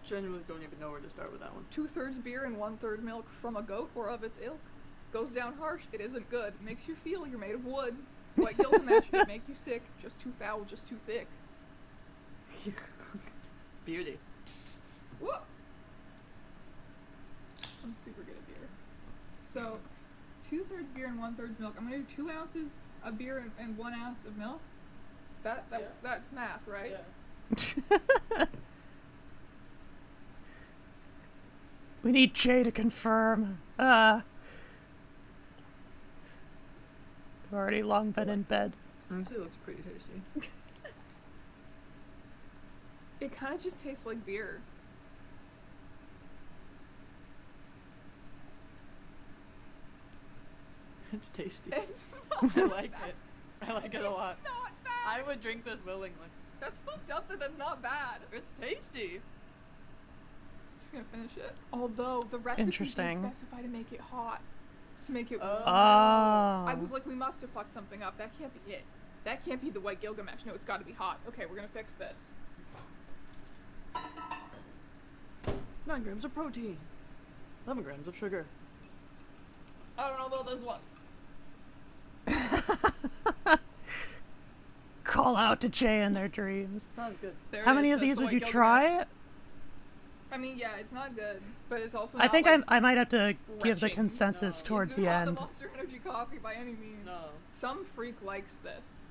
Genuinely don't even know where to start with that one. 2/3 beer and 1/3 milk from a goat or of its ilk. Goes down harsh, it isn't good. Makes you feel you're made of wood. White Gilgamesh would make you sick. Just too foul, just too thick. Beauty. Whoa! I'm super good at beer. So, 2/3 beer and 1/3 milk. I'm gonna do 2 ounces of beer and 1 ounce of milk. That's math, right? Yeah. We need Jay to confirm. I've already long been in bed. Honestly, it looks pretty tasty. It kind of just tastes like beer. It's tasty. It's not I like bad. it. I like it a lot. It's not bad. I would drink this willingly. That's fucked up that that's not bad. It's tasty. Just gonna finish it. Although the recipe didn't Interesting. specify to make it hot. To make it Oh. I was like, we must have fucked something up. That can't be it. That can't be the white Gilgamesh. No, it's gotta be hot. Okay, we're gonna fix this. 9 grams of protein. 11 grams of sugar. I don't know about this one. Call out to Jay in their dreams. Sounds good. There How it many is, of that's these the would white you Gilgamesh. try? I mean, yeah, it's not good, but it's also I not, think like, I might have to give the retching. consensus towards It's the not the end. Monster Energy coffee by any means. No. Some freak likes this.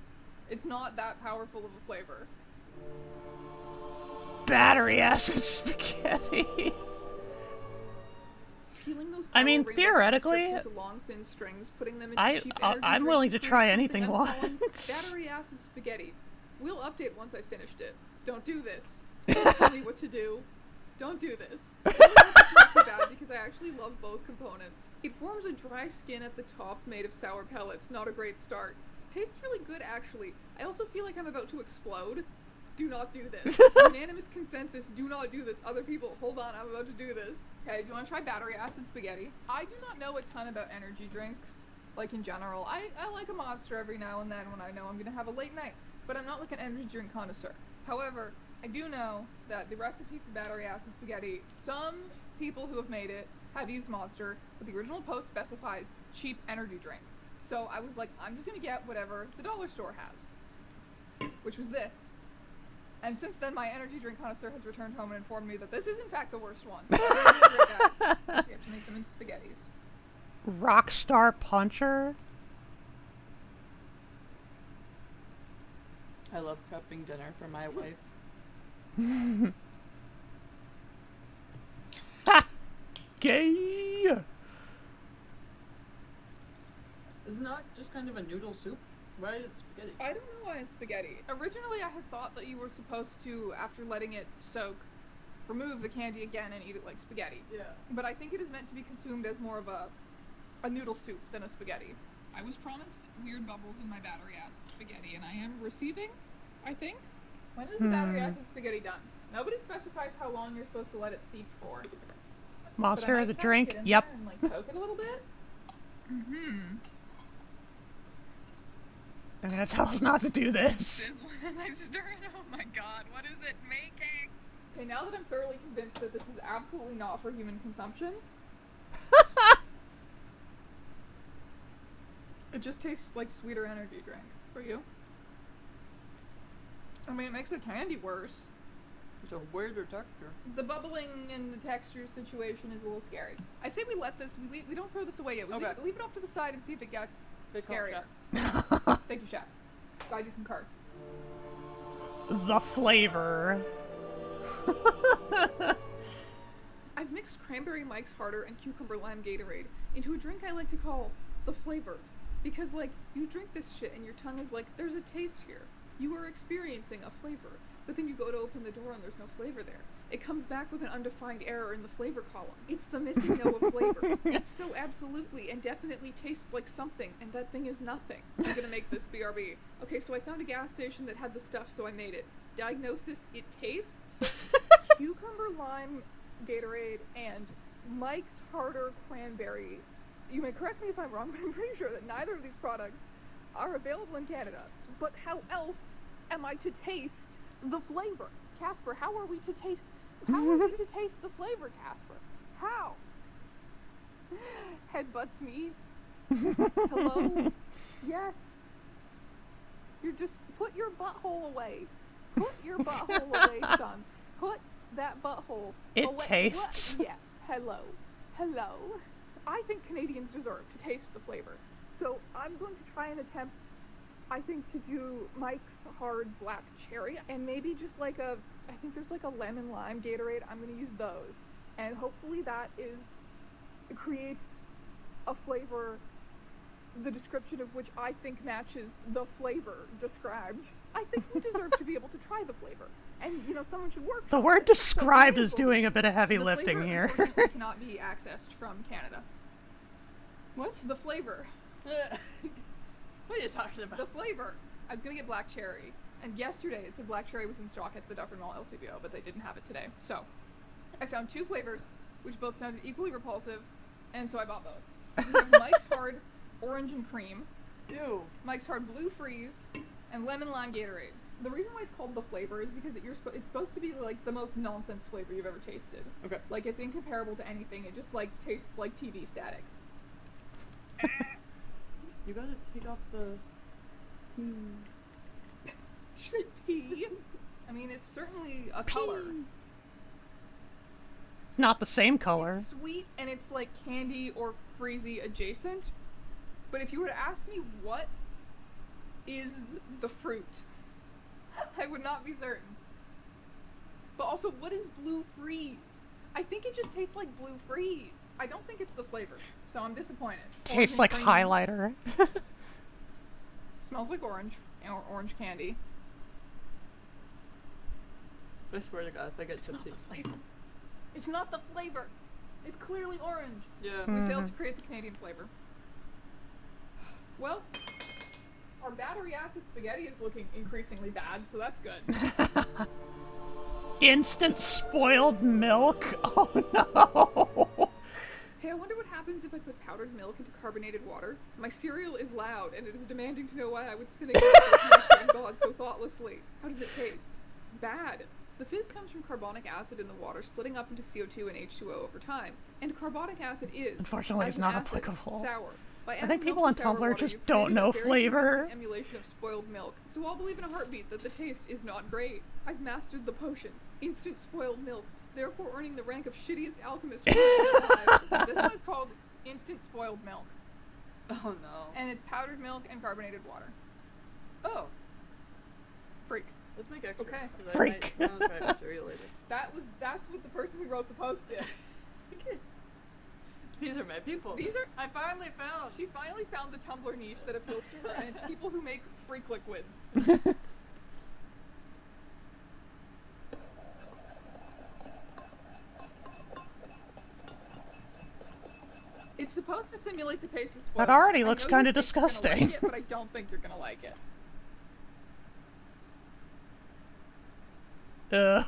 It's not that powerful of a flavor. Battery acid spaghetti. Peeling those I sour mean, rainbow theoretically, strips into long, thin strings, putting them into cheap energy I'm drinks willing to creates try something anything I'm calling once. Battery acid spaghetti. We'll update once I finished it. Don't do this. Don't tell me what to do. Don't do this. It's not too bad because I actually love both components. It forms a dry skin at the top made of sour pellets. Not a great start. Tastes really good, actually. I also feel like I'm about to explode. Do not do this. Unanimous consensus, do not do this. Other people, hold on, I'm about to do this. Okay, do you want to try battery acid spaghetti? I do not know a ton about energy drinks, like in general. I like a Monster every now and then when I know I'm going to have a late night, but I'm not like an energy drink connoisseur. However, I do know that the recipe for battery acid spaghetti, some people who have made it have used Monster, but the original post specifies cheap energy drink. So I was like, I'm just going to get whatever the dollar store has, which was this. And since then, my energy drink connoisseur has returned home and informed me that this is in fact the worst one. You have to make them into spaghettis. Rockstar Puncher. I love prepping dinner for my wife. Gay. Isn't that just kind of a noodle soup? Why is it spaghetti? I don't know why it's spaghetti. Originally, I had thought that you were supposed to, after letting it soak, remove the candy again and eat it like spaghetti. Yeah. But I think it is meant to be consumed as more of a noodle soup than a spaghetti. I was promised weird bubbles in my battery acid spaghetti, and I am receiving, I think. When is the battery acid spaghetti done? Nobody specifies how long you're supposed to let it steep for. Monster as a drink? Get in Yep. there and, like, poke it a little bit. Mm-hmm. They're gonna tell us not to do this. I stirring. Oh my god, what is it making? Okay, now that I'm thoroughly convinced that this is absolutely not for human consumption, it just tastes like sweeter energy drink. For you? I mean, it makes the candy worse. It's a weirder texture. The bubbling and the texture situation is a little scary. I say we let this, we don't throw this away yet. We leave it off to the side and see if it gets scarier. Thank you, Chef. Glad you concur. The flavor. I've mixed cranberry Mike's Harder and cucumber lime Gatorade into a drink I like to call the flavor. Because, like, you drink this shit and your tongue is like, there's a taste here. You are experiencing a flavor. But then you go to open the door and there's no flavor there. It comes back with an undefined error in the flavor column. It's the missing note of flavors. It so absolutely and definitely tastes like something, and that thing is nothing. I'm gonna make this BRB. Okay, so I found a gas station that had the stuff, so I made it. Diagnosis, it tastes cucumber lime Gatorade and Mike's Harder Cranberry. You may correct me if I'm wrong, but I'm pretty sure that neither of these products are available in Canada. But how else am I to taste the flavor? Casper, how are we to taste the flavor, Casper? How? Headbutts me. Hello? Yes. You're just, put your butthole away. Put your butthole away, son. Put that butthole It away. tastes. What? Yeah. Hello. Hello. I think Canadians deserve to taste the flavor. So I'm going to try and attempt, I think, to do Mike's Hard Black Cherry, and maybe just like I think there's like a lemon lime Gatorade. I'm going to use those, and hopefully that creates a flavor, the description of which I think matches the flavor described. I think we deserve to be able to try the flavor, and someone should work. The word described is doing a bit of heavy lifting here. The flavor cannot be accessed from Canada. What? The flavor. What are you talking about? The flavor. I was gonna get black cherry, and yesterday it said black cherry was in stock at the Dufferin Mall LCBO, but they didn't have it today. So, I found two flavors, which both sounded equally repulsive, and so I bought both. We have Mike's Hard Orange and Cream, Ew. Mike's Hard Blue Freeze, and Lemon Lime Gatorade. The reason why it's called the flavor is because it's supposed to be like the most nonsense flavor you've ever tasted. Okay. Like it's incomparable to anything. It just like tastes like TV static. You gotta take off the. Did you say pee? I mean, it's certainly a color. It's not the same color. It's sweet and it's like candy or freezy adjacent. But if you were to ask me what is the fruit, I would not be certain. But also, what is blue freeze? I think it just tastes like blue freeze. I don't think it's the flavor, so I'm disappointed. Tastes like highlighter. Smells like orange candy. I swear to God, if I get tipsy. Not the flavor. It's not the flavor. It's clearly orange. Yeah. We failed to create the Canadian flavor. Well, our battery acid spaghetti is looking increasingly bad, so that's good. Instant spoiled milk? Oh no! Hey, I wonder what happens if I put powdered milk into carbonated water. My cereal is loud, and it is demanding to know why I would sin against God so thoughtlessly. How does it taste? Bad. The fizz comes from carbonic acid in the water splitting up into CO2 and H2O over time. And carbonic acid is, unfortunately, it's not applicable. Sour. I think people on Tumblr just don't know flavor. Emulation of spoiled milk, so I'll believe in a heartbeat that the taste is not great. I've mastered the potion, instant spoiled milk, therefore earning the rank of shittiest alchemist. This one is called instant spoiled milk. Oh no. And it's powdered milk and carbonated water. Oh. Freak. Let's make extra. Okay. Freak. I might try my cereal later. That's what the person who wrote the post did. These are my people. I finally found. She finally found the Tumblr niche that appeals to her, and it's people who make freak liquids. It's supposed to simulate the taste of spoiled. That already milk. looks I know kind you of think you're gonna disgusting. like it, but I don't think you're gonna like it. Ugh.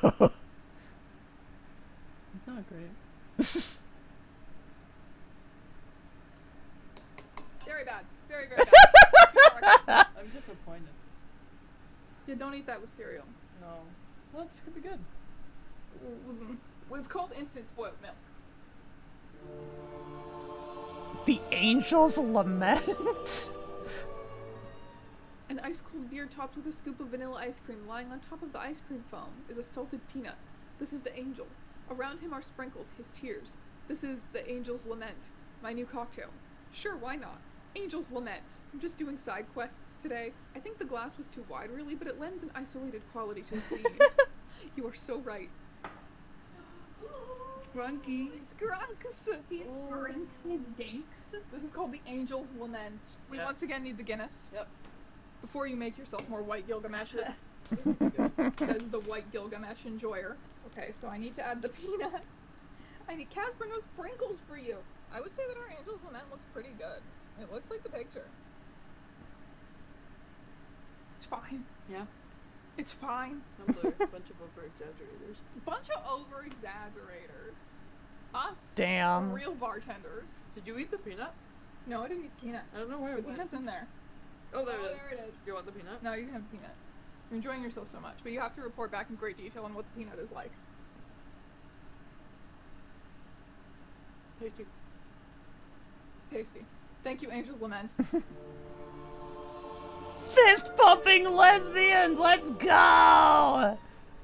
It's not great. Very bad. Very, very bad. I'm disappointed. Yeah, don't eat that with cereal. No. Well, this could be good. Well, it's called instant spoiled milk. The Angel's Lament? An ice-cold beer topped with a scoop of vanilla ice cream lying on top of the ice cream foam is a salted peanut. This is the angel. Around him are sprinkles, his tears. This is the Angel's Lament, my new cocktail. Sure, why not? Angel's Lament. I'm just doing side quests today. I think the glass was too wide, really, but it lends an isolated quality to the scene. You are so right. Grunky. It's Grunks. He's Grinks. He's Dinks. This is called the Angel's Lament. We once again need the Guinness. Yep. Before you make yourself more white Gilgameshes. Says the white Gilgamesh enjoyer. Okay, so I need to add the peanut. I need Casper no sprinkles for you. I would say that our Angel's Lament looks pretty good. It looks like the picture. It's fine. Yeah. It's fine. Tumblr, bunch of over-exaggerators. Bunch of over-exaggerators. Us. Damn. Real bartenders. Did you eat the peanut? No, I didn't eat the peanut. I don't know where the it went. peanut's in there. Oh, there it is. There it is. You want the peanut? No, you can have the peanut. You're enjoying yourself so much, but you have to report back in great detail on what the peanut is like. Tasty. Tasty. Thank you, Angel's Lament. Fist pumping lesbian, let's go! I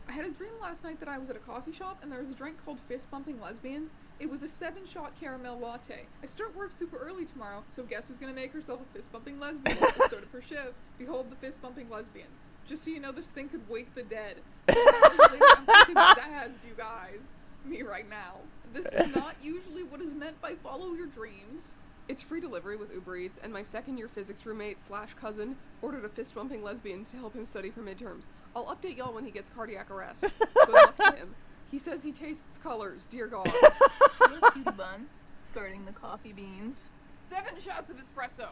had a dream last night that I was at a coffee shop and there was a drink called Fist Bumping Lesbians. It was a 7-shot caramel latte. I start work super early tomorrow, so guess who's gonna make herself a fist bumping lesbian at the start of her shift? Behold the fist bumping lesbians. Just so you know, this thing could wake the dead. I'm fucking zazzed, you guys. Me right now. This is not usually what is meant by follow your dreams. It's free delivery with Uber Eats, and my second-year physics roommate / cousin ordered a fist-bumping lesbians to help him study for midterms. I'll update y'all when he gets cardiac arrest. Good luck to him. He says he tastes colors, dear God. Cutie bun, guarding the coffee beans. 7 shots of espresso.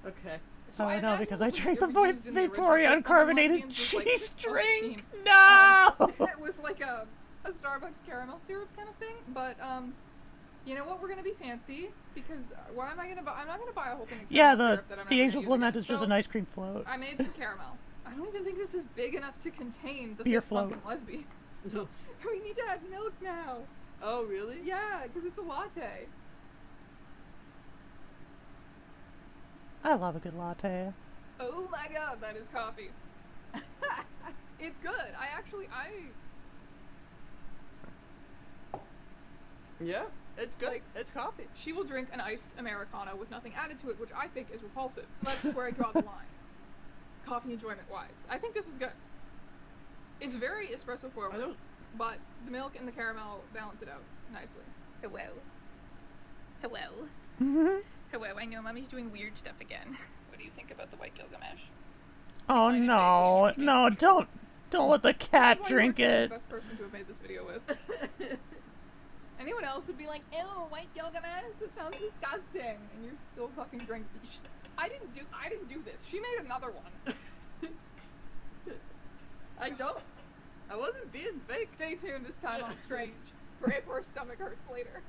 Okay. So I know, because I drank the used in the original Vaporeon Fist Bumping carbonated Lesbians was, cheese like, drink. steamed. No! It was like a Starbucks caramel syrup kind of thing, but You know what? We're gonna be fancy because why am I gonna buy? I'm not gonna buy a whole thing of Yeah, caramel the syrup that I'm the never Angel's gonna use Lament again. is just So, an ice cream float. I made some caramel. I don't even think this is big enough to contain the Beer fist pumpkin float. lesbians. No. We need to add milk now. Oh, really? Yeah, because it's a latte. I love a good latte. Oh my god, that is coffee. It's good. Yeah, it's good. Like, it's coffee. She will drink an iced Americano with nothing added to it, which I think is repulsive. That's where I draw the line. Coffee enjoyment-wise. I think this is good. It's very espresso forward, but the milk and the caramel balance it out nicely. Hello. Hello. Hello, I know Mommy's doing weird stuff again. What do you think about the White Gilgamesh? Oh no, no, don't let the cat This is why drink you're it. the best person to have made this video with. Anyone else would be like, ew, White Gilgamesh? That sounds disgusting. And you're still fucking drinking. I didn't do this. She made another one. I wasn't being fake. Stay tuned this time on Strange for if her stomach hurts later.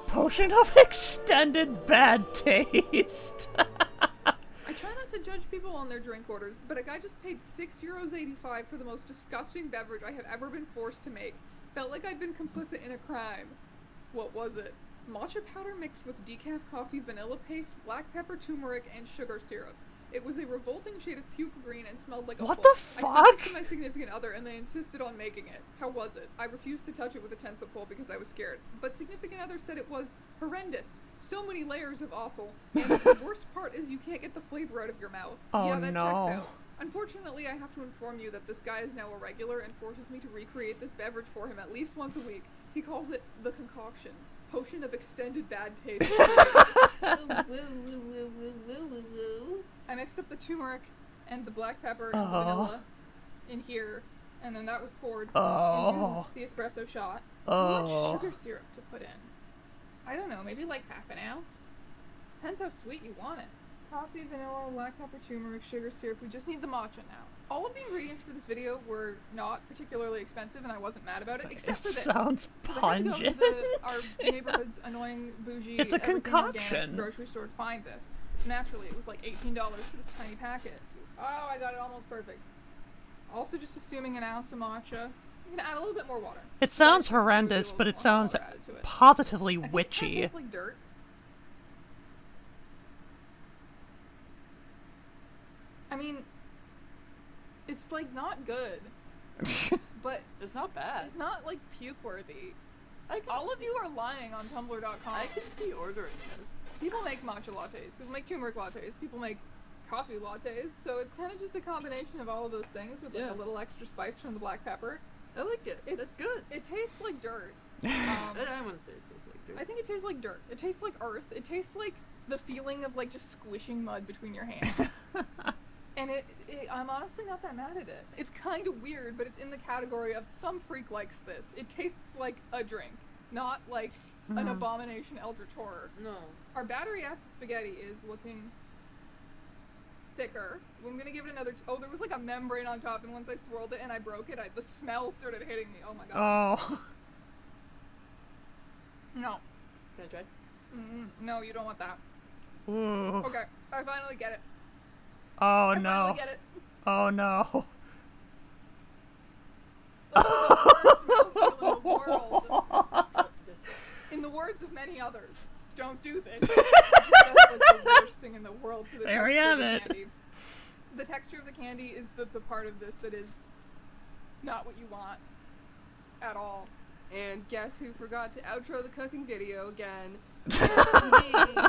Potion of extended bad taste. I try not to judge people on their drink orders, but a guy just paid €6.85 for the most disgusting beverage I have ever been forced to make. Felt like I'd been complicit in a crime. What was it? Matcha powder mixed with decaf coffee, vanilla paste, black pepper, turmeric, and sugar syrup. It was a revolting shade of puke green and smelled like a What pole. the fuck? I sent it to my significant other and they insisted on making it. How was it? I refused to touch it with a 10-foot pole because I was scared. But significant other said it was horrendous. So many layers of awful. And the worst part is you can't get the flavor out of your mouth. Oh, yeah, that no. checks out. Unfortunately, I have to inform you that this guy is now a regular and forces me to recreate this beverage for him at least once a week. He calls it the concoction. Potion of extended bad taste. I mixed up the turmeric and the black pepper and the vanilla in here, and then that was poured into the espresso shot. How much sugar syrup to put in? I don't know, maybe like half an ounce? Depends how sweet you want it. Coffee, vanilla, black pepper, turmeric, sugar syrup. We just need the matcha now. All of the ingredients for this video were not particularly expensive, and I wasn't mad about it, except for this. Sounds pungent. I had to go to our neighborhood's annoying, bougie, It's a everything concoction. organic grocery store to find this. Naturally, it was like $18 for this tiny packet. Oh, I got it almost perfect. Also, just assuming an ounce of matcha. I'm gonna add a little bit more water. It sounds horrendous, but it sounds positively witchy. It tastes like dirt. I mean, it's like not good, but it's not bad. It's not like puke worthy. All of you are lying on Tumblr.com. I can see ordering this. People make matcha lattes. People make turmeric lattes. People make coffee lattes. So it's kind of just a combination of all of those things with like a little extra spice from the black pepper. I like it. That's good. It tastes like dirt. I wouldn't say it tastes like dirt. I think it tastes like dirt. It tastes like earth. It tastes like the feeling of like just squishing mud between your hands. And I'm honestly not that mad at it. It's kind of weird, but it's in the category of some freak likes this. It tastes like a drink, not like an abomination eldritch horror. No. Our battery acid spaghetti is looking thicker. I'm gonna give it another. There was like a membrane on top, and once I swirled it and I broke it, the smell started hitting me. Oh my god. Oh. No. Can I try? No, you don't want that. Ooh. Okay, I finally get it. Oh I no. finally get it. Oh no. In the words of many others, don't do this. That's like the worst thing in the world to the There we texture have of the it. candy. The texture of the candy is the part of this that is not what you want at all. And guess who forgot to outro the cooking video again? It's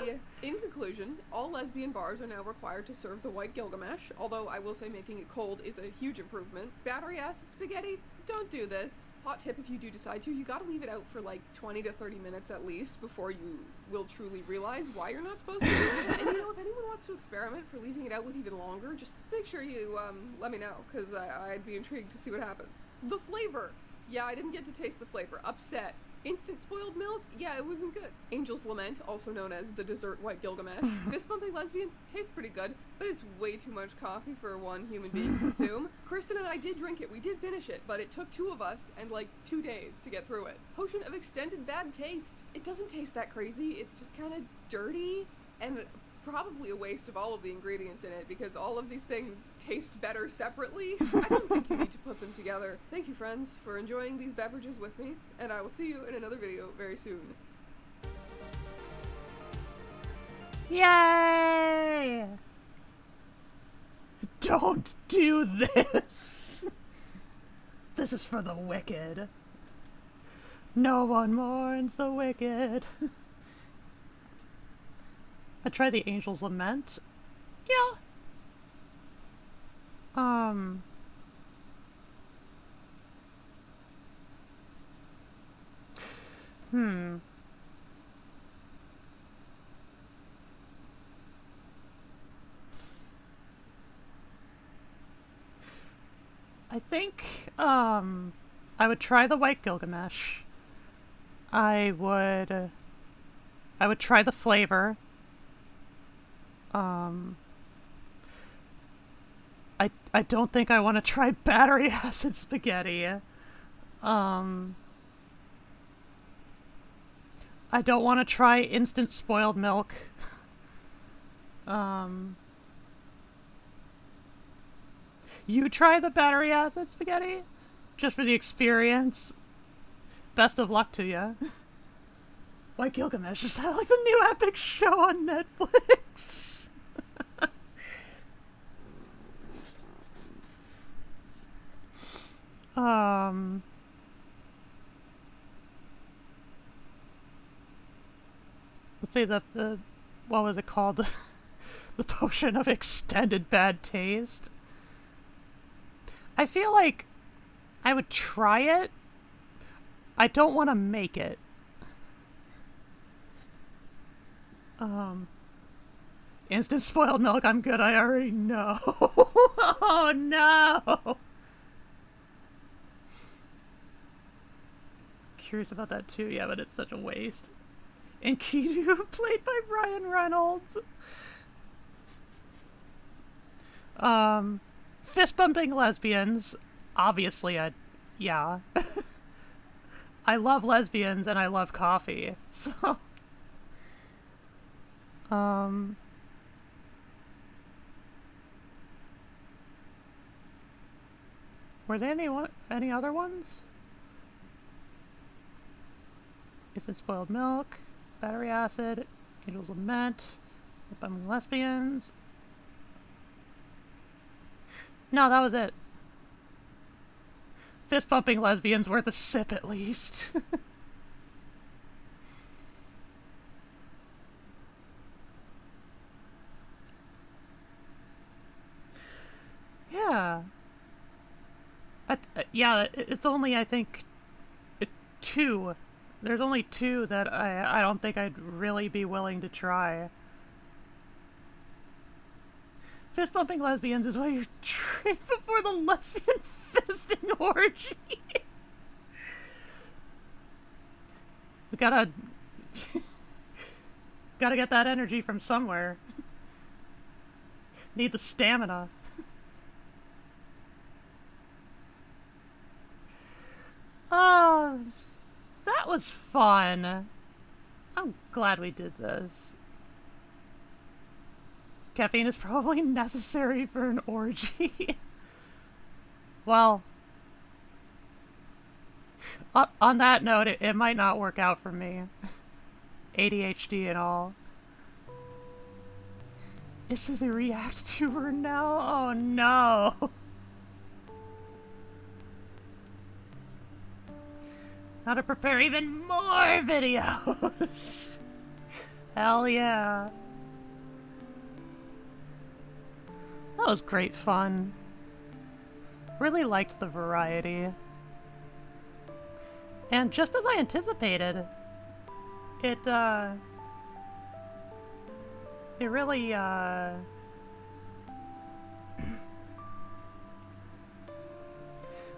me. In conclusion, all lesbian bars are now required to serve the White Gilgamesh, although I will say making it cold is a huge improvement. Battery acid spaghetti, don't do this. Hot tip, if you do decide to, you gotta leave it out for like 20 to 30 minutes at least before you will truly realize why you're not supposed to do it. And you know, if anyone wants to experiment for leaving it out with even longer, just make sure you let me know, because I'd be intrigued to see what happens. The flavor. Yeah, I didn't get to taste the flavor. Upset. Instant spoiled milk? Yeah, it wasn't good. Angel's Lament, also known as the dessert white Gilgamesh. Fist-bumping lesbians taste pretty good, but it's way too much coffee for one human being to consume. Kristen and I did drink it. We did finish it, but it took 2 of us and like 2 days to get through it. Potion of extended bad taste. It doesn't taste that crazy. It's just kind of dirty and probably a waste of all of the ingredients in it because all of these things taste better separately. I don't think you need to put them together. Thank you, friends, for enjoying these beverages with me, and I will see you in another video very soon. Yay! Don't do this! This is for the wicked. No one mourns the wicked. I tried the Angel's Lament. Yeah. I think, I would try the White Gilgamesh. I would try the flavor. I don't think I want to try battery acid spaghetti. I don't want to try instant spoiled milk. You try the battery acid spaghetti? Just for the experience. Best of luck to ya. White Gilgamesh, is that like the new epic show on Netflix? Let's say the what was it called? The potion of extended bad taste. I feel like I would try it. I don't want to make it. Instant spoiled milk, I'm good, I already know. Oh no! Curious about that too, yeah, but it's such a waste. And Kidu, played by Ryan Reynolds. Fist-bumping lesbians, obviously yeah. I love lesbians and I love coffee, so... Were there any other ones? Instant spoiled milk, battery acid, Angel's Lament, bumping lesbians. No, that was it. Fist bumping lesbians worth a sip at least. Yeah. Yeah, it's only, I think, 2. There's only 2 that I don't think I'd really be willing to try. Fist bumping lesbians is what you train before the lesbian fisting orgy. We gotta get that energy from somewhere. Need the stamina. Oh, that was fun. I'm glad we did this. Caffeine is probably necessary for an orgy. Well, on that note, it might not work out for me. ADHD and all. Is this a react to her now? Oh no. How to prepare even more videos. Hell yeah. That was great fun. Really liked the variety. And just as I anticipated, it really,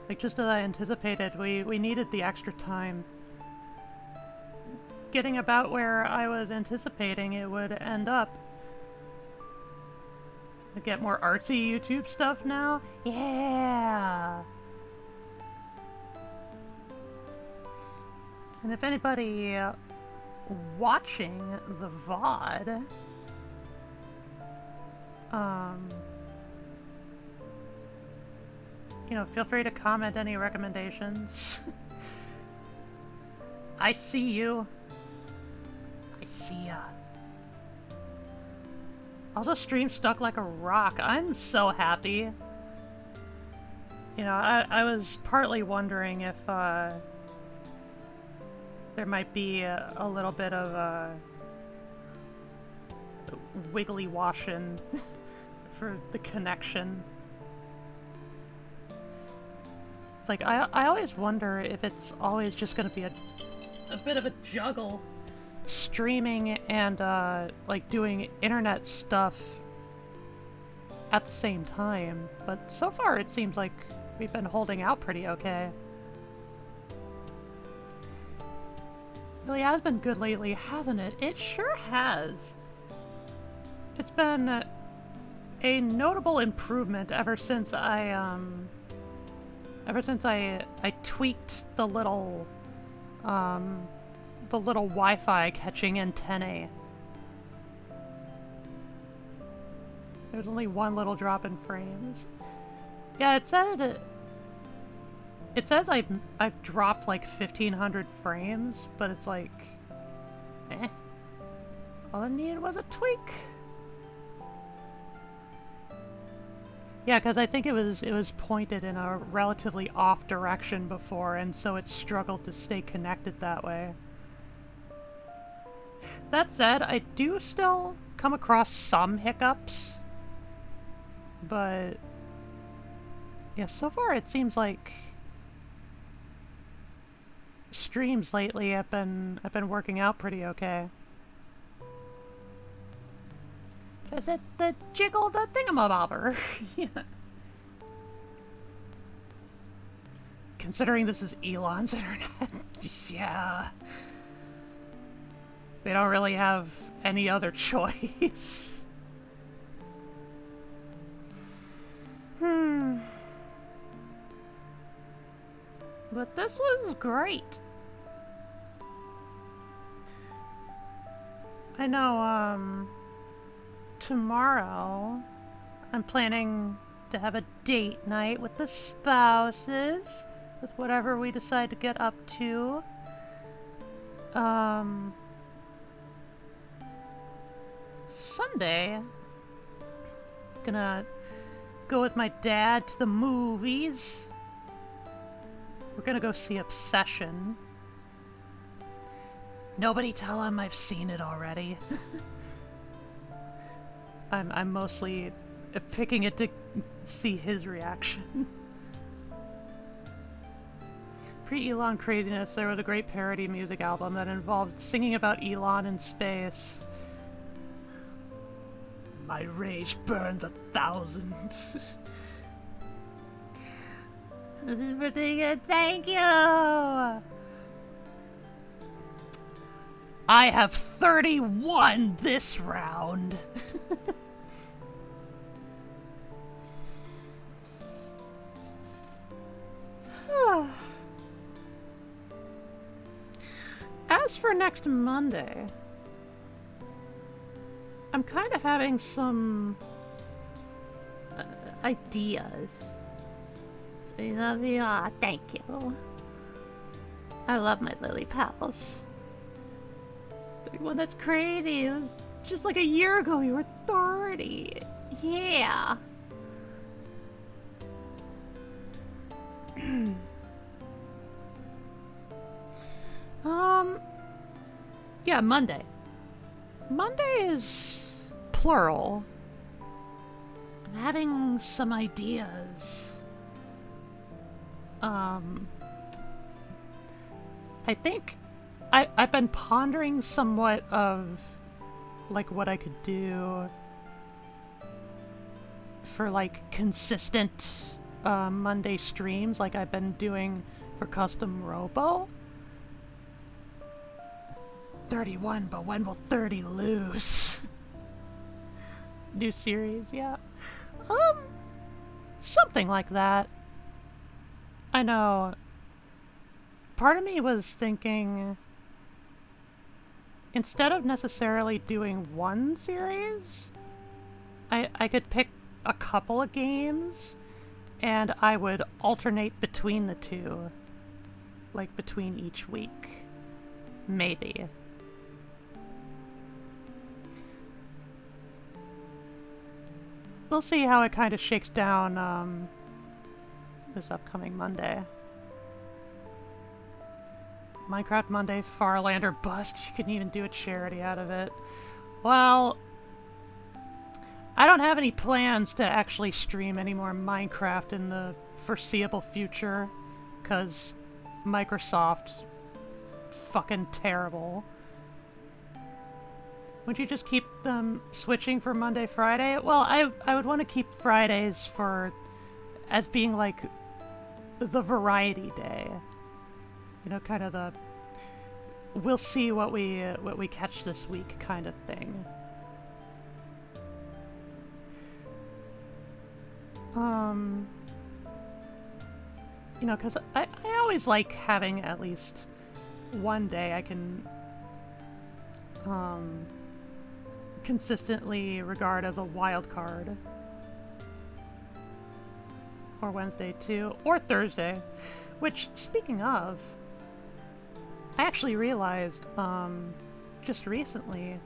like just as I anticipated, we needed the extra time. getting about where I was anticipating it would end up. I get more artsy YouTube stuff now? Yeah! And if anybody watching the VOD, you know, feel free to comment any recommendations. I see you. I see ya. Also, stream stuck like a rock. I'm so happy. You know, I was partly wondering if there might be a little bit of wiggly washing for the connection. It's like, I always wonder if it's always just gonna be a bit of a juggle, streaming and like doing internet stuff at the same time, but so far it seems like we've been holding out pretty okay. Really has been good lately, hasn't it? It sure has. It's been a notable improvement ever since I tweaked the little Wi-Fi catching antennae. There's only one little drop in frames. Yeah, it says I've dropped like 1,500 frames, but it's like, eh. All I needed was a tweak. Yeah, because I think it was pointed in a relatively off direction before, and so it struggled to stay connected that way. That said, I do still come across some hiccups, but yeah, so far it seems like streams lately have been working out pretty okay. Is it the jiggle the thingamabobber? Yeah. Considering this is Elon's internet, yeah. They don't really have any other choice. But this was great. I know, tomorrow I'm planning to have a date night with the spouses, with whatever we decide to get up to. Sunday, gonna go with my dad to the movies. We're gonna go see Obsession. Nobody tell him I've seen it already. I'm mostly picking it to see his reaction. Pre-Elon craziness, there was a great parody music album that involved singing about Elon in space. My rage burns 1,000. Thank you! I have 31 this round. As for next Monday, I'm kind of having some ideas. I love you. Aw, thank you. I love my lily pals. 31, that's crazy. It was just like a year ago you were 30. Yeah. Yeah, Monday. Monday is plural. I'm having some ideas. I think I've been pondering somewhat of like what I could do for like consistent Monday streams like I've been doing for Custom Robo. 31, but when will 30 lose? New series, yeah. Something like that. I know. Part of me was thinking, instead of necessarily doing one series, I could pick a couple of games, and I would alternate between the two. Like, between each week. Maybe. We'll see how it kind of shakes down, this upcoming Monday. Minecraft Monday, Farlander bust. You couldn't even do a charity out of it. Well, I don't have any plans to actually stream any more Minecraft in the foreseeable future, because Microsoft's fucking terrible. Would you just keep them switching for Monday, Friday? Well, I would want to keep Fridays as being like the variety day. You know, kind of the we'll see what we catch this week kind of thing. You know, because I always like having at least one day I can consistently regard as a wild card. Or Wednesday too, or Thursday. Which, speaking of, I actually realized just recently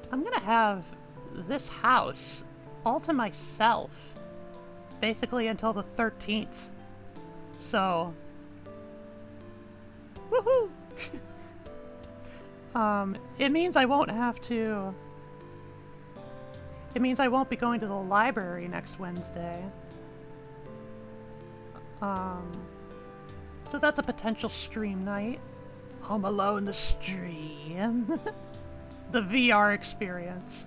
I'm gonna have this house all to myself basically until the 13th. So woohoo! It means I won't have to... It means I won't be going to the library next Wednesday. So that's a potential stream night. Home Alone the stream. The VR experience.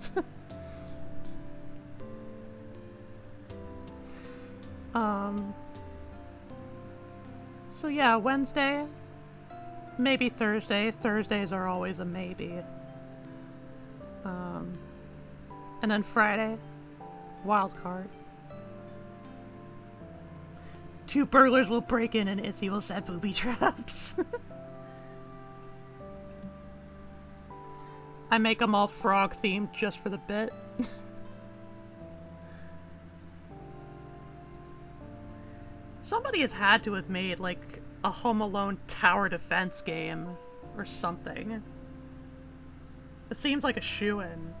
So yeah, Wednesday, maybe Thursday. Thursdays are always a maybe. And then Friday, wild card. 2 burglars will break in and Issy will set booby traps. I make them all frog themed just for the bit. Somebody has had to have made like a Home Alone tower defense game or something. It seems like a shoo-in.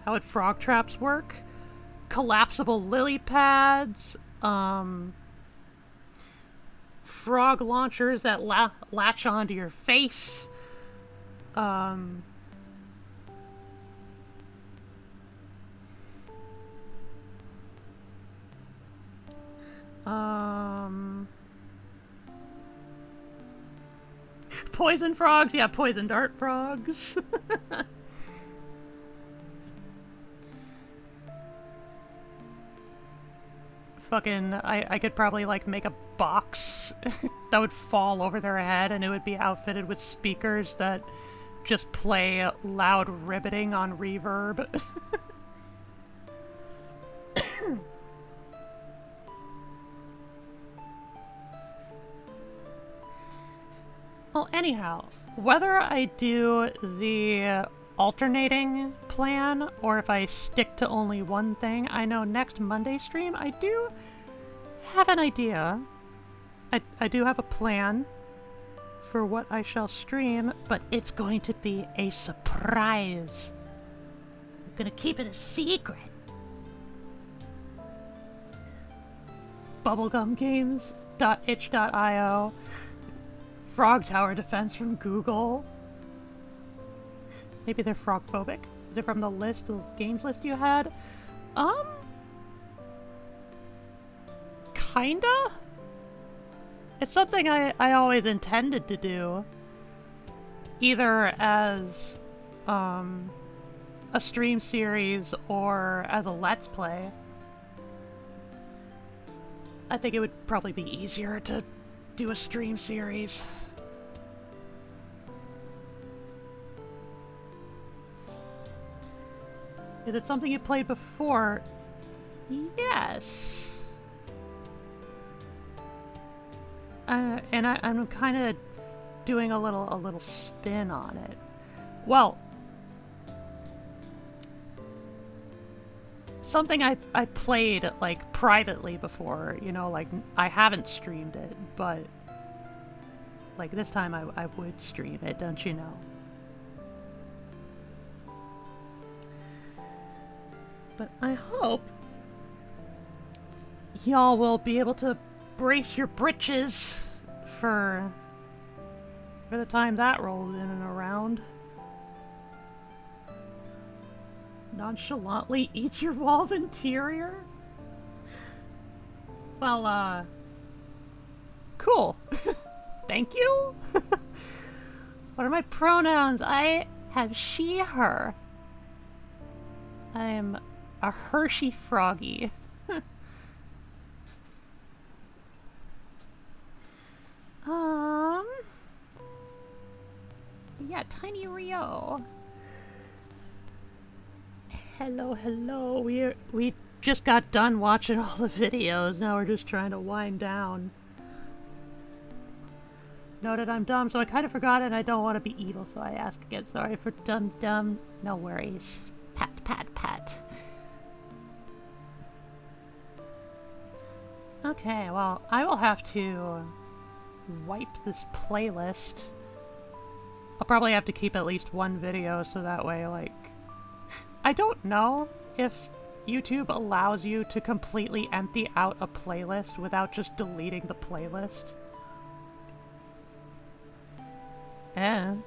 How would frog traps work? Collapsible lily pads, frog launchers that latch onto your face, poison frogs? Yeah, poison dart frogs. Fucking, I could probably, like, make a box that would fall over their head and it would be outfitted with speakers that just play loud ribbiting on reverb. Well, anyhow, whether I do the alternating plan or if I stick to only one thing, I know next Monday stream I do have an idea. I do have a plan for what I shall stream, but it's going to be a surprise. I'm gonna keep it a secret. bubblegumgames.itch.io, Frog Tower Defense from Google. Maybe they're frog-phobic. Is it from the list, the games list you had? Kinda? It's something I always intended to do. Either as, a stream series or as a Let's Play. I think it would probably be easier to do a stream series. Is it something you played before? Yes. And I'm kind of doing a little spin on it. Well, something I played like privately before, you know, like I haven't streamed it, but like this time I would stream it, don't you know? But I hope y'all will be able to brace your britches for the time that rolls in and around. Nonchalantly eats your wall's interior? Well, cool. Thank you? What are my pronouns? I have she, her. I'm a Hershey Froggy. Yeah, Tiny Rio. Hello. We just got done watching all the videos. Now we're just trying to wind down. Noted I'm dumb, so I kind of forgot it. I don't want to be evil, so I ask again. Sorry for dumb. No worries. Pat. Okay, well, I will have to wipe this playlist. I'll probably have to keep at least one video, so that way, like... I don't know if YouTube allows you to completely empty out a playlist without just deleting the playlist. And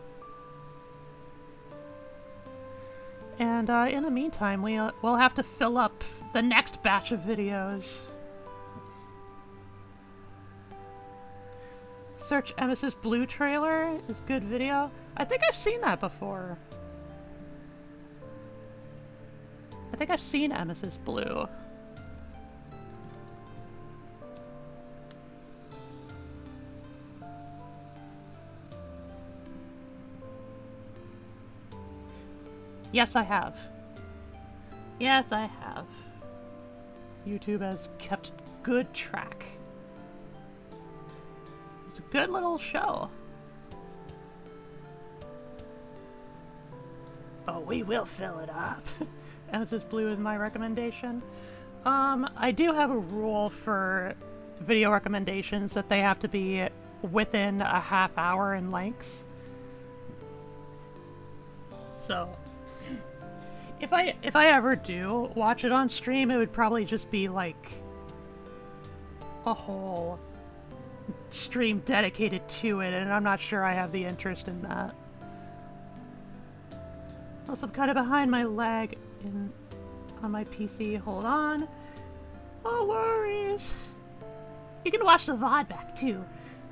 in the meantime, we'll have to fill up the next batch of videos. Search Emis's Blue trailer is good video. I think I've seen that before. I think I've seen Emis's Blue. Yes, I have. Yes, I have. YouTube has kept good track. It's a good little show. Oh, we will fill it up. Emis's Blue is my recommendation. I do have a rule for video recommendations that they have to be within a half hour in length. So, if I ever do watch it on stream, it would probably just be like a whole stream dedicated to it, and I'm not sure I have the interest in that. Also, I'm kind of behind my lag on my PC. Hold on. No worries. You can watch the VOD back too.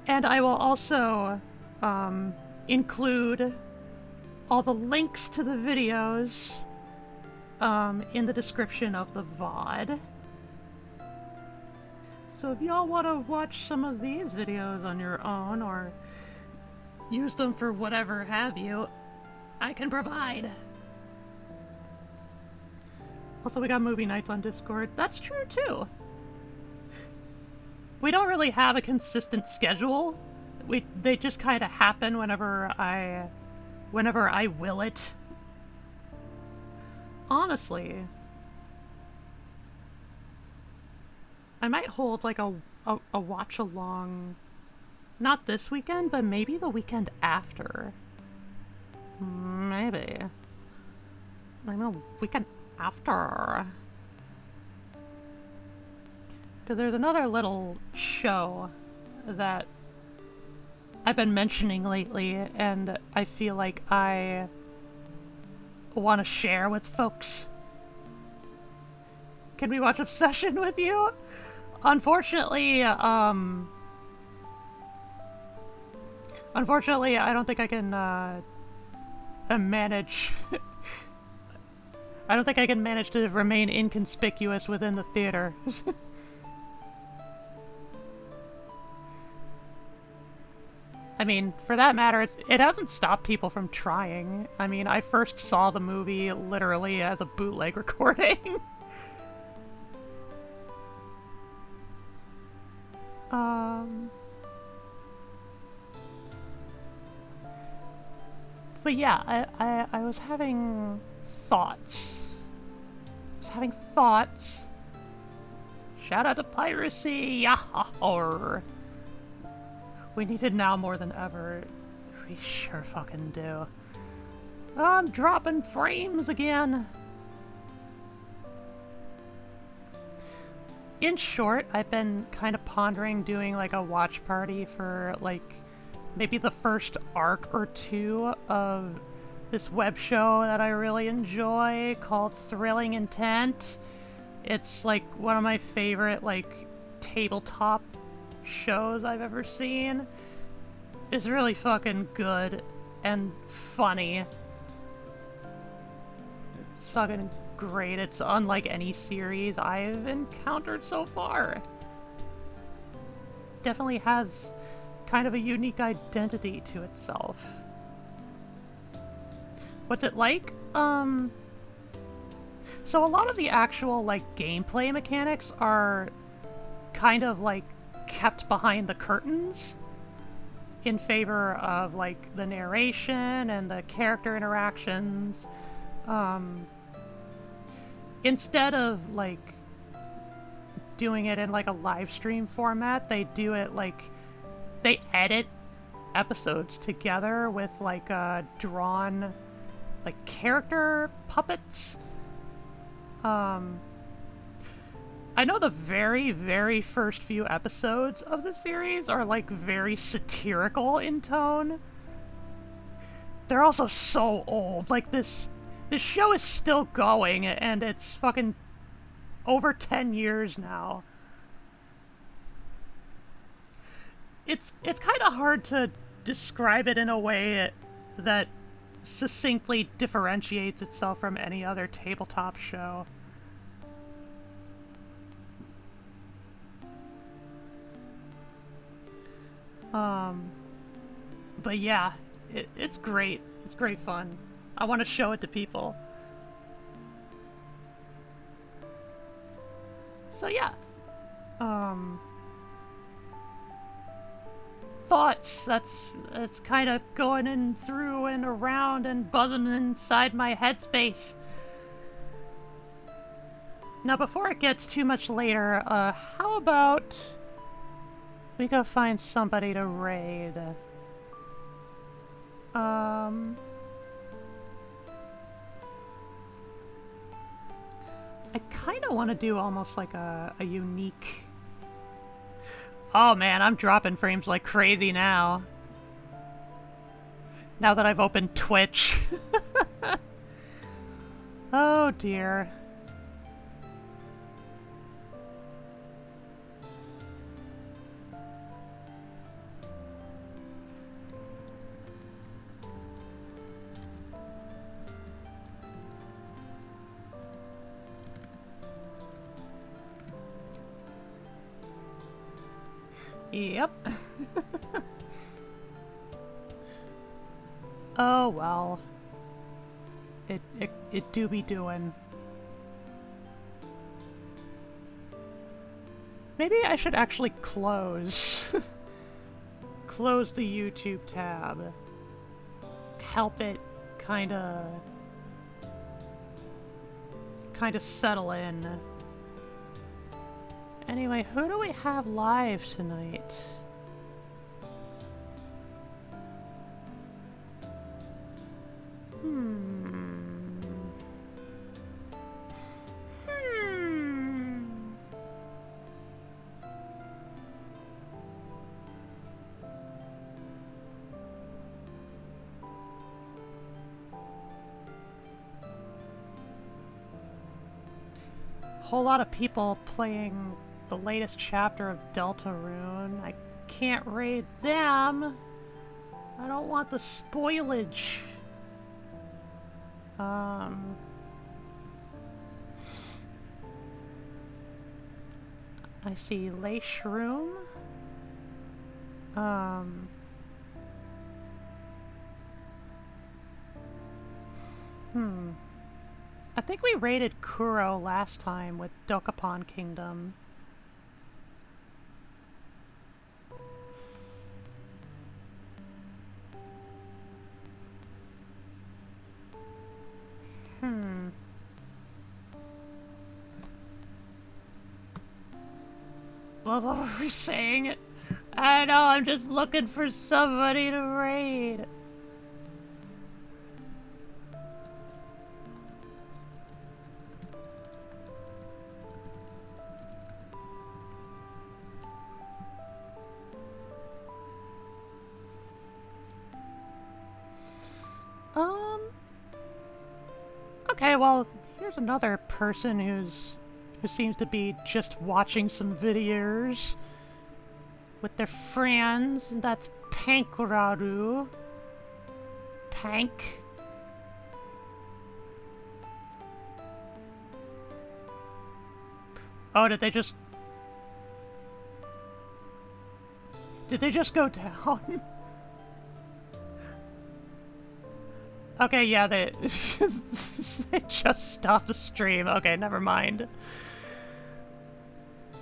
And I will also include all the links to the videos in the description of the VOD. So if y'all want to watch some of these videos on your own or use them for whatever have you, I can provide. Also, we got movie nights on Discord. That's true too. We don't really have a consistent schedule. They just kind of happen whenever I will it. Honestly, I might hold like a watch along, not this weekend, but maybe the weekend after. Maybe the weekend after. Because there's another little show that I've been mentioning lately, and I feel like I want to share with folks. Can we watch Obsession with you? Unfortunately, I don't think I can manage. I don't think I can manage to remain inconspicuous within the theater. I mean, for that matter, it hasn't stopped people from trying. I mean, I first saw the movie literally as a bootleg recording. But yeah, I was having thoughts. Shout out to piracy! Yahoo! We need it now more than ever. We sure fucking do. Oh, I'm dropping frames again. In short, I've been kind of pondering doing like a watch party for like maybe the first arc or two of this web show that I really enjoy called Thrilling Intent. It's like one of my favorite like tabletop shows I've ever seen. It's really fucking good and funny. It's fucking great. It's unlike any series I've encountered so far. Definitely has kind of a unique identity to itself. What's it like? So a lot of the actual like gameplay mechanics are kind of like kept behind the curtains in favor of like the narration and the character interactions. Instead of like doing it in like a live stream format, they do it like they edit episodes together with like drawn like character puppets. I know the very, very first few episodes of the series are like very satirical in tone. They're also so old. Like this show is still going and it's fucking over 10 years now. It's kind of hard to describe it in a way that succinctly differentiates itself from any other tabletop show. But yeah, it's great. It's great fun. I want to show it to people. So yeah. Thoughts. That's kind of going in through and around and buzzing inside my headspace. Now, before it gets too much later, how about we go find somebody to raid? I kind of want to do almost like a unique... Oh man, I'm dropping frames like crazy now. Now that I've opened Twitch. Oh dear. Yep. Oh well. It do be doing. Maybe I should actually close close the YouTube tab. Help it kinda settle in. Anyway, who do we have live tonight? Whole lot of people playing the latest chapter of Deltarune. I can't raid them. I don't want the spoilage. I see Lay Shroom. I think we raided Kuro last time with Dokapon Kingdom. Well, what were we saying? I know, I'm just looking for somebody to raid. Okay, well, here's another person who seems to be just watching some videos with their friends, and that's Pankraru. Pank. Oh, did they just go down? Okay, yeah, they they just stopped the stream. Okay, never mind.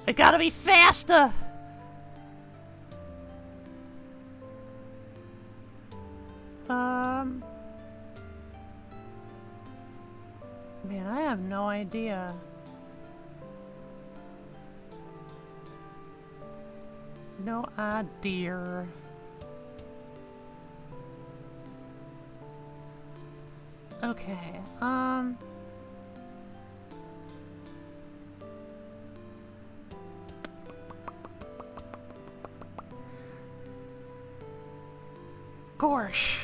They gotta be faster! Man, I have no idea. No idea. Okay, Gorsh.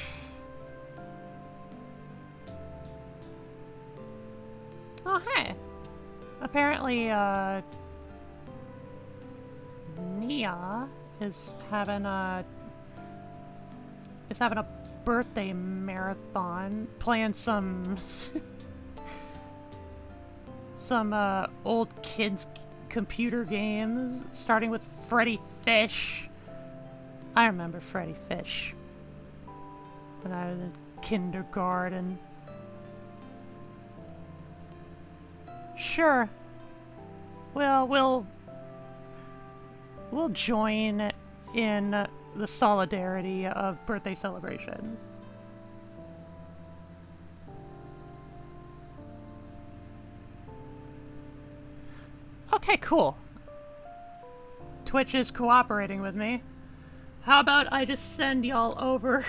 Oh, hey. Apparently, Nia is having a birthday marathon, playing some old kids computer games, starting with Freddy Fish. I remember Freddy Fish when I was in kindergarten. Sure. Well, we'll join in the solidarity of birthday celebrations. Okay, cool. Twitch is cooperating with me. How about I just send y'all over...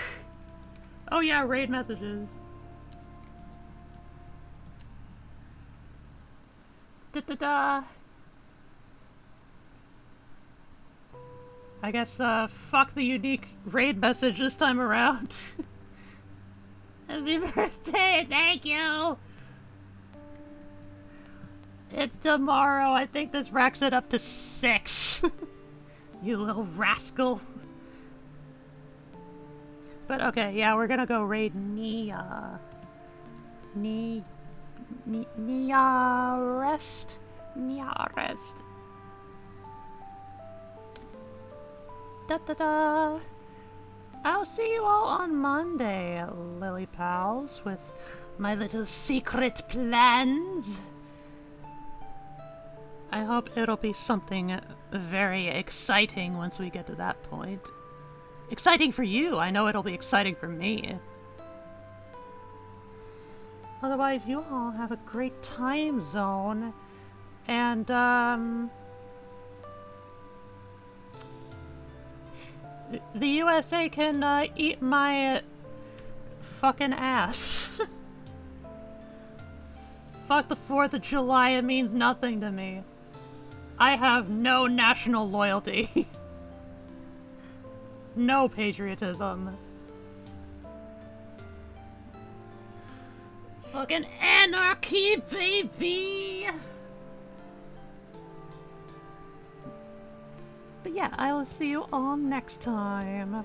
Oh yeah, raid messages. Da-da-da. I guess, fuck the unique raid message this time around. Happy birthday, thank you! It's tomorrow, I think this racks it up to 6. You little rascal. But okay, yeah, we're gonna go raid Nia. Nia Rest? Nia Rest. Da-da-da. I'll see you all on Monday, Lily Pals, with my little secret plans. I hope it'll be something very exciting once we get to that point. Exciting for you! I know it'll be exciting for me. Otherwise, you all have a great time zone. And, the USA can, eat my fucking ass. Fuck the 4th of July, it means nothing to me. I have no national loyalty. No patriotism. Fucking anarchy, baby! But yeah, I will see you all next time.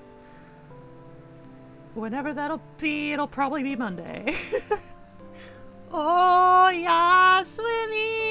Whenever that'll be, it'll probably be Monday. Oh, yeah, swimmy!